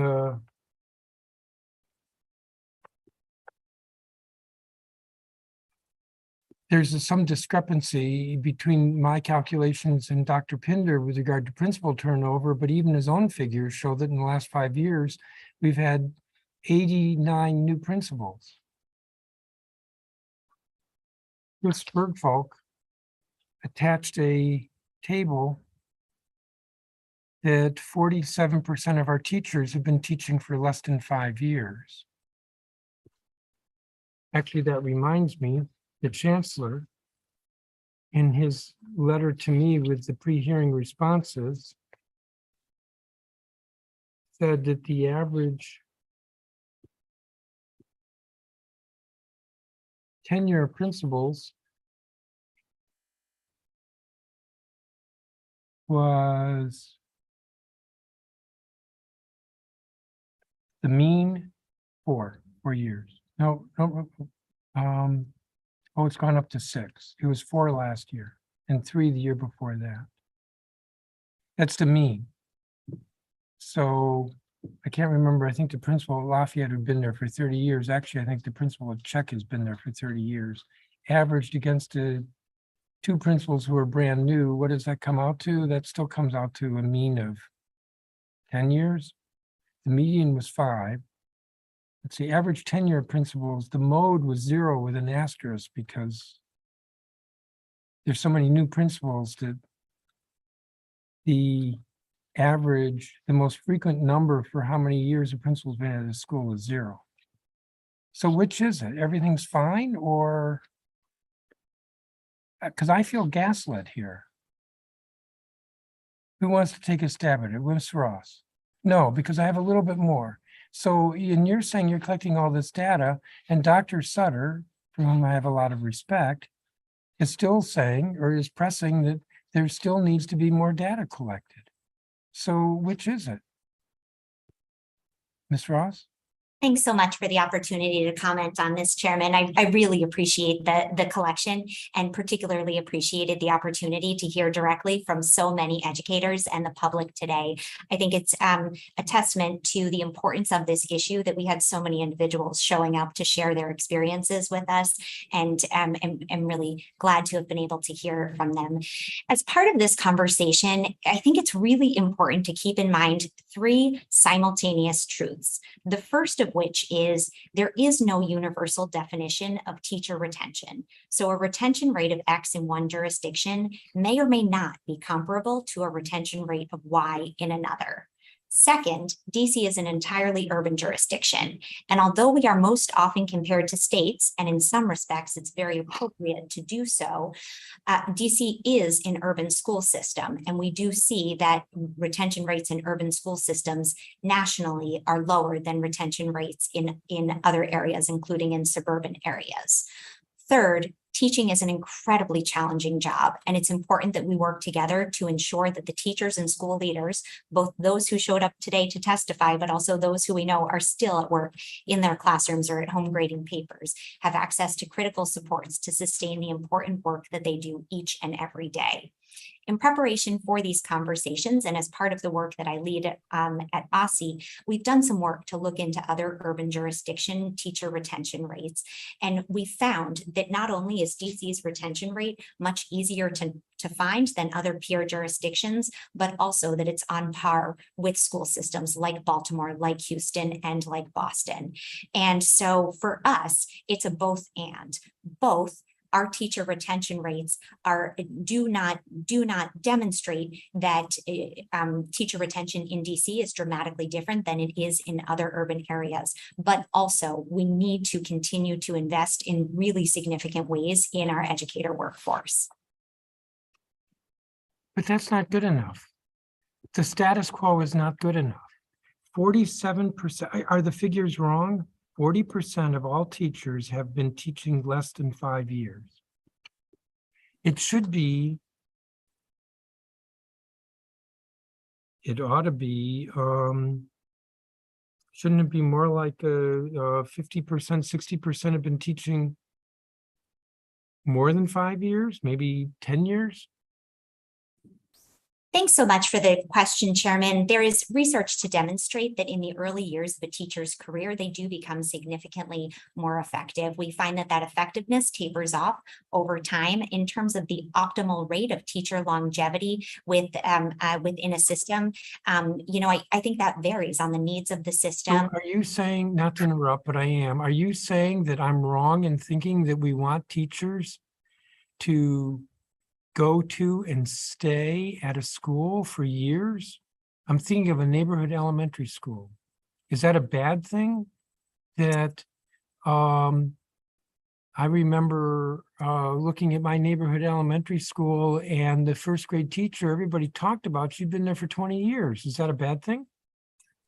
there's some discrepancy between my calculations and Dr. Pinder with regard to principal turnover, but even his own figures show that in the last 5 years, we've had 89 new principals. Chris Bergfolk attached a table that 47% of our teachers have been teaching for less than 5 years. Actually, that reminds me, the chancellor, in his letter to me with the pre-hearing responses, said that the average tenure of principals was the mean 4 years. No, oh, it's gone up to 6. It was 4 last year and 3 the year before that. That's the mean. So I can't remember. I think the principal at Lafayette had been there for 30 years. Actually, I think the principal at Czech has been there for 30 years. Averaged against the 2 principals who are brand new, what does that come out to? That still comes out to a mean of 10 years. The median was 5. Let's see, average tenure of principals, the mode was 0 with an asterisk because there's so many new principals that the average, the most frequent number for how many years a principal's been at a school is 0. So which is it? Everything's fine, or, because I feel gaslit here. Who wants to take a stab at it? Ms. Ross? No, because I have a little bit more. So, and you're saying you're collecting all this data, and Dr. Sutter, from whom I have a lot of respect, is still saying, or is pressing, that there still needs to be more data collected. So which is it? Ms. Ross? Thanks so much for the opportunity to comment on this, Chairman. I really appreciate the collection and particularly appreciated the opportunity to hear directly from so many educators and the public today. I think it's a testament to the importance of this issue that we had so many individuals showing up to share their experiences with us, and I'm really glad to have been able to hear from them. As part of this conversation, I think it's really important to keep in mind 3 simultaneous truths. The first of which is there is no universal definition of teacher retention. So a retention rate of X in one jurisdiction may or may not be comparable to a retention rate of Y in another. Second, DC is an entirely urban jurisdiction. And although we are most often compared to states, and in some respects it's very appropriate to do so, DC is an urban school system. And we do see that retention rates in urban school systems nationally are lower than retention rates in other areas, including in suburban areas. Third, Teaching is an incredibly challenging job, and it's important that we work together to ensure that the teachers and school leaders, both those who showed up today to testify, but also those who we know are still at work in their classrooms or at home grading papers, have access to critical supports to sustain the important work that they do each and every day. In preparation for these conversations and as part of the work that I lead at OSSE, we've done some work to look into other urban jurisdiction teacher retention rates. And we found that not only is DC's retention rate much easier to find than other peer jurisdictions, but also that it's on par with school systems like Baltimore, like Houston, and like Boston. And so for us, it's a both and. Both our teacher retention rates do not demonstrate that teacher retention in DC is dramatically different than it is in other urban areas. But also, we need to continue to invest in really significant ways in our educator workforce. But that's not good enough. The status quo is not good enough. 47%, are the figures wrong? 40% of all teachers have been teaching less than 5 years. It should be, it ought to be, shouldn't it be more like 50%, 60% have been teaching more than 5 years, maybe 10 years? Thanks so much for the question, Chairman. There is research to demonstrate that in the early years of a teacher's career, they do become significantly more effective. We find that that effectiveness tapers off over time. In terms of the optimal rate of teacher longevity within a system. I think that varies on the needs of the system. So are you saying, not to interrupt, but I am, are you saying that I'm wrong in thinking that we want teachers to go to and stay at a school for years? I'm thinking of a neighborhood elementary school. Is that a bad thing? That I remember looking at my neighborhood elementary school, and the first grade teacher, everybody talked about, she'd been there for 20 years. Is that a bad thing?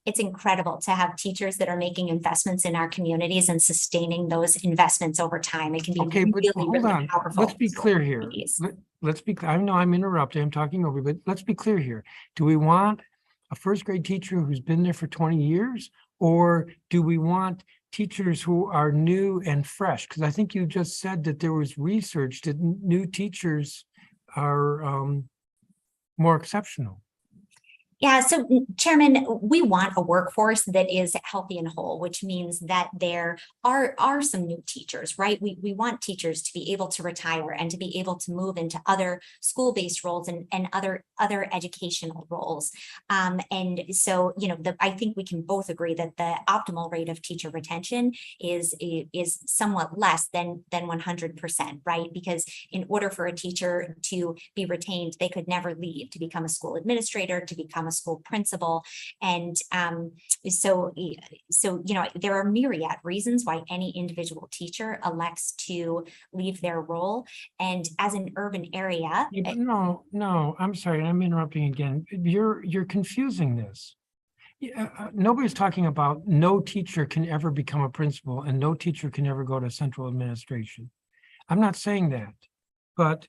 It's incredible to have teachers that are making investments in our communities and sustaining those investments over time. It can be really powerful. Let's be clear here. Let's be clear. I know I'm interrupting, I'm talking over, but let's be clear here. Do we want a first grade teacher who's been there for 20 years? Or do we want teachers who are new and fresh? Because I think you just said that there was research that new teachers are more exceptional. Yeah, so Chairman, we want a workforce that is healthy and whole, which means that there are some new teachers, right? We want teachers to be able to retire and to be able to move into other school-based roles and other educational roles. And so, I think we can both agree that the optimal rate of teacher retention is somewhat less than 100%, right? Because in order for a teacher to be retained, they could never leave to become a school administrator, to become a school principal. And so there are myriad reasons why any individual teacher elects to leave their role. And as an urban area. No, I'm sorry, I'm interrupting again. You're confusing this. Nobody's talking about no teacher can ever become a principal and no teacher can ever go to central administration. I'm not saying that, but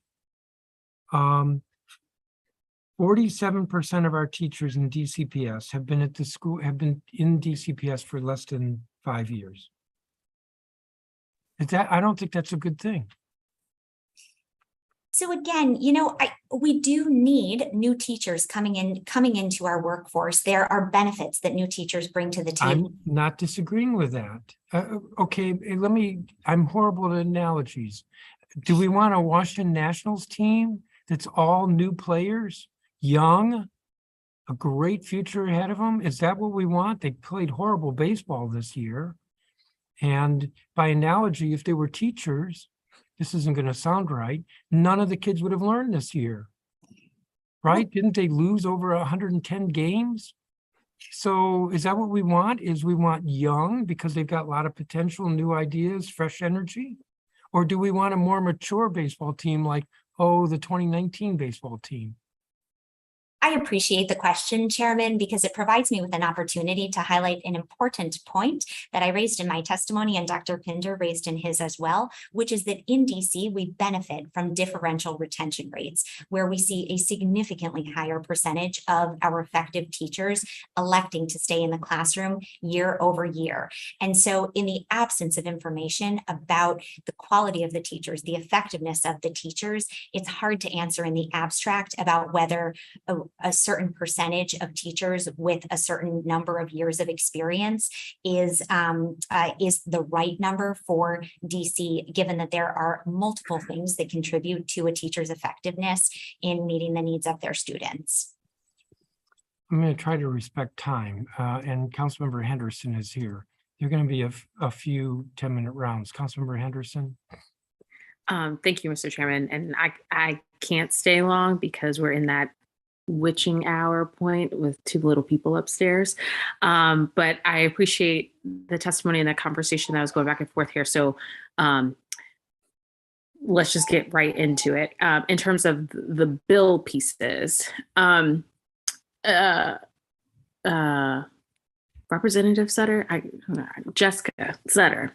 47% of our teachers in DCPS have been at the school, have been in DCPS for less than 5 years. I don't think that's a good thing. So again, we do need new teachers coming into our workforce. There are benefits that new teachers bring to the table. I'm not disagreeing with that. Okay, I'm horrible at analogies. Do we want a Washington Nationals team that's all new players? Young, a great future ahead of them? Is that what we want? They played horrible baseball this year. And by analogy, if they were teachers, this isn't going to sound right, none of the kids would have learned this year, right? Didn't they lose over 110 games? So is that what we want? Is we want young because they've got a lot of potential, new ideas, fresh energy? Or do we want a more mature baseball team like, the 2019 baseball team? I appreciate the question, Chairman, because it provides me with an opportunity to highlight an important point that I raised in my testimony and Dr. Pinder raised in his as well, which is that in DC, we benefit from differential retention rates, where we see a significantly higher percentage of our effective teachers electing to stay in the classroom year over year. And so in the absence of information about the quality of the teachers, the effectiveness of the teachers, it's hard to answer in the abstract about whether a certain percentage of teachers with a certain number of years of experience is the right number for DC, given that there are multiple things that contribute to a teacher's effectiveness in meeting the needs of their students. I'm going to try to respect time, and Councilmember Henderson is here. There are going to be a few 10-minute rounds. Councilmember Henderson. Thank you, Mr. Chairman. And I can't stay long because we're in that witching hour point with two little people upstairs. But I appreciate the testimony and the conversation that was going back and forth here. So let's just get right into it. In terms of the bill pieces, Representative Sutter, Jessica Sutter.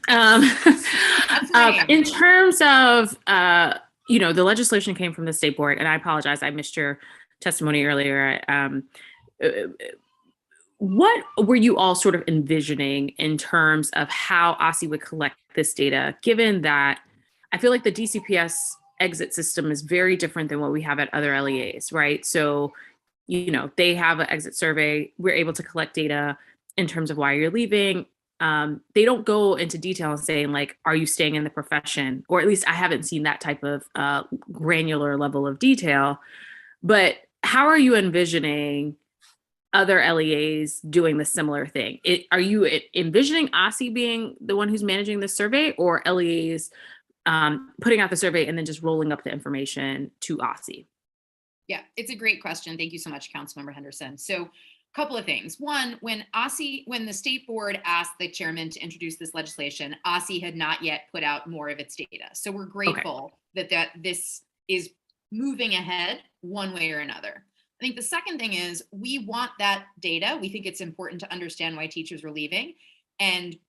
In terms of, the legislation came from the state board, and I apologize, I missed your testimony earlier. What were you all sort of envisioning in terms of how OSSE would collect this data, given that I feel like the DCPS exit system is very different than what we have at other LEAs, right? So, they have an exit survey, we're able to collect data in terms of why you're leaving. They don't go into detail and saying like, are you staying in the profession? Or at least I haven't seen that type of granular level of detail. But how are you envisioning other LEAs doing the similar thing? Are you envisioning OSSE being the one who's managing the survey, or LEAs putting out the survey and then just rolling up the information to OSSE? Yeah, it's a great question. Thank you so much, Councilmember Henderson. So a couple of things. One, when the state board asked the chairman to introduce this legislation, OSSE had not yet put out more of its data. So we're grateful that this is moving ahead one way or another. I think the second thing is we want that data. We think it's important to understand why teachers are leaving. And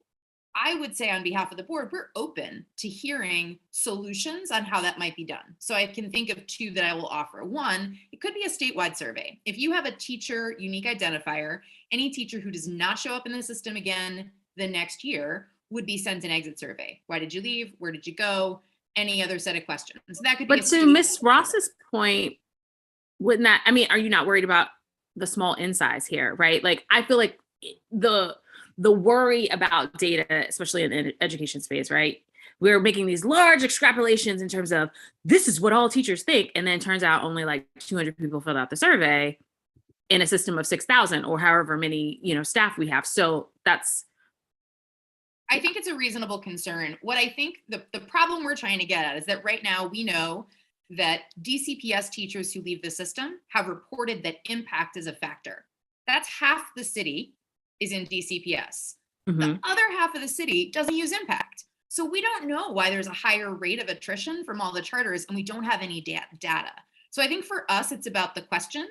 I would say on behalf of the board, we're open to hearing solutions on how that might be done. So I can think of two that I will offer. One, it could be a statewide survey. If you have a teacher unique identifier, any teacher who does not show up in the system again the next year would be sent an exit survey. Why did you leave? Where did you go? Any other set of questions. So that could be. But to Ms. Ross's point, wouldn't that, are you not worried about the small in size here, right? Like, I feel like the worry about data, especially in the education space, right? We're making these large extrapolations in terms of this is what all teachers think. And then it turns out only like 200 people filled out the survey in a system of 6,000 or however many, staff we have. So I think it's a reasonable concern. What I think the problem we're trying to get at is that right now we know that DCPS teachers who leave the system have reported that impact is a factor. That's half the city is in DCPS. Mm-hmm. The other half of the city doesn't use impact. So we don't know why there's a higher rate of attrition from all the charters and we don't have any data. So I think for us, it's about the question,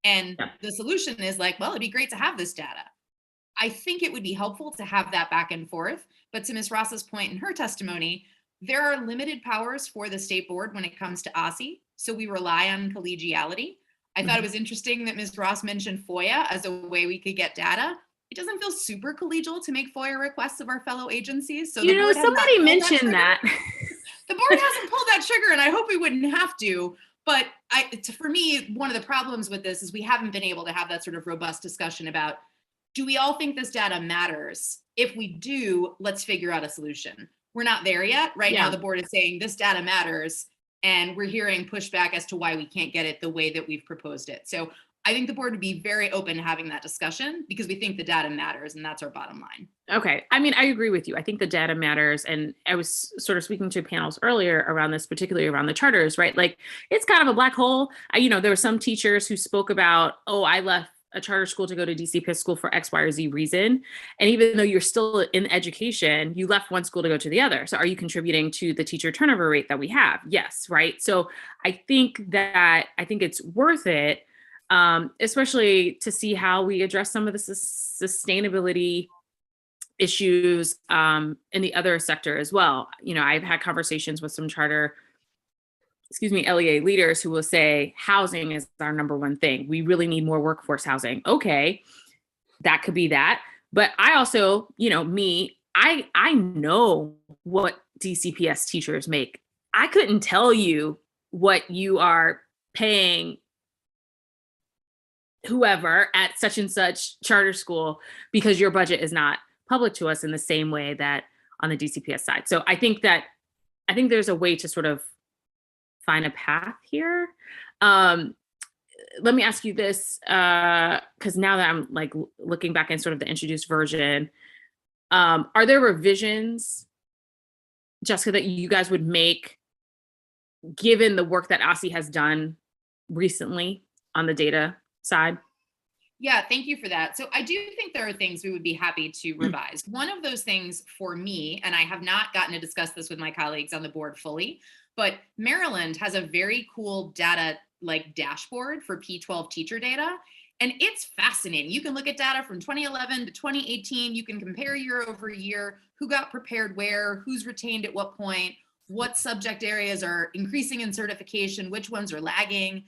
and the solution is like, well, it'd be great to have this data. I think it would be helpful to have that back and forth. But to Ms. Ross's point in her testimony, there are limited powers for the state board when it comes to OSSE. So we rely on collegiality. I thought it was interesting that Ms. Ross mentioned FOIA as a way we could get data. It doesn't feel super collegial to make FOIA requests of our fellow agencies. So somebody mentioned that. The board hasn't pulled that trigger, and I hope we wouldn't have to. But for me, one of the problems with this is we haven't been able to have that sort of robust discussion about, do we all think this data matters? If we do, let's figure out a solution. We're not there yet. Right now, the board is saying this data matters, and we're hearing pushback as to why we can't get it the way that we've proposed it. So I think the board would be very open to having that discussion because we think the data matters, and that's our bottom line. Okay. I agree with you. I think the data matters. And I was sort of speaking to panels earlier around this, particularly around the charters, right? Like, it's kind of a black hole. There were some teachers who spoke about, I left a charter school to go to DCPS school for X, Y, or Z reason. And even though you're still in education, you left one school to go to the other. So are you contributing to the teacher turnover rate that we have? Yes. Right. So I think it's worth it. especially to see how we address some of the sustainability issues in the other sector as well. You know, I've had conversations with some LEA leaders who will say housing is our number one thing. We really need more workforce housing. Okay, that could be that. But I also, you know, I know what DCPS teachers make. I couldn't tell you what you are paying whoever at such and such charter school because your budget is not public to us in the same way that on the DCPS side. So I think there's a way to sort of find a path here. Let me ask you this, because now that I'm like looking back in sort of the introduced version, are there revisions, Jessica, that you guys would make given the work that OSSI has done recently on the data side? Yeah, thank you for that. So I do think there are things we would be happy to revise. One of those things for me, and I have not gotten to discuss this with my colleagues on the board fully, but Maryland has a very cool data like dashboard for P-12 teacher data. And it's fascinating. You can look at data from 2011 to 2018. You can compare year over year, who got prepared where, who's retained at what point, what subject areas are increasing in certification, which ones are lagging.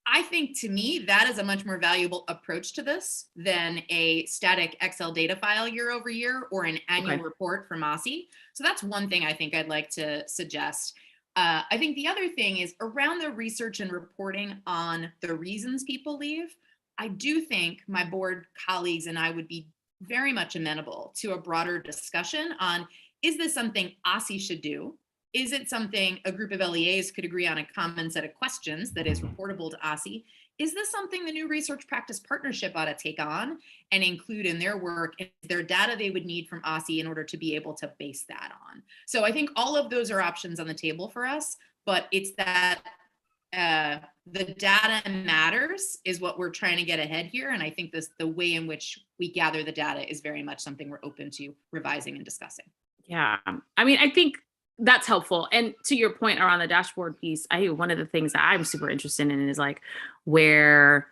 I think to me, that is a much more valuable approach to this than a static Excel data file year over year or an annual report from OSSI. So that's one thing I think I'd like to suggest. I think the other thing is around the research and reporting on the reasons people leave. I do think my board colleagues and I would be very much amenable to a broader discussion on, is this something OSSI should do? Is it something a group of LEAs could agree on a common set of questions that is reportable to OSSI? Is this something the new research practice partnership ought to take on and include in their work? Is there data they would need from OSSI in order to be able to base that on? So I think all of those are options on the table for us, but it's that the data matters is what we're trying to get ahead here. And I think the way in which we gather the data is very much something we're open to revising and discussing. Yeah, I mean, I think that's helpful. And to your point around the dashboard piece, one of the things that I'm super interested in is like where,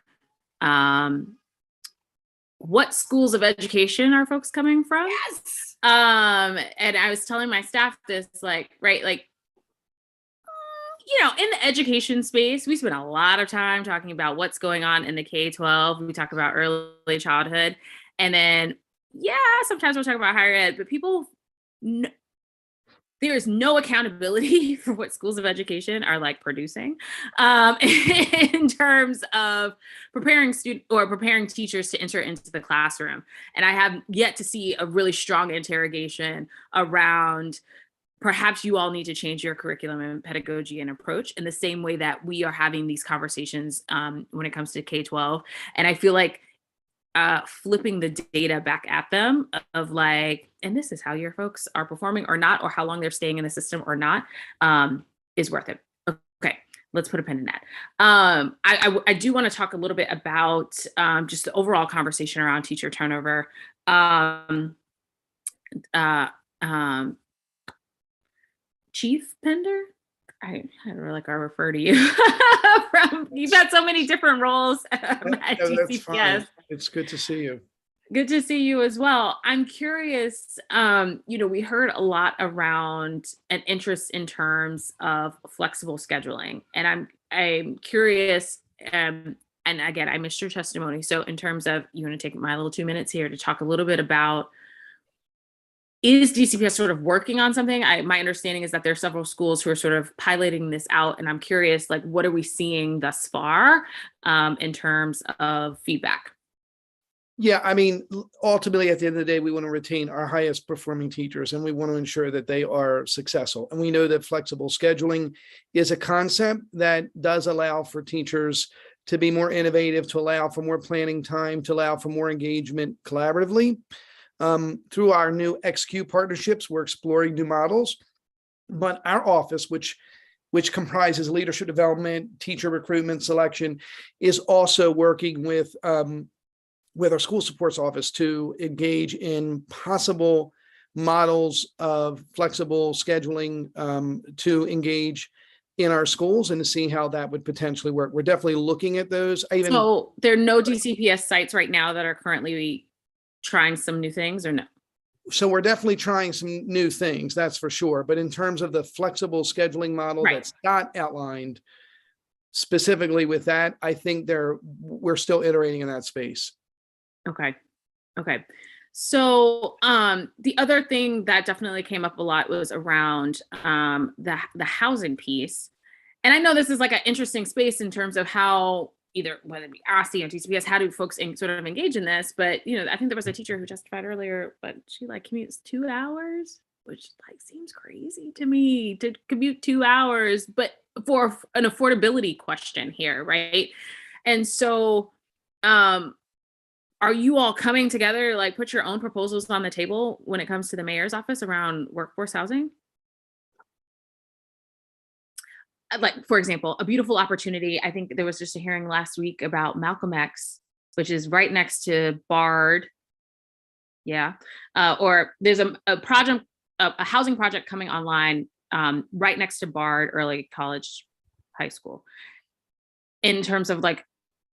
what schools of education are folks coming from? Yes. And I was telling my staff this, like, right, like, you know, in the education space, we spend a lot of time talking about what's going on in the K-12. We talk about early childhood. And then, yeah, sometimes we'll talk about higher ed, but there is no accountability for what schools of education are like producing in terms of preparing teachers to enter into the classroom. And I have yet to see a really strong interrogation around perhaps you all need to change your curriculum and pedagogy and approach in the same way that we are having these conversations when it comes to K-12. And I feel like flipping the data back at them of like, and this is how your folks are performing or not, or how long they're staying in the system or not, is worth it. Okay, let's put a pin in that. I do want to talk a little bit about just the overall conversation around teacher turnover. Chief Pender? I don't really like I refer to you. You've had so many different roles at DCPS. It's good to see you. Good to see you as well. I'm curious, you know, we heard a lot around an interest in terms of flexible scheduling. And I'm curious, and again, I missed your testimony. So in terms of, you want to take my little 2 minutes here to talk a little bit about, is DCPS sort of working on something? My understanding is that there are several schools who are sort of piloting this out, and I'm curious, like, what are we seeing thus far in terms of feedback? Yeah, I mean, ultimately, at the end of the day, we want to retain our highest performing teachers, and we want to ensure that they are successful. And we know that flexible scheduling is a concept that does allow for teachers to be more innovative, to allow for more planning time, to allow for more engagement collaboratively. Through our new XQ partnerships, we're exploring new models, but our office, which comprises leadership development, teacher recruitment, selection, is also working with our school supports office to engage in possible models of flexible scheduling, to engage in our schools and to see how that would potentially work. We're definitely looking at those. So there are no DCPS sites right now that are currently trying some new things, or no? So we're definitely trying some new things, that's for sure. But in terms of the flexible scheduling model Right. that Scott outlined specifically with that, I think we're still iterating in that space. Okay. Okay. So the other thing that definitely came up a lot was around the housing piece. And I know this is like an interesting space in terms of how either whether it be OSSI or DCPS, how do folks sort of engage in this? But I think there was a teacher who testified earlier, but she like commutes 2 hours, which like seems crazy to me to commute 2 hours, but for an affordability question here, right? And so are you all coming together, like put your own proposals on the table when it comes to the mayor's office around workforce housing? Like, for example, a beautiful opportunity. I think there was just a hearing last week about Malcolm X, which is right next to Bard. Yeah. Or there's a project, a housing project coming online right next to Bard Early College High School. In terms of like,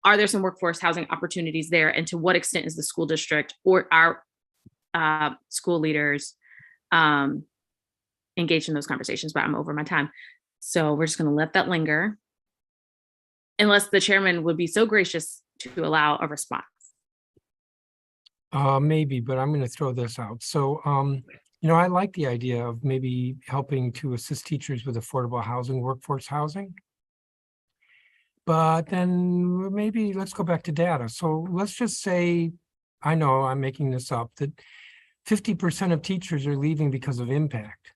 are there some workforce housing opportunities there? And to what extent is the school district or our school leaders engaged in those conversations? But I'm over my time. So we're just going to let that linger unless the chairman would be so gracious to allow a response. Maybe, but I'm going to throw this out. So, I like the idea of maybe helping to assist teachers with affordable housing, workforce housing. But then maybe let's go back to data. So let's just say, I know I'm making this up, that 50% of teachers are leaving because of impact.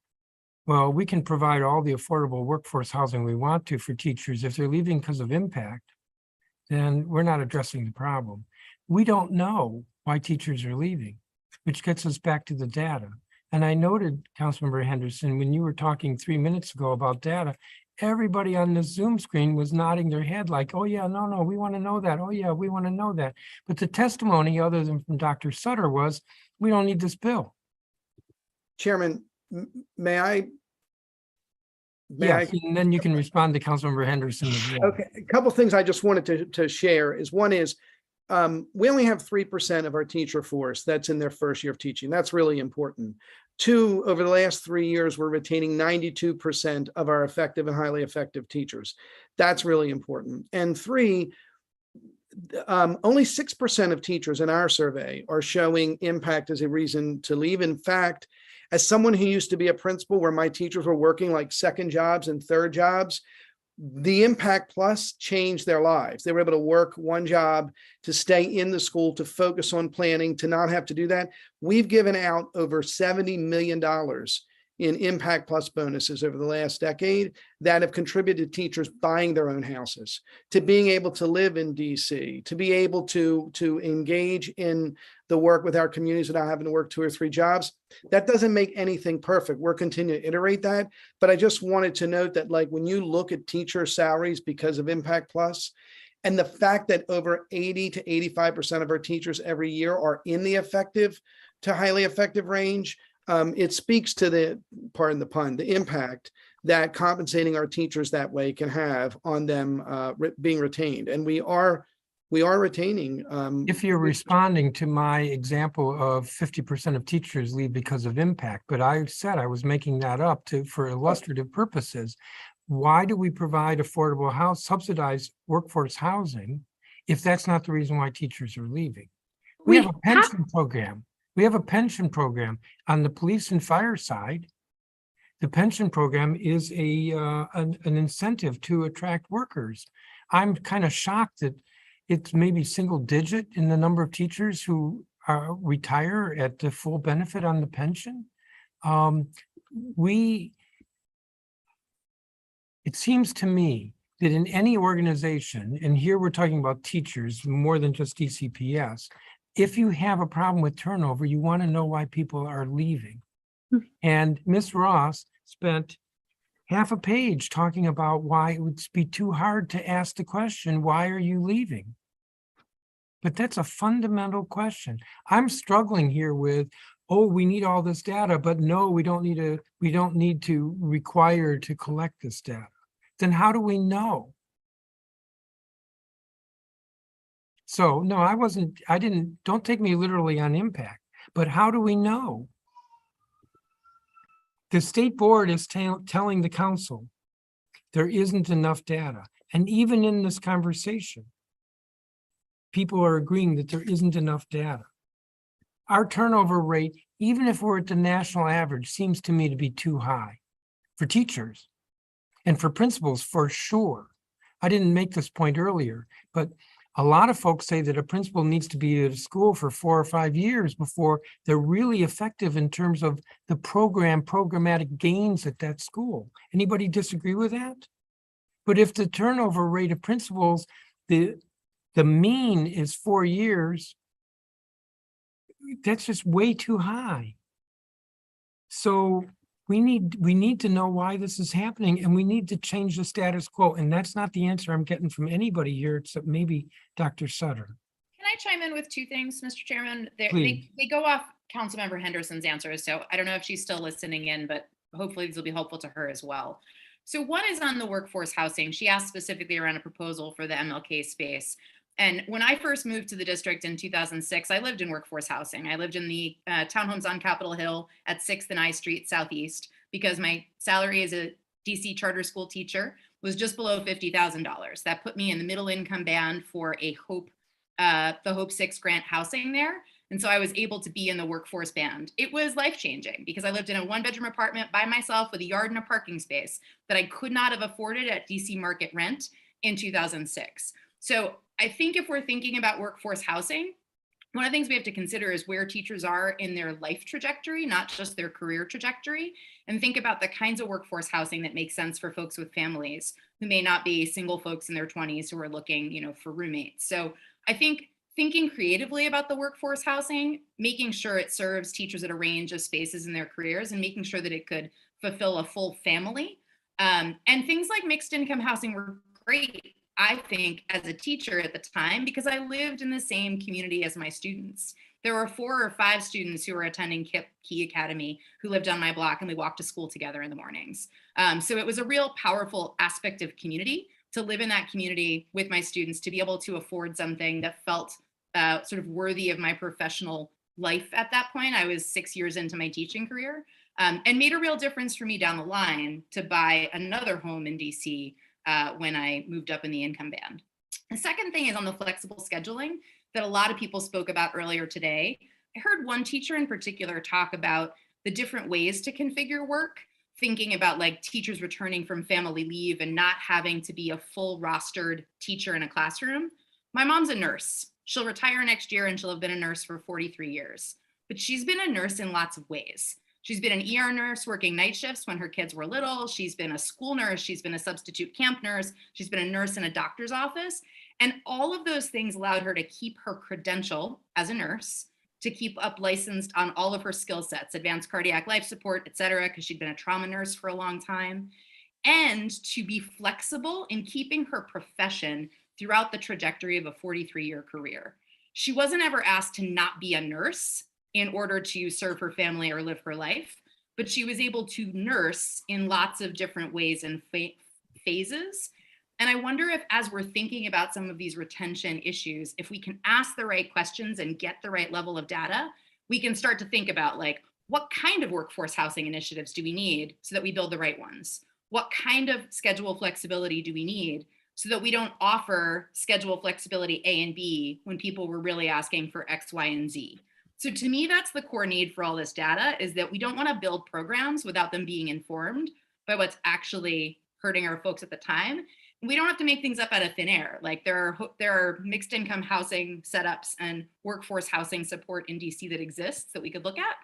Well, we can provide all the affordable workforce housing we want to for teachers. If they're leaving because of impact, then we're not addressing the problem. We don't know why teachers are leaving, which gets us back to the data. And I noted, Councilmember Henderson, when you were talking 3 minutes ago about data, everybody on the Zoom screen was nodding their head like, oh yeah, no, we want to know that. Oh yeah, we want to know that. But the testimony other than from Dr. Sutter was, we don't need this bill. Chairman, may I? Yes, and then you can respond to Councilmember Henderson as well. Okay, a couple things I just wanted to share is one is we only have 3% of our teacher force that's in their first year of teaching. That's really important. 2, over the last 3 years, we're retaining 92% of our effective and highly effective teachers. That's really important. And 3, only 6% of teachers in our survey are showing impact as a reason to leave. In fact, as someone who used to be a principal where my teachers were working like second jobs and third jobs, the Impact Plus changed their lives. They were able to work one job, to stay in the school, to focus on planning, to not have to do that. We've given out over $70 million in Impact Plus bonuses over the last decade that have contributed to teachers buying their own houses, to being able to live in DC, to be able to engage in the work with our communities without having to work 2 or 3 jobs. That doesn't make anything perfect. We're continuing to iterate that. But I just wanted to note that like when you look at teacher salaries because of Impact Plus, and the fact that over 80 to 85% of our teachers every year are in the effective to highly effective range, it speaks to the, pardon the pun, the impact that compensating our teachers that way can have on them being retained. And we are retaining. If you're responding to my example of 50% of teachers leave because of impact, but I said I was making that up for illustrative purposes. Why do we provide affordable subsidized workforce housing if that's not the reason why teachers are leaving? We have a pension program. We have a pension program on the police and fire side. The pension program is an incentive to attract workers. I'm kind of shocked that it's maybe single digit in the number of teachers who retire at the full benefit on the pension. It seems to me that in any organization, and here we're talking about teachers more than just DCPS, if you have a problem with turnover, you want to know why people are leaving. And Ms. Ross spent half a page talking about why it would be too hard to ask the question, why are you leaving? But that's a fundamental question. I'm struggling here with, oh, we need all this data, but no, we don't need to require to collect this data. then how do we know? So no, don't take me literally on impact, but how do we know? The state board is telling the council there isn't enough data. And even in this conversation, people are agreeing that there isn't enough data. Our turnover rate, even if we're at the national average, seems to me to be too high for teachers and for principals for sure. I didn't make this point earlier, but a lot of folks say that a principal needs to be at a school for 4 or 5 years before they're really effective in terms of the programmatic gains at that school. Anybody disagree with that? But if the turnover rate of principals, the mean is 4 years, that's just way too high. So we need to know why this is happening, and we need to change the status quo. And that's not the answer I'm getting from anybody here, except maybe Dr. Sutter. Can I chime in with two things, Mr. Chairman? Please. They go off Councilmember Henderson's answers, so I don't know if she's still listening in, but hopefully these will be helpful to her as well. So one is on the workforce housing. She asked specifically around a proposal for the MLK space. And when I first moved to the district in 2006, I lived in workforce housing. I lived in the townhomes on Capitol Hill at 6th and I Street Southeast because my salary as a DC charter school teacher was just below $50,000. That put me in the middle income band for a the Hope 6 grant housing there. And so I was able to be in the workforce band. It was life-changing because I lived in a 1-bedroom apartment by myself with a yard and a parking space that I could not have afforded at DC market rent in 2006. So I think if we're thinking about workforce housing, one of the things we have to consider is where teachers are in their life trajectory, not just their career trajectory, and think about the kinds of workforce housing that makes sense for folks with families who may not be single folks in their 20s who are looking, for roommates. So I think thinking creatively about the workforce housing, making sure it serves teachers at a range of spaces in their careers and making sure that it could fulfill a full family. And things like mixed income housing were great, I think, as a teacher at the time, because I lived in the same community as my students. There were 4 or 5 students who were attending Key Academy who lived on my block, and we walked to school together in the mornings. So it was a real powerful aspect of community to live in that community with my students, to be able to afford something that felt sort of worthy of my professional life at that point. I was 6 years into my teaching career, and made a real difference for me down the line to buy another home in DC when I moved up in the income band. The second thing is on the flexible scheduling that a lot of people spoke about earlier today. I heard one teacher in particular talk about the different ways to configure work, thinking about like teachers returning from family leave and not having to be a full rostered teacher in a classroom. My mom's a nurse. She'll retire next year and she'll have been a nurse for 43 years, but she's been a nurse in lots of ways. She's been an ER nurse working night shifts when her kids were little. She's been a school nurse. She's been a substitute camp nurse. She's been a nurse in a doctor's office. And all of those things allowed her to keep her credential as a nurse, to keep up licensed on all of her skill sets, advanced cardiac life support, et cetera, because she'd been a trauma nurse for a long time, and to be flexible in keeping her profession throughout the trajectory of a 43-year career. She wasn't ever asked to not be a nurse in order to serve her family or live her life, but she was able to nurse in lots of different ways and phases. And I wonder if, as we're thinking about some of these retention issues, if we can ask the right questions and get the right level of data, we can start to think about like, what kind of workforce housing initiatives do we need so that we build the right ones? What kind of schedule flexibility do we need so that we don't offer schedule flexibility A and B when people were really asking for X, Y, and Z? So to me, that's the core need for all this data, is that we don't want to build programs without them being informed by what's actually hurting our folks at the time. We don't have to make things up out of thin air. Like there are mixed income housing setups and workforce housing support in DC that exists that we could look at.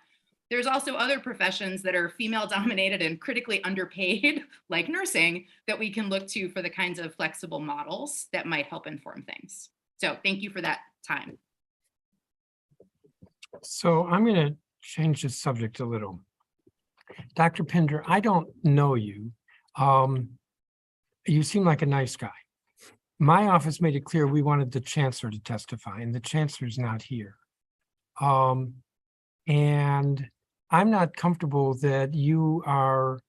There's also other professions that are female dominated and critically underpaid, like nursing, that we can look to for the kinds of flexible models that might help inform things. So thank you for that time. So I'm going to change the subject a little. Dr. Pinder, I don't know you. You seem like a nice guy. My office made it clear we wanted the chancellor to testify, and the chancellor's not here. And I'm not comfortable that you are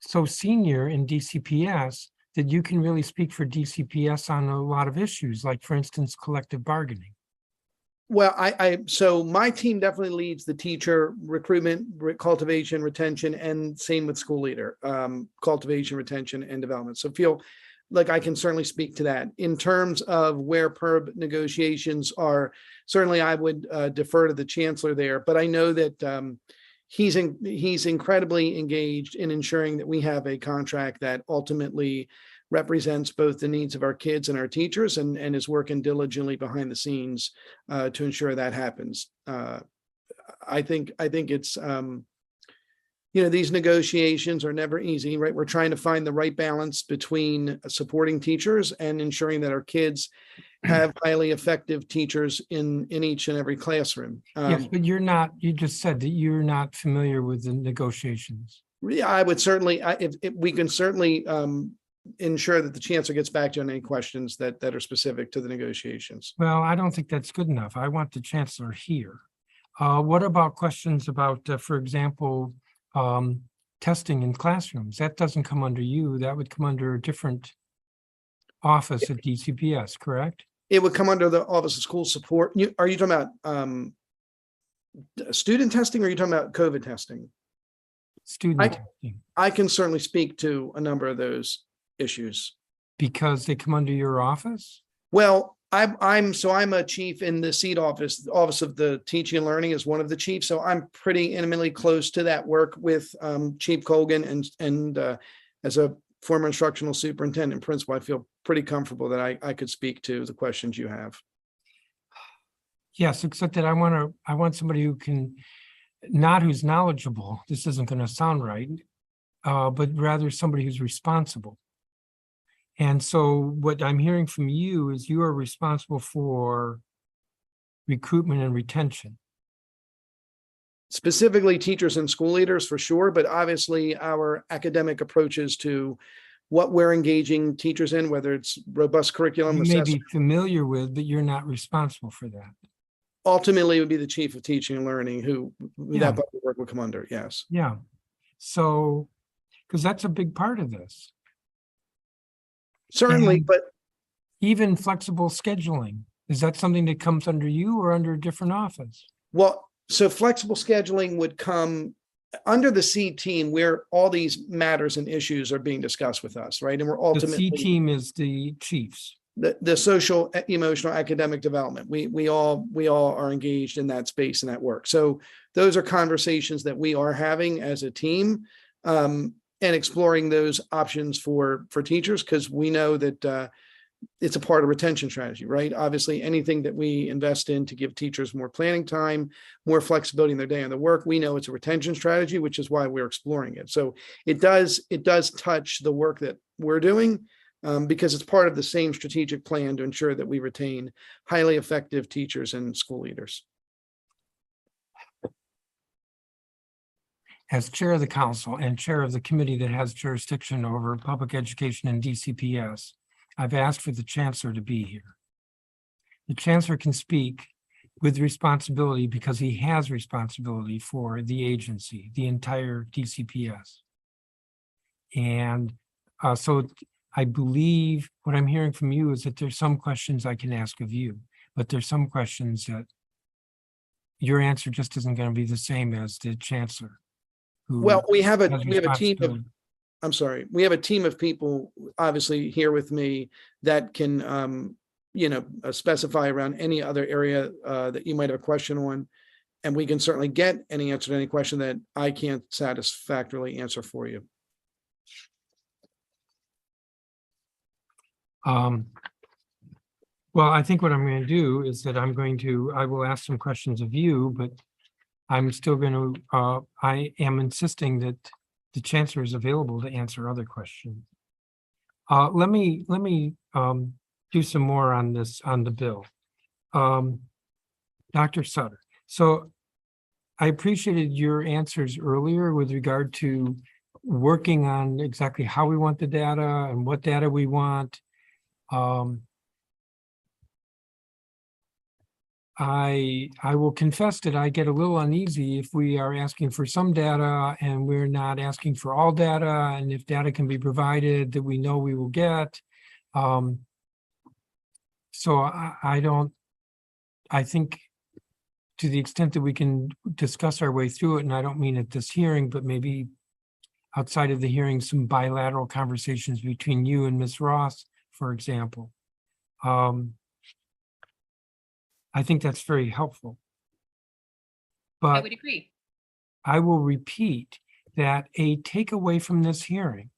so senior in DCPS that you can really speak for DCPS on a lot of issues, like for instance, collective bargaining. Well, so my team definitely leads the teacher recruitment, cultivation, retention, and same with school leader, cultivation, retention, and development. So feel like I can certainly speak to that. In terms of where PERB negotiations are, certainly I would defer to the chancellor there, but I know that he's incredibly engaged in ensuring that we have a contract that ultimately represents both the needs of our kids and our teachers, and is working diligently behind the scenes to ensure that happens. I think it's, these negotiations are never easy, right? We're trying to find the right balance between supporting teachers and ensuring that our kids have highly effective teachers in each and every classroom. Yes, but you just said that you're not familiar with the negotiations. Yeah, I would certainly, if we can certainly ensure that the chancellor gets back to you on any questions that are specific to the negotiations. Well, I don't think that's good enough. I want the chancellor here. What about questions about, for example, testing in classrooms? That doesn't come under you. That would come under a different office at DCPS, correct? It would come under the Office of School Support. Are you talking about student testing, or are you talking about COVID testing? Student testing. I can certainly speak to a number of those issues. Because they come under your office? Well, I'm a chief in the SEED office. The Office of the Teaching and Learning is one of the chiefs. So I'm pretty intimately close to that work with Chief Colgan, and as a former instructional superintendent principal, I feel pretty comfortable that I could speak to the questions you have. Yes, except that I want somebody who can, not who's knowledgeable. This isn't going to sound right, but rather somebody who's responsible. And so what I'm hearing from you is you are responsible for recruitment and retention. Specifically teachers and school leaders for sure, but obviously our academic approaches to what we're engaging teachers in, whether it's robust curriculum You may assessment. be familiar with, but you're not responsible for that. Ultimately, it would be the chief of teaching and learning who Yeah. that work would come under. Yes. Yeah. So, because that's a big part of this. Certainly, And but even flexible scheduling, is that something that comes under you or under a different office? well, so flexible scheduling would come under the C team, where all these matters and issues are being discussed with us, right? And we're The C ultimately team is the chiefs. the social, emotional, academic development. We all are engaged in that space and that work. So those are conversations that we are having as a team, and exploring those options for teachers, because we know that it's a part of retention strategy, right? Obviously, anything that we invest in to give teachers more planning time, more flexibility in their day on the work, we know it's a retention strategy, which is why we're exploring it. So it does touch the work that we're doing, because it's part of the same strategic plan to ensure that we retain highly effective teachers and school leaders. As chair of the council and chair of the committee that has jurisdiction over public education and DCPS, I've asked for the chancellor to be here. The chancellor can speak with responsibility because he has responsibility for the agency, the entire DCPS. And so I believe what I'm hearing from you is that there's some questions I can ask of you, but there's some questions that your answer just isn't going to be the same as the chancellor. Well, we have a has team of, responsibility. I'm sorry, we have a team of people obviously here with me that can, specify around any other area that you might have a question on. And we can certainly get any answer to any question that I can't satisfactorily answer for you. Well, I think what I'm going to do is that I will ask some questions of you, but I'm still going to, I am insisting that the chancellor is available to answer other questions. Let me do some more on this, on the bill. Dr. Sutter, so I appreciated your answers earlier with regard to working on exactly how we want the data and what data we want. I will confess that I get a little uneasy if we are asking for some data and we're not asking for all data, and if data can be provided that we know we will get. So I think to the extent that we can discuss our way through it, and I don't mean at this hearing, but maybe outside of the hearing, some bilateral conversations between you and Ms. Ross, for example. I think that's very helpful. I But would agree. I will repeat that a takeaway from this hearing,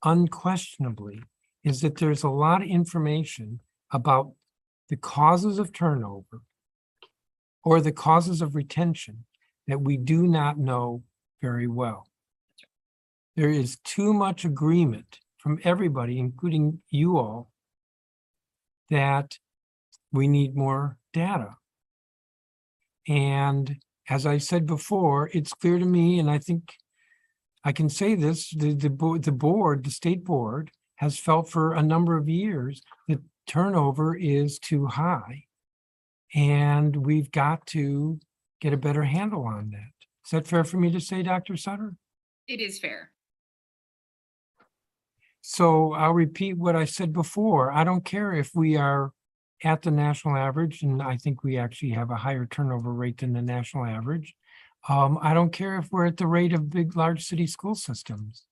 unquestionably, is that there's a lot of information about the causes of turnover or the causes of retention that we do not know very well. There is too much agreement from everybody, including you all, that we need more data. And as I said before, it's clear to me, and I think I can say this, the state board has felt for a number of years that turnover is too high. And we've got to get a better handle on that. Is that fair for me to say, Dr. Sutter? It is fair. So I'll repeat what I said before. I don't care if we are at the national average, and I think we actually have a higher turnover rate than the national average. I don't care if we're at the rate of large city school systems.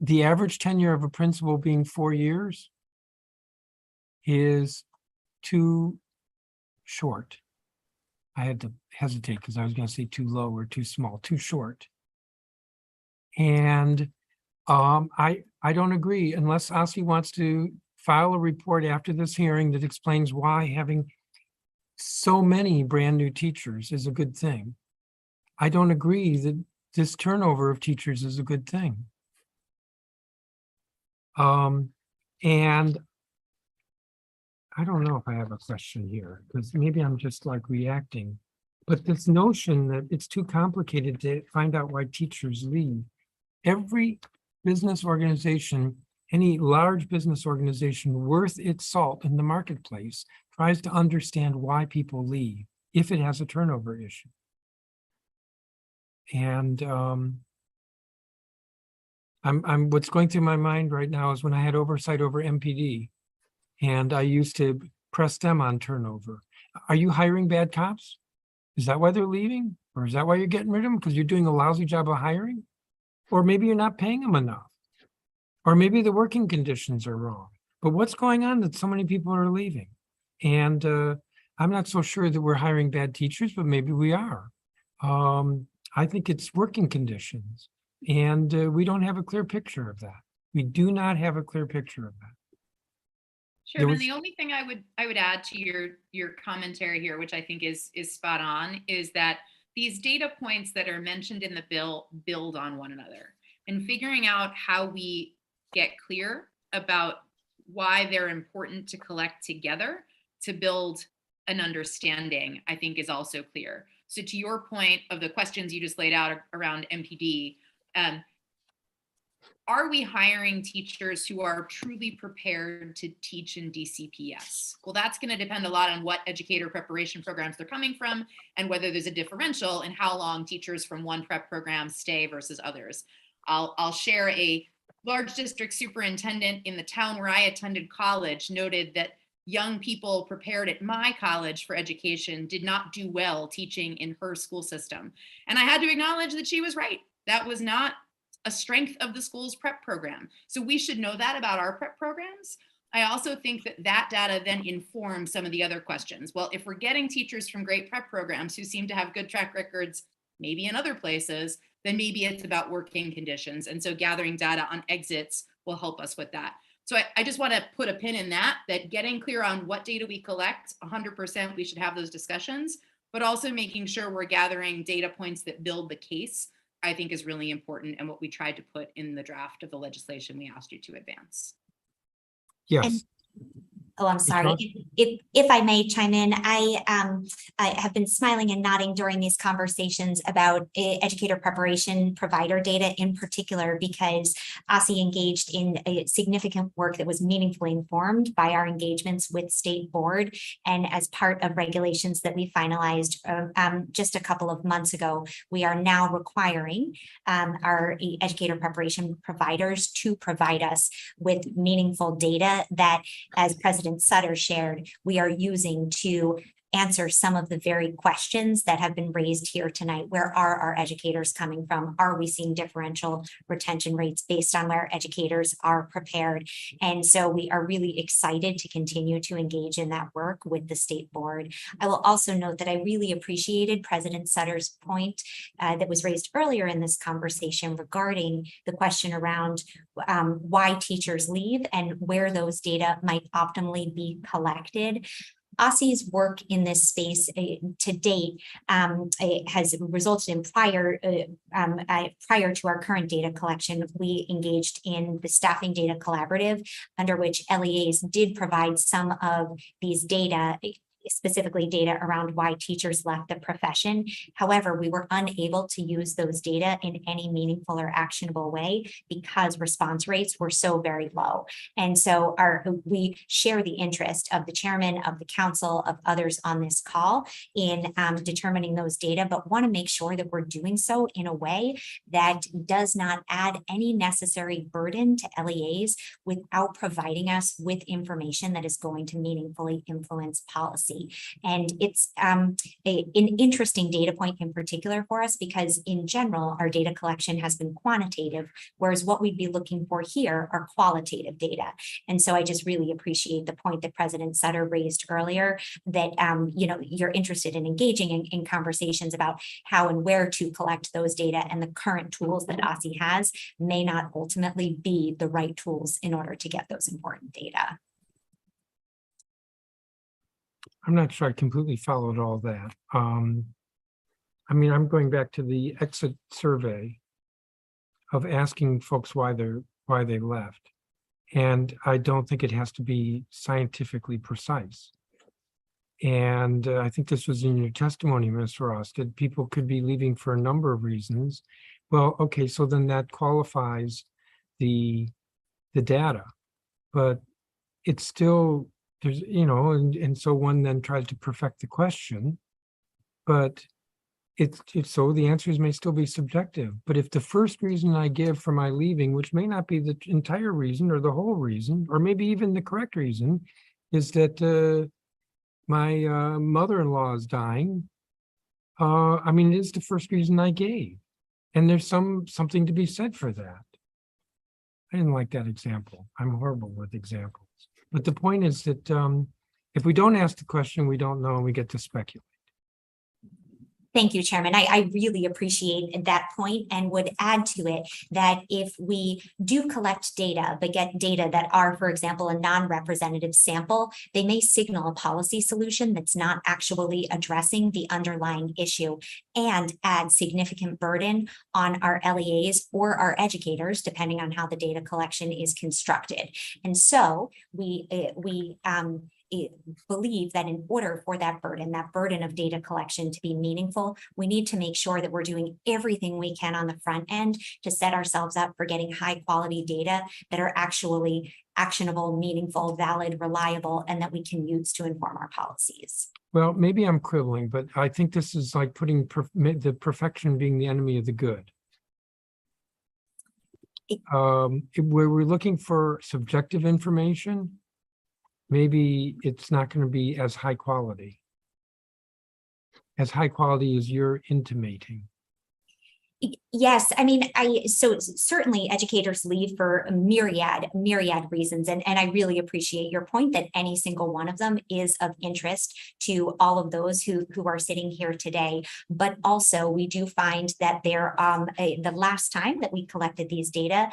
The average tenure of a principal being 4 years is too short. I had to hesitate because I was going to say too low or too small, too short. And I don't agree unless OSSI wants to file a report after this hearing that explains why having so many brand new teachers is a good thing. I don't agree that this turnover of teachers is a good thing. And I don't know if I have a question here, because maybe I'm just like reacting, but this notion that it's too complicated to find out why teachers leave. Every business organization, any large business organization worth its salt in the marketplace tries to understand why people leave if it has a turnover issue. And what's going through my mind right now is when I had oversight over MPD and I used to press them on turnover. Are you hiring bad cops? Is that why they're leaving? Or is that why you're getting rid of them? Because you're doing a lousy job of hiring? Or maybe you're not paying them enough. Or maybe the working conditions are wrong. But what's going on that so many people are leaving? And I'm not so sure that we're hiring bad teachers, but maybe we are. I think it's working conditions. And we don't have a clear picture of that. We do not have a clear picture of that. Sure. And the only thing I would add to your commentary here, which I think is spot on, is that these data points that are mentioned in the bill build on one another. And figuring out how we get clear about why they're important to collect together to build an understanding, I think is also clear. So to your point of the questions you just laid out around MPD, are we hiring teachers who are truly prepared to teach in DCPS? Well, that's going to depend a lot on what educator preparation programs they're coming from and whether there's a differential in how long teachers from one prep program stay versus others. I'll share a large district superintendent in the town where I attended college noted that young people prepared at my college for education did not do well teaching in her school system. And I had to acknowledge that she was right. That was not a strength of the school's prep program. So we should know that about our prep programs. I also think that that data then informs some of the other questions. Well, if we're getting teachers from great prep programs who seem to have good track records, maybe in other places, then maybe it's about working conditions. And so gathering data on exits will help us with that. So I just want to put a pin in that getting clear on what data we collect, 100% we should have those discussions, but also making sure we're gathering data points that build the case, I think is really important, and what we tried to put in the draft of the legislation we asked you to advance. Yes. Oh, I'm sorry. If I may chime in, I have been smiling and nodding during these conversations about educator preparation provider data in particular, because OSSI engaged in a significant work that was meaningfully informed by our engagements with State Board. And as part of regulations that we finalized just a couple of months ago, we are now requiring our educator preparation providers to provide us with meaningful data that, as President Sutter shared, we are using to answer some of the very questions that have been raised here tonight. Where are our educators coming from? Are we seeing differential retention rates based on where educators are prepared? And so we are really excited to continue to engage in that work with the State Board. I will also note that I really appreciated President Sutter's point that was raised earlier in this conversation regarding the question around why teachers leave and where those data might optimally be collected. OSSI's work in this space to date has resulted in prior to our current data collection, we engaged in the Staffing Data Collaborative, under which LEAs did provide some of these data, specifically data around why teachers left the profession. However, we were unable to use those data in any meaningful or actionable way because response rates were so very low. And so we share the interest of the chairman, of the council, of others on this call in determining those data, but want to make sure that we're doing so in a way that does not add any necessary burden to LEAs without providing us with information that is going to meaningfully influence policy. And it's an interesting data point in particular for us, because in general, our data collection has been quantitative, whereas what we'd be looking for here are qualitative data. And so I just really appreciate the point that President Sutter raised earlier, that you're interested in engaging in conversations about how and where to collect those data, and the current tools that OSSI has may not ultimately be the right tools in order to get those important data. I'm not sure I completely followed all that. I mean, I'm going back to the exit survey of asking folks why they left. And I don't think it has to be scientifically precise. And I think this was in your testimony, Ms. Ross, that people could be leaving for a number of reasons. Well, okay, so then that qualifies the data, but it's still, there's, and so one then tries to perfect the question, but it's so the answers may still be subjective. But if the first reason I give for my leaving, which may not be the entire reason or the whole reason, or maybe even the correct reason, is that my mother-in-law is dying, I mean, it is the first reason I gave. And there's something to be said for that. I didn't like that example. I'm horrible with examples. But the point is that if we don't ask the question, we don't know, and we get to speculate. Thank you, Chairman. I really appreciate that point, and would add to it that if we do collect data, but get data that are, for example, a non-representative sample, they may signal a policy solution that's not actually addressing the underlying issue, and add significant burden on our LEAs or our educators, depending on how the data collection is constructed. And so we believe that in order for that burden of data collection to be meaningful, we need to make sure that we're doing everything we can on the front end to set ourselves up for getting high quality data that are actually actionable, meaningful, valid, reliable, and that we can use to inform our policies. Well, maybe I'm quibbling, but I think this is like putting the perfection being the enemy of the good. Where we're looking for subjective information, maybe it's not going to be as high quality as you're intimating. Yes, I mean, so certainly educators leave for a myriad reasons, and I really appreciate your point that any single one of them is of interest to all of those who are sitting here today. But also, we do find that the last time that we collected these data,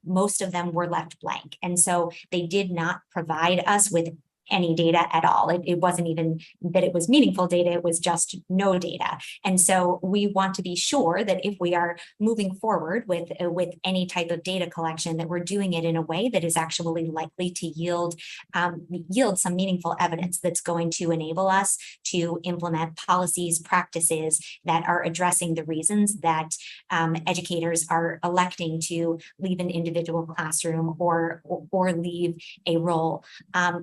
most of them were left blank, and so they did not provide us with any data at all. It wasn't even that it was meaningful data, it was just no data. And so we want to be sure that if we are moving forward with any type of data collection, that we're doing it in a way that is actually likely to yield some meaningful evidence that's going to enable us to implement policies, practices that are addressing the reasons that educators are electing to leave an individual classroom or leave a role.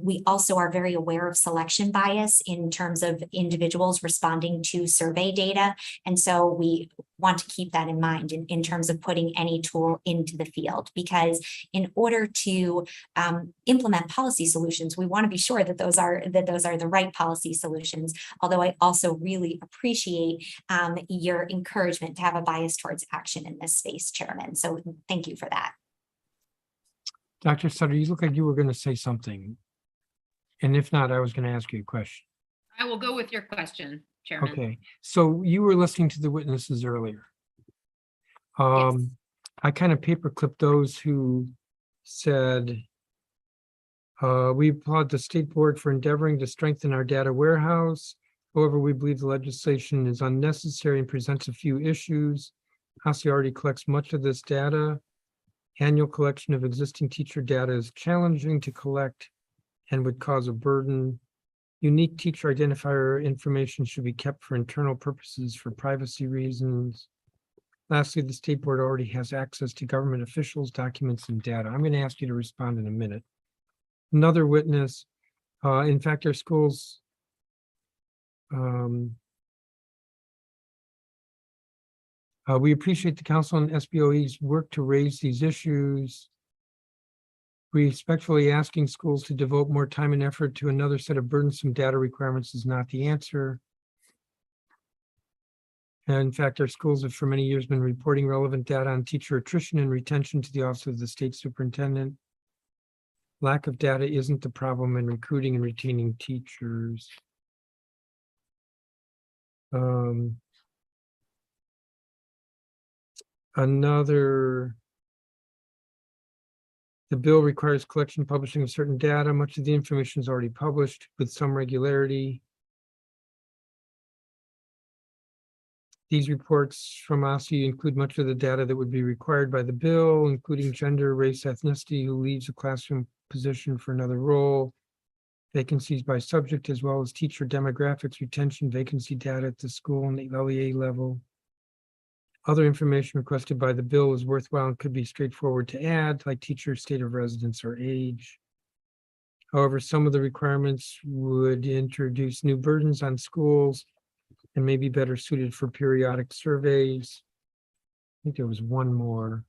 We also are very aware of selection bias in terms of individuals responding to survey data. And so we want to keep that in mind in terms of putting any tool into the field, because in order to implement policy solutions, we want to be sure that those are the right policy solutions. Although I also really appreciate your encouragement to have a bias towards action in this space, Chairman. So thank you for that. Dr. Sutter, you look like you were going to say something. And if not, I was going to ask you a question. I will go with your question, Chairman. Okay, so you were listening to the witnesses earlier. I kind of paperclipped those who said, we applaud the State Board for endeavoring to strengthen our data warehouse. However, we believe the legislation is unnecessary and presents a few issues. OSSI already collects much of this data. Annual collection of existing teacher data is challenging to collect and would cause a burden. Unique teacher identifier information should be kept for internal purposes for privacy reasons. Lastly, the State Board already has access to government officials, documents, and data. I'm going to ask you to respond in a minute. Another witness, in fact, our schools we appreciate the Council and SBOE's work to raise these issues. We respectfully asking schools to devote more time and effort to another set of burdensome data requirements is not the answer. And in fact, our schools have for many years been reporting relevant data on teacher attrition and retention to the Office of the State Superintendent. Lack of data isn't the problem in recruiting and retaining teachers. The bill requires collection and publishing of certain data. Much of the information is already published with some regularity. These reports from OSSI include much of the data that would be required by the bill, including gender, race, ethnicity, who leaves a classroom position for another role, vacancies by subject, as well as teacher demographics, retention, vacancy data at the school and the LEA level. Other information requested by the bill is worthwhile and could be straightforward to add, like teacher state of residence or age. However, some of the requirements would introduce new burdens on schools and may be better suited for periodic surveys. I think there was one more.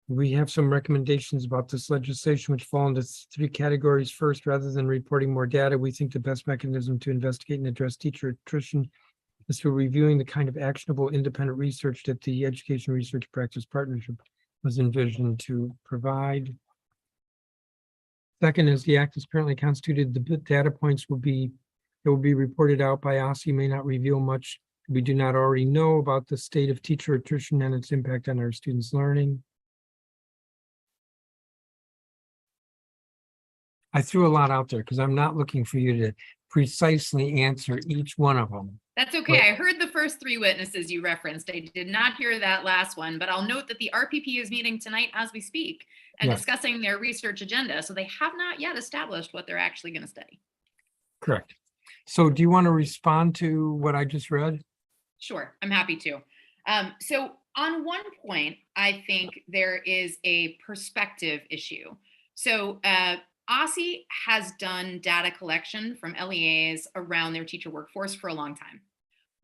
We have some recommendations about this legislation which fall into three categories. First, rather than reporting more data, we think the best mechanism to investigate and address teacher attrition is through reviewing the kind of actionable independent research that the Education Research Practice Partnership was envisioned to provide. Second, as the act is currently constituted, the data points that will be reported out by OSSI may not reveal much we do not already know about the state of teacher attrition and its impact on our students' learning. I threw a lot out there because I'm not looking for you to precisely answer each one of them. That's okay. I heard the first three witnesses you referenced. I did not hear that last one, but I'll note that the RPP is meeting tonight as we speak and discussing their research agenda. So they have not yet established what they're actually going to study. Correct. So do you want to respond to what I just read? Sure, I'm happy to. So on one point, I think there is a perspective issue. So OSSI has done data collection from LEAs around their teacher workforce for a long time.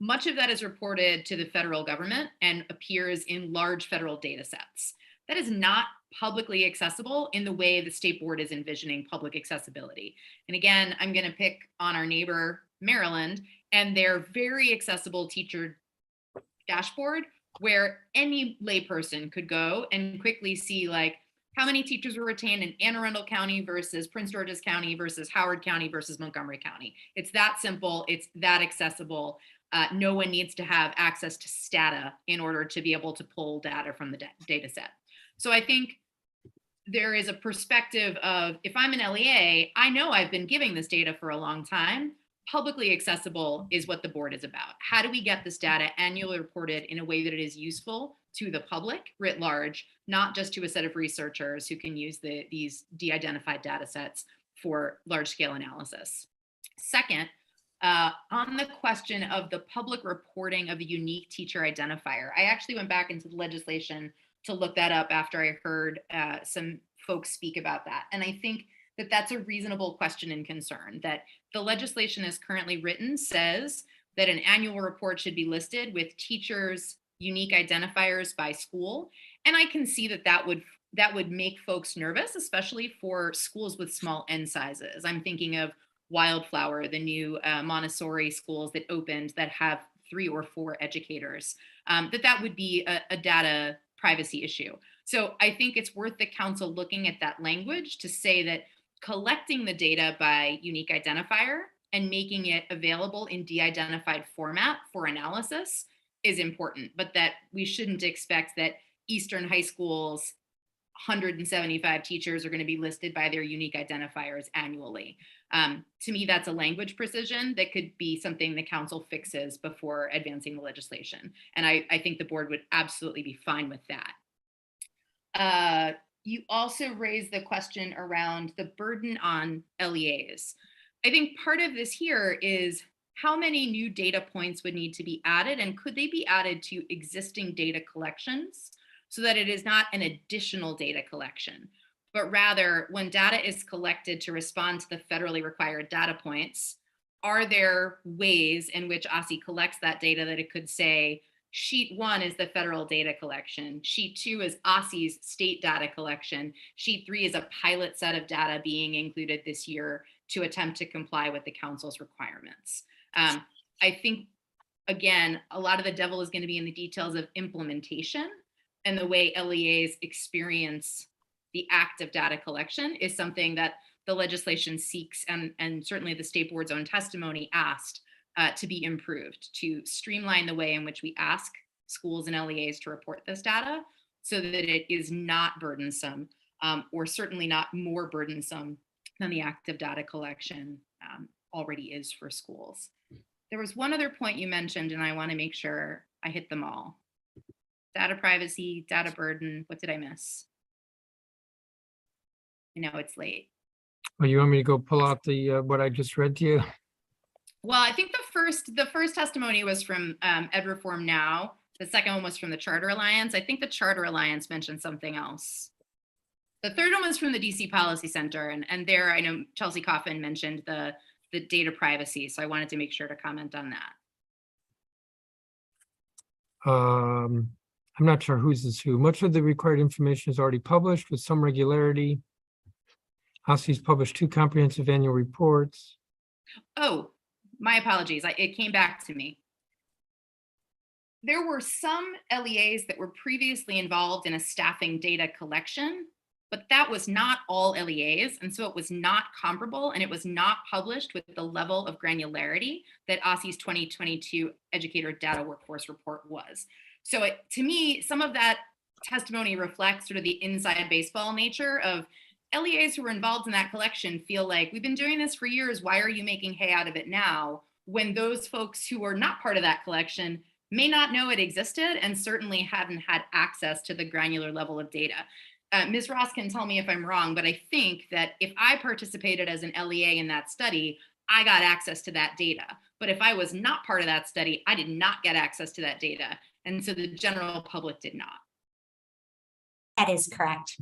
Much of that is reported to the federal government and appears in large federal data sets. That is not publicly accessible in the way the State Board is envisioning public accessibility. And again, I'm going to pick on our neighbor, Maryland, and their very accessible teacher dashboard where any layperson could go and quickly see like how many teachers were retained in Anne Arundel County versus Prince George's County versus Howard County versus Montgomery County. It's that simple. It's that accessible. no one needs to have access to Stata in order to be able to pull data from the data set. So I think there is a perspective of, if I'm an LEA, I know I've been giving this data for a long time. Publicly accessible is what the board is about. How do we get this data annually reported in a way that it is useful to the public writ large, not just to a set of researchers who can use these de-identified data sets for large scale analysis? Second, on the question of the public reporting of a unique teacher identifier, I actually went back into the legislation to look that up after I heard some folks speak about that. And I think that that's a reasonable question and concern, that the legislation as currently written says that an annual report should be listed with teachers' unique identifiers by school. And I can see that that would make folks nervous, especially for schools with small N sizes. I'm thinking of Wildflower, the new Montessori schools that opened that have 3 or 4 educators, that would be a data privacy issue. So I think it's worth the council looking at that language to say that collecting the data by unique identifier and making it available in de-identified format for analysis is important, but that we shouldn't expect that Eastern High School's 175 teachers are going to be listed by their unique identifiers annually. To me, that's a language precision that could be something the council fixes before advancing the legislation. And I think the board would absolutely be fine with that. You also raised the question around the burden on LEAs. I think part of this here is how many new data points would need to be added, and could they be added to existing data collections so that it is not an additional data collection, but rather when data is collected to respond to the federally required data points, are there ways in which OSSI collects that data that it could say, sheet 1 is the federal data collection, sheet 2 is OSSI's state data collection, sheet 3 is a pilot set of data being included this year to attempt to comply with the council's requirements. I think, again, a lot of the devil is going to be in the details of implementation, and the way LEAs experience the act of data collection is something that the legislation seeks, and certainly the state board's own testimony asked to be improved, to streamline the way in which we ask schools and LEAs to report this data so that it is not burdensome, or certainly not more burdensome than the act of data collection already is for schools. There was one other point you mentioned, and I want to make sure I hit them all. Data privacy, data burden, what did I miss? I know it's late. Well, you want me to go pull out the what I just read to you? Well, I think the first testimony was from Ed Reform Now. The second one was from the Charter Alliance. I think the Charter Alliance mentioned something else. The third one was from the DC Policy Center, and there I know Chelsea Coffin mentioned the data privacy, so I wanted to make sure to comment on that. I'm not sure whose is who. Much of the required information is already published with some regularity. OSSI's published 2 comprehensive annual reports. Oh, my apologies. It came back to me. There were some LEAs that were previously involved in a staffing data collection, but that was not all LEAs. And so it was not comparable, and it was not published with the level of granularity that OSSI's 2022 Educator Data Workforce Report was. So to me, some of that testimony reflects sort of the inside baseball nature of LEAs who were involved in that collection feel like, we've been doing this for years, why are you making hay out of it now? When those folks who are not part of that collection may not know it existed and certainly hadn't had access to the granular level of data. Ms. Ross can tell me if I'm wrong, but I think that if I participated as an LEA in that study, I got access to that data. But if I was not part of that study, I did not get access to that data. And so the general public did not. That is correct.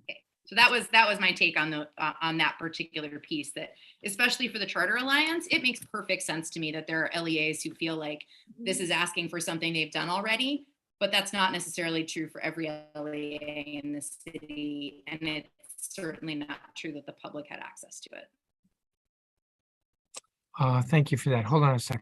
Okay. So that was my take on that particular piece, that especially for the Charter Alliance, it makes perfect sense to me that there are LEAs who feel like this is asking for something they've done already, but that's not necessarily true for every LEA in the city. And it's certainly not true that the public had access to it. Thank you for that. Hold on a second.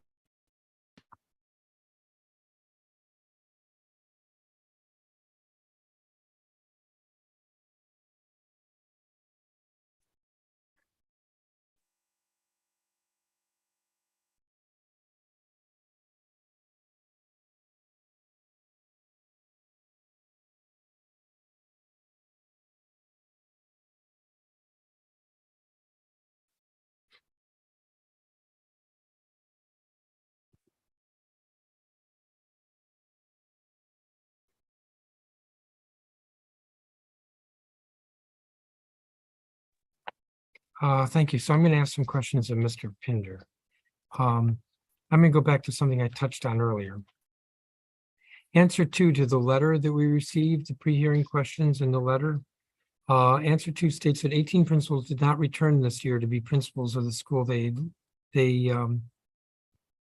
Thank you. So I'm going to ask some questions of Mr. Pinder. I'm going to go back to something I touched on earlier. Answer 2 to the letter that we received, the pre-hearing questions in the letter. Answer 2 states that 18 principals did not return this year to be principals of the school they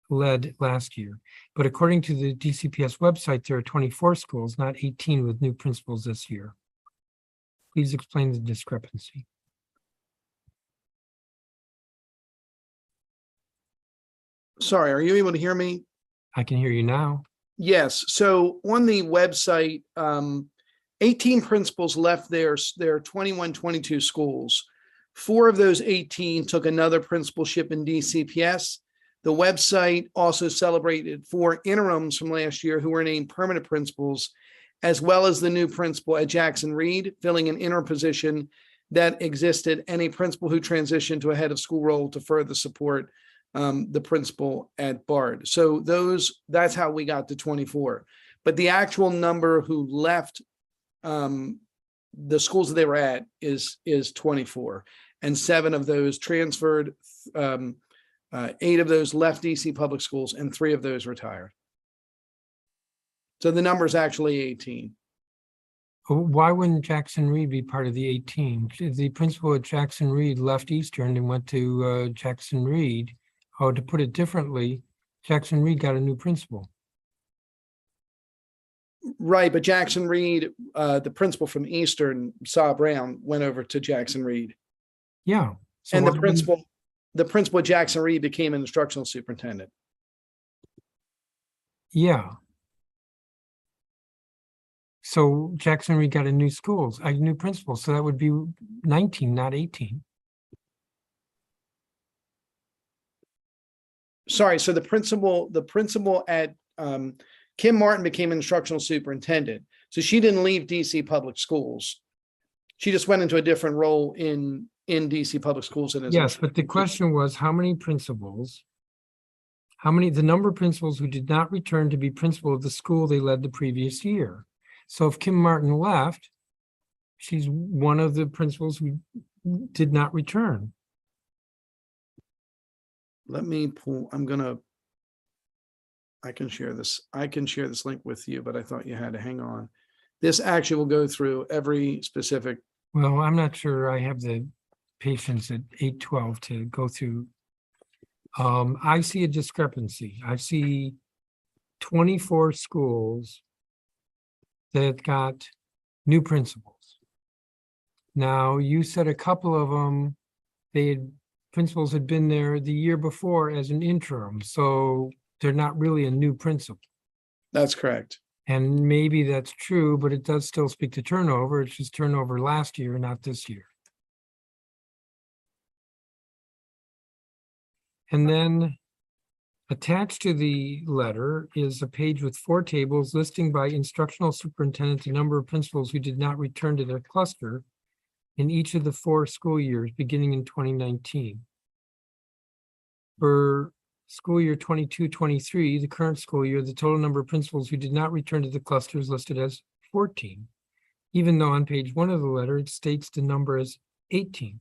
led last year. But according to the DCPS website, there are 24 schools, not 18, with new principals this year. Please explain the discrepancy. Sorry, are you able to hear me? I can hear you now. Yes, so on the website, 18 principals left their 21-22 schools. 4 of those 18 took another principalship in DCPS. The website also celebrated 4 interims from last year who were named permanent principals, as well as the new principal at Jackson Reed, filling an interim position that existed, and a principal who transitioned to a head of school role to further support the principal at Bard. So that's how we got to 24. But the actual number who left the schools that they were at is 24, and 7 of those transferred. 8 of those left DC public schools, and 3 of those retired. So the number is actually 18. Why wouldn't Jackson Reed be part of the 18? The principal at Jackson Reed left Eastern and went to Jackson Reed. Or to put it differently, Jackson Reed got a new principal. Right, but Jackson Reed, the principal from Eastern, Saw Brown, went over to Jackson Reed. Yeah. So And the principal at Jackson Reed became an instructional superintendent. Yeah. So Jackson Reed got a new principal. So that would be 19, not 18. Sorry, so the principal at Kim Martin became an instructional superintendent. So she didn't leave DC public schools. She just went into a different role in DC public schools. Yes, but the question was the number of principals who did not return to be principal of the school they led the previous year. So if Kim Martin left, she's one of the principals who did not return. Let me pull, I can share this link with you, but I thought you had to hang on. This actually will go through every specific. Well, I'm not sure I have the patience at 8:12 to go through. I see a discrepancy. I see 24 schools that got new principals. Now, you said a couple of them, principals had been there the year before as an interim, so they're not really a new principal. That's correct. And maybe that's true, but it does still speak to turnover. It's just turnover last year, not this year. And then attached to the letter is a page with 4 tables listing by instructional superintendent the number of principals who did not return to their cluster in each of the 4 school years beginning in 2019. For school year 22-23, the current school year, the total number of principals who did not return to the cluster is listed as 14, even though on page 1 of the letter, it states the number as 18.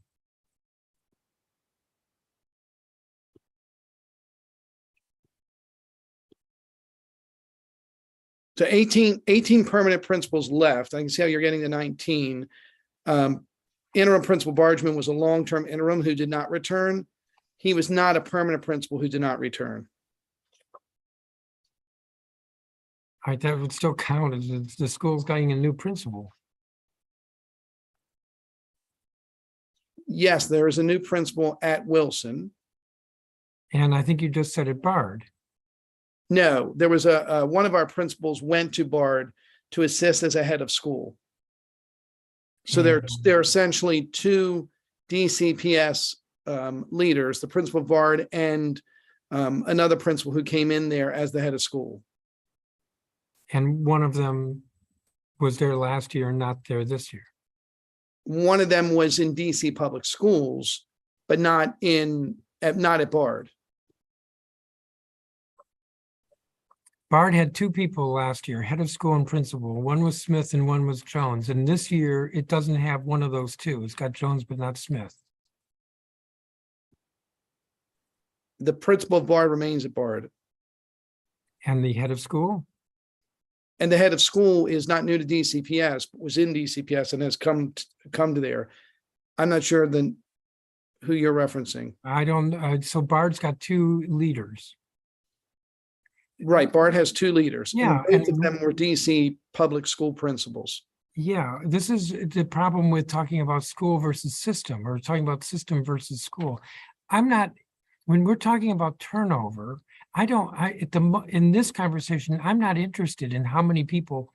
So 18 permanent principals left. I can see how you're getting to 19. Interim principal Bargeman was a long-term interim who did not return. He was not a permanent principal who did not return. All right, that would still count as the school's getting a new principal. Yes, there is a new principal at Wilson. And I think you just said at Bard. No, there was one of our principals went to Bard to assist as a head of school. So there are essentially 2 DCPS leaders, the principal of Bard and another principal who came in there as the head of school. And one of them was there last year, not there this year. One of them was in DC public schools, but not at Bard. Bard had 2 people last year, head of school and principal. One was Smith and one was Jones. And this year, it doesn't have one of those 2. It's got Jones, but not Smith. the principal of Bard remains at Bard. And the head of school? And the head of school is not new to DCPS, but was in DCPS and has come to there. I'm not sure then who you're referencing. I don't, so Bard's got 2 leaders. Right, Bard has 2 leaders. Yeah, And both of them were DC public school principals. Yeah, this is the problem with talking about school versus system, or talking about system versus school. I'm not, when we're talking about turnover, in this conversation, I'm not interested in how many people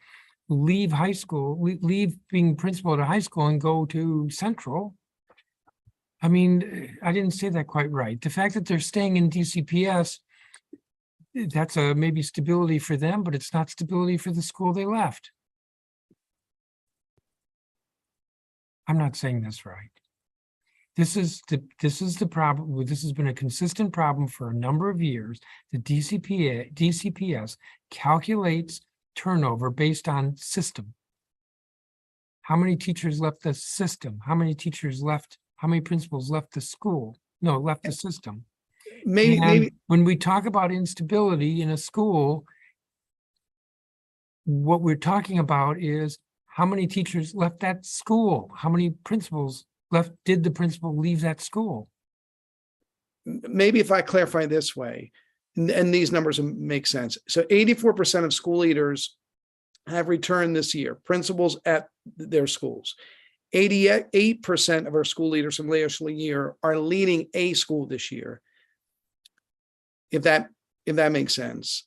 leave high school, leave being principal at a high school and go to Central. I mean, I didn't say that quite right. The fact that they're staying in DCPS, that's maybe stability for them, but it's not stability for the school they left. I'm not saying this right. This is the problem. This has been a consistent problem for a number of years. The DCPS calculates turnover based on system. How many teachers left the system? How many principals left the school? No, left the system. Maybe when we talk about instability in a school, what we're talking about is how many teachers left that school? How many principals did the principal leave that school? Maybe if I clarify this way, and these numbers make sense. So 84% of school leaders have returned this year, principals at their schools. 88% of our school leaders from last year are leading a school this year. If that makes sense.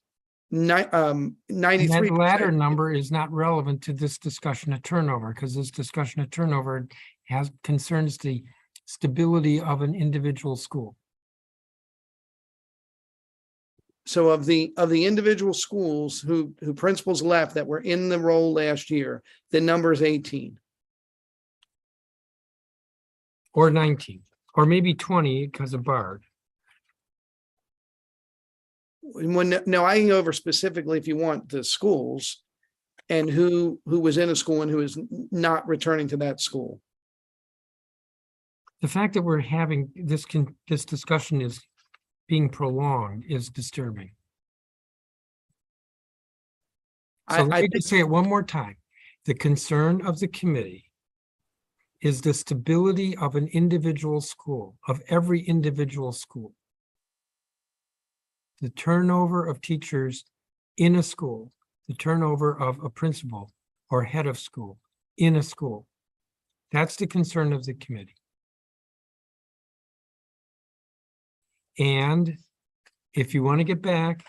93%. That latter number is not relevant to this discussion of turnover, because this discussion of turnover concerns the stability of an individual school. So of the individual schools who principals left that were in the role last year, the number is 18. Or 19, or maybe 20 because of Bard. No, I can go over specifically if you want the schools and who was in a school and who is not returning to that school. The fact that we're having this discussion is being prolonged is disturbing. So let me just say it one more time. The concern of the committee is the stability of an individual school, of every individual school. The turnover of teachers in a school, the turnover of a principal or head of school in a school. That's the concern of the committee. And if you want to get back,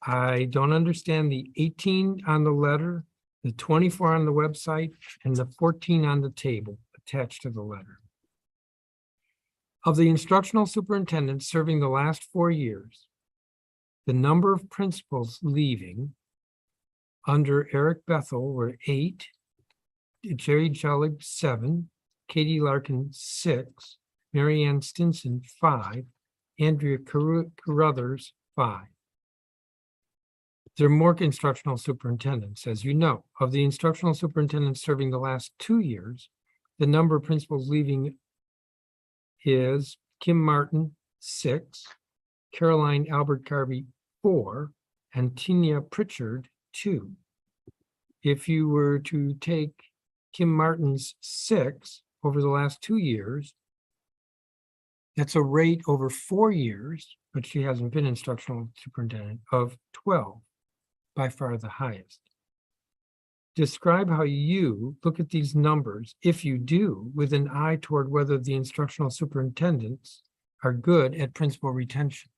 I don't understand the 18 on the letter, the 24 on the website, and the 14 on the table attached to the letter. Of the instructional superintendents serving the last 4 years, the number of principals leaving under Eric Bethel were 8, Jerry Jellig 7, Katie Larkin 6, Mary Ann Stinson 5, Andrea Carruthers 5. There are more instructional superintendents, as you know. Of the instructional superintendents serving the last 2 years, the number of principals leaving is Kim Martin 6, Caroline Albert Garvey 4, and Tina Pritchard 2. If you were to take Kim Martin's 6 over the last 2 years, that's a rate over 4 years, but she hasn't been instructional superintendent, of 12, by far the highest. Describe how you look at these numbers, if you do, with an eye toward whether the instructional superintendents are good at principal retention.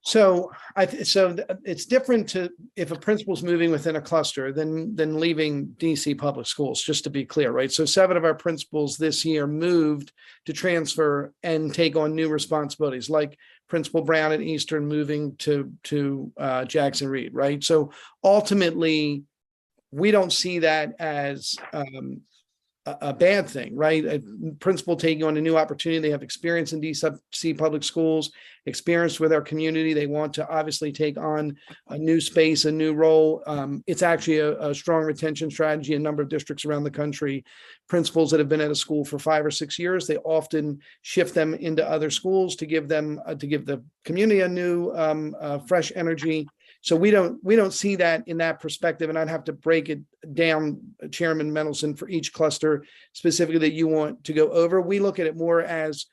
So it's different if a principal's moving within a cluster than leaving DC public schools, just to be clear, right? So 7 of our principals this year moved to transfer and take on new responsibilities, like Principal Brown at Eastern moving to Jackson Reed, right? So ultimately, we don't see that as a bad thing, right? A principal taking on a new opportunity. They have experience in DC public schools, experience with our community. They want to obviously take on a new space, a new role. It's actually a strong retention strategy in a number of districts around the country. Principals that have been at a school for 5 or 6 years, they often shift them into other schools to give them to give the community a new fresh energy. So we don't see that in that perspective, and I'd have to break it down, Chairman Mendelson, for each cluster specifically that you want to go over. We look at it more as,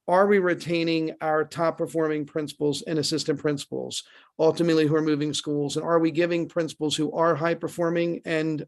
are we retaining our top performing principals and assistant principals, ultimately who are moving schools, and are we giving principals who are high performing and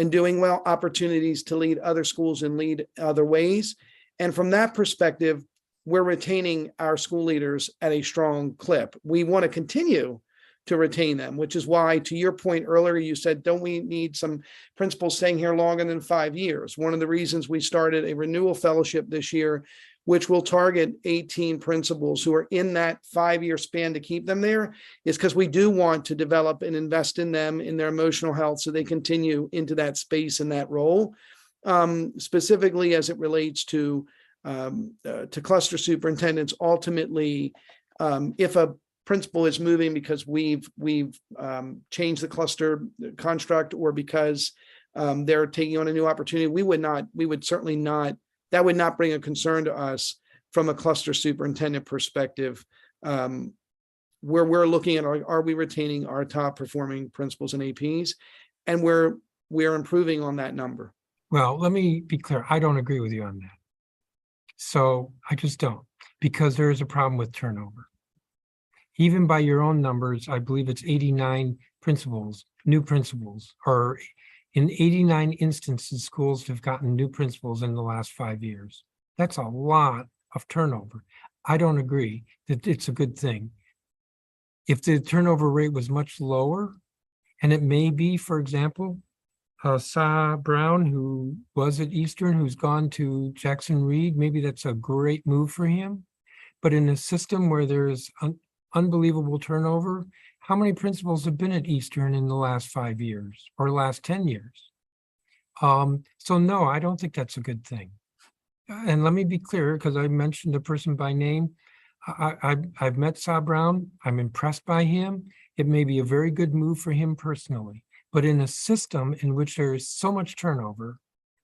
doing well opportunities to lead other schools and lead other ways? And from that perspective, we're retaining our school leaders at a strong clip. We want to continue to retain them, which is why, to your point earlier, you said, don't we need some principals staying here longer than 5 years? One of the reasons we started a renewal fellowship this year, which will target 18 principals who are in that 5-year span to keep them there, is because we do want to develop and invest in them, in their emotional health, so they continue into that space and that role. Specifically as it relates to cluster superintendents, ultimately, if a principal is moving because we've changed the cluster construct, or because they're taking on a new opportunity, we would certainly not, that would not bring a concern to us from a cluster superintendent perspective. Where we're looking at, are we retaining our top performing principals and APs, and we're improving on that number. Well, let me be clear. I don't agree with you on that. So I just don't, because there is a problem with turnover. Even by your own numbers, I believe it's 89 principals, new principals, or in 89 instances, schools have gotten new principals in the last 5 years. That's a lot of turnover. I don't agree that it's a good thing. If the turnover rate was much lower, and it may be, for example, Sa Brown, who was at Eastern, who's gone to Jackson Reed, maybe that's a great move for him. But in a system where there's unbelievable turnover, how many principals have been at Eastern in the last 5 years or last 10 years? So no, I don't think that's a good thing. And let me be clear, because I mentioned the person by name. I've met Sa Brown. I'm impressed by him. It may be a very good move for him personally, but in a system in which there is so much turnover,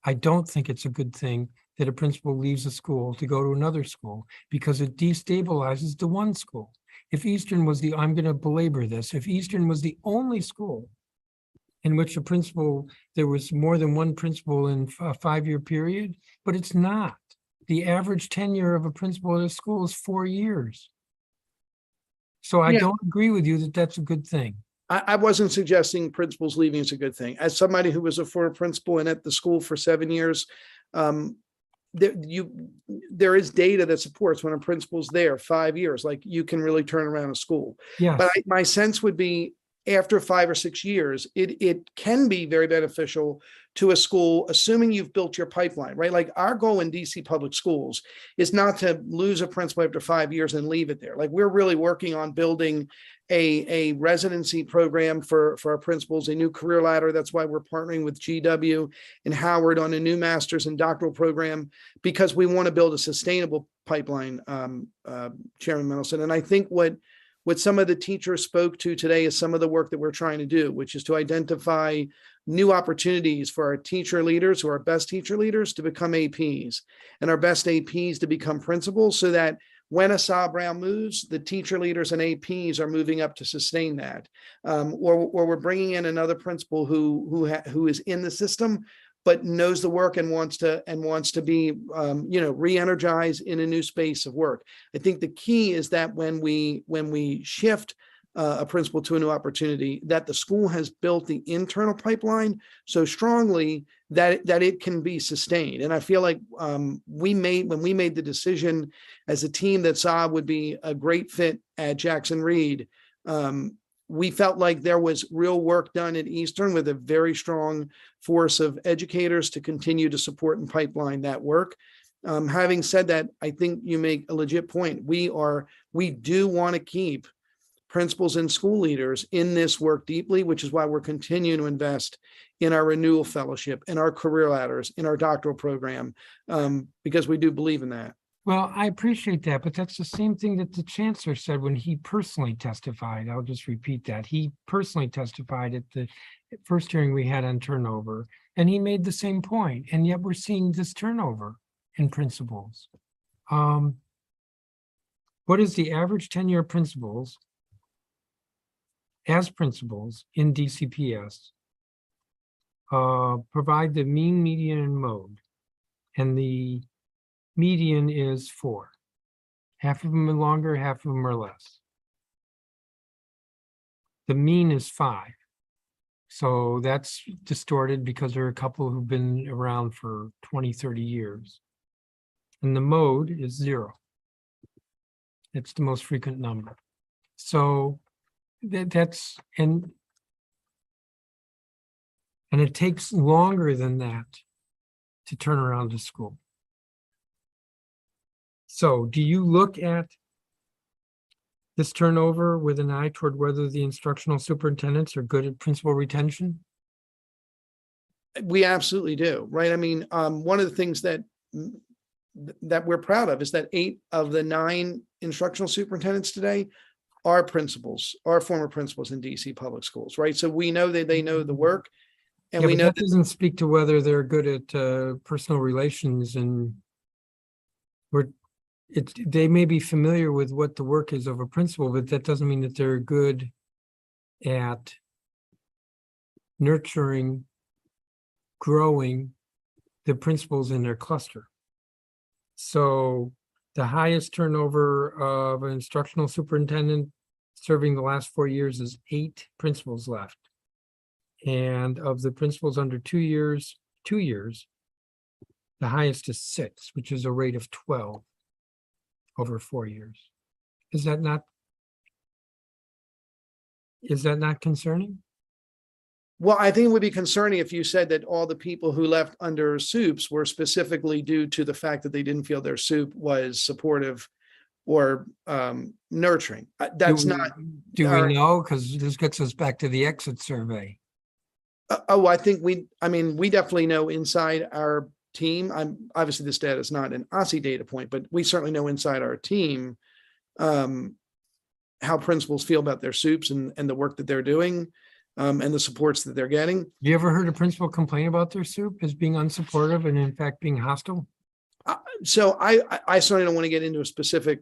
I don't think it's a good thing that a principal leaves a school to go to another school, because it destabilizes the one school. If Eastern was I'm going to belabor this, if Eastern was the only school in which a principal, there was more than one principal in a 5-year period, but it's not. The average tenure of a principal at a school is 4 years. So I don't agree with you that that's a good thing. I wasn't suggesting principals leaving is a good thing. As somebody who was a former principal and at the school for 7 years, there is data that supports when a principal's there 5 years, like you can really turn around a school. Yes. But my sense would be, after 5 or 6 years, it can be very beneficial to a school, assuming you've built your pipeline, right? Like our goal in DC public schools is not to lose a principal after 5 years and leave it there. Like we're really working on building a residency program for our principals, a new career ladder. That's why we're partnering with GW and Howard on a new master's and doctoral program, because we want to build a sustainable pipeline, Chairman Mendelson. And I think what some of the teachers spoke to today is some of the work that we're trying to do, which is to identify new opportunities for our teacher leaders, who are best teacher leaders, to become APs, and our best APs to become principals, so that when a Sa Brown moves, the teacher leaders and APs are moving up to sustain that. Or we're bringing in another principal who is in the system, but knows the work and wants to be, re-energized in a new space of work. I think the key is that when we shift a principal to a new opportunity, that the school has built the internal pipeline so strongly that it can be sustained. And I feel like when we made the decision as a team that Sa would be a great fit at Jackson Reed, we felt like there was real work done at Eastern with a very strong force of educators to continue to support and pipeline that work. Having said that, I think you make a legit point. We do want to keep principals and school leaders in this work deeply, which is why we're continuing to invest in our renewal fellowship, in our career ladders, in our doctoral program, because we do believe in that. Well, I appreciate that, but that's the same thing that the chancellor said when he personally testified. I'll just repeat that. He personally testified at the first hearing we had on turnover, and he made the same point, and yet we're seeing this turnover in principals. What is the average tenure of principals as principals in DCPS? Provide the mean, median, and mode, and the median is 4. Half of them are longer, half of them are less. The mean is 5. So that's distorted because there are a couple who've been around for 20, 30 years. And the mode is 0. It's the most frequent number. So that's, and it takes longer than that to turn around a school. So do you look at this turnover with an eye toward whether the instructional superintendents are good at principal retention? We absolutely do, right? I mean, one of the things that we're proud of is that 8 of the 9 instructional superintendents today are principals, are former principals in DC public schools, right? So we know that they know the work, and we know that doesn't speak to whether they're good at personal relations, and they may be familiar with what the work is of a principal, but that doesn't mean that they're good at nurturing, growing the principals in their cluster. So the highest turnover of an instructional superintendent serving the last 4 years is 8 principals left. And of the principals under 2 years, the highest is 6, which is a rate of 12 over 4 years. Is that not concerning? Well, I think it would be concerning if you said that all the people who left under SUPs were specifically due to the fact that they didn't feel their SUP was supportive or nurturing. That's not. Do we know? Because this gets us back to the exit survey. I think we definitely know inside our team. Obviously this data is not an OSSE data point, but we certainly know inside our team how principals feel about their SUPs and the work that they're doing. And the supports that they're getting. You ever heard a principal complain about their SUP as being unsupportive and in fact being hostile? So I certainly don't want to get into a specific,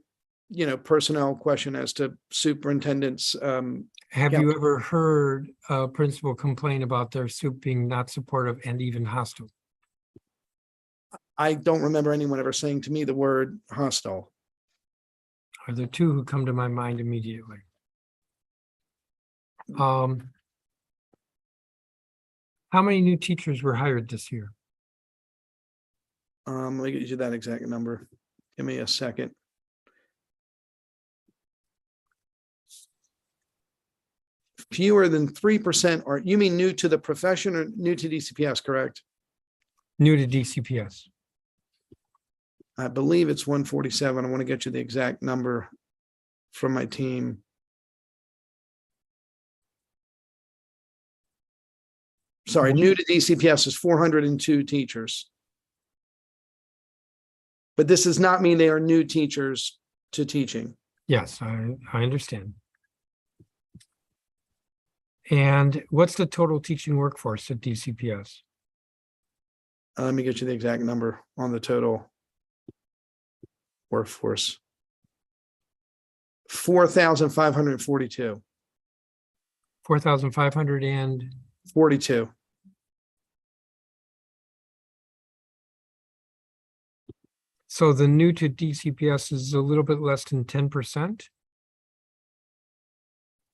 personnel question as to superintendents. Have you ever heard a principal complain about their SUP being not supportive and even hostile? I don't remember anyone ever saying to me the word hostile. Are there 2 who come to my mind immediately? How many new teachers were hired this year? Let me get you that exact number. Give me a second. Fewer than 3% are, you mean new to the profession or new to DCPS, correct? New to DCPS. I believe it's 147. I want to get you the exact number from my team. Sorry, new to DCPS is 402 teachers. But this does not mean they are new teachers to teaching. Yes, I understand. And what's the total teaching workforce at DCPS? Let me get you the exact number on the total workforce. 4,542. 4,542. So the new to DCPS is a little bit less than 10%?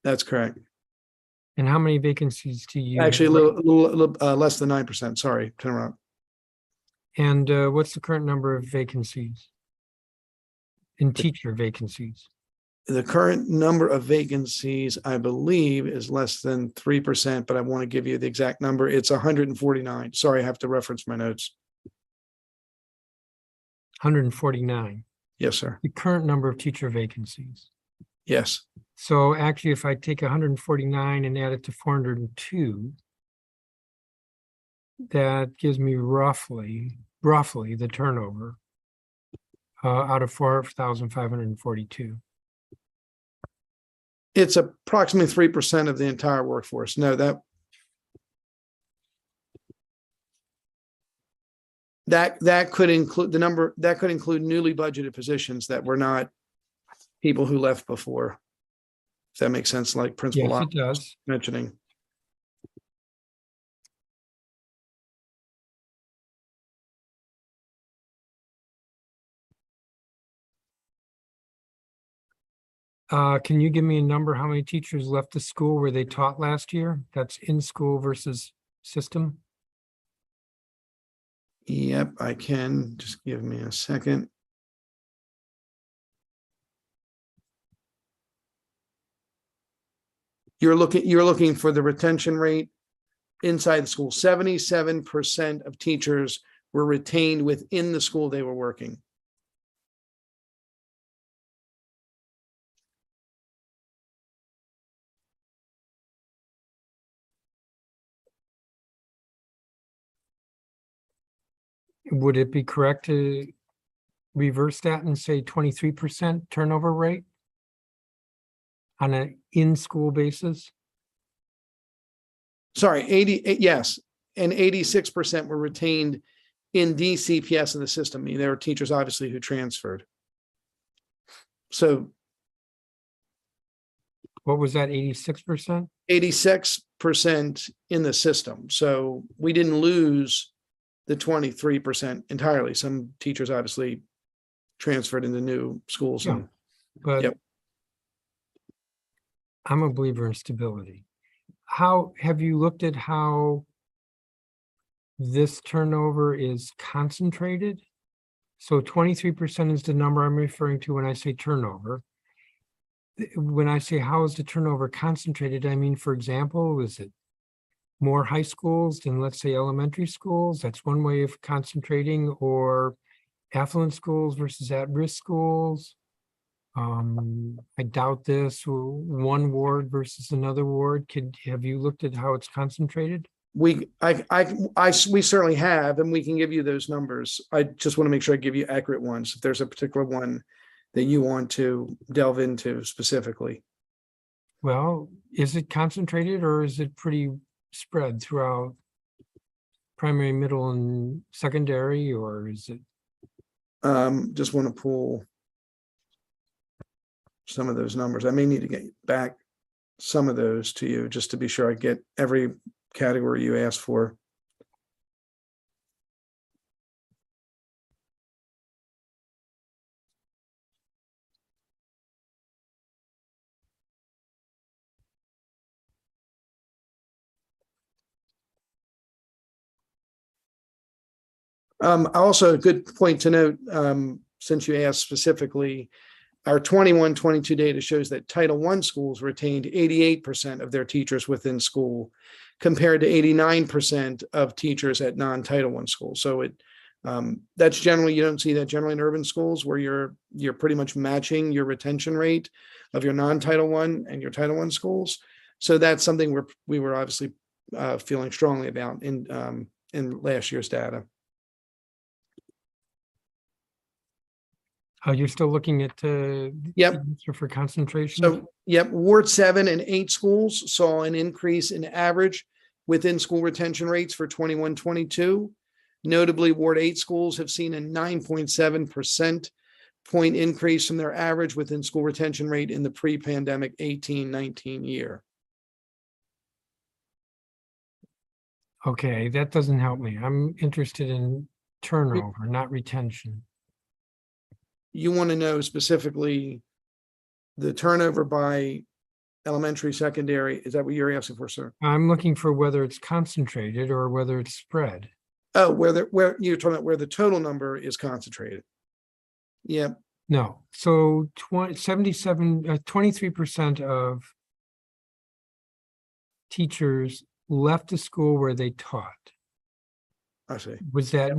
That's correct. And how many vacancies do you? Actually, a little less than 9%. Sorry, turn around. And what's the current number of vacancies? In teacher vacancies? The current number of vacancies, I believe, is less than 3%, but I want to give you the exact number. It's 149. Sorry, I have to reference my notes. 149. Yes, sir. The current number of teacher vacancies. Yes. So actually, if I take 149 and add it to 402, that gives me roughly the turnover out of 4,542. It's approximately 3% of the entire workforce. No, that could include that could include newly budgeted positions that were not people who left before. If that makes sense, like Principal Yes, Locke it does. mentioning. Can you give me a number? How many teachers left the school where they taught last year? That's in school versus system. Yep, I can. Just give me a second. You're looking for the retention rate inside the school. 77% of teachers were retained within the school they were working. Would it be correct to reverse that and say 23% turnover rate on an in-school basis? Sorry, 80, yes, and 86% were retained in DCPS in the system. I mean, there were teachers obviously who transferred. So what was that, 86%? 86% in the system. So we didn't lose the 23% entirely. Some teachers obviously transferred into new schools. Yeah, but yep. I'm a believer in stability. How have you looked at how this turnover is concentrated? So 23% is the number I'm referring to when I say turnover. When I say how is the turnover concentrated, I mean, for example, is it more high schools than, let's say, elementary schools? That's one way of concentrating, or affluent schools versus at-risk schools. I doubt this. One ward versus another ward. Have you looked at how it's concentrated? We certainly have, and we can give you those numbers. I just want to make sure I give you accurate ones. If there's a particular one that you want to delve into specifically. Well, is it concentrated or is it pretty spread throughout primary, middle, and secondary, or is it? Just want to pull some of those numbers. I may need to get back some of those to you just to be sure I get every category you asked for. Also a good point to note, since you asked specifically, our 21-22 data shows that Title I schools retained 88% of their teachers within school, compared to 89% of teachers at non-Title I schools. So that's generally, you don't see that generally in urban schools where you're pretty much matching your retention rate of your non-Title I and your Title I schools. So that's something we were obviously feeling strongly about in last year's data. You're still looking at yep for concentration. So yep, Ward 7 and 8 schools saw an increase in average within school retention rates for 21-22. Notably, Ward 8 schools have seen a 9.7% point increase from their average within school retention rate in the pre-pandemic 18-19 year. Okay, that doesn't help me. I'm interested in turnover, not retention. You want to know specifically the turnover by elementary, secondary. Is that what you're asking for, sir? I'm looking for whether it's concentrated or whether it's spread. Oh, where you're talking about where the total number is concentrated. Yep. No. So 23% of teachers left the school where they taught. I see. Was that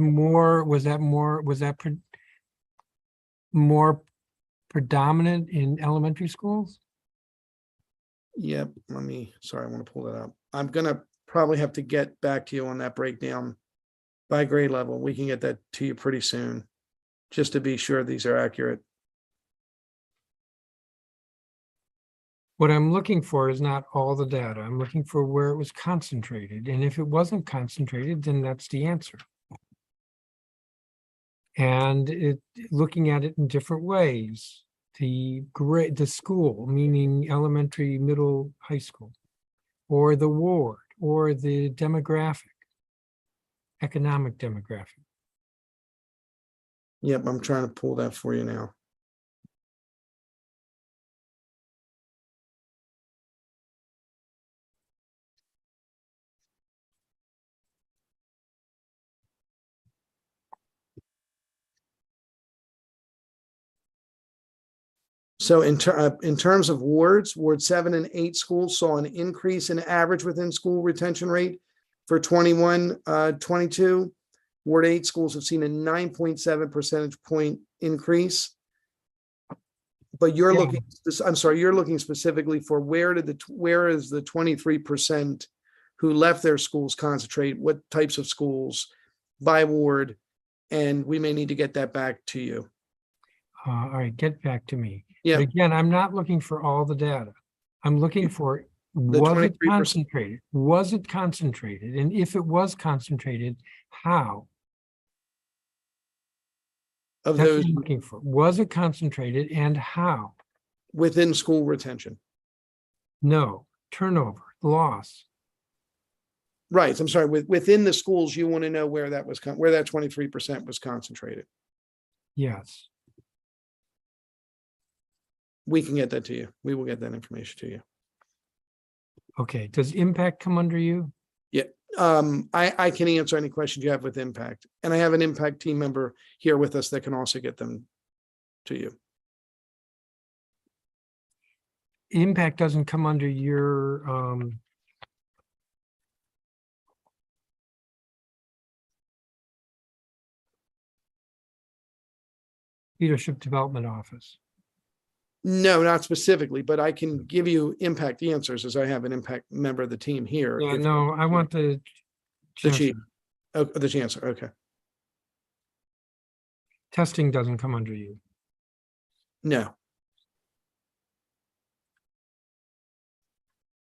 more predominant in elementary schools? Yep. Sorry, I want to pull that up. I'm going to probably have to get back to you on that breakdown by grade level. We can get that to you pretty soon, just to be sure these are accurate. What I'm looking for is not all the data. I'm looking for where it was concentrated. And if it wasn't concentrated, then that's the answer. And looking at it in different ways. The school, meaning elementary, middle, high school, or the ward, or the demographic, economic demographic. Yep, I'm trying to pull that for you now. So in terms of wards, Ward 7 and 8 schools saw an increase in average within school retention rate for 21-22. Ward 8 schools have seen a 9.7 percentage point increase. But you're looking, I'm sorry, you're looking specifically for where is the 23% who left their schools concentrate, what types of schools by ward, and we may need to get that back to you. All right, get back to me. Yeah. But again, I'm not looking for all the data. I'm looking for, was it 23%. concentrated? Was it concentrated? And if it was concentrated, how? Of That's what those I'm looking for. Was it concentrated and how? within school retention. No, turnover, loss. Right, I'm sorry, within the schools, you want to know where that was, where that 23% was concentrated. Yes. We can get that to you. We will get that information to you. Okay, does impact come under you? Yeah, I can answer any questions you have with impact. And I have an impact team member here with us that can also get them to you. Impact doesn't come under your leadership development office. No, not specifically, but I can give you impact answers as I have an impact member of the team here. Yeah, no, I want the chief. Oh, the chancellor, okay. Testing doesn't come under you. No.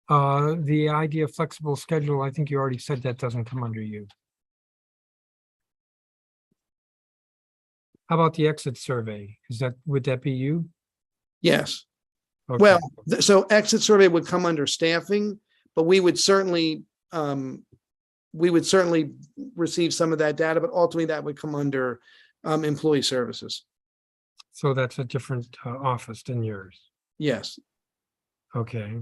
The idea of flexible schedule, I think you already said that doesn't come under you. How about the exit survey? Would that be you? Yes. Okay. Well, so exit survey would come under staffing, but we would certainly receive some of that data, but ultimately that would come under employee services. So that's a different office than yours. Yes. Okay.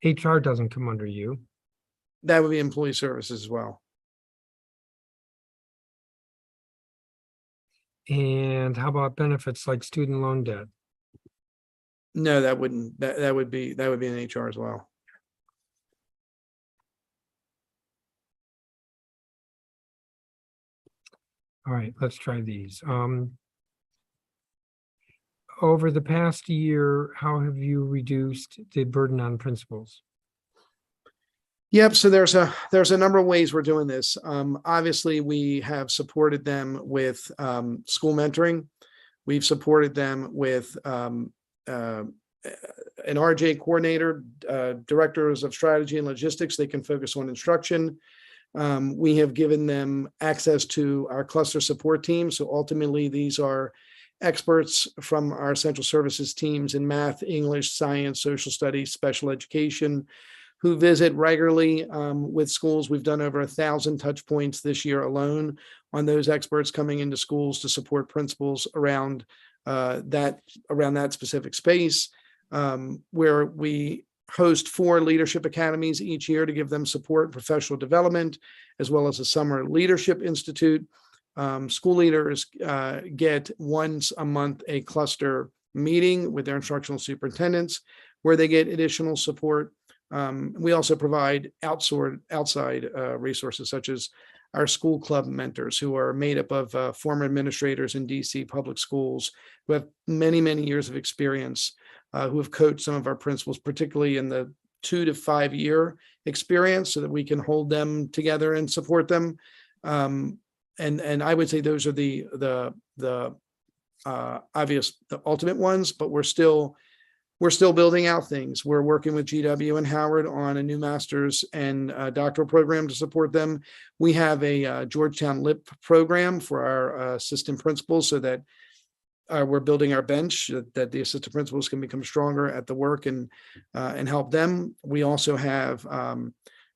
HR doesn't come under you. That would be employee services as well. And how about benefits like student loan debt? No, that wouldn't, that would be in HR as well. All right, let's try these. Over the past year, how have you reduced the burden on principals? Yep, so there's a number of ways we're doing this. Obviously, we have supported them with school mentoring. We've supported them with an RJ coordinator, directors of strategy and logistics. They can focus on instruction. We have given them access to our cluster support team. So ultimately, these are experts from our central services teams in math, English, science, social studies, special education, who visit regularly with schools. We've done over 1,000 touch points this year alone on those experts coming into schools to support principals around that specific space, where we host 4 leadership academies each year to give them support and professional development, as well as a summer leadership institute. School leaders get once a month a cluster meeting with their instructional superintendents, where they get additional support We also provide outside resources such as our school club mentors, who are made up of former administrators in DC public schools who have many, many years of experience, who have coached some of our principals, particularly in the 2 to 5 year experience, so that we can hold them together and support them. And I would say those are the obvious, the ultimate ones, but we're still building out things. We're working with GW and Howard on a new master's and doctoral program to support them. We have a Georgetown LIP program for our assistant principals, so that we're building our bench, that the assistant principals can become stronger at the work and help them. We also have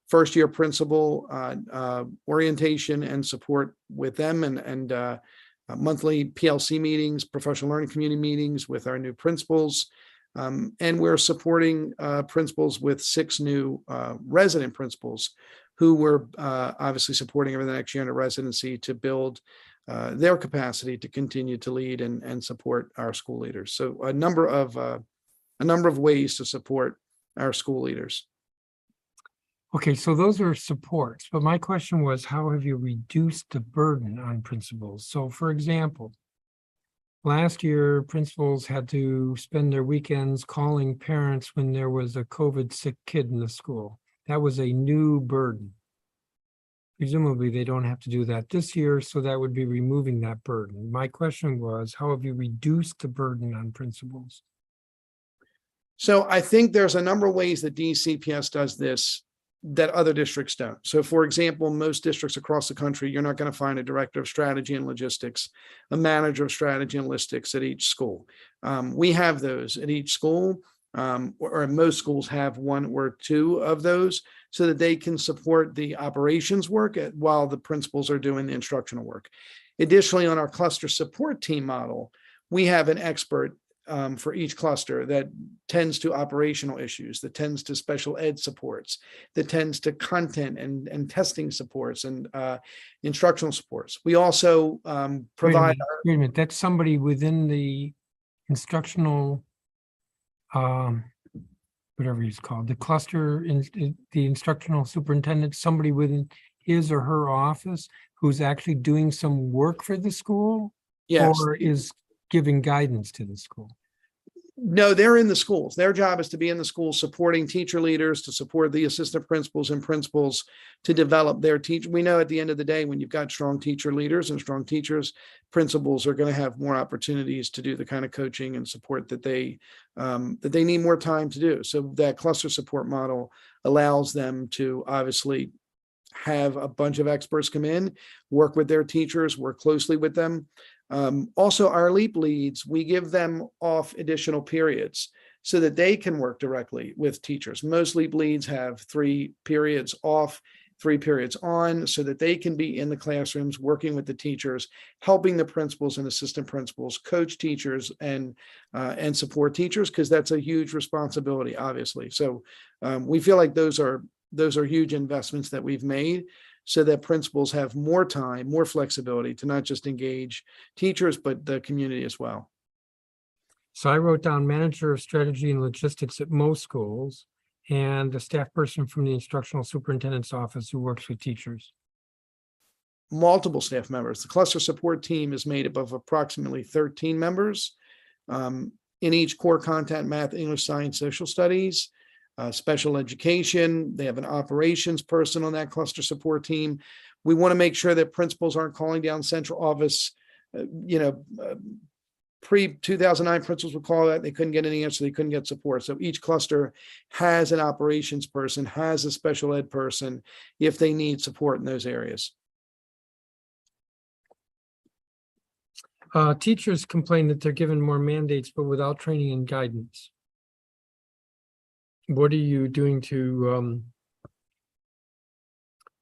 first year principal orientation and support with them, and monthly PLC meetings, professional learning community meetings with our new principals. And we're supporting principals with 6 new resident principals who we're obviously supporting over the next year in a residency to build their capacity to continue to lead and support our school leaders. So a number of ways to support our school leaders. Okay, so those are supports, but my question was, how have you reduced the burden on principals? So for example, last year, principals had to spend their weekends calling parents when there was a COVID sick kid in the school. That was a new burden. Presumably, they don't have to do that this year, so that would be removing that burden. My question was, how have you reduced the burden on principals? So I think there's a number of ways that DCPS does this that other districts don't. So for example, most districts across the country, you're not going to find a director of strategy and logistics, a manager of strategy and logistics at each school. We have those at each school, or most schools have 1 or 2 of those, so that they can support the operations work while the principals are doing the instructional work. Additionally, on our cluster support team model, we have an expert for each cluster that tends to operational issues, that tends to special ed supports, that tends to content and testing supports and instructional supports. We also provide. Wait a minute, that's somebody within the instructional, whatever he's called, the cluster, the instructional superintendent, somebody within his or her office who's actually doing some work for the school? Yes. Or is giving guidance to the school? No, they're in the schools. Their job is to be in the schools, supporting teacher leaders, to support the assistant principals and principals to develop their teach. We know at the end of the day, when you've got strong teacher leaders and strong teachers, principals are going to have more opportunities to do the kind of coaching and support that they need more time to do. So that cluster support model allows them to obviously have a bunch of experts come in, work with their teachers, work closely with them. Also, our LEAP leads, we give them off additional periods so that they can work directly with teachers. Most LEAP leads have 3 periods off, 3 periods on, so that they can be in the classrooms working with the teachers, helping the principals and assistant principals coach teachers and support teachers, because that's a huge responsibility, obviously. So we feel like those are huge investments that we've made, so that principals have more time, more flexibility to not just engage teachers, but the community as well. So I wrote down manager of strategy and logistics at most schools and a staff person from the instructional superintendent's office who works with teachers. Multiple staff members. The cluster support team is made up of approximately 13 members in each core content, math, English, science, social studies, special education. They have an operations person on that cluster support team. We want to make sure that principals aren't calling down central office. Pre-2009 principals would call that, they couldn't get any answer, they couldn't get support. So each cluster has an operations person, has a special ed person if they need support in those areas. Teachers complain that they're given more mandates, but without training and guidance. What are you doing to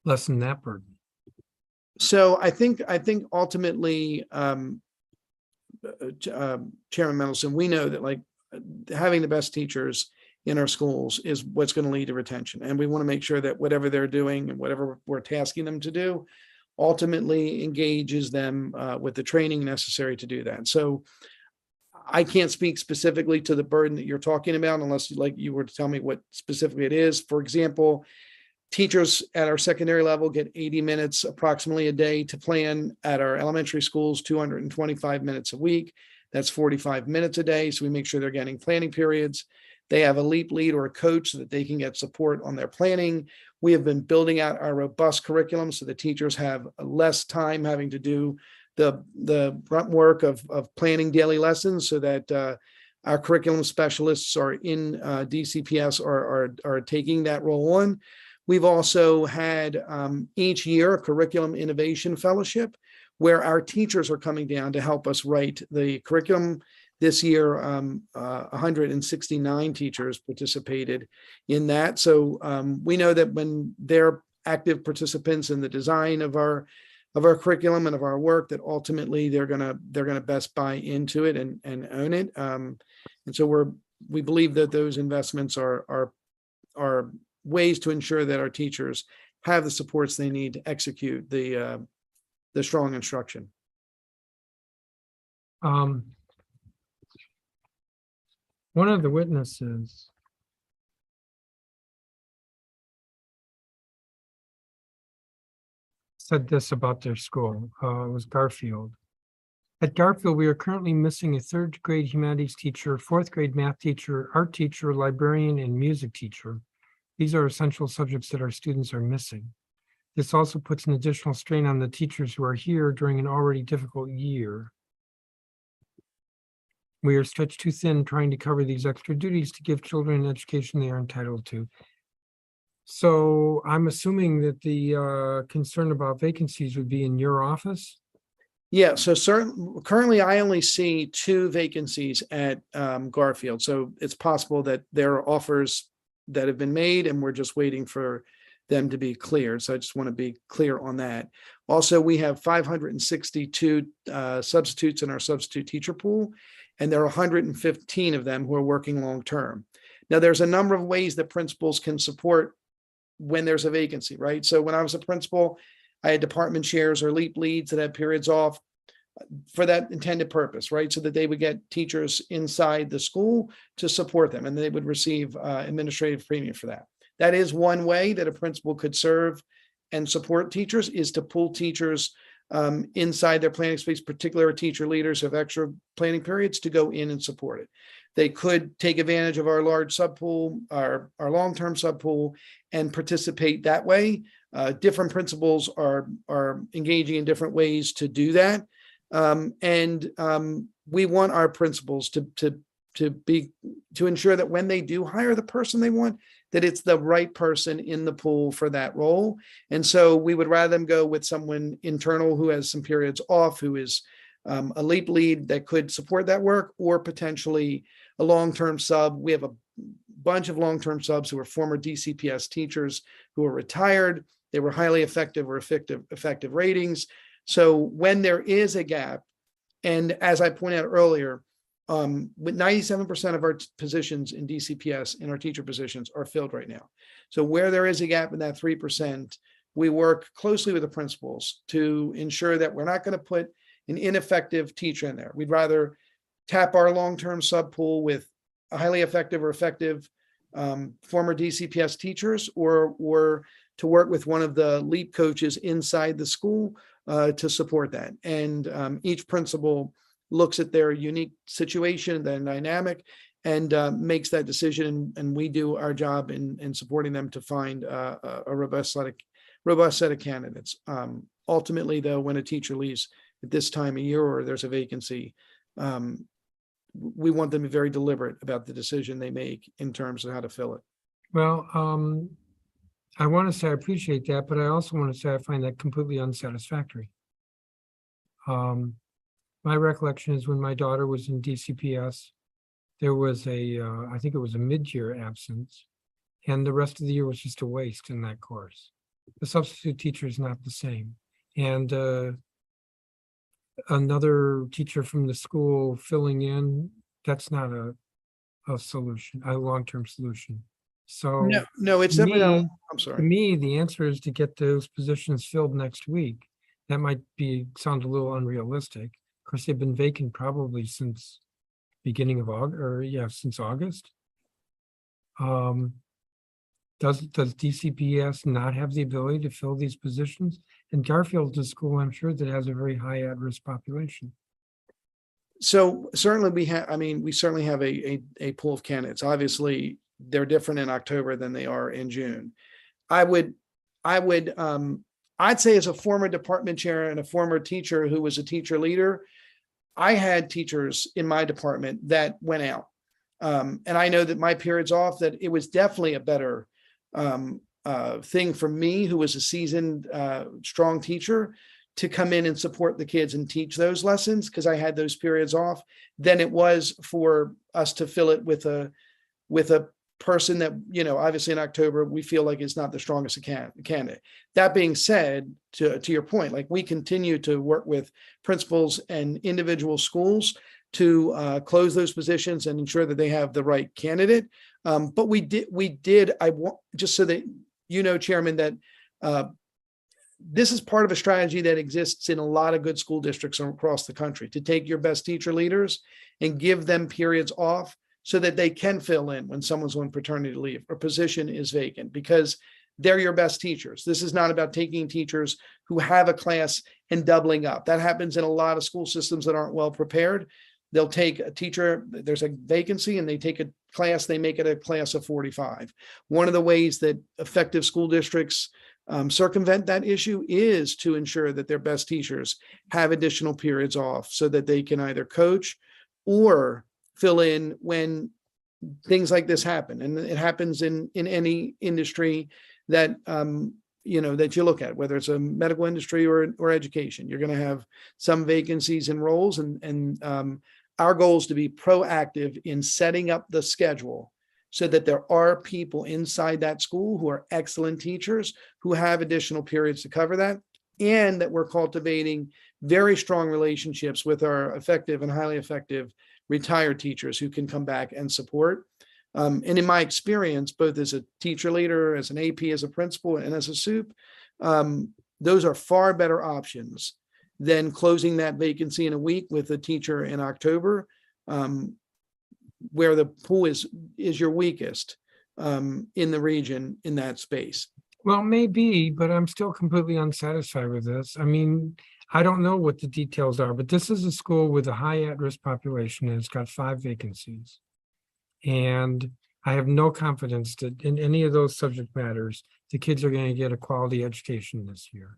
lessen that burden? So I think ultimately, Chairman Mendelson, we know that like having the best teachers in our schools is what's going to lead to retention. And we want to make sure that whatever they're doing and whatever we're tasking them to do ultimately engages them with the training necessary to do that. So I can't speak specifically to the burden that you're talking about unless you were to tell me what specifically it is. For example, teachers at our secondary level get 80 minutes approximately a day to plan. At our elementary schools, 225 minutes a week. That's 45 minutes a day. So we make sure they're getting planning periods. They have a LEAP lead or a coach so that they can get support on their planning. We have been building out our robust curriculum so the teachers have less time having to do the grunt work of planning daily lessons, so that our curriculum specialists are in DCPS are taking that role on. We've also had each year a curriculum innovation fellowship where our teachers are coming down to help us write the curriculum. This year, 169 teachers participated in that. So we know that when they're active participants in the design of our curriculum and of our work, that ultimately they're gonna best buy into it and own it. And so we believe that those investments are ways to ensure that our teachers have the supports they need to execute the strong instruction. One of the witnesses said this about their school. It was Garfield. At Garfield, we are currently missing a third grade humanities teacher, fourth grade math teacher, art teacher, librarian, and music teacher. These are essential subjects that our students are missing. This also puts an additional strain on the teachers who are here during an already difficult year. We are stretched too thin trying to cover these extra duties to give children an education they are entitled to. So I'm assuming that the concern about vacancies would be in your office? Yeah, so currently I only see 2 vacancies at Garfield. So it's possible that there are offers that have been made and we're just waiting for them to be cleared. So I just want to be clear on that. Also, we have 562 substitutes in our substitute teacher pool, and there are 115 of them who are working long-term. Now, there's a number of ways that principals can support when there's a vacancy, right? So when I was a principal, I had department chairs or LEAP leads that had periods off for that intended purpose, right? So that they would get teachers inside the school to support them, and they would receive administrative premium for that. That is one way that a principal could serve and support teachers, is to pull teachers inside their planning space, particularly teacher leaders who have extra planning periods, to go in and support it. They could take advantage of our large subpool, our long-term subpool, and participate that way. Different principals are engaging in different ways to do that. We want our principals to ensure that when they do hire the person they want, that it's the right person in the pool for that role. And so we would rather them go with someone internal who has some periods off, who is a LEAP lead that could support that work, or potentially a long-term sub. We have a bunch of long-term subs who are former DCPS teachers who are retired. They were highly effective or effective ratings. So when there is a gap, and as I pointed out earlier, with 97% of our positions in DCPS, in our teacher positions, are filled right now. So where there is a gap in that 3%, we work closely with the principals to ensure that we're not going to put an ineffective teacher in there. We'd rather tap our long-term sub pool with a highly effective or effective former DCPS teachers, or to work with one of the LEAP coaches inside the school to support that. And each principal looks at their unique situation, their dynamic, and makes that decision. And we do our job in supporting them to find a robust set of candidates. Ultimately, though, when a teacher leaves at this time of year or there's a vacancy, we want them to be very deliberate about the decision they make in terms of how to fill it. Well, I want to say I appreciate that, but I also want to say I find that completely unsatisfactory. My recollection is when my daughter was in DCPS, there was I think it was a mid-year absence, and the rest of the year was just a waste in that course. The substitute teacher is not the same. And another teacher from the school filling in, that's not a solution, a long-term solution. So no, it's definitely, I'm sorry. To me, the answer is to get those positions filled next week. That might sound a little unrealistic. Of course, they've been vacant probably since beginning of August, or yeah, since August. Does DCPS not have the ability to fill these positions? And Garfield is a school, I'm sure, that has a very high at-risk population. So certainly we certainly have a pool of candidates. Obviously, they're different in October than they are in June. I'd say as a former department chair and a former teacher who was a teacher leader, I had teachers in my department that went out. And I know that my periods off, that it was definitely a better thing for me, who was a seasoned, strong teacher, to come in and support the kids and teach those lessons, because I had those periods off, than it was for us to fill it with a person that, obviously in October, we feel like is not the strongest candidate. That being said, to your point, like, we continue to work with principals and individual schools to close those positions and ensure that they have the right candidate. But we did, I want, just so that Chairman, that this is part of a strategy that exists in a lot of good school districts across the country, to take your best teacher leaders and give them periods off so that they can fill in when someone's on paternity leave or position is vacant, because they're your best teachers. This is not about taking teachers who have a class and doubling up. That happens in a lot of school systems that aren't well prepared. They'll take a teacher, there's a vacancy, and they take a class, they make it a class of 45. One of the ways that effective school districts circumvent that issue is to ensure that their best teachers have additional periods off so that they can either coach or fill in when things like this happen. And it happens in any industry that that you look at, whether it's a medical industry or education. You're going to have some vacancies in roles, and our goal is to be proactive in setting up the schedule so that there are people inside that school who are excellent teachers who have additional periods to cover that, and that we're cultivating very strong relationships with our effective and highly effective retired teachers who can come back and support. And in my experience, both as a teacher leader, as an AP, as a principal, and as a SUP, those are far better options than closing that vacancy in a week with a teacher in October, where the pool is your weakest in the region in that space. Well, maybe, but I'm still completely unsatisfied with this. I mean, I don't know what the details are, but this is a school with a high at-risk population, and it's got 5 vacancies. And I have no confidence that in any of those subject matters, the kids are going to get a quality education this year,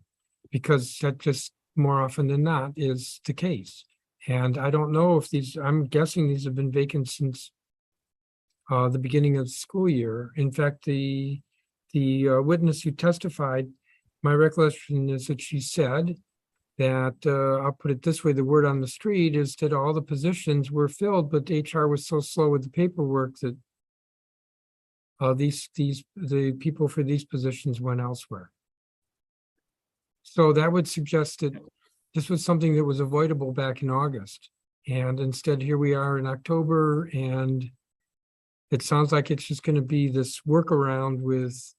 because that just more often than not is the case. And I don't know if I'm guessing these have been vacant since the beginning of the school year. In fact, the witness who testified, my recollection is that she said that, I'll put it this way, the word on the street is that all the positions were filled, but HR was so slow with the paperwork that the people for these positions went elsewhere. So that would suggest that this was something that was avoidable back in August. And instead, here we are in October, and it sounds like it's just going to be this workaround with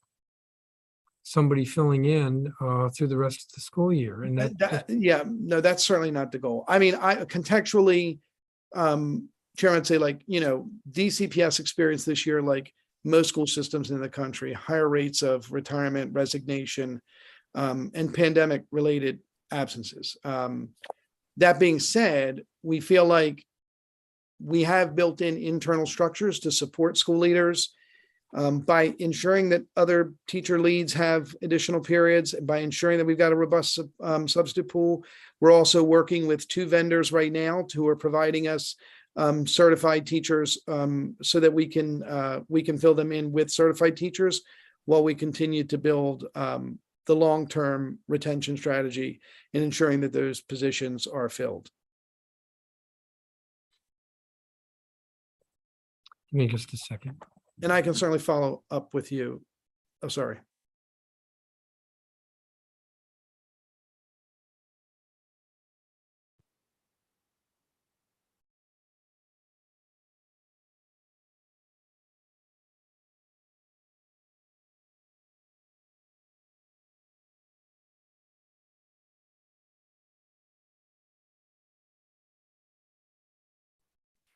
somebody filling in through the rest of the school year. And that's certainly not the goal. I mean, I contextually, Chairman, I'd say, DCPS experienced this year, like most school systems in the country, higher rates of retirement, resignation, and pandemic related absences. That being said, we feel like we have built in internal structures to support school leaders by ensuring that other teacher leads have additional periods, by ensuring that we've got a robust substitute pool. We're also working with 2 vendors right now who are providing us certified teachers so that we can fill them in with certified teachers while we continue to build the long-term retention strategy and ensuring that those positions are filled. Give me just a second. And I can certainly follow up with you. Oh, sorry.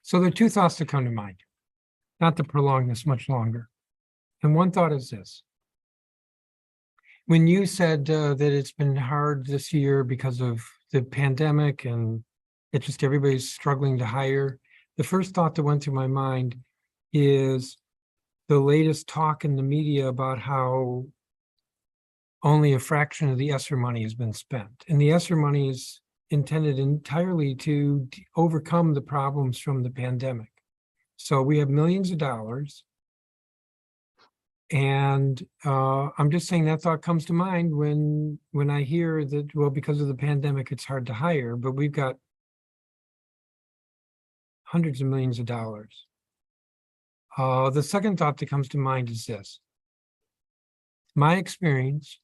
So there are two thoughts that come to mind, not to prolong this much longer. And one thought is this. When you said that it's been hard this year because of the pandemic and it's just everybody's struggling to hire, the first thought that went through my mind is the latest talk in the media about how only a fraction of the ESSER money has been spent. And the ESSER money is intended entirely to overcome the problems from the pandemic. So we have millions of dollars. And I'm just saying that thought comes to mind when I hear that, well, because of the pandemic, it's hard to hire, but we've got hundreds of millions of dollars. The second thought that comes to mind is this. My experience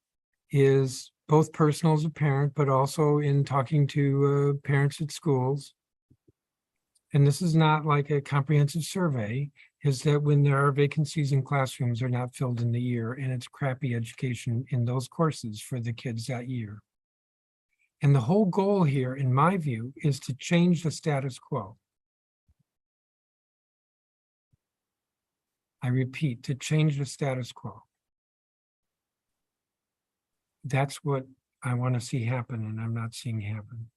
is both personal as a parent, but also in talking to parents at schools. And this is not like a comprehensive survey, is that when there are vacancies in classrooms, they're not filled in the year, and it's crappy education in those courses for the kids that year. And the whole goal here, in my view, is to change the status quo. I repeat, to change the status quo. That's what I want to see happen, and I'm not seeing happen.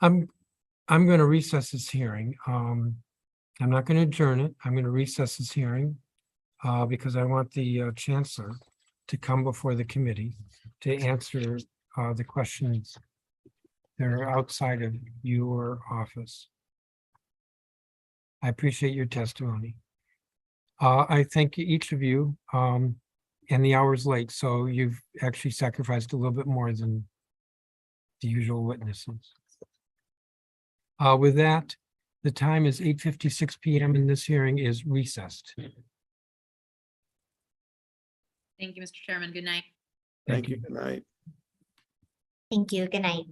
I'm going to recess this hearing. I'm not going to adjourn it. I'm going to recess this hearing because I want the chancellor to come before the committee to answer the questions that are outside of your office. I appreciate your testimony. I thank each of you, and the hour's late, so you've actually sacrificed a little bit more than the usual witnesses. With that, the time is 8:56 p.m. and this hearing is recessed. Thank you, Mr. Chairman. Good night. Thank you. Good night. Thank you. Good night.